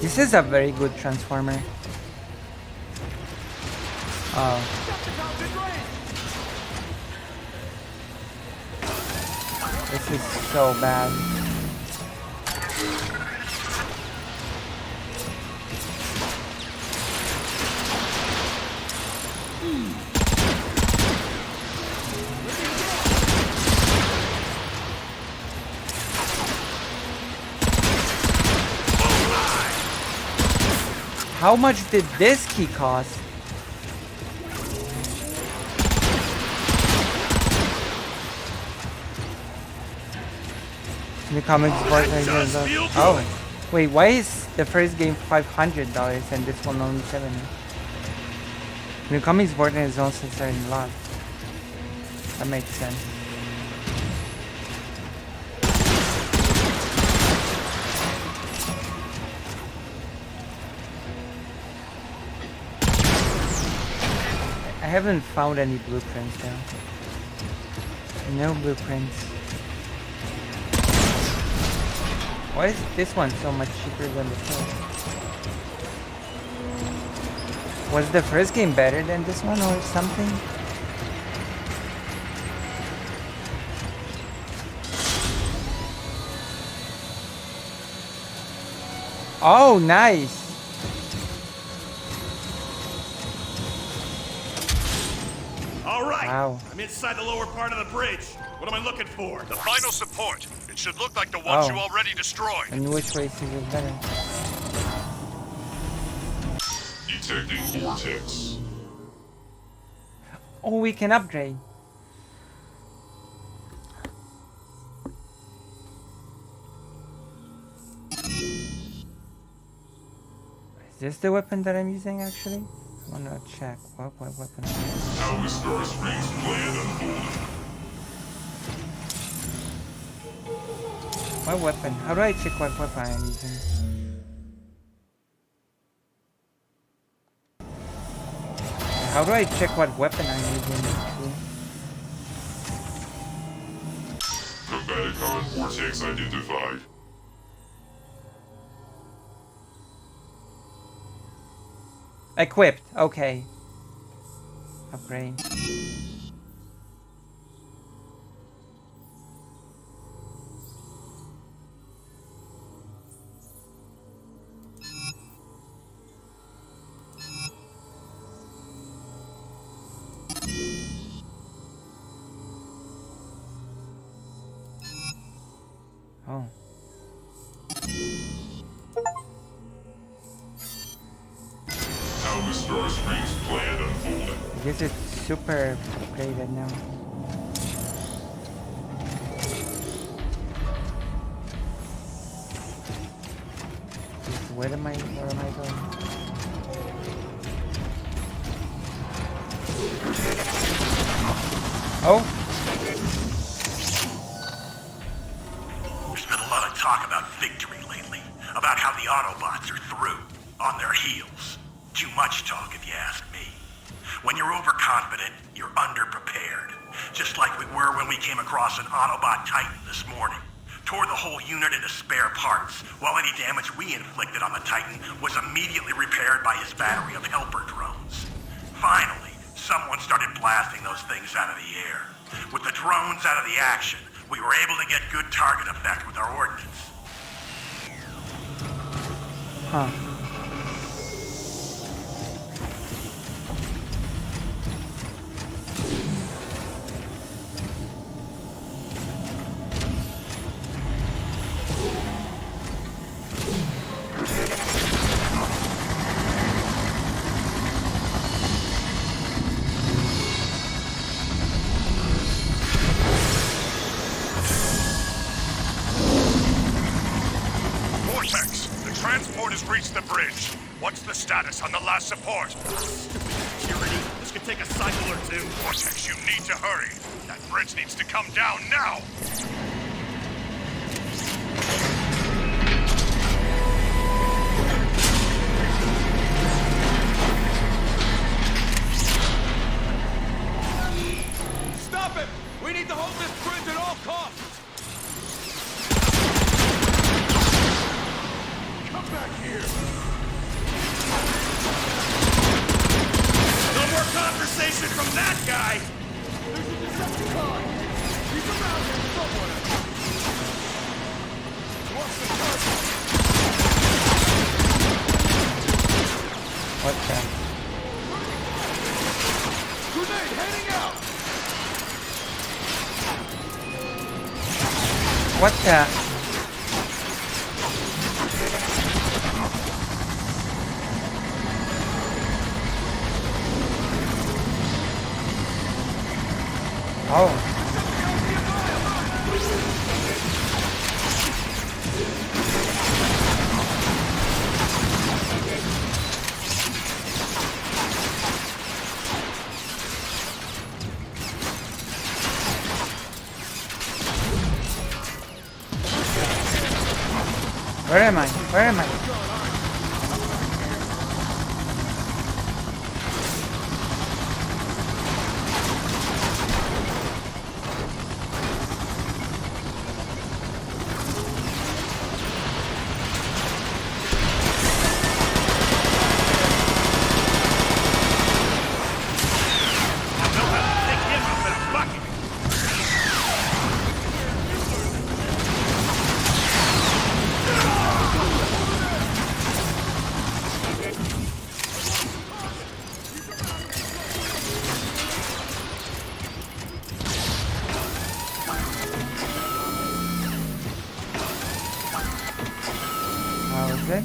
This is a very good transformer. Oh. This is so bad. How much did this key cost? The comics oh, wait, why is the first game $500 and this one only $7? The comics Fortnite is also selling a lot. That makes sense. I haven't found any blueprints though. No blueprints. Why is this one so much cheaper than the first? Was the first game better than this one or something? Oh, nice! All right. Wow. I'm inside the lower part of the bridge. What am I looking for? The final support. It should look like the ones you already destroyed. And which way is it better? Detecting vortex. Oh, we can upgrade. Is this the weapon that I'm using actually? I wanna check what weapon. How is Starscream's plan unfolding? What weapon? How do I check what weapon I'm using? How do I check what weapon I'm using actually? Combaticon vortex identified. Equipped, okay. Upgrade. Oh. How the Starscream's plan unfolded. I guess it's super upgraded now. Where am I going? Oh. There's been a lot of talk about victory lately, about how the Autobots are through, on their heels. Too much talk if you ask me. When you're overconfident, you're underprepared. Just like we were when we came across an Autobot Titan this morning. Tore the whole unit into spare parts, while any damage we inflicted on the Titan was immediately repaired by his battery of helper drones. Finally, someone started blasting those things out of the air. With the drones out of the action, we were able to get good target effect with our ordnance. Huh. Vortex, the transport has reached the bridge. What's the status on the last support? Security, this could take a cycle or two. Vortex, you need to hurry. That bridge needs to come down now. Stop it! We need to hold this bridge at all costs! Come back here! No more conversation from that guy! There's a Decepticon! He's around here somewhere! What's the target? What the? Grenade heading out! What the? Oh. Where am I? Where am I? How is it?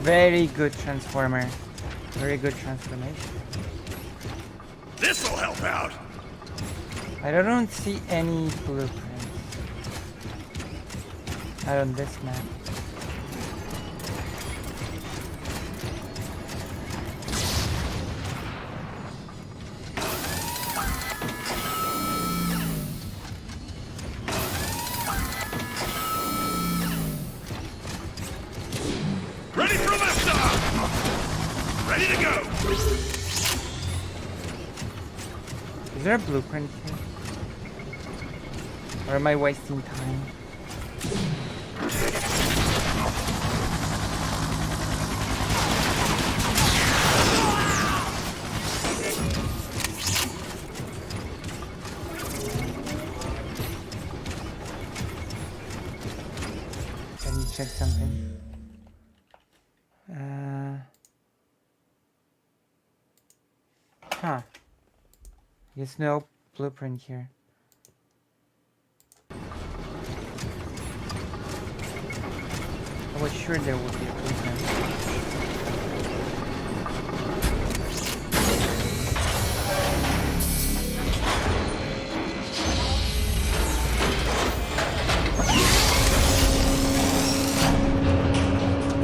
Very good transformer. Very good transformation. This'll help out. I don't see any blueprints. Not on this map. Ready for liftoff! Ready to go! Is there a blueprint here? Or am I wasting time? Let me check something. Huh. There's no blueprint here. I was sure there would be a blueprint.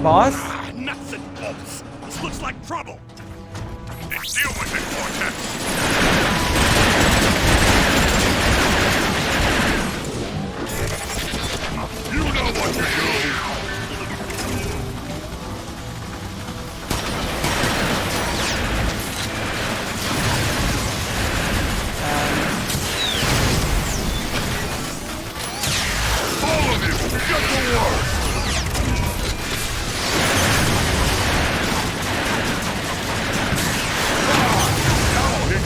Boss? Nuts and bolts! This looks like trouble! Then deal with it, Vortex! You know what to do! All of you, get to work!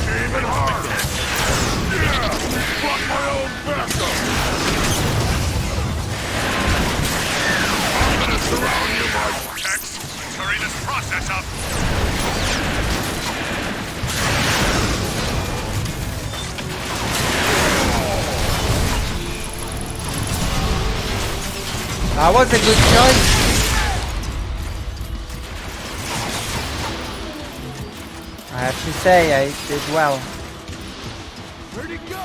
Even harder! Yeah! Brought my own backup! I'm gonna surround you, my Vortex! Let's hurry this process up! That was a good choice. I have to say, I did well. Where'd he go?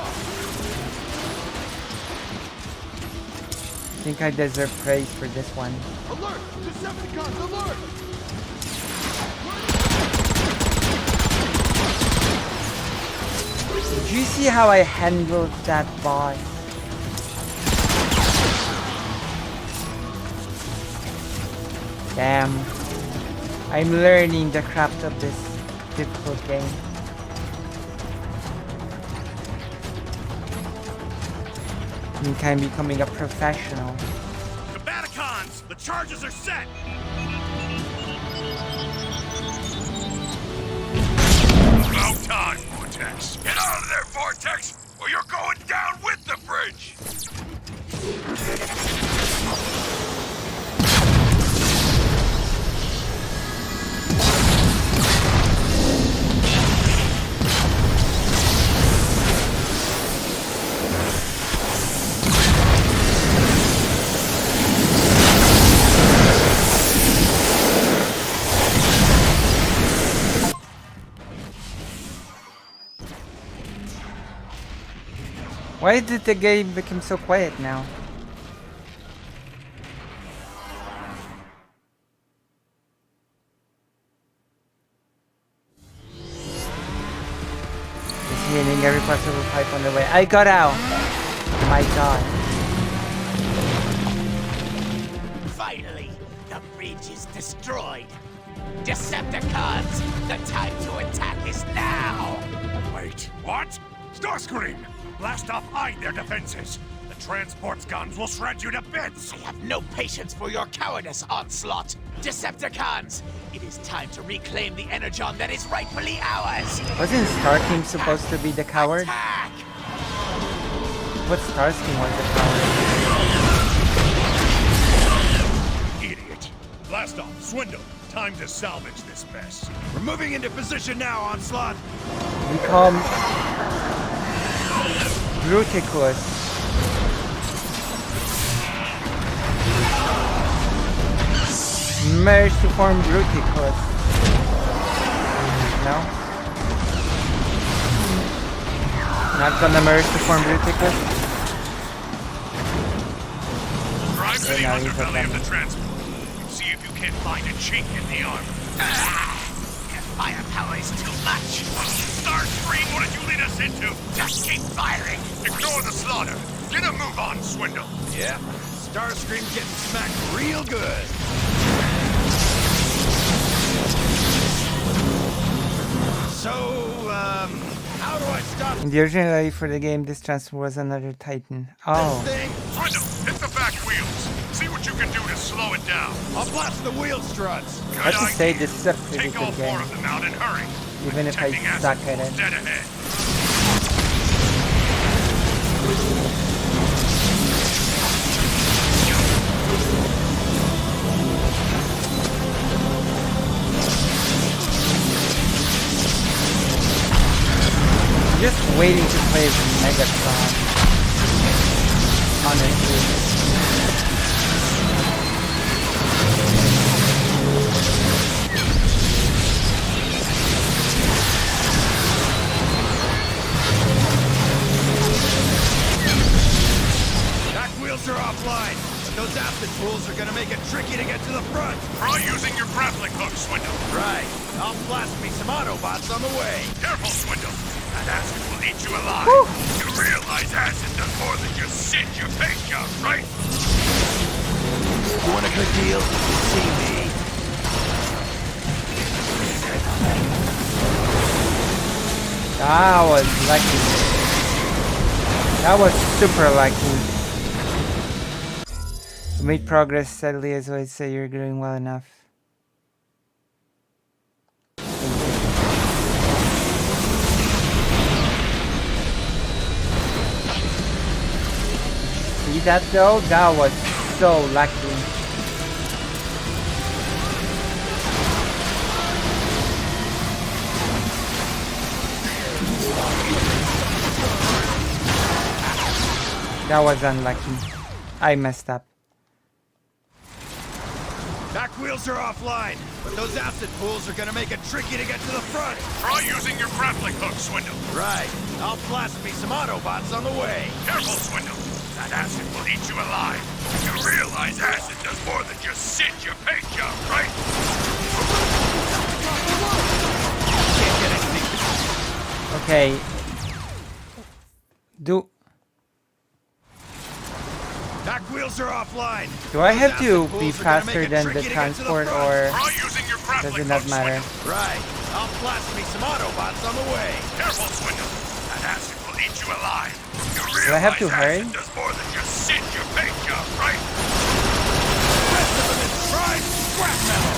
I think I deserve praise for this one. Alert! Decepticons, alert! Did you see how I handled that boss? Damn. I'm learning the craft of this difficult game. I think I'm becoming a professional. Combaticons! The charges are set! About time, Vortex! Get out of there, Vortex! Or you're going down with the bridge! Why did the game become so quiet now? Just hitting every possible pipe on the way. I got out! My god. Finally, the bridge is destroyed. Decepticons, the time to attack is now! Wait, what? Starscream! Blast off their defenses! The transport's guns will shred you to bits! I have no patience for your cowardice, Onslaught! Decepticons, it is time to reclaim the energon that is rightfully ours! Wasn't Starscream supposed to be the coward? Attack! What Starscream was the coward? Idiot! Blast off, Swindle! Time to salvage this mess. We're moving into position now, Onslaught! Become Bruticus. Merge to form Bruticus. No? Not gonna merge to form Bruticus? Drive to the now he's underbelly of okay. the transport. See if you can't find a chink in the armor. Your firepower is too much. Starscream, what did you lead us into? Just keep firing. Ignore the slaughter. Get a move on, Swindle. Yep. Starscream's getting smacked real good. So, how do I stop In the original idea for the game, this transformer was another Titan. Oh. this thing? Swindle, hit the back wheels. See what you can do to slow it down. I'll blast the wheel struts. I have to say, this is a pretty Take all good 4 game. of them out and hurry. Even if I Protecting suck assets at it. dead ahead. Just waiting to play as Megatron. Honestly. Back wheels are offline, but those acid pools are gonna make it tricky to get to the front. Try using your grappling hook, Swindle. Right. I'll blast me some Autobots on the way. Careful, Swindle. That acid will eat you alive. You realize acid does more than just singe your paint job, right? You want a good deal? See me. That was lucky. That was super lucky. You made progress steadily as always, so you're doing well enough. See that though? That was so lucky. That was unlucky. I messed up. Back wheels are offline, but those acid pools are gonna make it tricky to get to the front. Try using your grappling hook, Swindle. Right. I'll blast me some Autobots on the way. Careful, Swindle. That acid will eat you alive. You realize acid does more than just singe your paint job, right? Okay. Back wheels are offline. Do I have to be faster than the transport, or does it not matter? Right. I'll blast me some Autobots on the way. Careful, Swindle. That acid will eat you alive. You Do I have to realize hurry? acid does more than just singe your paint job, right? Rest of them is fried scrap metal.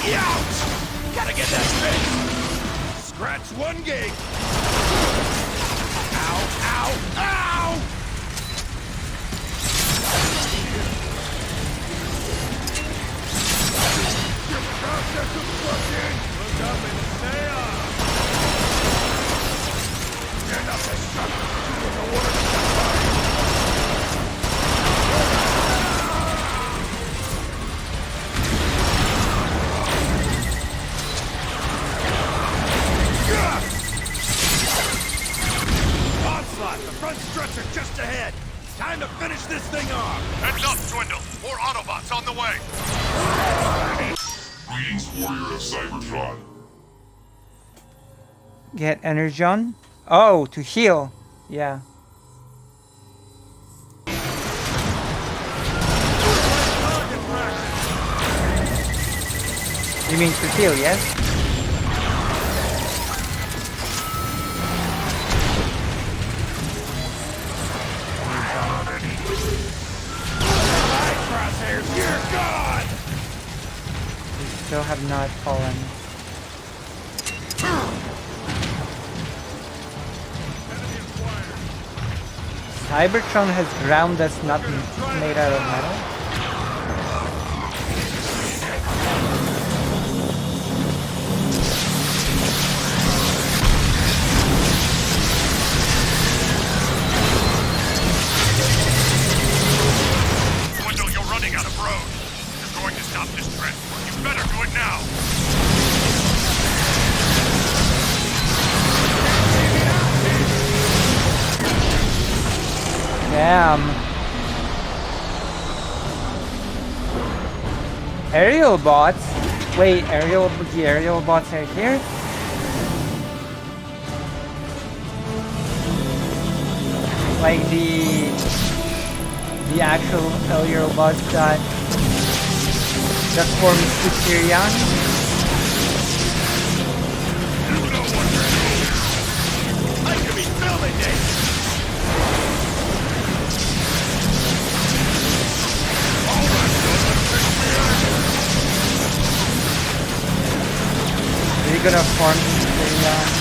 Ouch! Gotta get that fixed. Scratch one gate. Ow, ow, ow! Process of crushing. Look up and stay up. Stand up and shut. Doing the work. Onslaught! The front struts are just ahead. Time to finish this thing off. Heads up, Swindle. More Autobots on the way. Greetings, warrior of Cybertron. Get Energon? Oh, to heal. Yeah. You mean to heal, yes? Crosshairs, you're gone! We still have not fallen. Cybertron has ground that's not made out of metal? am. Aerial bots? Wait, the aerial bots are here? Like the actual aerial bots that forms Superion? I could be filming this! Are you gonna form Superion?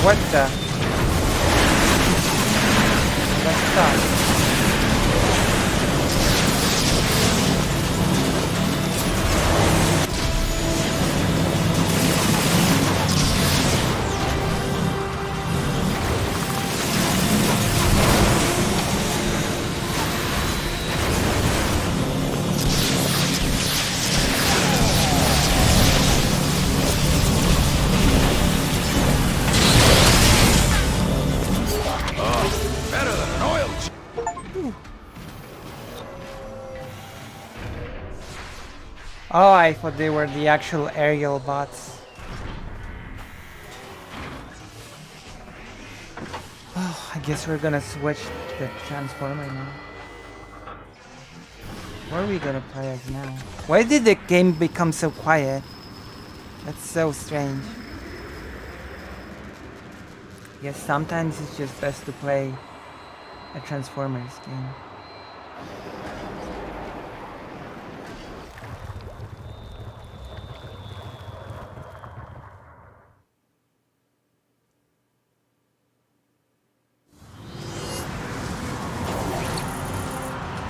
What the? Let's stop. Oh, I thought they were the actual aerial bots. Oh, I guess we're gonna switch the transformer now. What are we gonna play as now? Why did the game become so quiet? That's so strange. Yes, sometimes it's just best to play a Transformers game.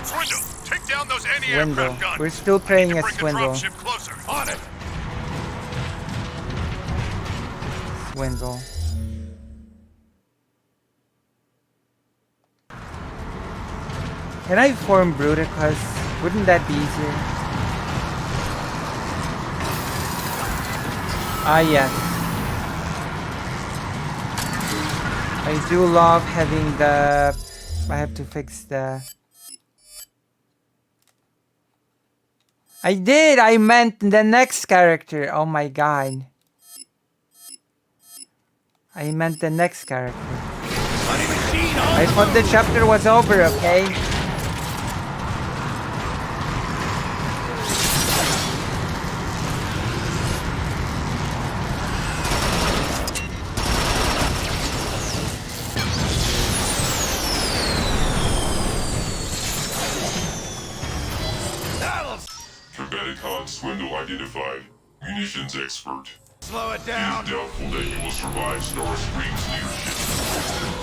Swindle, take down those Swindle. anti-aircraft guns. We're still playing as Bring the Swindle. dropship closer. On it. Swindle. Can I form Bruticus? Wouldn't that be easier? Ah, yes. I do love having the... I have to fix the... I did! I meant the next character! Oh my god. I meant the next character. I thought the chapter was over, okay? Tibeticon Swindle identified. Munitions expert. Slow it It down. is doubtful that you will survive Starscream's leadership.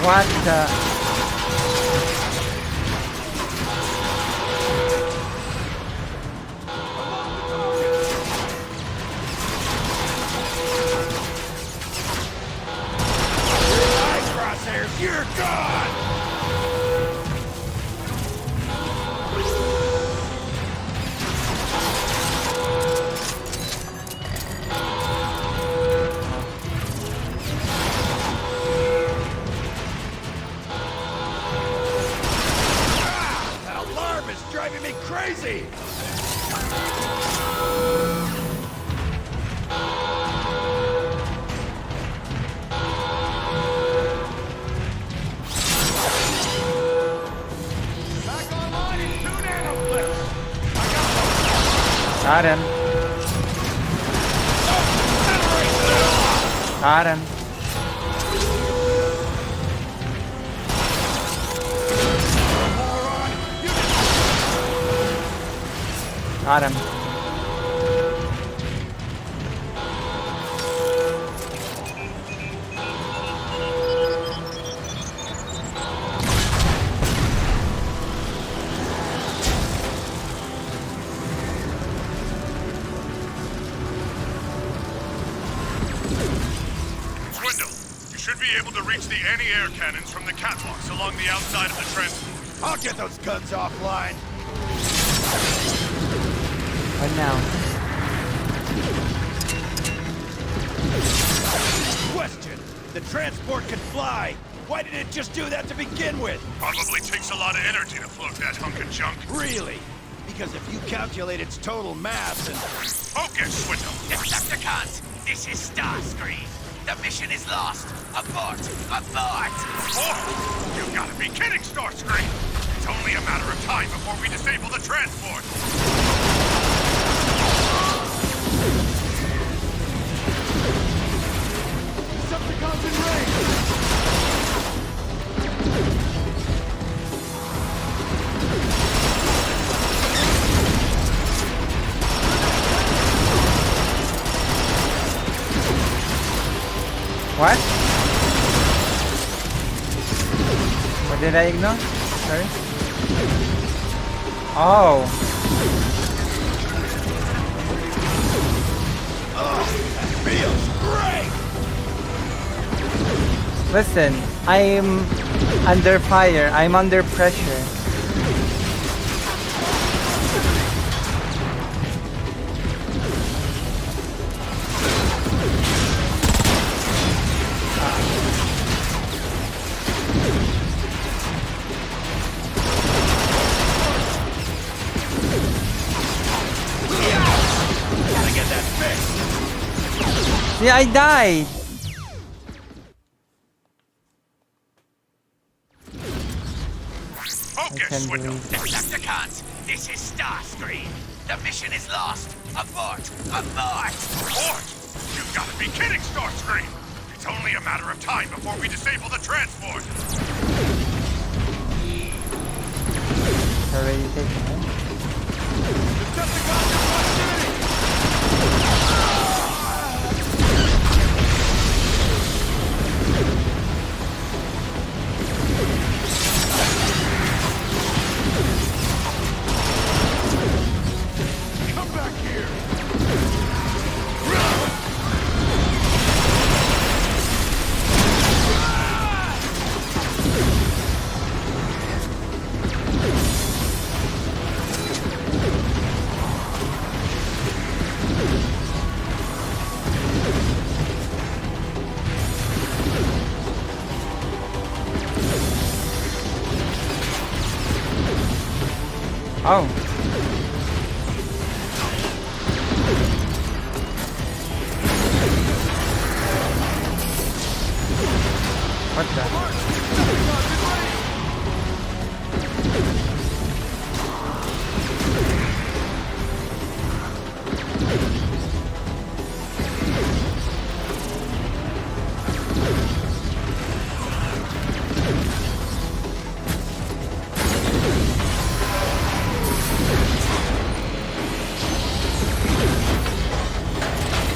What the? Crosshairs, you're gone! That alarm is driving me crazy! Got him. Got him. Got him. Swindle, you should be able to reach the anti-air cannons from the catwalks along the outside of the transport. I'll get those guns offline. Right now. Question. The transport can fly. Why did it just do that to begin with? Probably takes a lot of energy to float that hunk of junk. Really? Because if you calculate its total mass and... Focus, Swindle. Decepticons, this is Starscream. The mission is lost. Abort! Abort! Abort? You gotta be kidding, Starscream! It's only a matter of time before we disable the transport. Decepticons in range! What? What did I ignore? Sorry. Oh. That feels great! Listen, I'm under fire. I'm under pressure. Gotta get that fixed! Yeah, I died. Focus, Swindle. Decepticons, this is Starscream. The mission is lost. Abort! Abort! Abort? You gotta be kidding, Starscream! It's only a matter of time before we disable the transport. Already taken. Decepticons in proximity! Come back here! Oh. What the?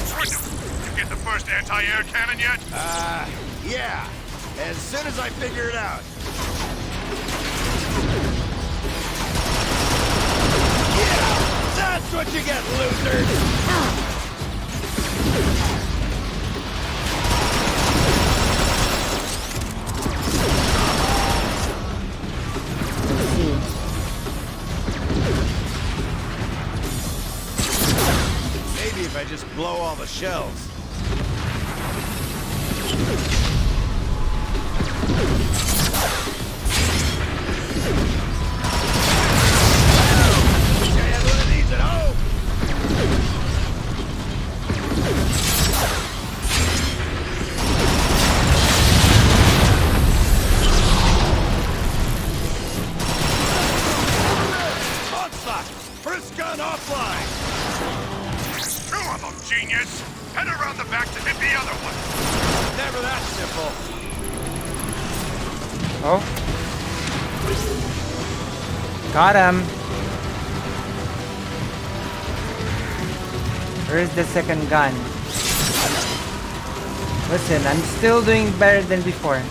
Swindle, you get the first anti-air cannon yet? Yeah. As soon as I figure it out. Yeah! That's what you get, losers! Maybe if I just blow all the shells. Genius! Head around the back to hit the other one! Never that simple. Oh. Got him. Where's the second gun? Listen, I'm still doing better than before.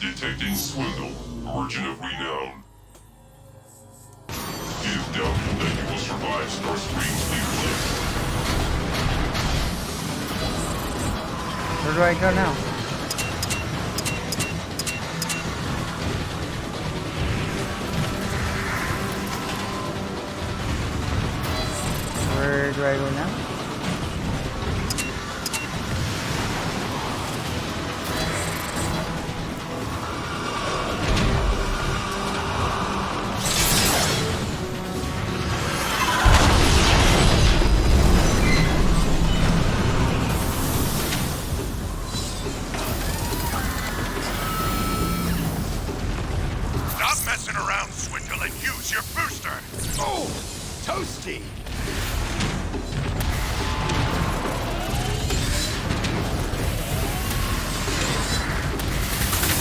Detecting swindle, origin of renown. It is doubtful that you will survive Starscream's leadership. Where do I go now? Where do I go now? Stop messing around, Swindle, and use your booster! Oh! Toasty!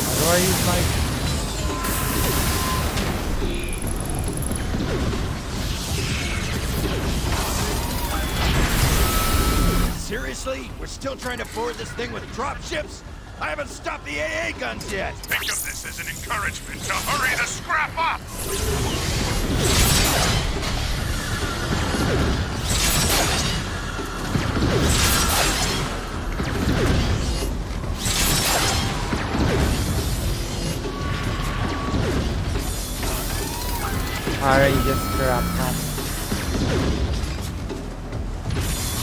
How do I use my... Seriously? We're still trying to board this thing with drop ships? I haven't stopped the AA guns yet! Think of this as an encouragement to hurry the scrap up! Alright, just crap.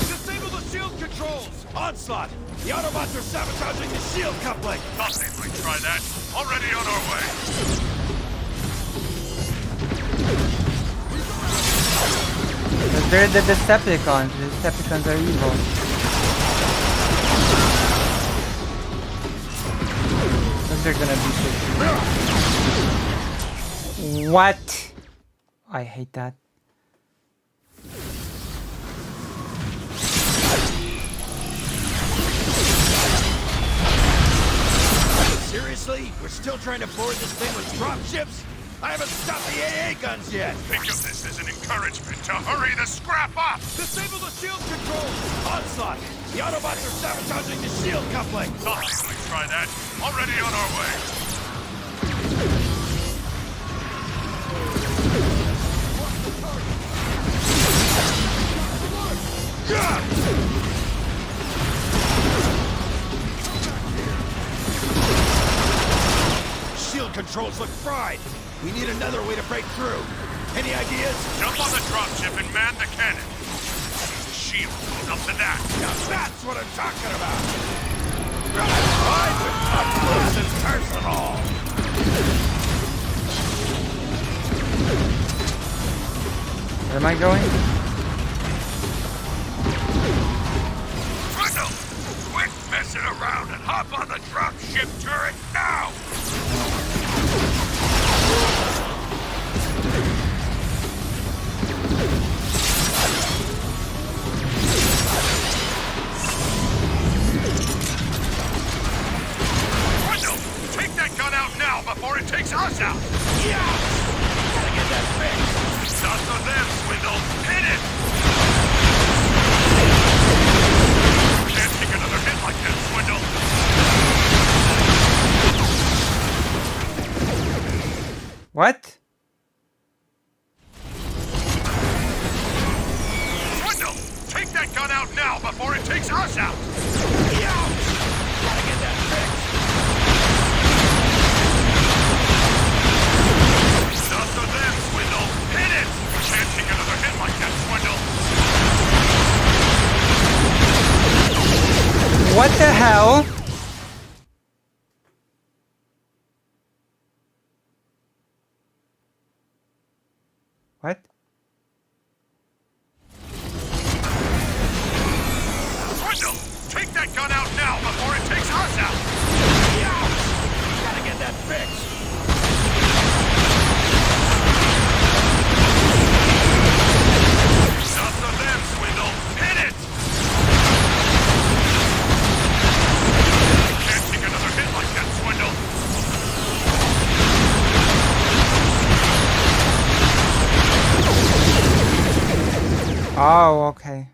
Disable the shield controls! Onslaught! The Autobots are sabotaging the shield coupling! Thought they might try that. Already on our way. Because they're the Decepticons. The Decepticons are evil. Because they're gonna be so... What? I hate that. Seriously? We're still trying to board this thing with drop ships? I haven't stopped the AA guns yet! Think of this as an encouragement to hurry the scrap up! Disable the shield controls! Onslaught! The Autobots are sabotaging the shield coupling! Thought they might try that. Already on our way. Shield controls look fried! We need another way to break through! Any ideas? Jump on the dropship and man the cannon. The shield goes up to that. Now that's what I'm talking about! Ride with up close and personal! Where am I going? Swindle! Quit messing around and hop on the dropship turret now! before it takes us out! Yeah! Gotta get that fixed! Not for them, Swindle! Hit it! Can't take another hit like that, Swindle! What? Swindle! Take that gun out now before it takes us out! Yeah! Gotta get that fixed! Not for them, Swindle! Hit it! Can't take another hit like that, Swindle! What the hell? What? Swindle! Take that gun out now before it takes us out! Yeah! Gotta get that fixed! Not for them, Swindle! Hit it! Can't take another hit like that, Swindle! Oh, okay.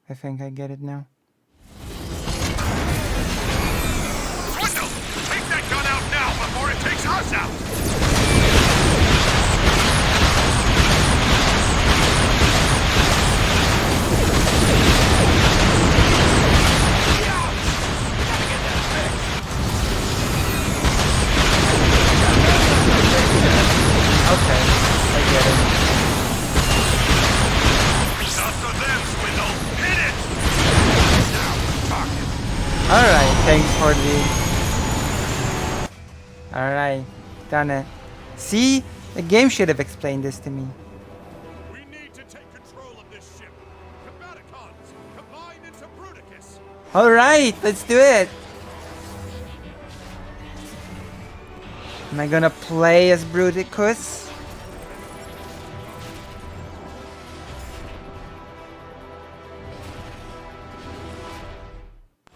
I think I get it now. Swindle! Take that gun out now before it takes us out! Okay, I get it. Not for them, Swindle! Hit it! Now, talking. Alright, thanks for the... Alright, done it. See? The game should have explained this to me. We need to take control of this ship. Combaticons, combine into Bruticus. Alright, let's do it! Am I gonna play as Bruticus?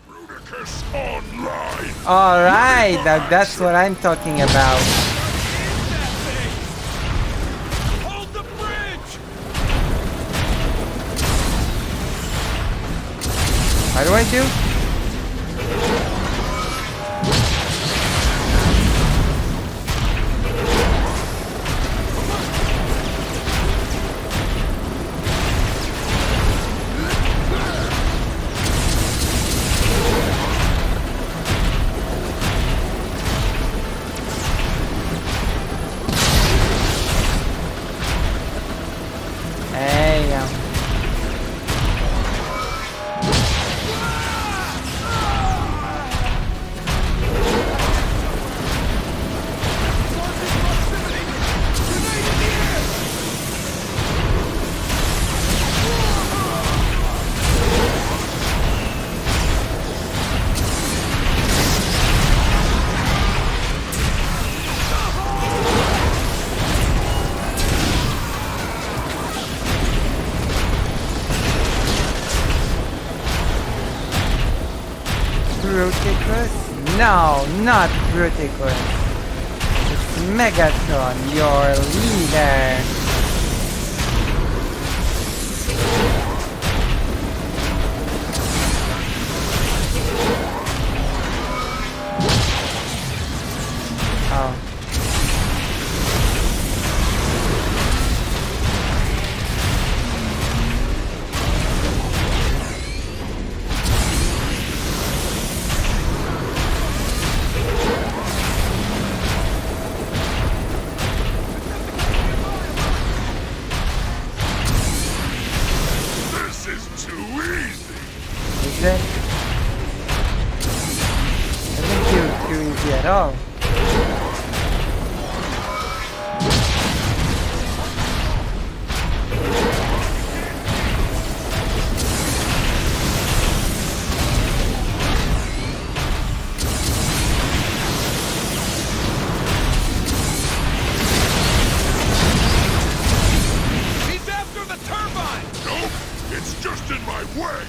Bruticus online! Alright, that's what I'm talking about. Hold the bridge! What do I do? Hey, Bruticus? No, not Bruticus. It's Megatron, your leader. Oh. This is too easy! Is it? I think you're too easy at all. He's after the turbine! Nope, it's just in my way!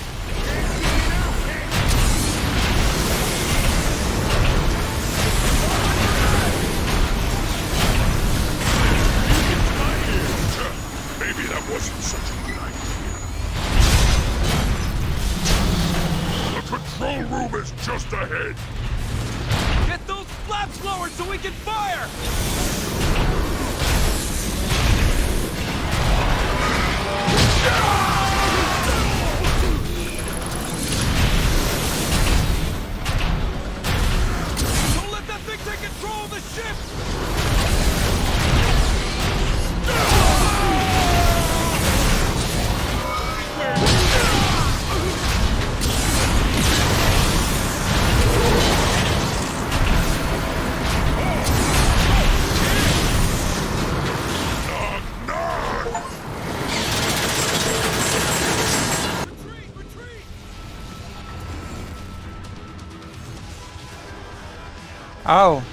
Brakes lowered so we can fire! Don't let that thing take control of the ship! Oh.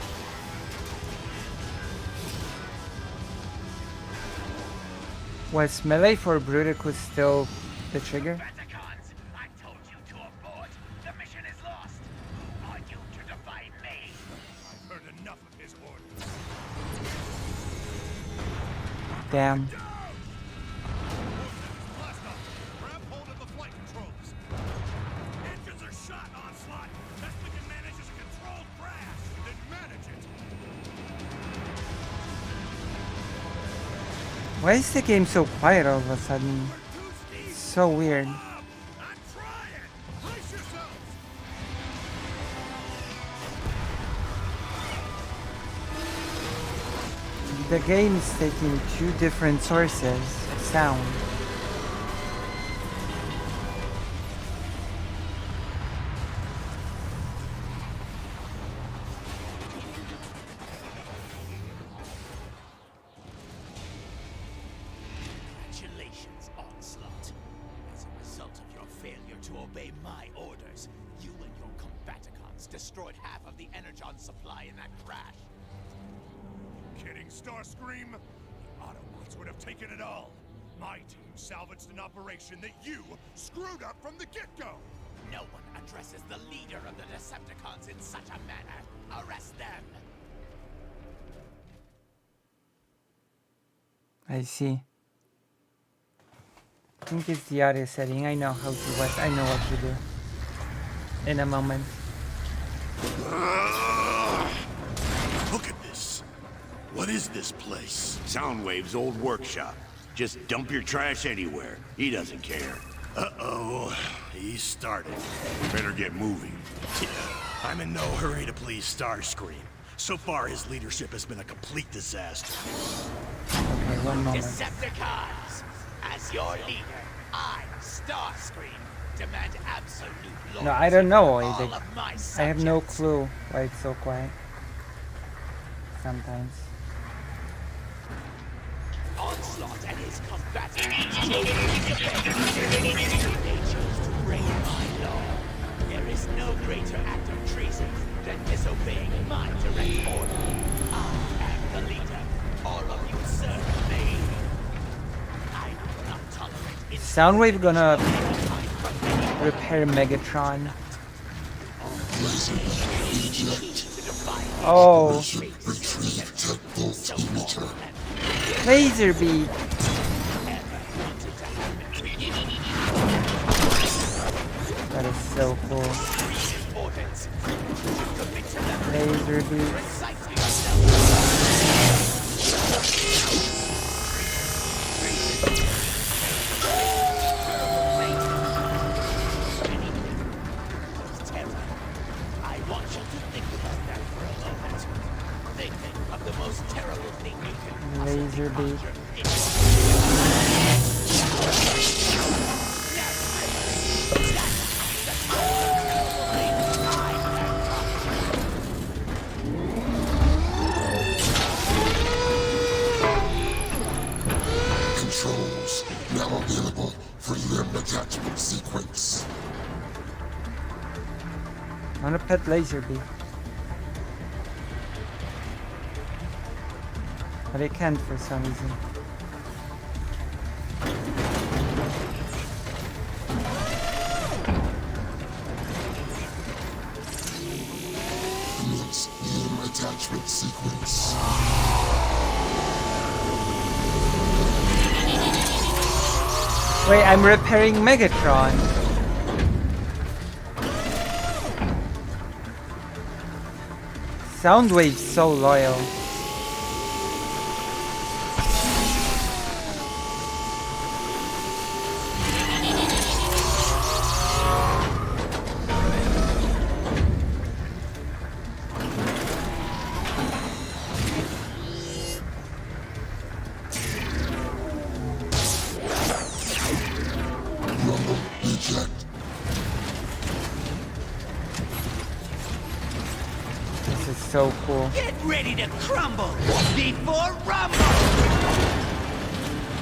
Was melee for Bruticus still the trigger? Damn. Engines are shot, Onslaught! Best we can manage is a controlled crash! Then manage it! Why is the game so quiet all of a sudden? So weird. The game is taking two different sources of sound. Congratulations, Onslaught. As a result of your failure to obey my orders, you and your combaticons destroyed half of the energon supply in that crash. Kidding, Starscream? The Autobots would have taken it all. My team salvaged an operation that you screwed up from the get-go. No one addresses the leader of the Decepticons in such a manner. Arrest them! I see. I think it's the audio setting. I know how to what I know what to do. In a moment. Look at this. What is this place? Soundwave's old workshop. Just dump your trash anywhere. He doesn't care. Uh-oh. He started. Better get moving. I'm in no hurry to please Starscream. So far, his leadership has been a complete disaster. Okay, one moment. Decepticons! As your leader, I, Starscream, demand absolute loyalty. No, I don't know. All of my I have no clue why it's so quiet. Sometimes. Onslaught and his combatants they chose to break my law. There is no greater act of treason than disobeying my direct order. I am the leader. All of you serve me. I will not tolerate Soundwave gonna repair Megatron. Oh. Laser beam. That is so cool. Laser beam. I want you to think about that for a moment. Think of the most terrible thing you can Laser beam. Controls now available for limb attachment sequence. I wanna pet laser beam. But I can't for some reason. Commence limb attachment sequence. Wait, I'm repairing Megatron. Soundwave's so loyal. This is so cool. Get ready to crumble before rumble!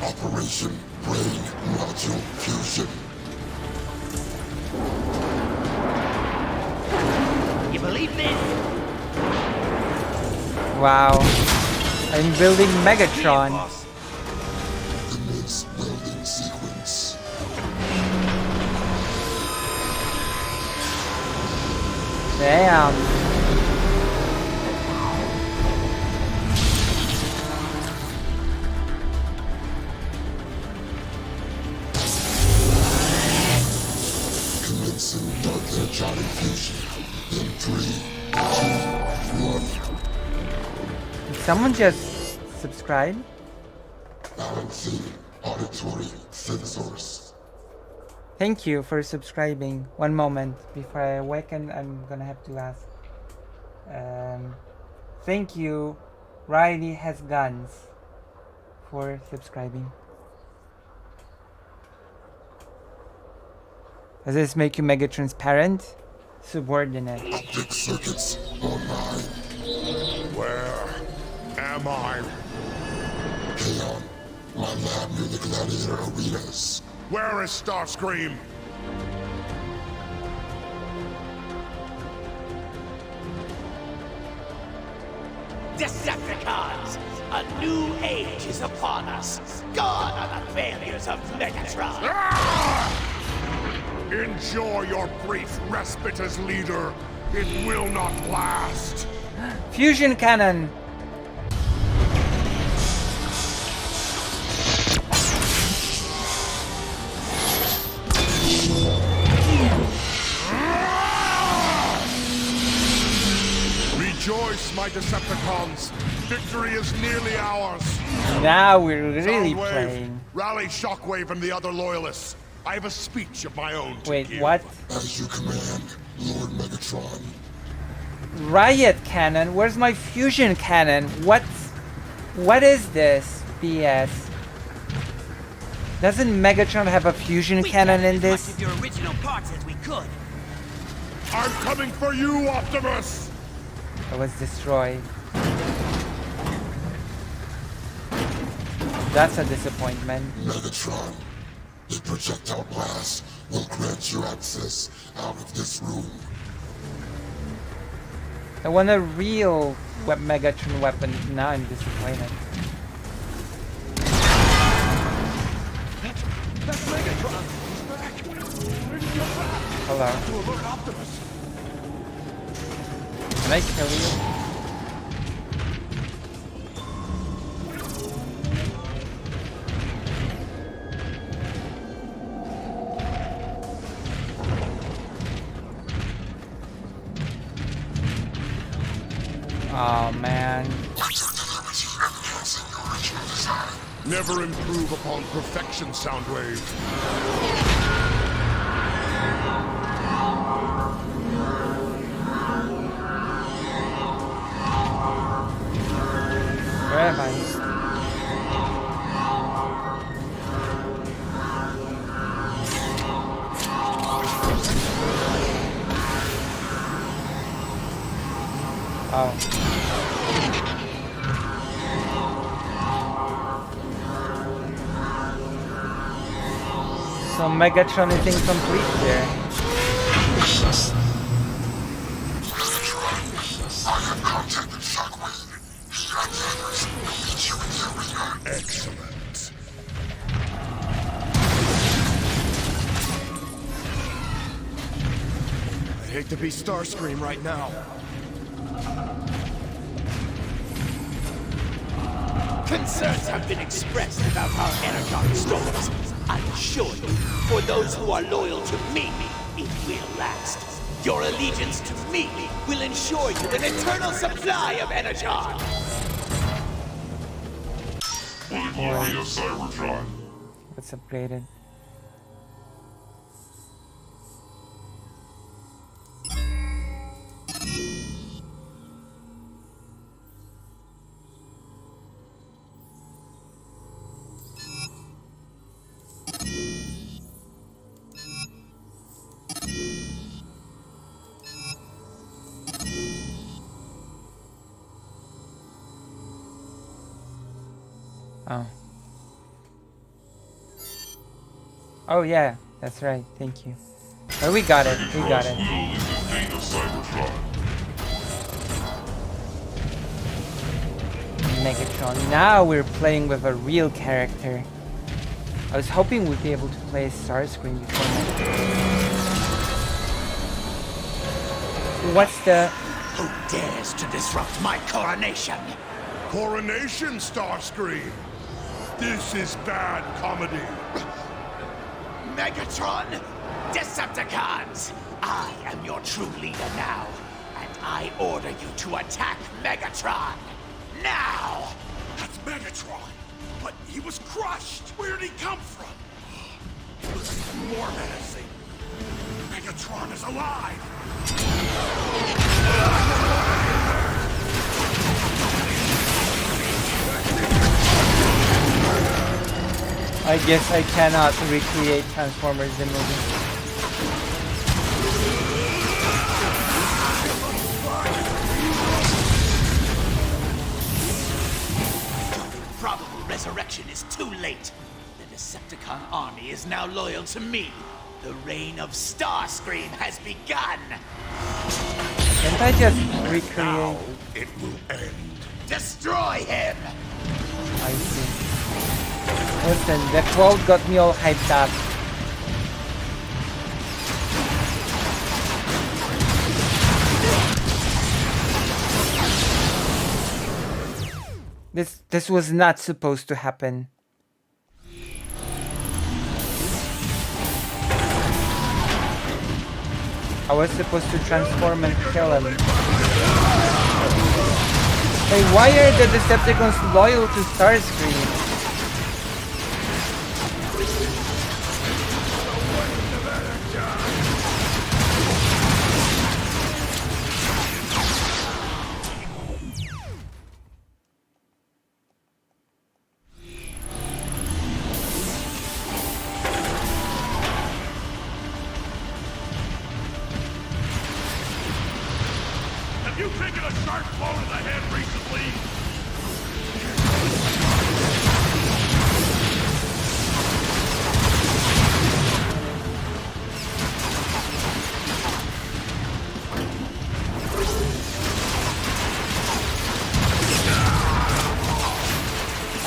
Operation Brain Module Fusion. You believe this? Wow. I'm building Megatron. Commence welding sequence. Damn. Commencing dark energetic fusion. In 3, 2, 1. Did someone just subscribe? Balancing auditory sensors. Thank you for subscribing. One moment before I awaken, I'm gonna have to ask. Thank you, Riley Has Guns, for subscribing. Does this make you mega transparent? Subordinate. Optic circuits online. Where am I? Aeon, my lab near the gladiator arenas. Where is Starscream? Decepticons! A new age is upon us. Gone are the failures of Megatron. Enjoy your brief respite as leader. It will not last. Fusion cannon. Rejoice, my Decepticons. Victory is nearly ours. Now we're really Soundwave, playing. rally Shockwave and the other loyalists. I have a speech of my own to Wait, give. what? As you command, Lord Megatron. Riot cannon? Where's my fusion cannon? What is this BS? Doesn't Megatron have a fusion cannon in this? Of your original parts as we could. I'm coming for you, Optimus! It was destroyed. That's a disappointment. Megatron, the projectile blast will grant you access out of this room. I want a real Megatron weapon. Now I'm disappointed. That's Megatron! He's back! Where did you go back? Hello. To alert Optimus. Can I kill you? Oh man. Never improve upon perfection, Soundwave. Where am I? Oh. So Megatron is incomplete here. I have contacted Shockwave. He and the others will meet you in the arena. Excellent. I hate to be Starscream right now. Concerns have been expressed about our energon stores. I assure you, for those who are loyal to me, it will last. Your allegiance to me will ensure you an eternal supply of energon. For the glory of Cybertron. What's upgraded? Oh. Oh yeah, that's right. Thank you. Oh, we got it. We got it. Megatron. Now we're playing with a real character. I was hoping we'd be able to play Starscream before. What's the... Who dares to disrupt my coronation? Coronation, Starscream! This is bad comedy. Megatron! Decepticons! I am your true leader now, and I order you to attack Megatron! Now! That's Megatron! But he was crushed! Where did he come from? This is more menacing! Megatron is alive! I guess I cannot recreate Transformers in movie. Probable resurrection is too late. The Decepticon army is now loyal to me. The reign of Starscream has begun. Can't I just recreate? Now it will end. Destroy him! I see. Listen, the quote got me all hyped up. This was not supposed to happen. I was supposed to transform and kill him. Hey, why are the Decepticons loyal to Starscream? Have you taken a sharp blow to the head recently?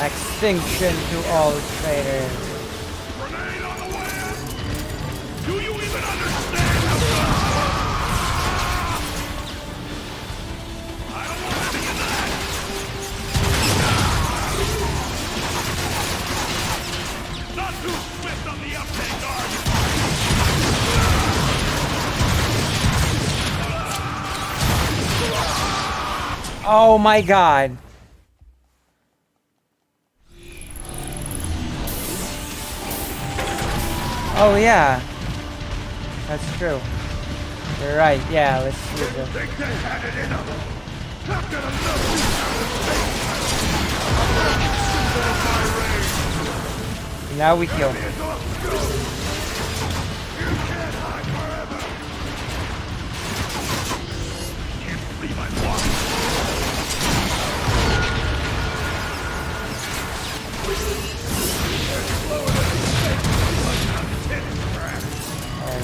Extinction to all traitors. Grenade on the way! Do you even understand how I don't want any of that! Not too swift on the uptake, are you? Oh my god. Oh yeah. That's true. You're right, yeah, let's use it. Think they had it in them! Not gonna know Now we kill. There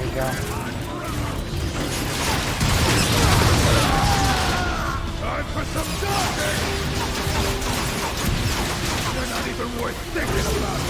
we go. Time for some dodging! They're not even worth thinking about.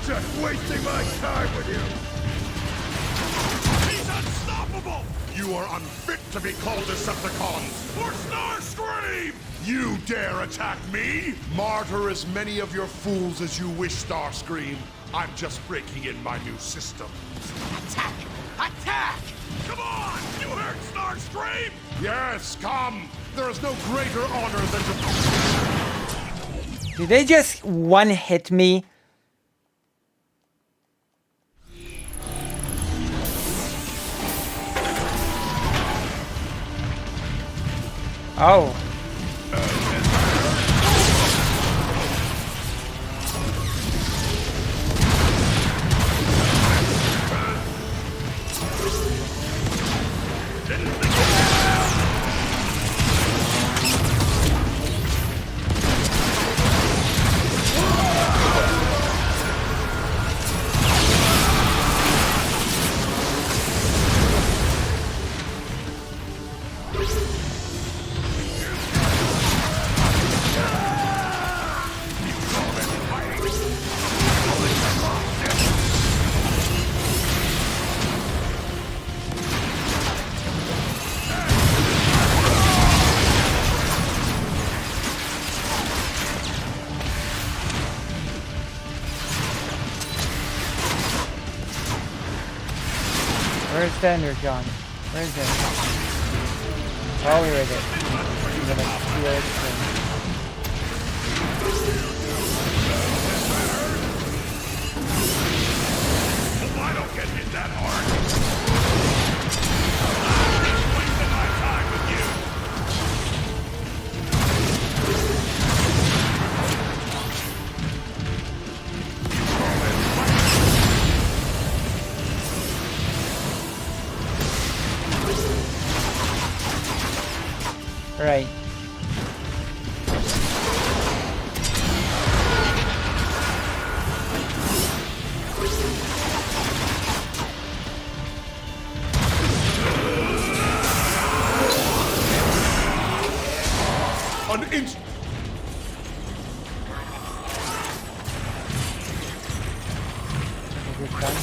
just wasting my time with you. He's unstoppable! You are unfit to be called Decepticons. For Starscream! You dare attack me? Martyr as many of your fools as you wish, Starscream. I'm just breaking in my new system. Attack! Attack! Come on! You heard Starscream? Yes, come! There is no greater honor than to... Did they just one-hit me? Oh. Where's the Energon? Where is it? Oh, here it is. I'm gonna steal it soon. I don't get hit that hard. I'm wasting my time with you. Right. An inch... Is it done?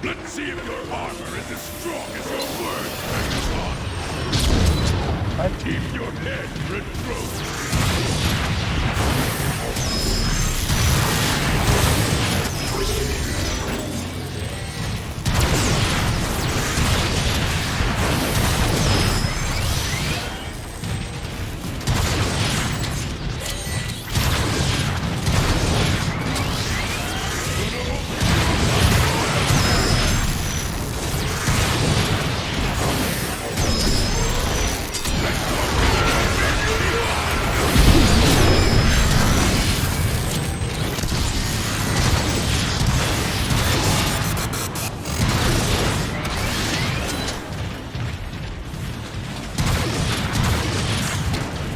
Let's see if your armor is as strong as your word, Megatron. Keep your head retroaced.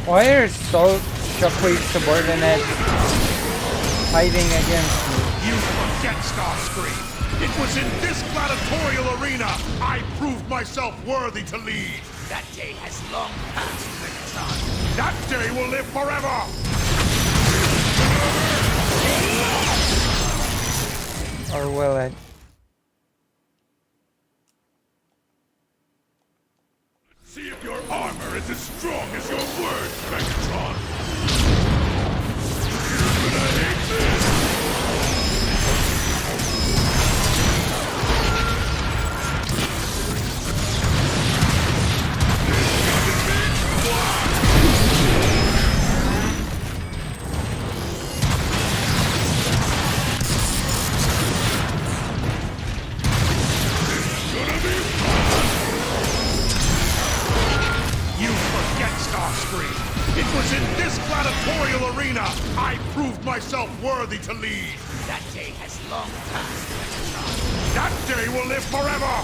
Why are so Shockwave subordinate fighting against me? You forget, Starscream! It was in this gladiatorial arena I proved myself worthy to lead! That day has long passed, Megatron. That day will live forever! Or will it? See if your armor is as strong as your word, Megatron. You're gonna hate this. this gladiatorial arena, I proved myself worthy to lead. That day has long passed. That day will live forever!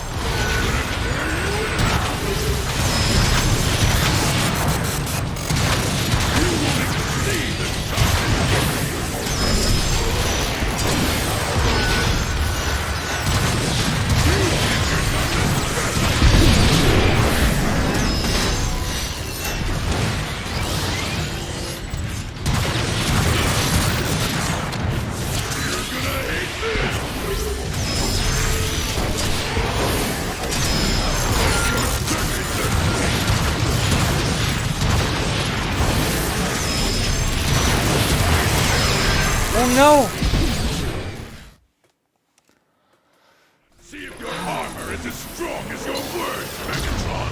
Oh no! See if your armor is as strong as your words, Megatron!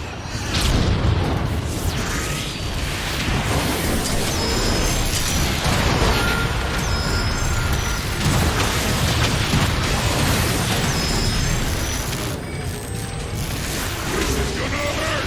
This is gonna hurt!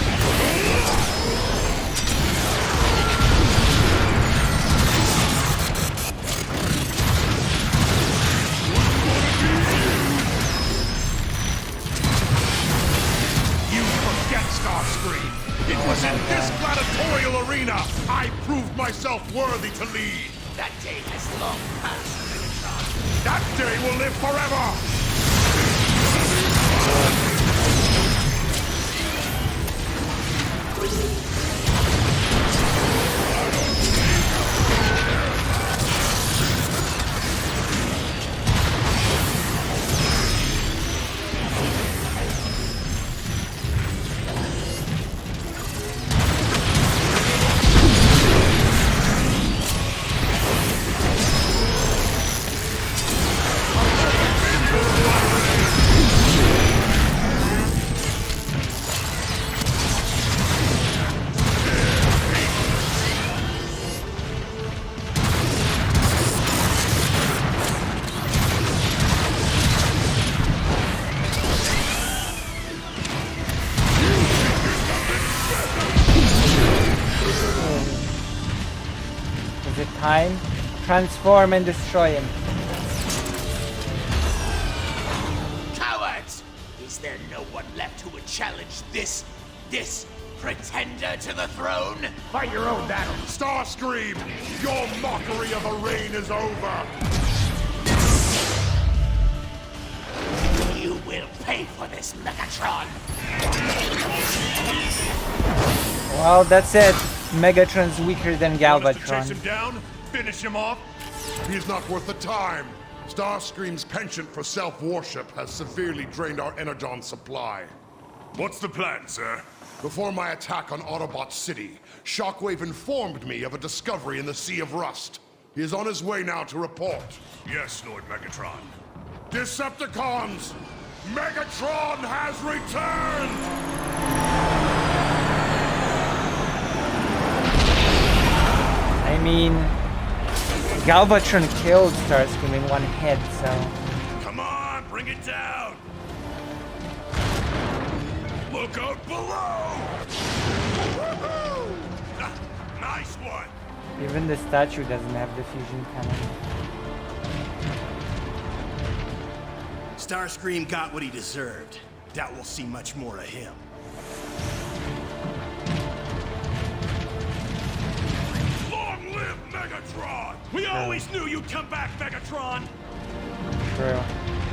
Starscream. It was in this gladiatorial arena I proved myself worthy to lead. That day has long passed, Megatron. That day will live forever! Is it time? Transform and destroy him. Cowards! Is there no one left who would challenge this pretender to the throne? Fight your own battle. Starscream, your mockery of a reign is over. You will pay for this, Megatron. Well, that's it. Megatron's weaker than Want us to chase Galvatron. him down? Finish him off? He's not worth the time. Starscream's penchant for self-worship has severely drained our energon supply. What's the plan, sir? Before my attack on Autobot City, Shockwave informed me of a discovery in the Sea of Rust. He is on his way now to report. Yes, Lord Megatron. Decepticons! Megatron has returned! I mean, Galvatron killed Starscream in one hit, so... Come on, bring it down! Look out below! Woohoo! Nice one! Even the statue doesn't have the fusion cannon. Starscream got what he deserved. Doubt we'll see much more of him. Long live Megatron! We always knew you'd come back, Megatron! True.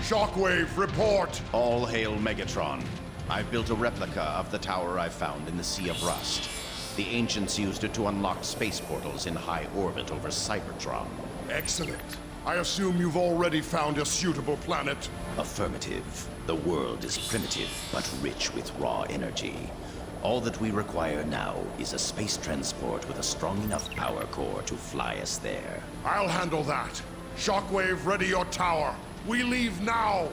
Shockwave, report! All hail Megatron. I've built a replica of the tower I found in the Sea of Rust. The ancients used it to unlock space portals in high orbit over Cybertron. Excellent. I assume you've already found a suitable planet? Affirmative. The world is primitive, but rich with raw energy. All that we require now is a space transport with a strong enough power core to fly us there. I'll handle that. Shockwave, ready your tower. We leave now!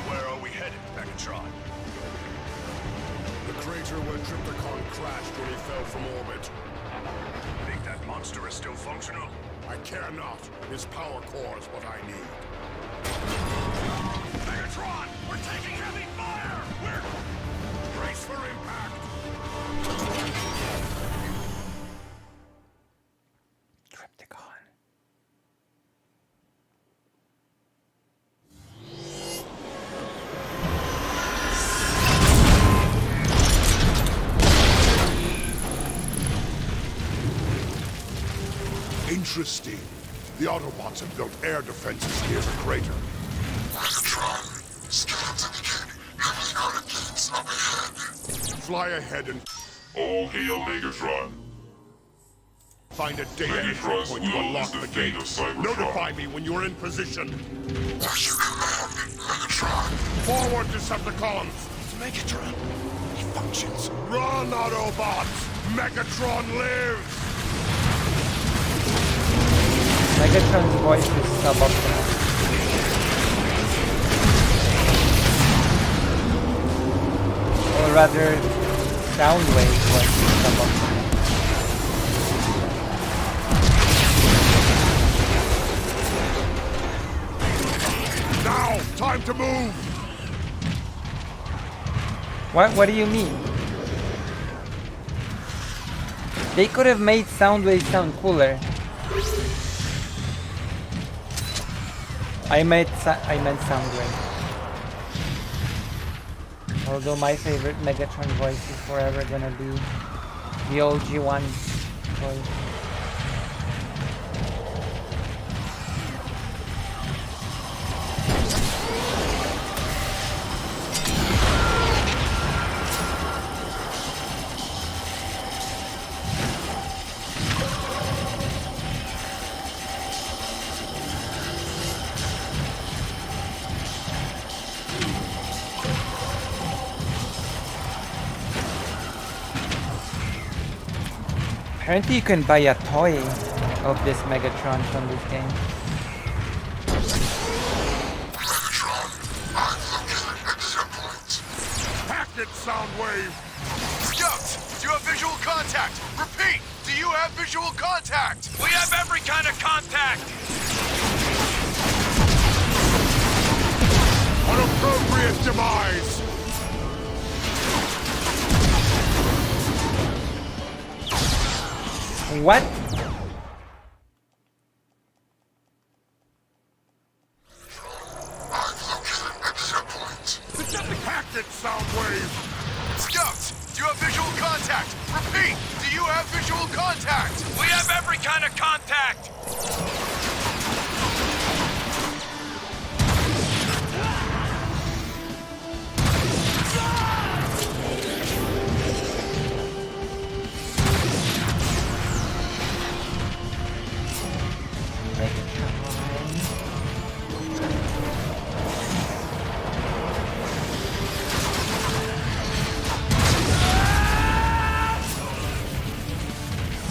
Where are we headed, Megatron? The crater where Triptychon crashed when he fell from orbit. Think that monster is still functional? I care not. His power core is what I need. Megatron! We're taking heavy fire! We're... Brace for impact! Interesting. The Autobots have built air defenses near the crater. Megatron, scans indicate heavily guarded gates up ahead. Fly ahead and... All hail Megatron. Find a data entry point to unlock the gate. Notify me when you're in position. As you command, Megatron. Forward, Decepticons! It's Megatron. He functions. Run, Autobots! Megatron lives! Megatron's voice is suboptimal. Or rather, Soundwave's voice is suboptimal. Now, time to move! What do you mean? They could have made Soundwave sound cooler. I meant Soundwave. Although my favorite Megatron voice is forever gonna be the OG one voice. Apparently you can buy a toy of this Megatron from this game. Hack it, Soundwave! Scouts, do you have visual contact? Repeat, do you have visual contact? We have every kind of contact! An appropriate demise! What? Hack it, Soundwave! Scouts, do you have visual contact? Repeat, do you have visual contact? We have every kind of contact!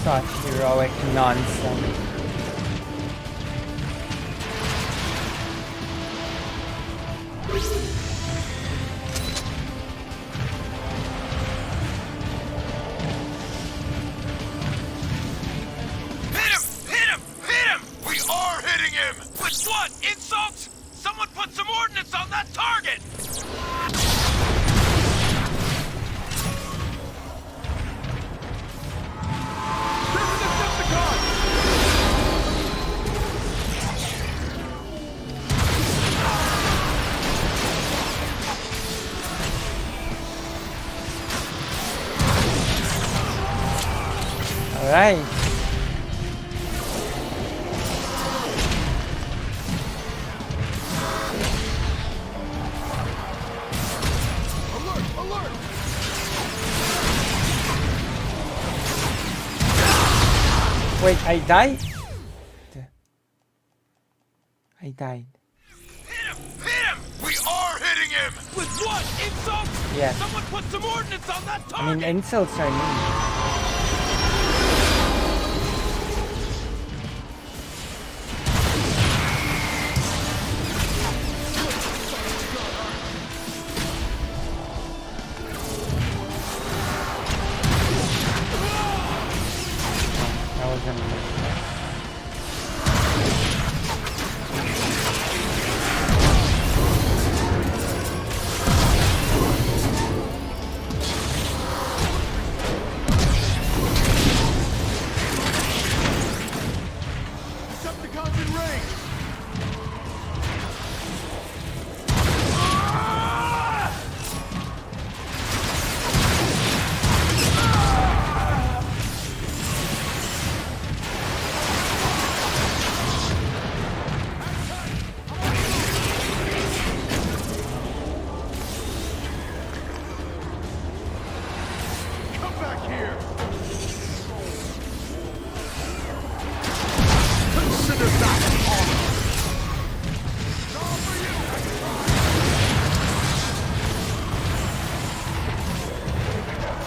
Such heroic nonsense. Hit him! Hit him! Hit him! We are hitting him! With what? Insults? Someone put some ordnance on that target! Alright. Wait, I died? I died. Hit him! We are hitting him! With what? Insults? Yes. Someone put some ordnance on that target! I mean, insults are mean. Decepticons in range! Come back here! Consider that an honor! It's all for you!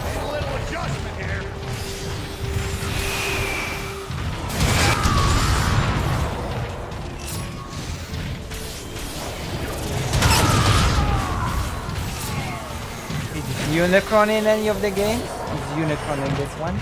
Need a little adjustment here. Is Unicron in any of the games? Is Unicron in this one?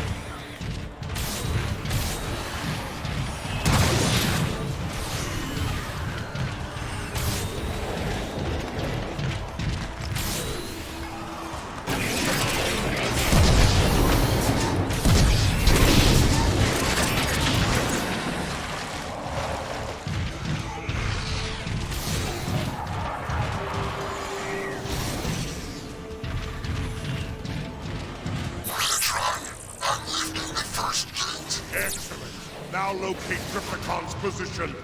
Excellent. Now locate Trypticon's position.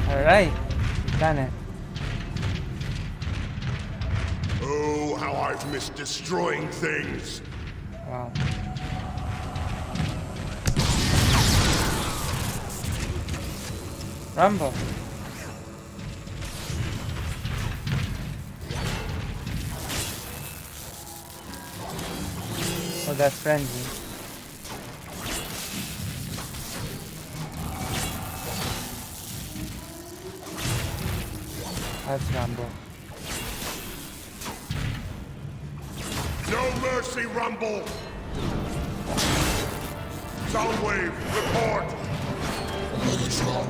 Alright, done it. Oh, how I've missed destroying things. Wow. Rumble. Oh, that's Frenzy. That's Rumble. No mercy, Rumble! Soundwave, report! Megatron,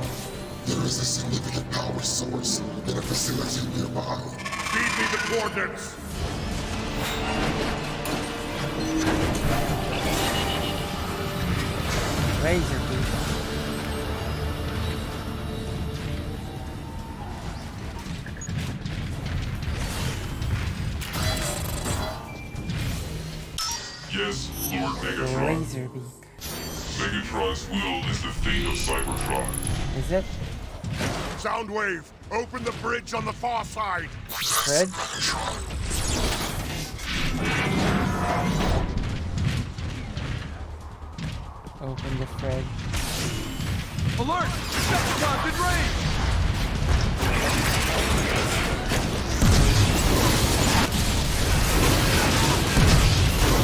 there is a significant power source in a facility nearby. Feed me the coordinates! Razor beam. Yes, Lord Megatron. Razor beak. Megatron's will is the fate of Cybertron. Is it? Soundwave, open the bridge on the far side! Fred? Open the Fred. Alert! Decepticons in range!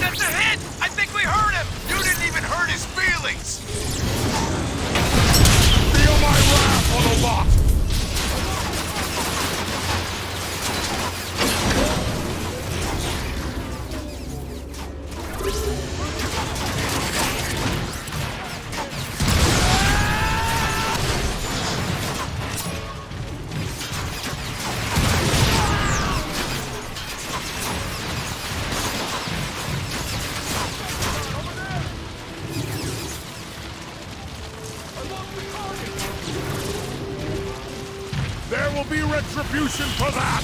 That's a hit! I think we hurt him! You didn't even hurt his feelings! Feel my wrath, Autobot! There will be retribution for that!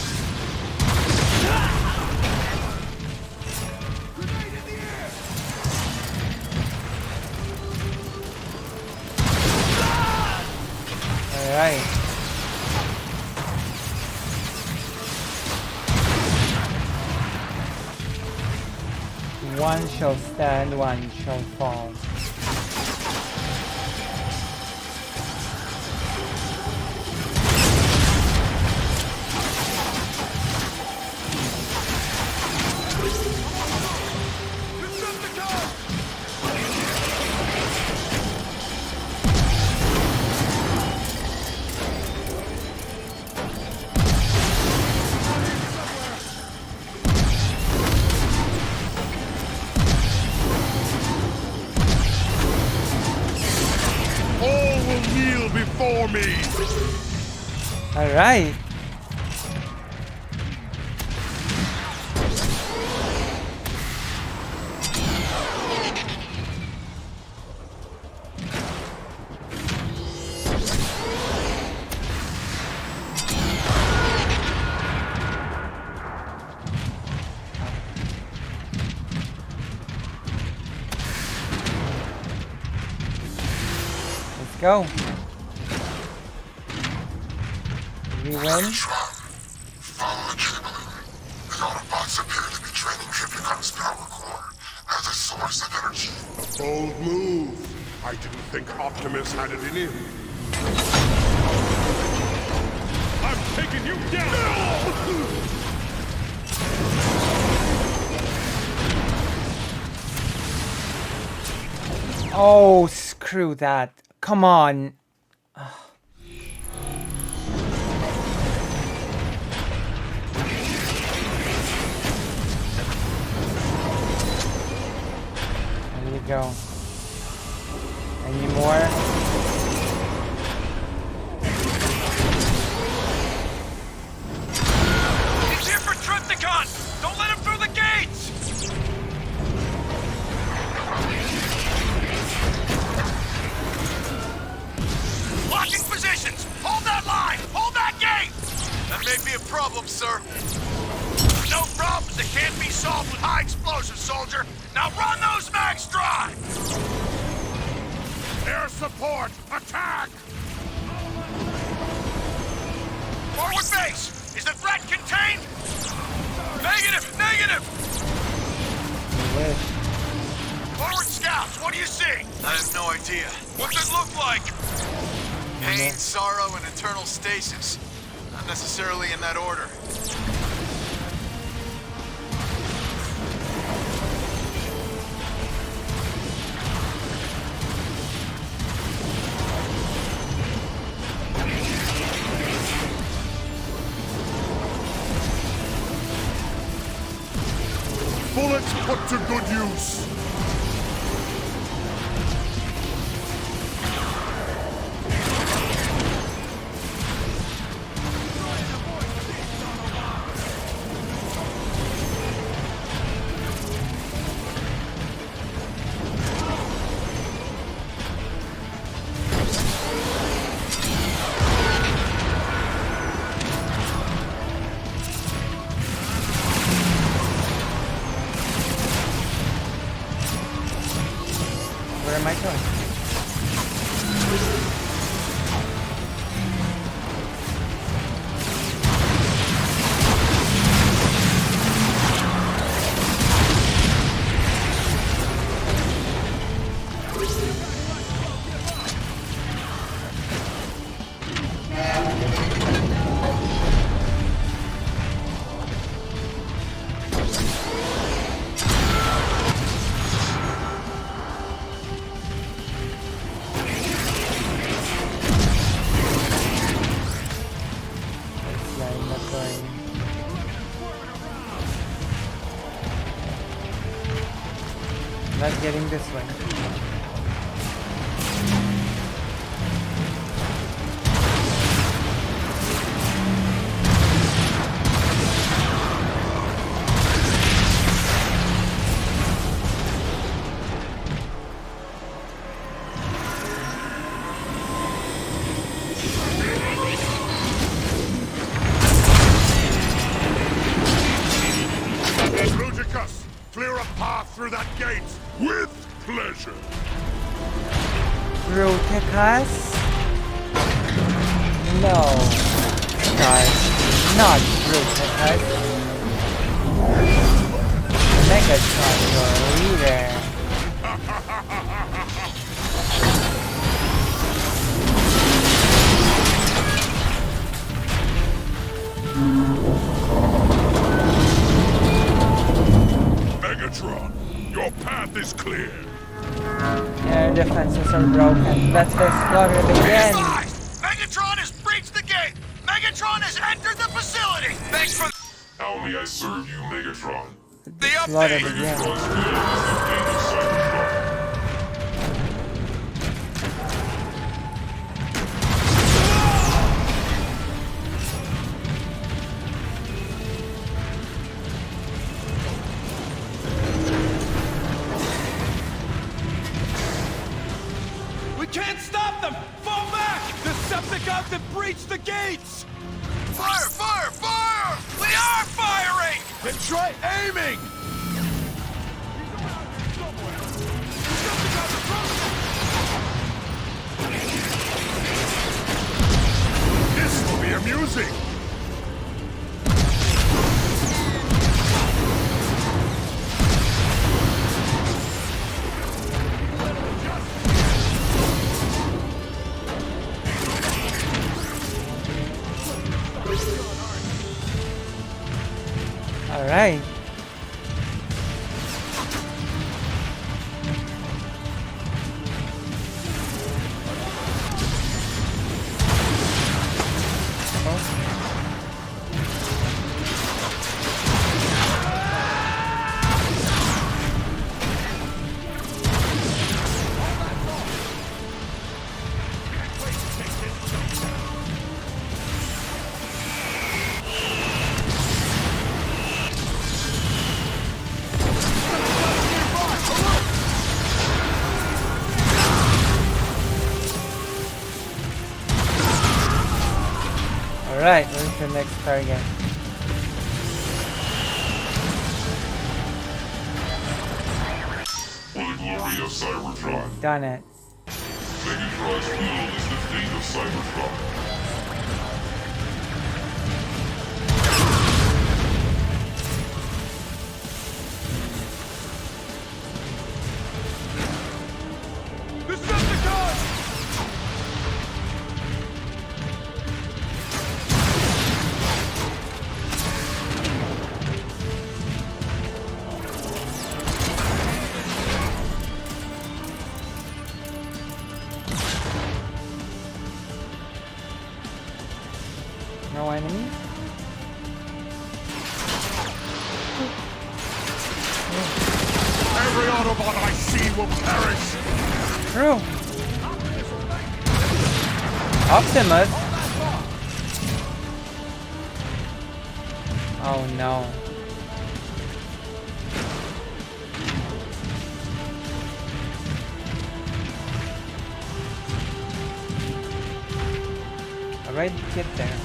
Alright. One shall stand, one shall fall. me! Alright. Let's go. We win. Follow the cabling. The Autobots appear to be draining Triplicon's power core as a source of energy. A bold move. I didn't think Optimus had it in him. I'm taking you down! Oh, screw that. Come on. There you go. Any more? He's here for Trypticon! Don't let him through the gates! Locking positions! Hold that line! Hold that gate! That may be a problem, sir. No problems that can't be solved with high explosives, soldier! Now run those mags dry! Air support! Attack! Forward base! Is the threat contained? Negative! Negative! Forward scouts, what do you see? I have no idea. What's it look like? Pain, sorrow, and eternal stasis. Not necessarily in that order. Bullets put to good use! Where am I going? Not getting this one. Ludicus, clear a path through that gate with pleasure. Bruticus? No. Guys, not Bruticus. Megatron, your leader. Megatron, your path is clear. Air defenses are broken. Let's explore it again. Megatron has breached the gate! Megatron has entered the facility! Thanks for... How may I serve you, Megatron? The Explore it update! again. Breach the gates! Fire! Fire! Fire! We are firing! Then try aiming! This will be amusing! All right. Alright, where's the next target? For the glory of Cybertron. Done it. Megatron's will is the fate of Cybertron. No enemy? Every Autobot I see will perish! True. Optimus? Oh no. Alright, get there.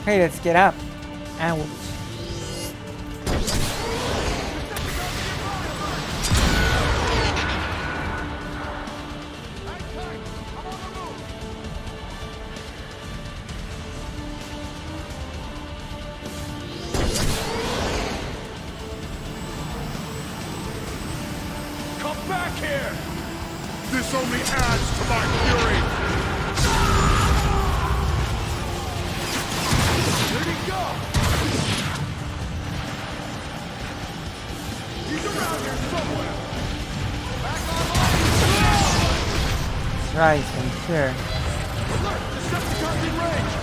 Hey, let's get up. Ouch. Come back here! This only adds to my fury! Where'd he go? He's around here somewhere! Back online! That's right, I'm sure. Alert! Decepticons in range!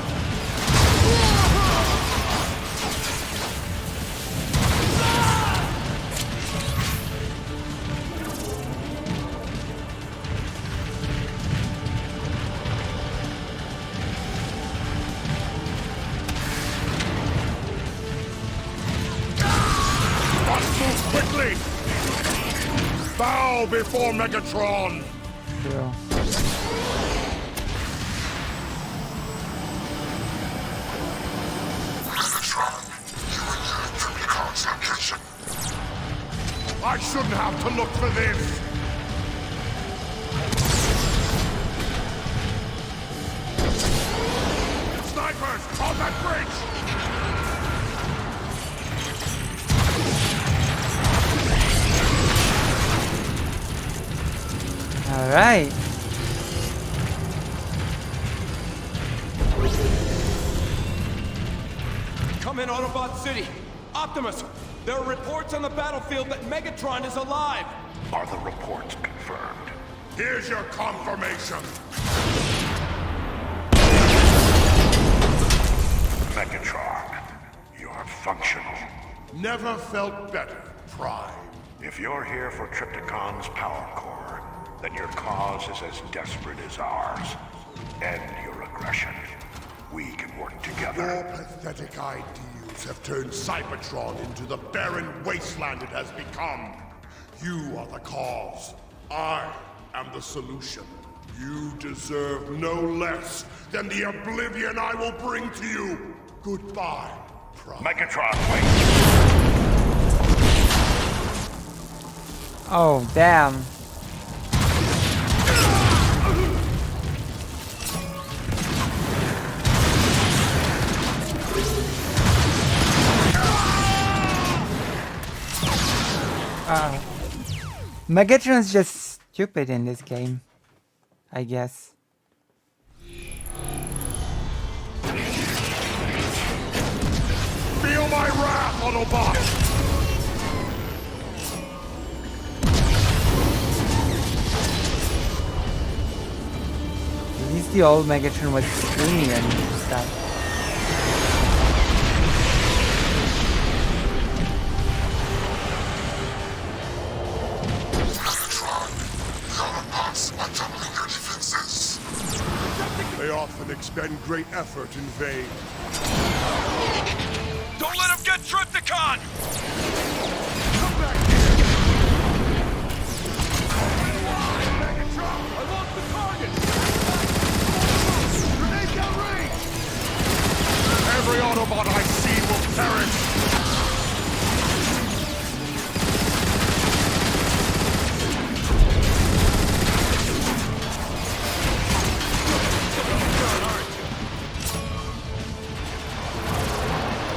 Quickly! Bow before Megatron! True. Megatron, you inherit Rubicon's location. I shouldn't have to look for this! Snipers! On that bridge! All right. Come in, Autobot City. Optimus, there are reports on the battlefield that Megatron is alive. Are the reports confirmed? Here's your confirmation. Megatron, you're functional. Never felt better, Prime. If you're here for Trypticon's power core, then your cause is as desperate as ours. End your aggression. We can work together. Your pathetic ideals have turned Cybertron into the barren wasteland it has become. You are the cause. I am the solution. You deserve no less than the oblivion I will bring to you. Goodbye, Prime. Megatron, wait! Oh, damn. Megatron's just stupid in this game, I guess. Feel my wrath, Autobot! At least the old Megatron was screaming and stuff. They often expend great effort in vain. Don't let him get Trypticon! Come back here! Megatron, I lost the target! Grenade down range! Every Autobot I see will perish!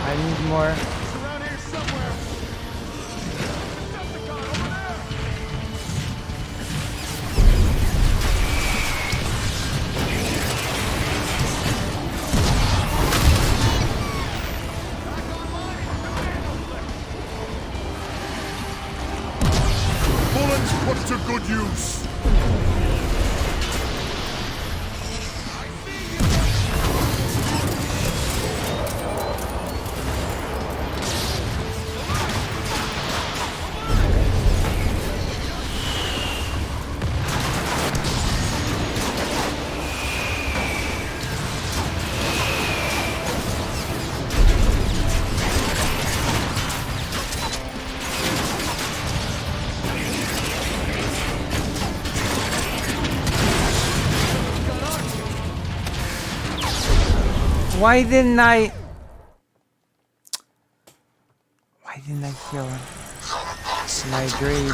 I need more. It's around here somewhere! Decepticon, over there! Bullets put to good use! Why didn't I kill him? My dream.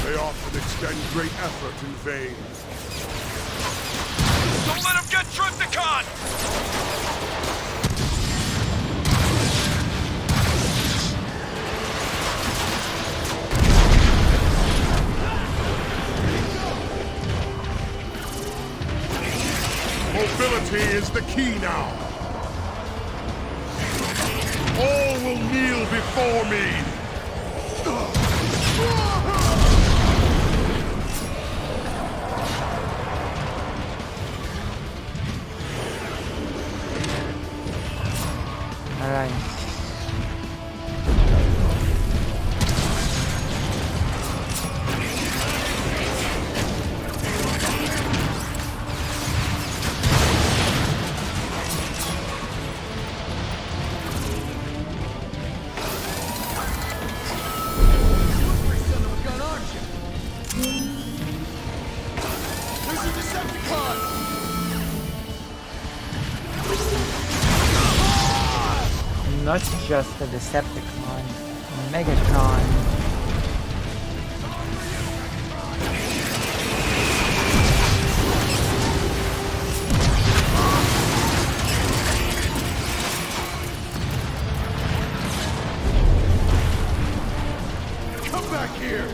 They often expend great effort in vain. Don't let him get Trypticon! Mobility is the key now. All will kneel before me. All right. Not just a Decepticon, Megatron. Come back here!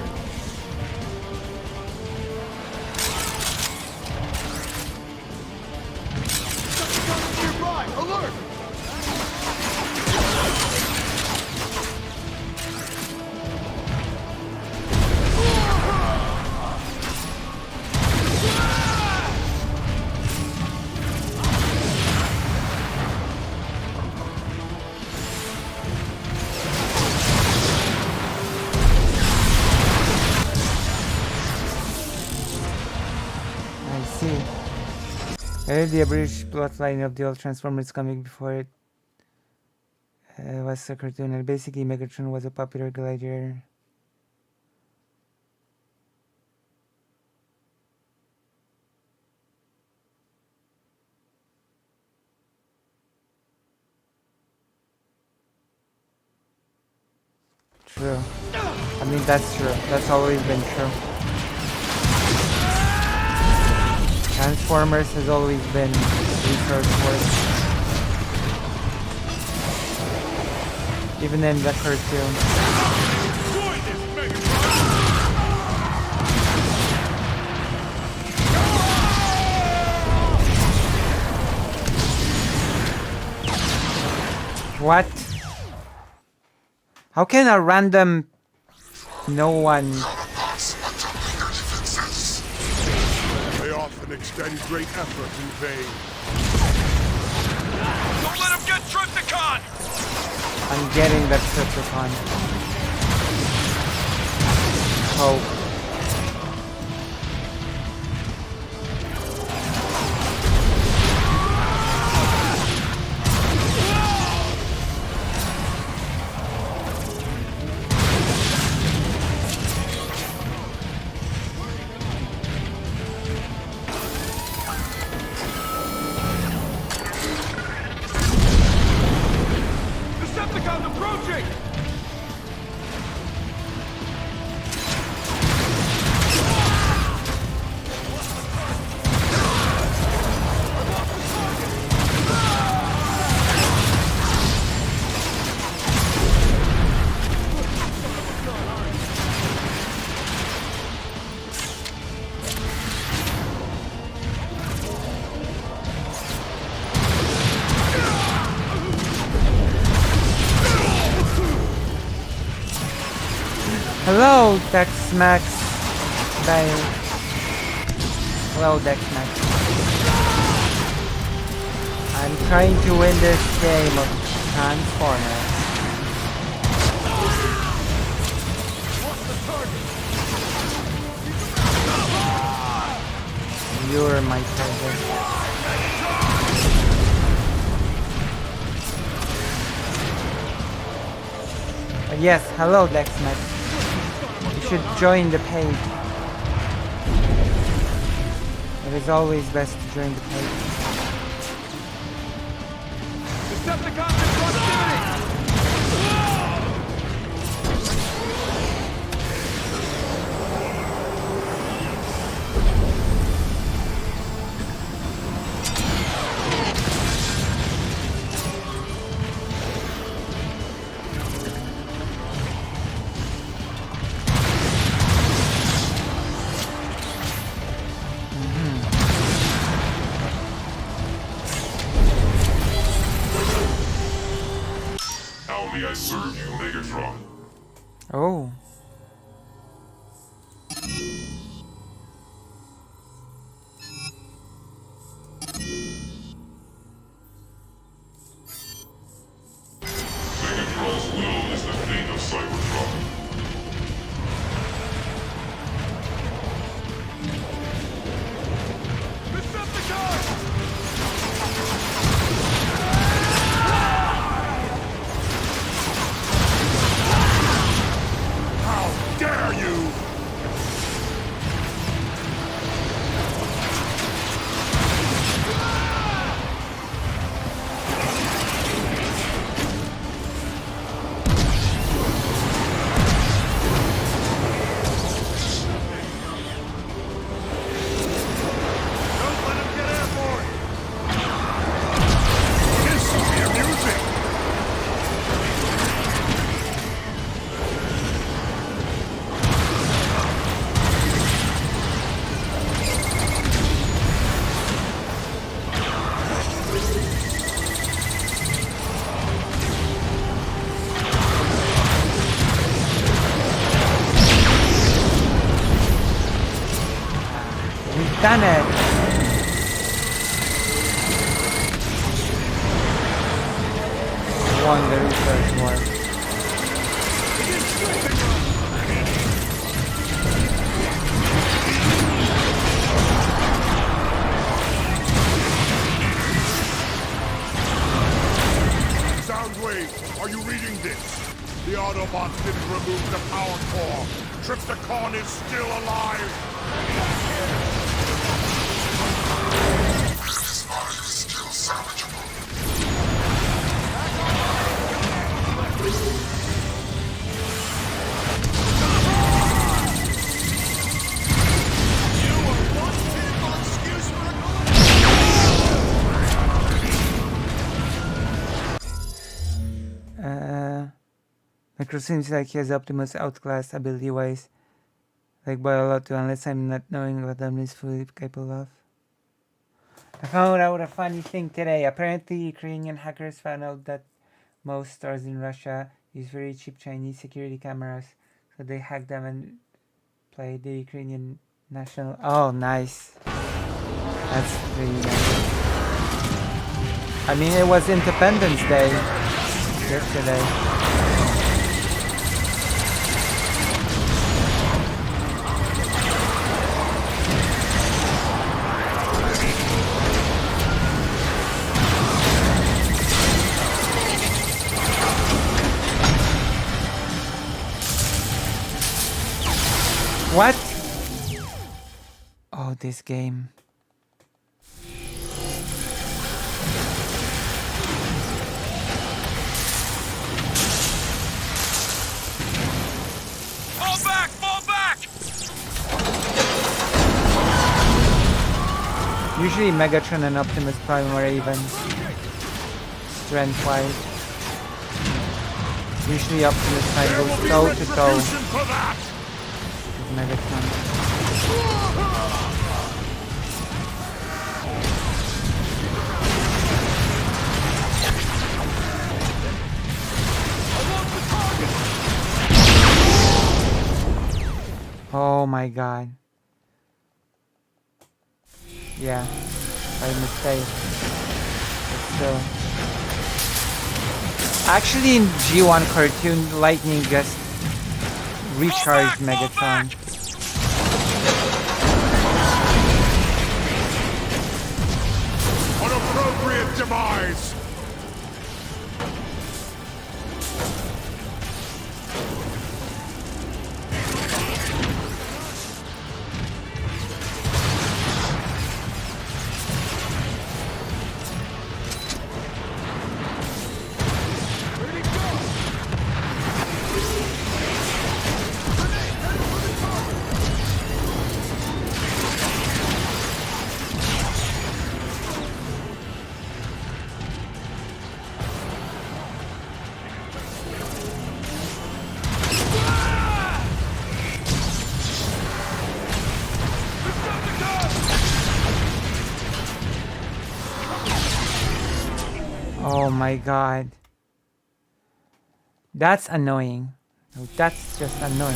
Nearby! Alert! I heard the British plotline of the old Transformers comic before it was a cartoon, and basically Megatron was a popular gladiator. True. I mean, that's true. That's always been true. Transformers has always been research work. Even in the cartoon. What? How can a random no one They often expend great effort in vain. Don't let him get Trypticon! I'm getting that Trypticon. Oh. Decepticons approaching! Hello, Dex Max. Bye. Hello, Dex Max. I'm trying to win this game of Transformers. You're my target. Yes, hello, Dex Max. You should join the page. It is always best to join the page. Decepticons in proximity! How may I serve you, Megatron? Oh. Megatron's will is the fate of Cybertron. How dare you! This will be amusing! We've done it. Won the research war. are you reading this? The Autobots didn't remove the power core. Trypticon is still alive. His body is still salvageable. Micro seems like he has Optimus outclassed ability-wise, like by a lot too, unless I'm not knowing what I'm fully capable of. I found out a funny thing today. Apparently, Ukrainian hackers found out that most stores in Russia use very cheap Chinese security cameras, so they hacked them and played the Ukrainian national. Oh, nice. That's really nice. I mean, it was Independence Day yesterday. What? Oh, this game. Fall back! Fall back! Usually Megatron and Optimus Prime are even strength-wise. Usually Optimus Prime goes toe-to-toe with Megatron. Oh my god. Yeah, by mistake. But still. Actually, in G1 cartoon, Lightning just recharged Megatron. Unappropriate demise! Oh my god. That's annoying. No, that's just annoying.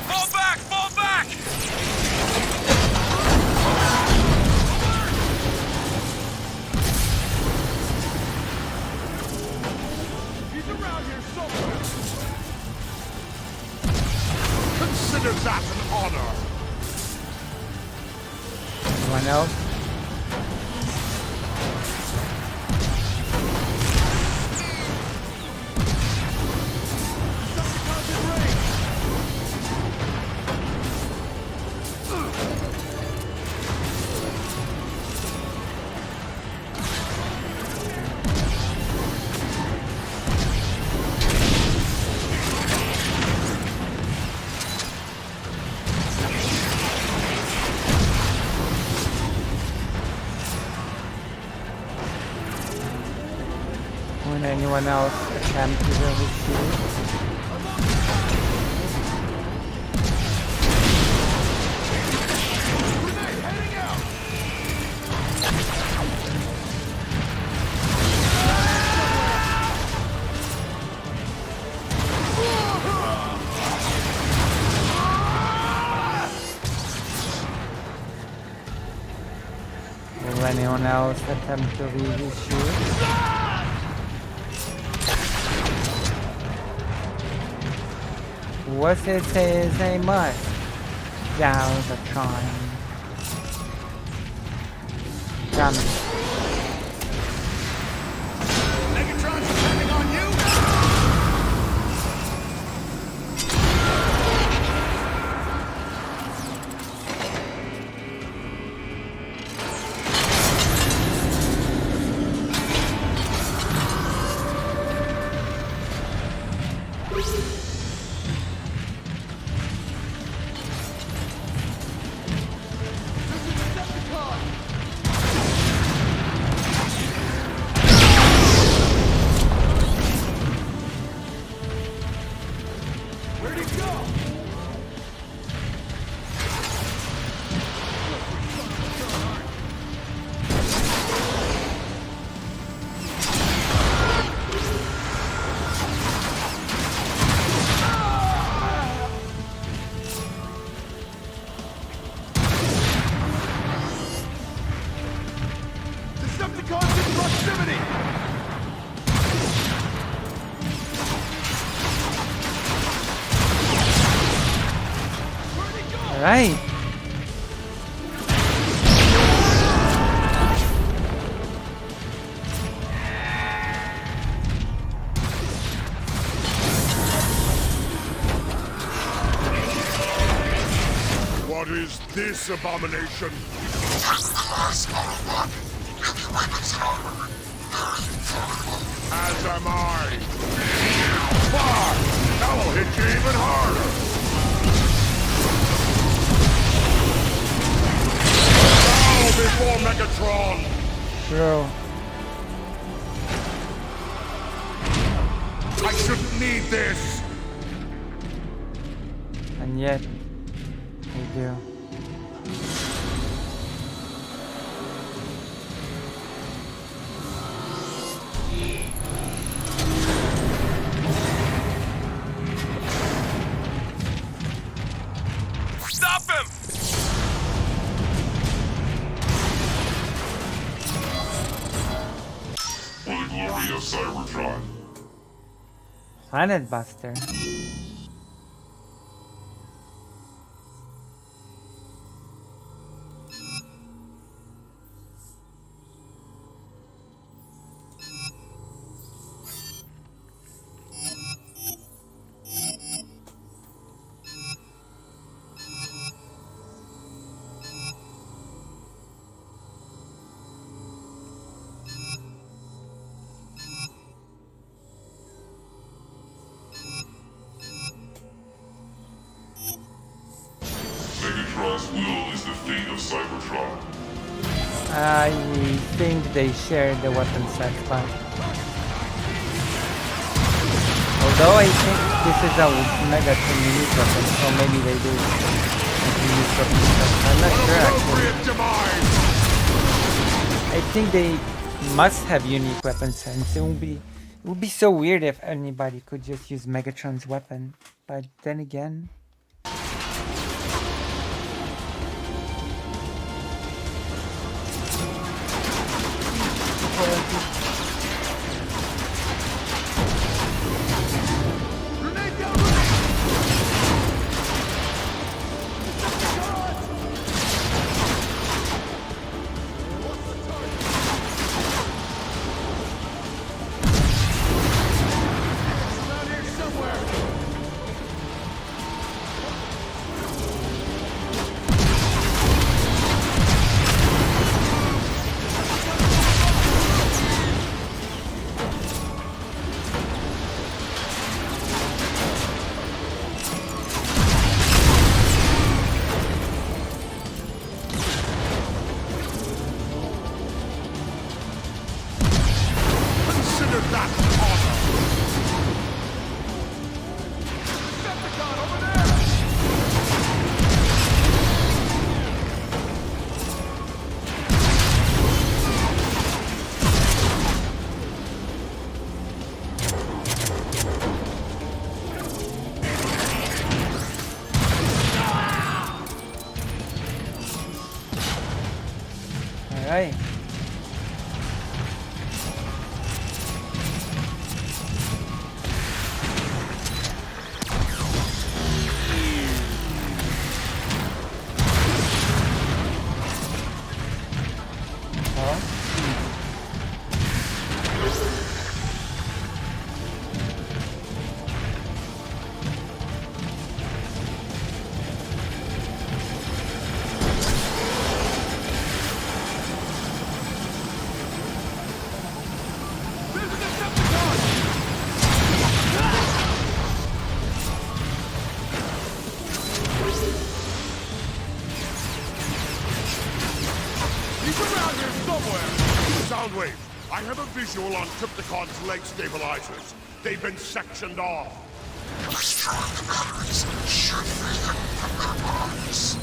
Fall back! Fall back! He's around here somewhere. Consider that an honor. Anyone else? When anyone else attempt to do his shield? Will anyone else attempt to read his shield? Was it is a must? Galvatron. Damn it. Megatron's depending on you! Where'd he go? Decepticons in proximity! All right. What is this abomination? Class Autobot. Heavy weapons and armor. Very formidable. As am I. Far! That'll hit you even harder! Bow before Megatron! True. I shouldn't need this! And yet, I do. Stop him! For the glory of Cybertron. Planet Buster. Megatron's will is the fate of Cybertron. I think they share the weapon set, but although I think this is a Megatron unique weapon, so maybe they do unique weapon set. I'm not sure actually. I think they must have unique weapon sets. It would be so weird if anybody could just use Megatron's weapon. But then again. Alright. Soundwave, I have a visual on Crypticon's leg stabilizers. They've been sectioned off. Destroying the batteries should free them from their bonds.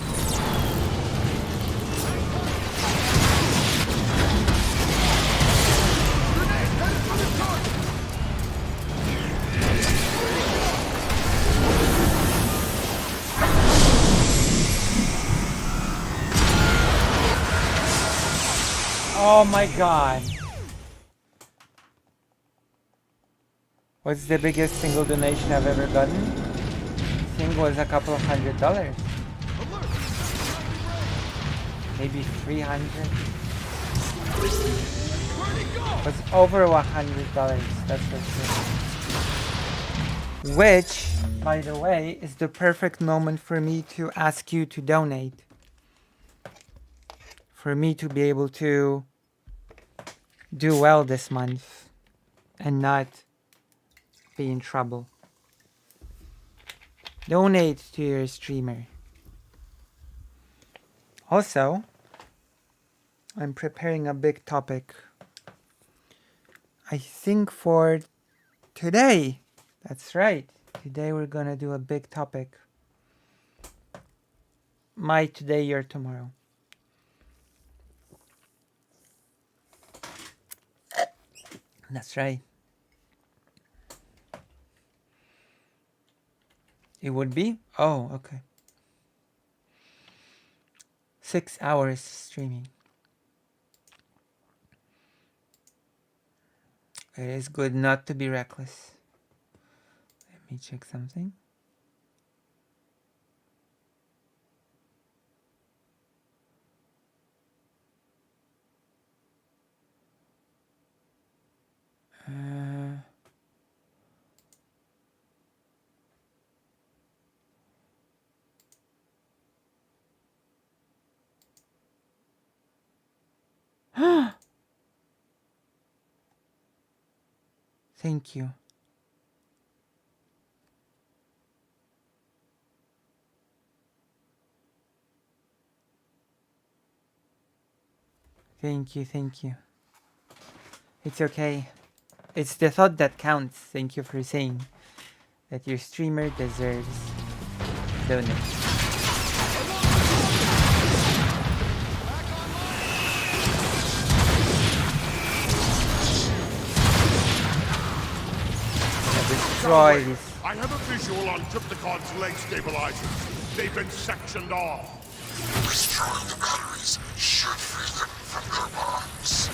Oh my god. What's the biggest single donation I've ever gotten? I think it was a couple of $100. Maybe 300. It was over $100, that's for sure. Which, by the way, is the perfect moment for me to ask you to donate. For me to be able to do well this month and not be in trouble. Donate to your streamer. Also, I'm preparing a big topic. I think for today. That's right. Today we're gonna do a big topic. My today, your tomorrow. That's right. It would be? Oh, okay. 6 hours streaming. It is good not to be reckless. Let me check something. Thank you. Thank you, thank you. It's okay. It's the thought that counts. Thank you for saying that your streamer deserves donations. Destroy this. I have a visual on Crypticon's leg stabilizers. They've been sectioned off. Destroying the batteries should free them from their bonds.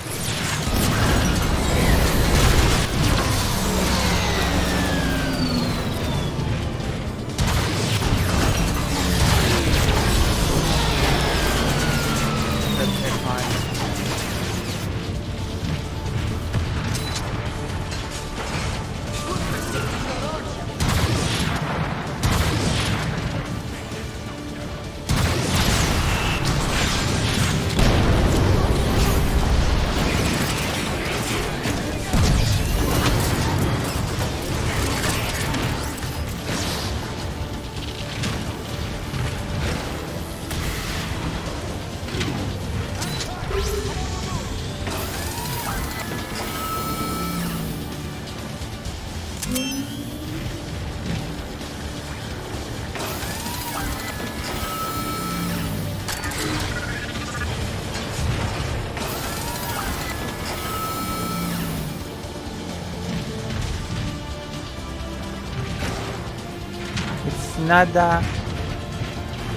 Nada.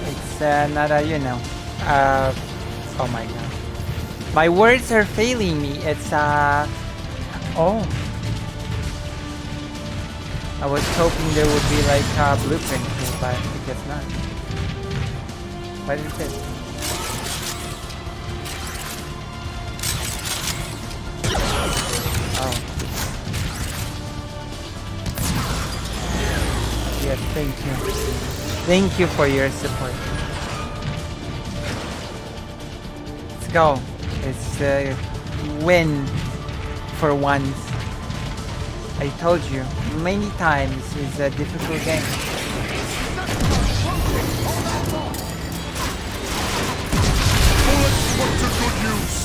It's nada, you know. Oh my god. My words are failing me. It's oh. I was hoping there would be like a blueprint here, but I guess not. What is it? Oh. Yes, thank you. Thank you for your support. Let's go. It's a win for once. I told you many times it's a difficult game. Bullets put to good use.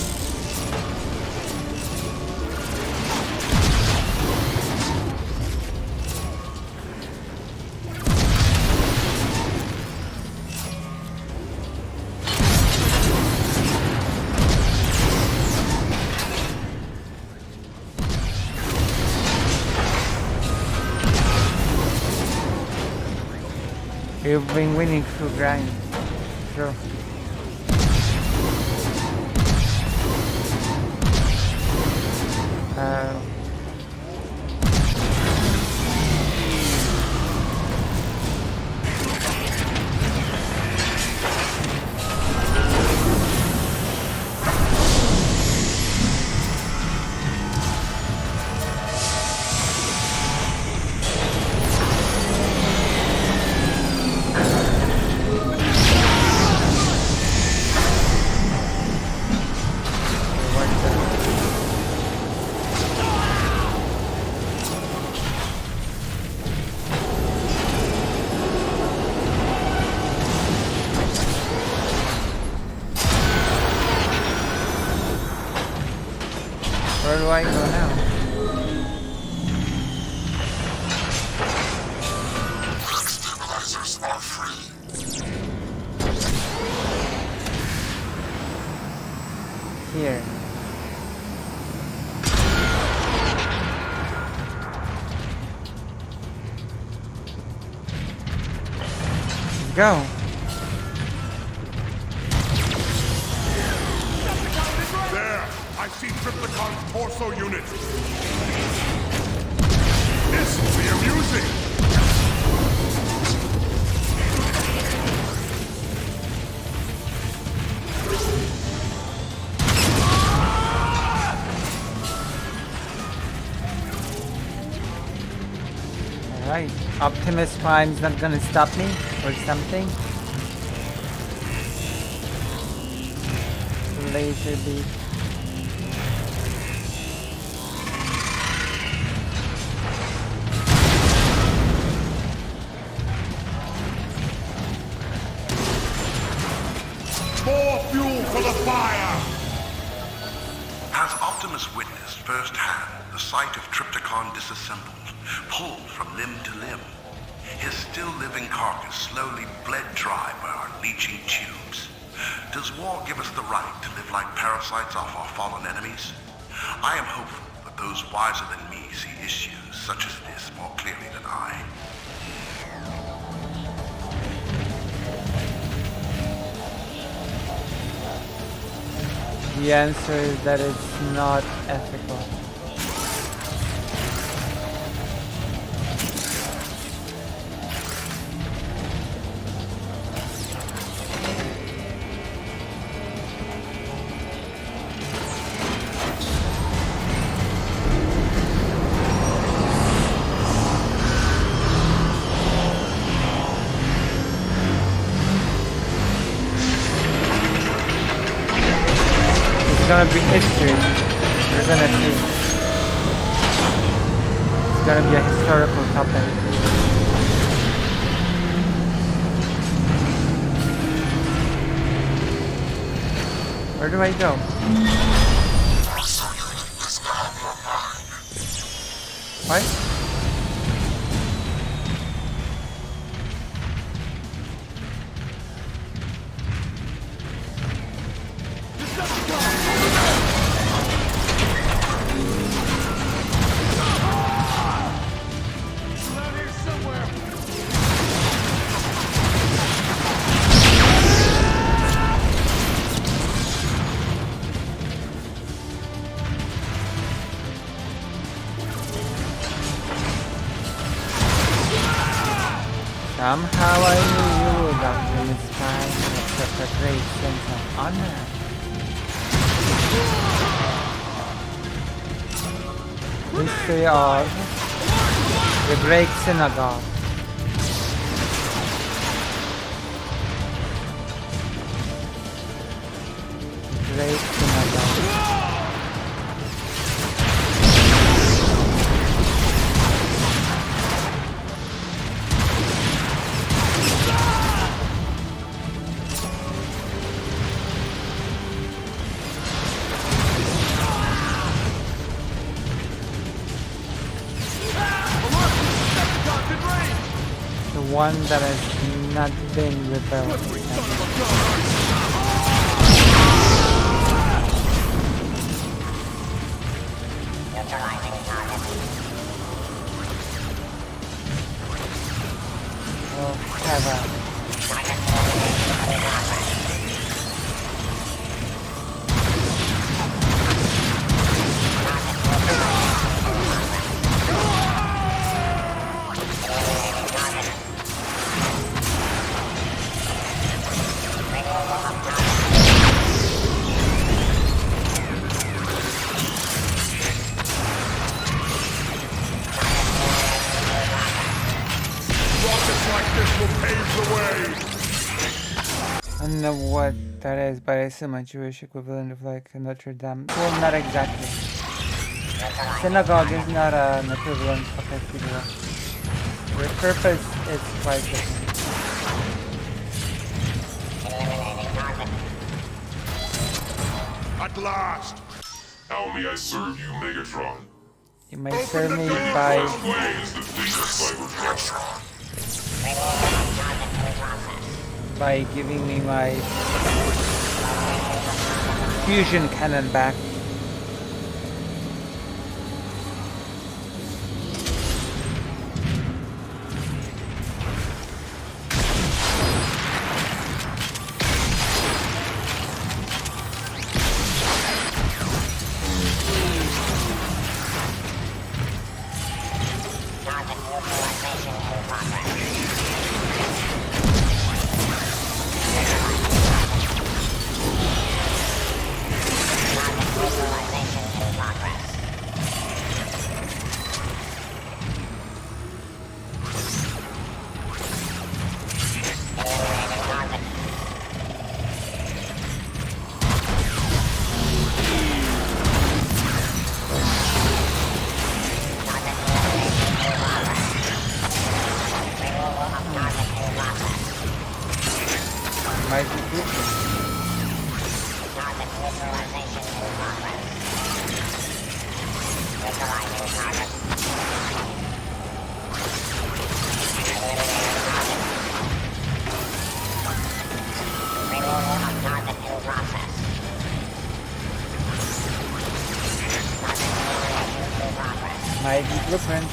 We've been winning through grind. True. Where do I go now? Stabilizers are free. Here. Go. There! I see Triplicon's torso unit! This will be amusing! Alright. Optimus Prime's not gonna stop me or something. Laser beam. More fuel for the fire! Has Optimus witnessed firsthand the sight of Triptychon disassembled, pulled from limb to limb? His still living carcass slowly bled dry by our leeching tubes. Does war give us the right to live like parasites off our fallen enemies? I am hopeful that those wiser than me see issues such as this more clearly than I. The answer is that it's not ethical. It's gonna be history. We're gonna see. It's gonna be a historical topic. Where do I go? What? Somehow I knew you would Optimus Prime with such a great sense of honor. History of the Great Synagogue. Great Synagogue. One that has not been rebelled. Oh, heaven. I don't know what that is, but I assume a Jewish equivalent of like Notre Dame. Well, not exactly. Synagogue is not an equivalent of a cathedral. The purpose is quite different. At last! How may I serve you, Megatron? You might serve me by giving me my fusion cannon back. My blueprint.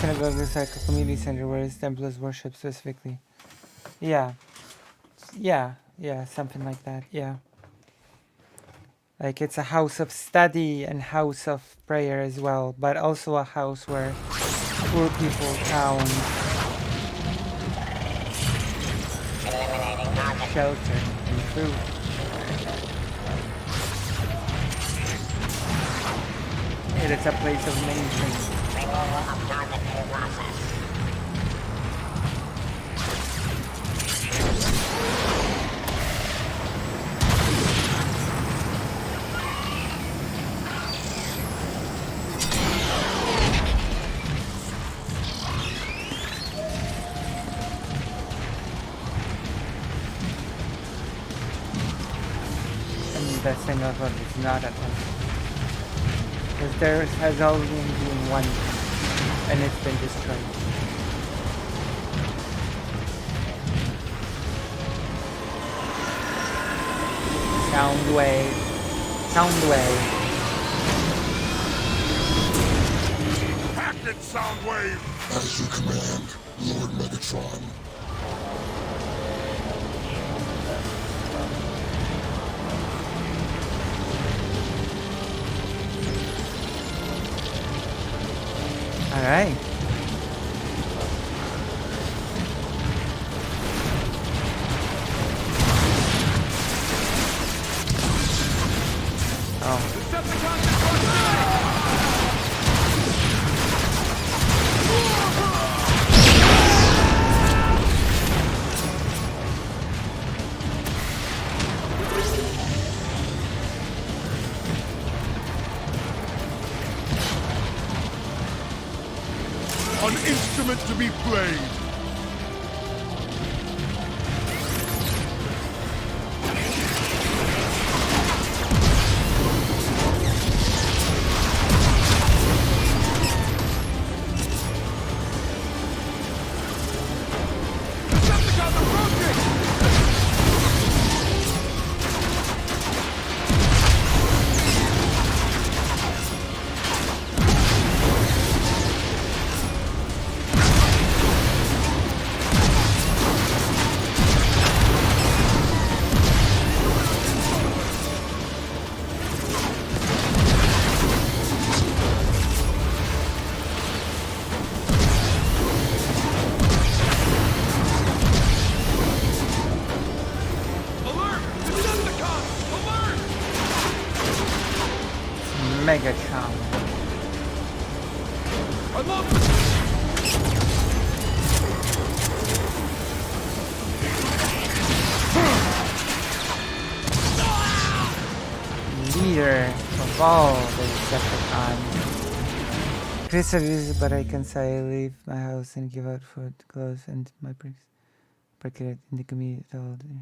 Synagogue is like a community center where his Templars worship specifically. Yeah, something like that. Yeah, like it's a house of study and house of prayer as well, but also a house where poor people found shelter and food. And it's a place of many things. And the synagogue is not a temple. Because there has only been one, and it's been destroyed. Soundwave. Soundwave. Hack it, Soundwave! As you command, Lord Megatron. All right. An instrument to be played. Megatron. Leader of all the Decepticons. Chris is, but I can say I leave my house and give out food, clothes, and my bricks. Parked in the community all day.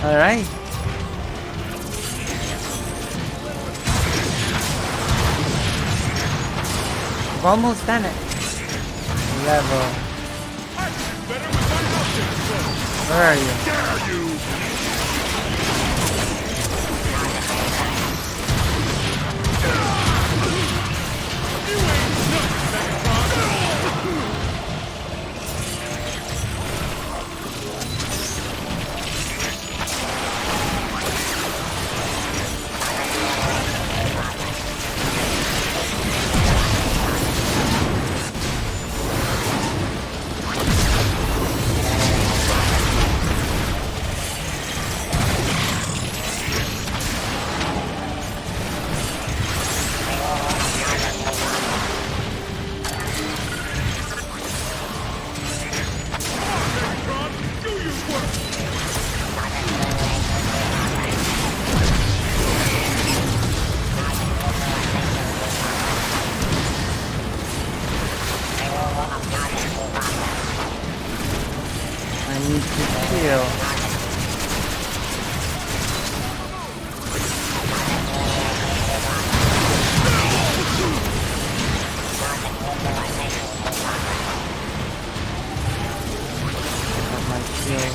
All right. We've almost done it. Level. Where are you? Dare you! I need to heal. Got my shield.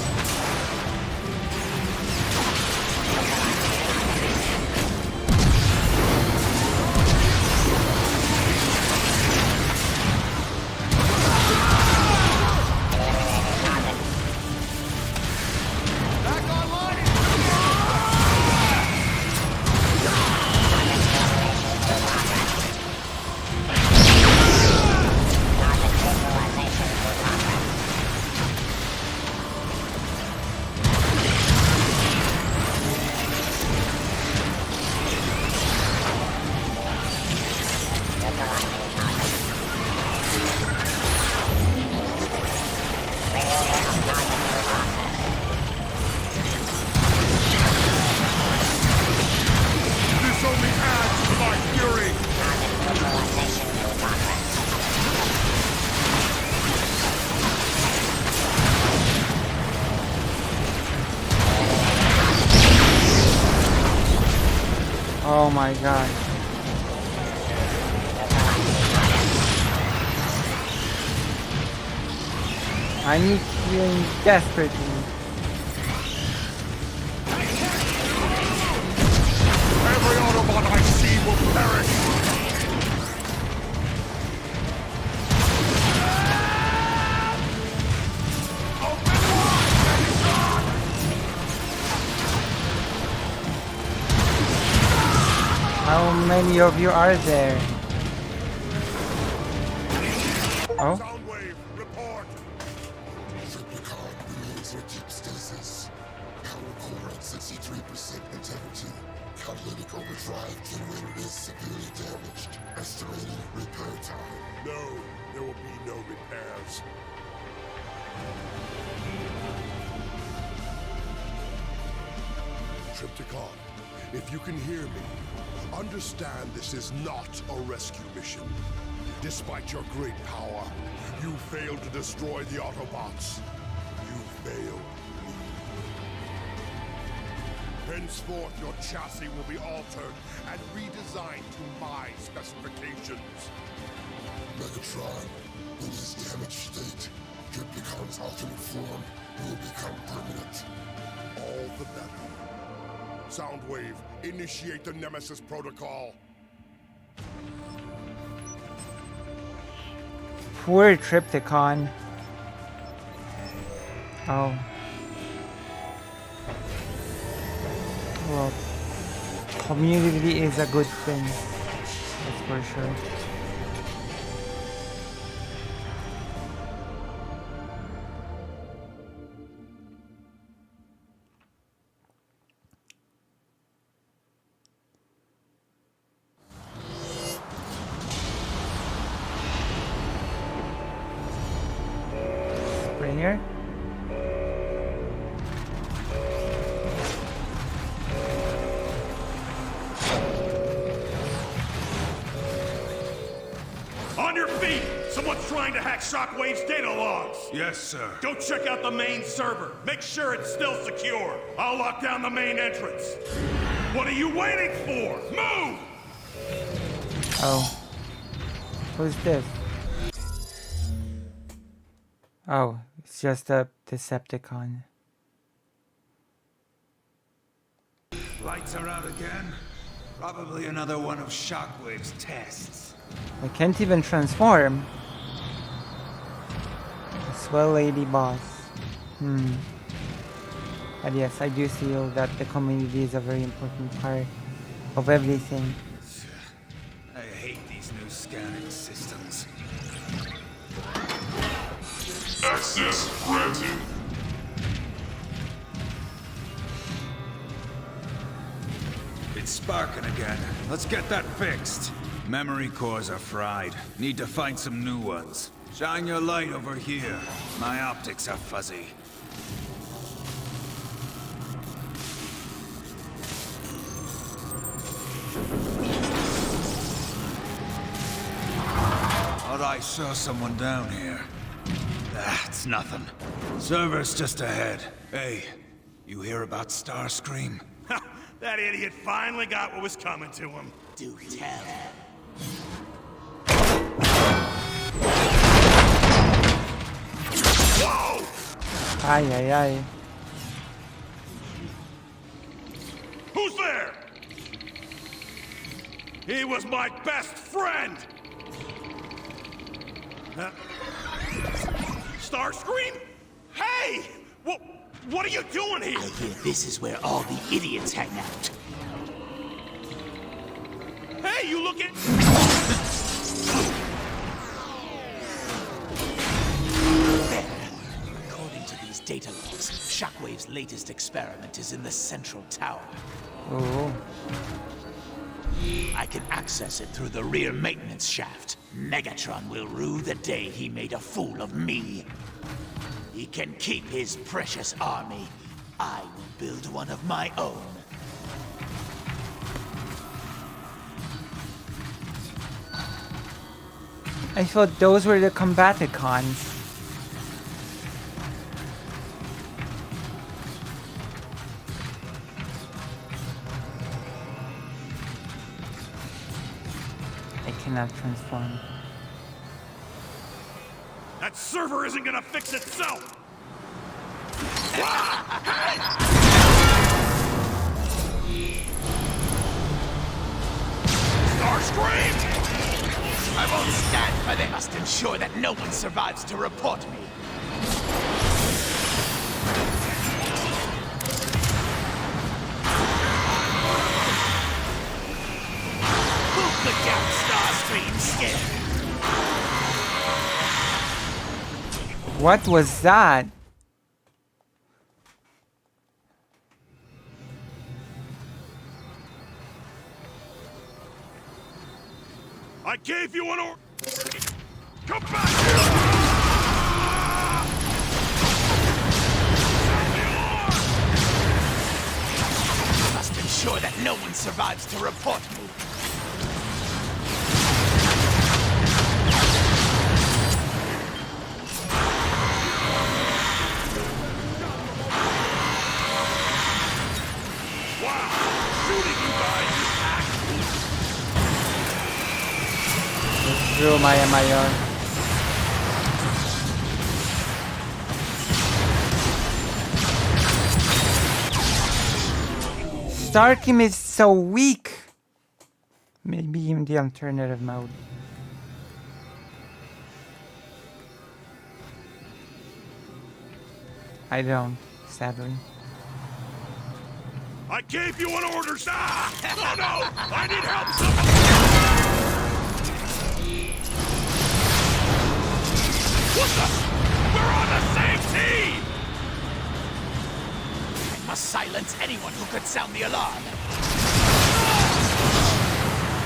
Oh my god. I need healing desperately. Every Autobot I see will perish! How many of you are there? Oh? Soundwave, report! Triplicon remains in deep stasis. Power core at 63% integrity. Catalytic overdrive generator is severely damaged. Estimated repair time. No, there will be no repairs. Tripticon, if you can hear me, understand this is not a rescue mission. Despite your great power, you failed to destroy the Autobots. You failed me. Henceforth, your chassis will be altered and redesigned to my specifications. Megatron, in his damaged state, Triplicon's alternate form will become permanent. All the better. Soundwave, initiate the Nemesis Protocol. Poor Tripticon. Oh. Well, community is a good thing. That's for sure. Springer? On your feet! Someone's trying to hack Shockwave's data logs! Yes, sir. Go check out the main server. Make sure it's still secure. I'll lock down the main entrance. What are you waiting for? Move! Oh. Who's this? Oh, it's just a Decepticon. Lights are out again. Probably another one of Shockwave's tests. I can't even transform. Swell lady boss. But yes, I do feel that the community is a very important part of everything. I hate these new scanning systems. Access granted. It's sparking again. Let's get that fixed. Memory cores are fried. Need to find some new ones. Shine your light over here. My optics are fuzzy. Thought I saw someone down here. That's nothing. Server's just ahead. Hey, you hear about Starscream? That idiot finally got what was coming to him. Do tell. Whoa! Ay, ay, ay. Who's there? He was my best friend! Starscream? Hey! What are you doing here? I hear this is where all the idiots hang out. Hey, you look at... There. According to these data logs, Shockwave's latest experiment is in the central tower. Oh. I can access it through the rear maintenance shaft. Megatron will rue the day he made a fool of me. He can keep his precious army. I will build one of my own. I thought those were the Combaticons. cannot transform. That server isn't gonna fix itself! Starscream! I won't stand for they must ensure that no one survives to report me. Who could doubt Starscream's skill? What was that? I gave you an order! Come back here! Must ensure that no one survives to report me. Wow! Shooting you guys is actually... True, Maya Mayor. Starkim is so weak. Maybe in the alternative mode. I don't, sadly. I gave you an order! Ah! Oh no! I need help! What the? We're on the same team! I must silence anyone who could sound the alarm.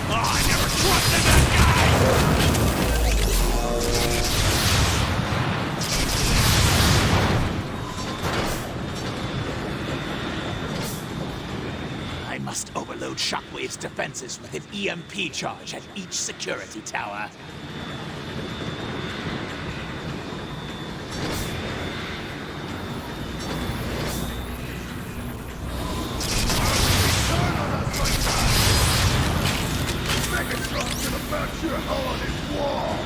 Oh, I never trusted that guy! I must overload Shockwave's defenses with an EMP charge at each security tower. Megatron's gonna bounce your hull on his wall!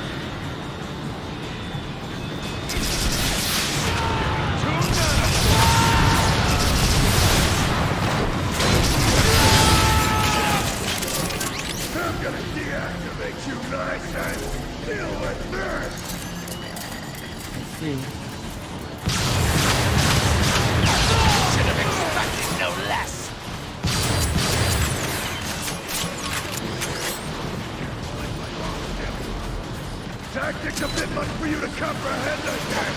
I'm gonna deactivate you nice and deal with this! Should have expected no less. Tactics a bit much for you to comprehend, I guess!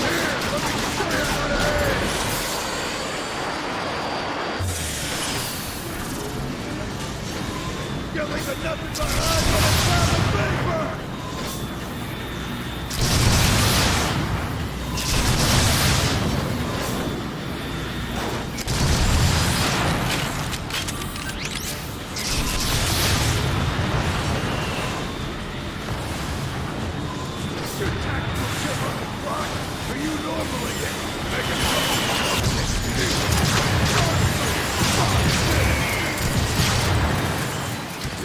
Here, let me show you how to aim! You're leaving nothing behind but a cloud of vapor! Your tactical chip on the clock, or you normally get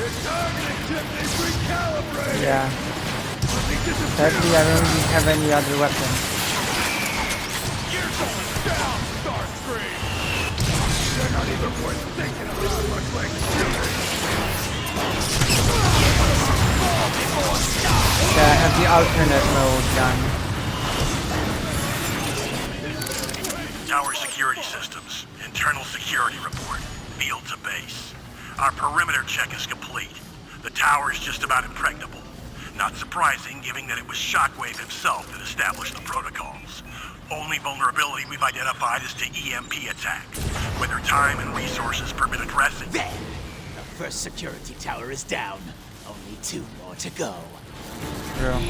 Your targeting chip needs recalibrated! Yeah. Sadly, I don't even have any other weapon. You're going down, Starscream! They're not even worth thinking about, much like shooting! Yeah, I have the alternate mode done. Tower security systems. Internal security report. Field to base. Our perimeter check is complete. The tower is just about impregnable. Not surprising, given that it was Shockwave himself that established the protocols. Only vulnerability we've identified is to EMP attack. Whether time and resources permit addressing. There! The first security tower is down. Only 2 more to go. True.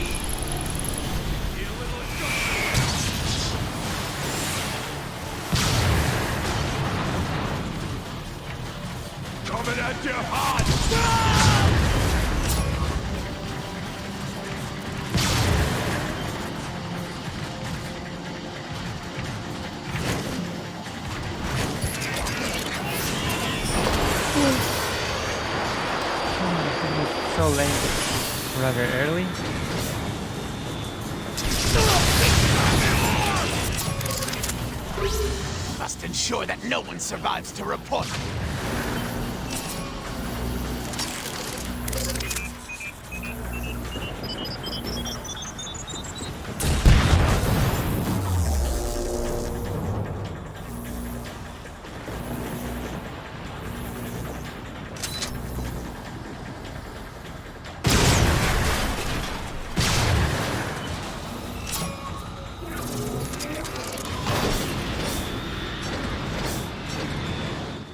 Coming at you hot! late. Rather early. Must ensure that no one survives to report.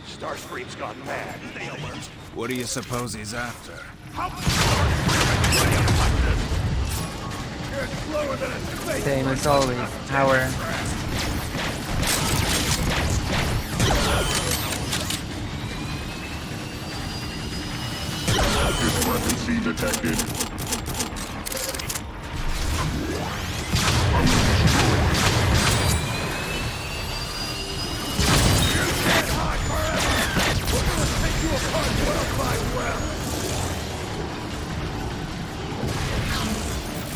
Starscream's gone mad. Stay alert. What do you suppose he's after? Same as always. Power. Discrepancy detected.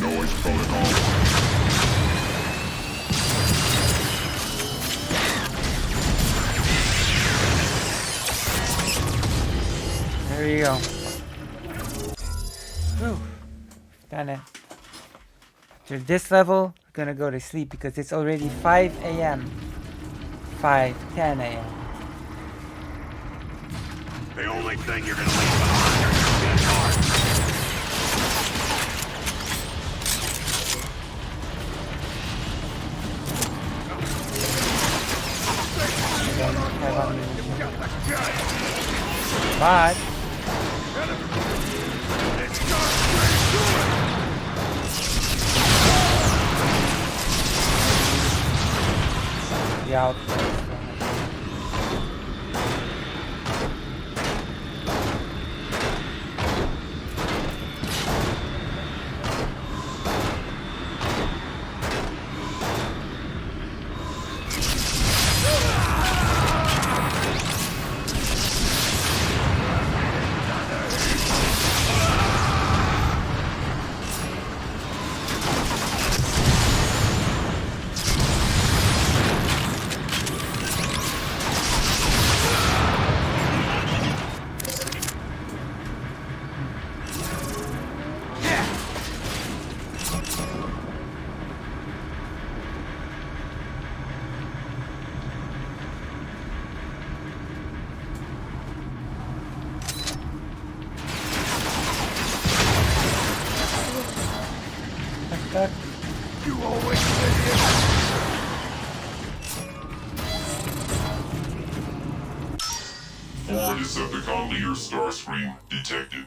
Noise protocol. There you go. Whew. Done it. After this level, we're gonna go to sleep because it's already 5 a.m. 5:10 a.m. The only thing you're gonna leave behind are gonna be heart. But yeah. You always idiot. Former Decepticon leader Starscream detected.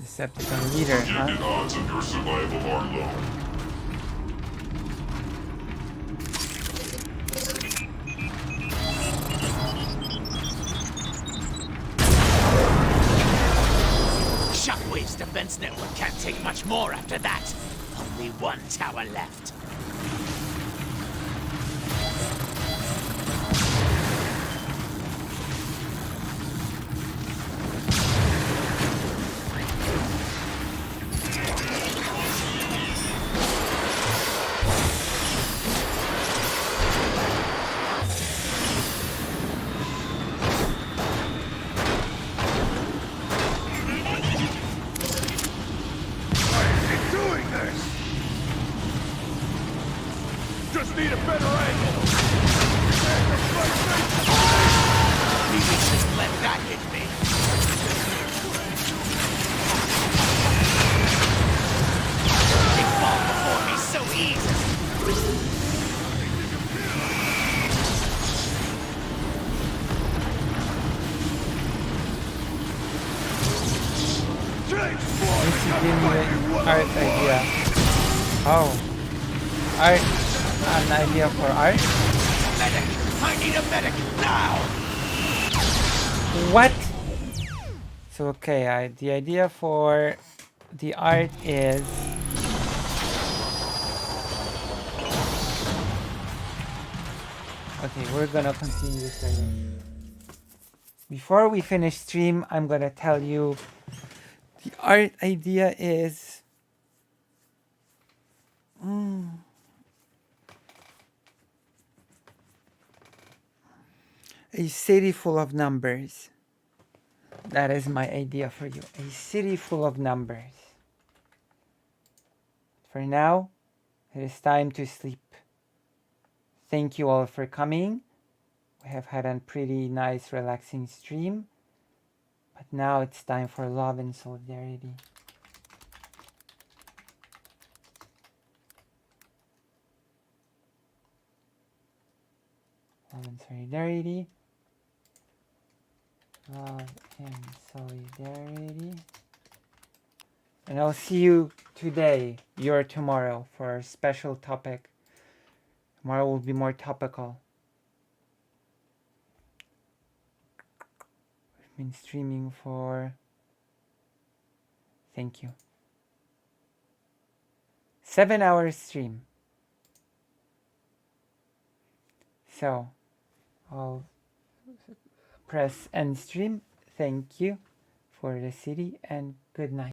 Decepticon leader, Projected huh? odds of your survival are low. Shockwave's defense network can't take much more after that. Only one tower left. Just need a better angle. Maybe just let that hit me. They fall before me so easy. This give me an art idea. Oh. Art. An idea for art? Medic! I need a medic now! What? So okay, the idea for the art is okay, we're gonna continue this later. Before we finish stream, I'm gonna tell you The art idea is a city full of numbers. That is my idea for you. A city full of numbers. For now, it is time to sleep. Thank you all for coming. We have had a pretty nice, relaxing stream. But now it's time for love and solidarity. Love and solidarity. Love and solidarity. And I'll see you today, your tomorrow, for a special topic. Tomorrow will be more topical. We've been streaming for... Thank you. 7-hour stream. So, I'll press end stream. Thank you for the city and good night.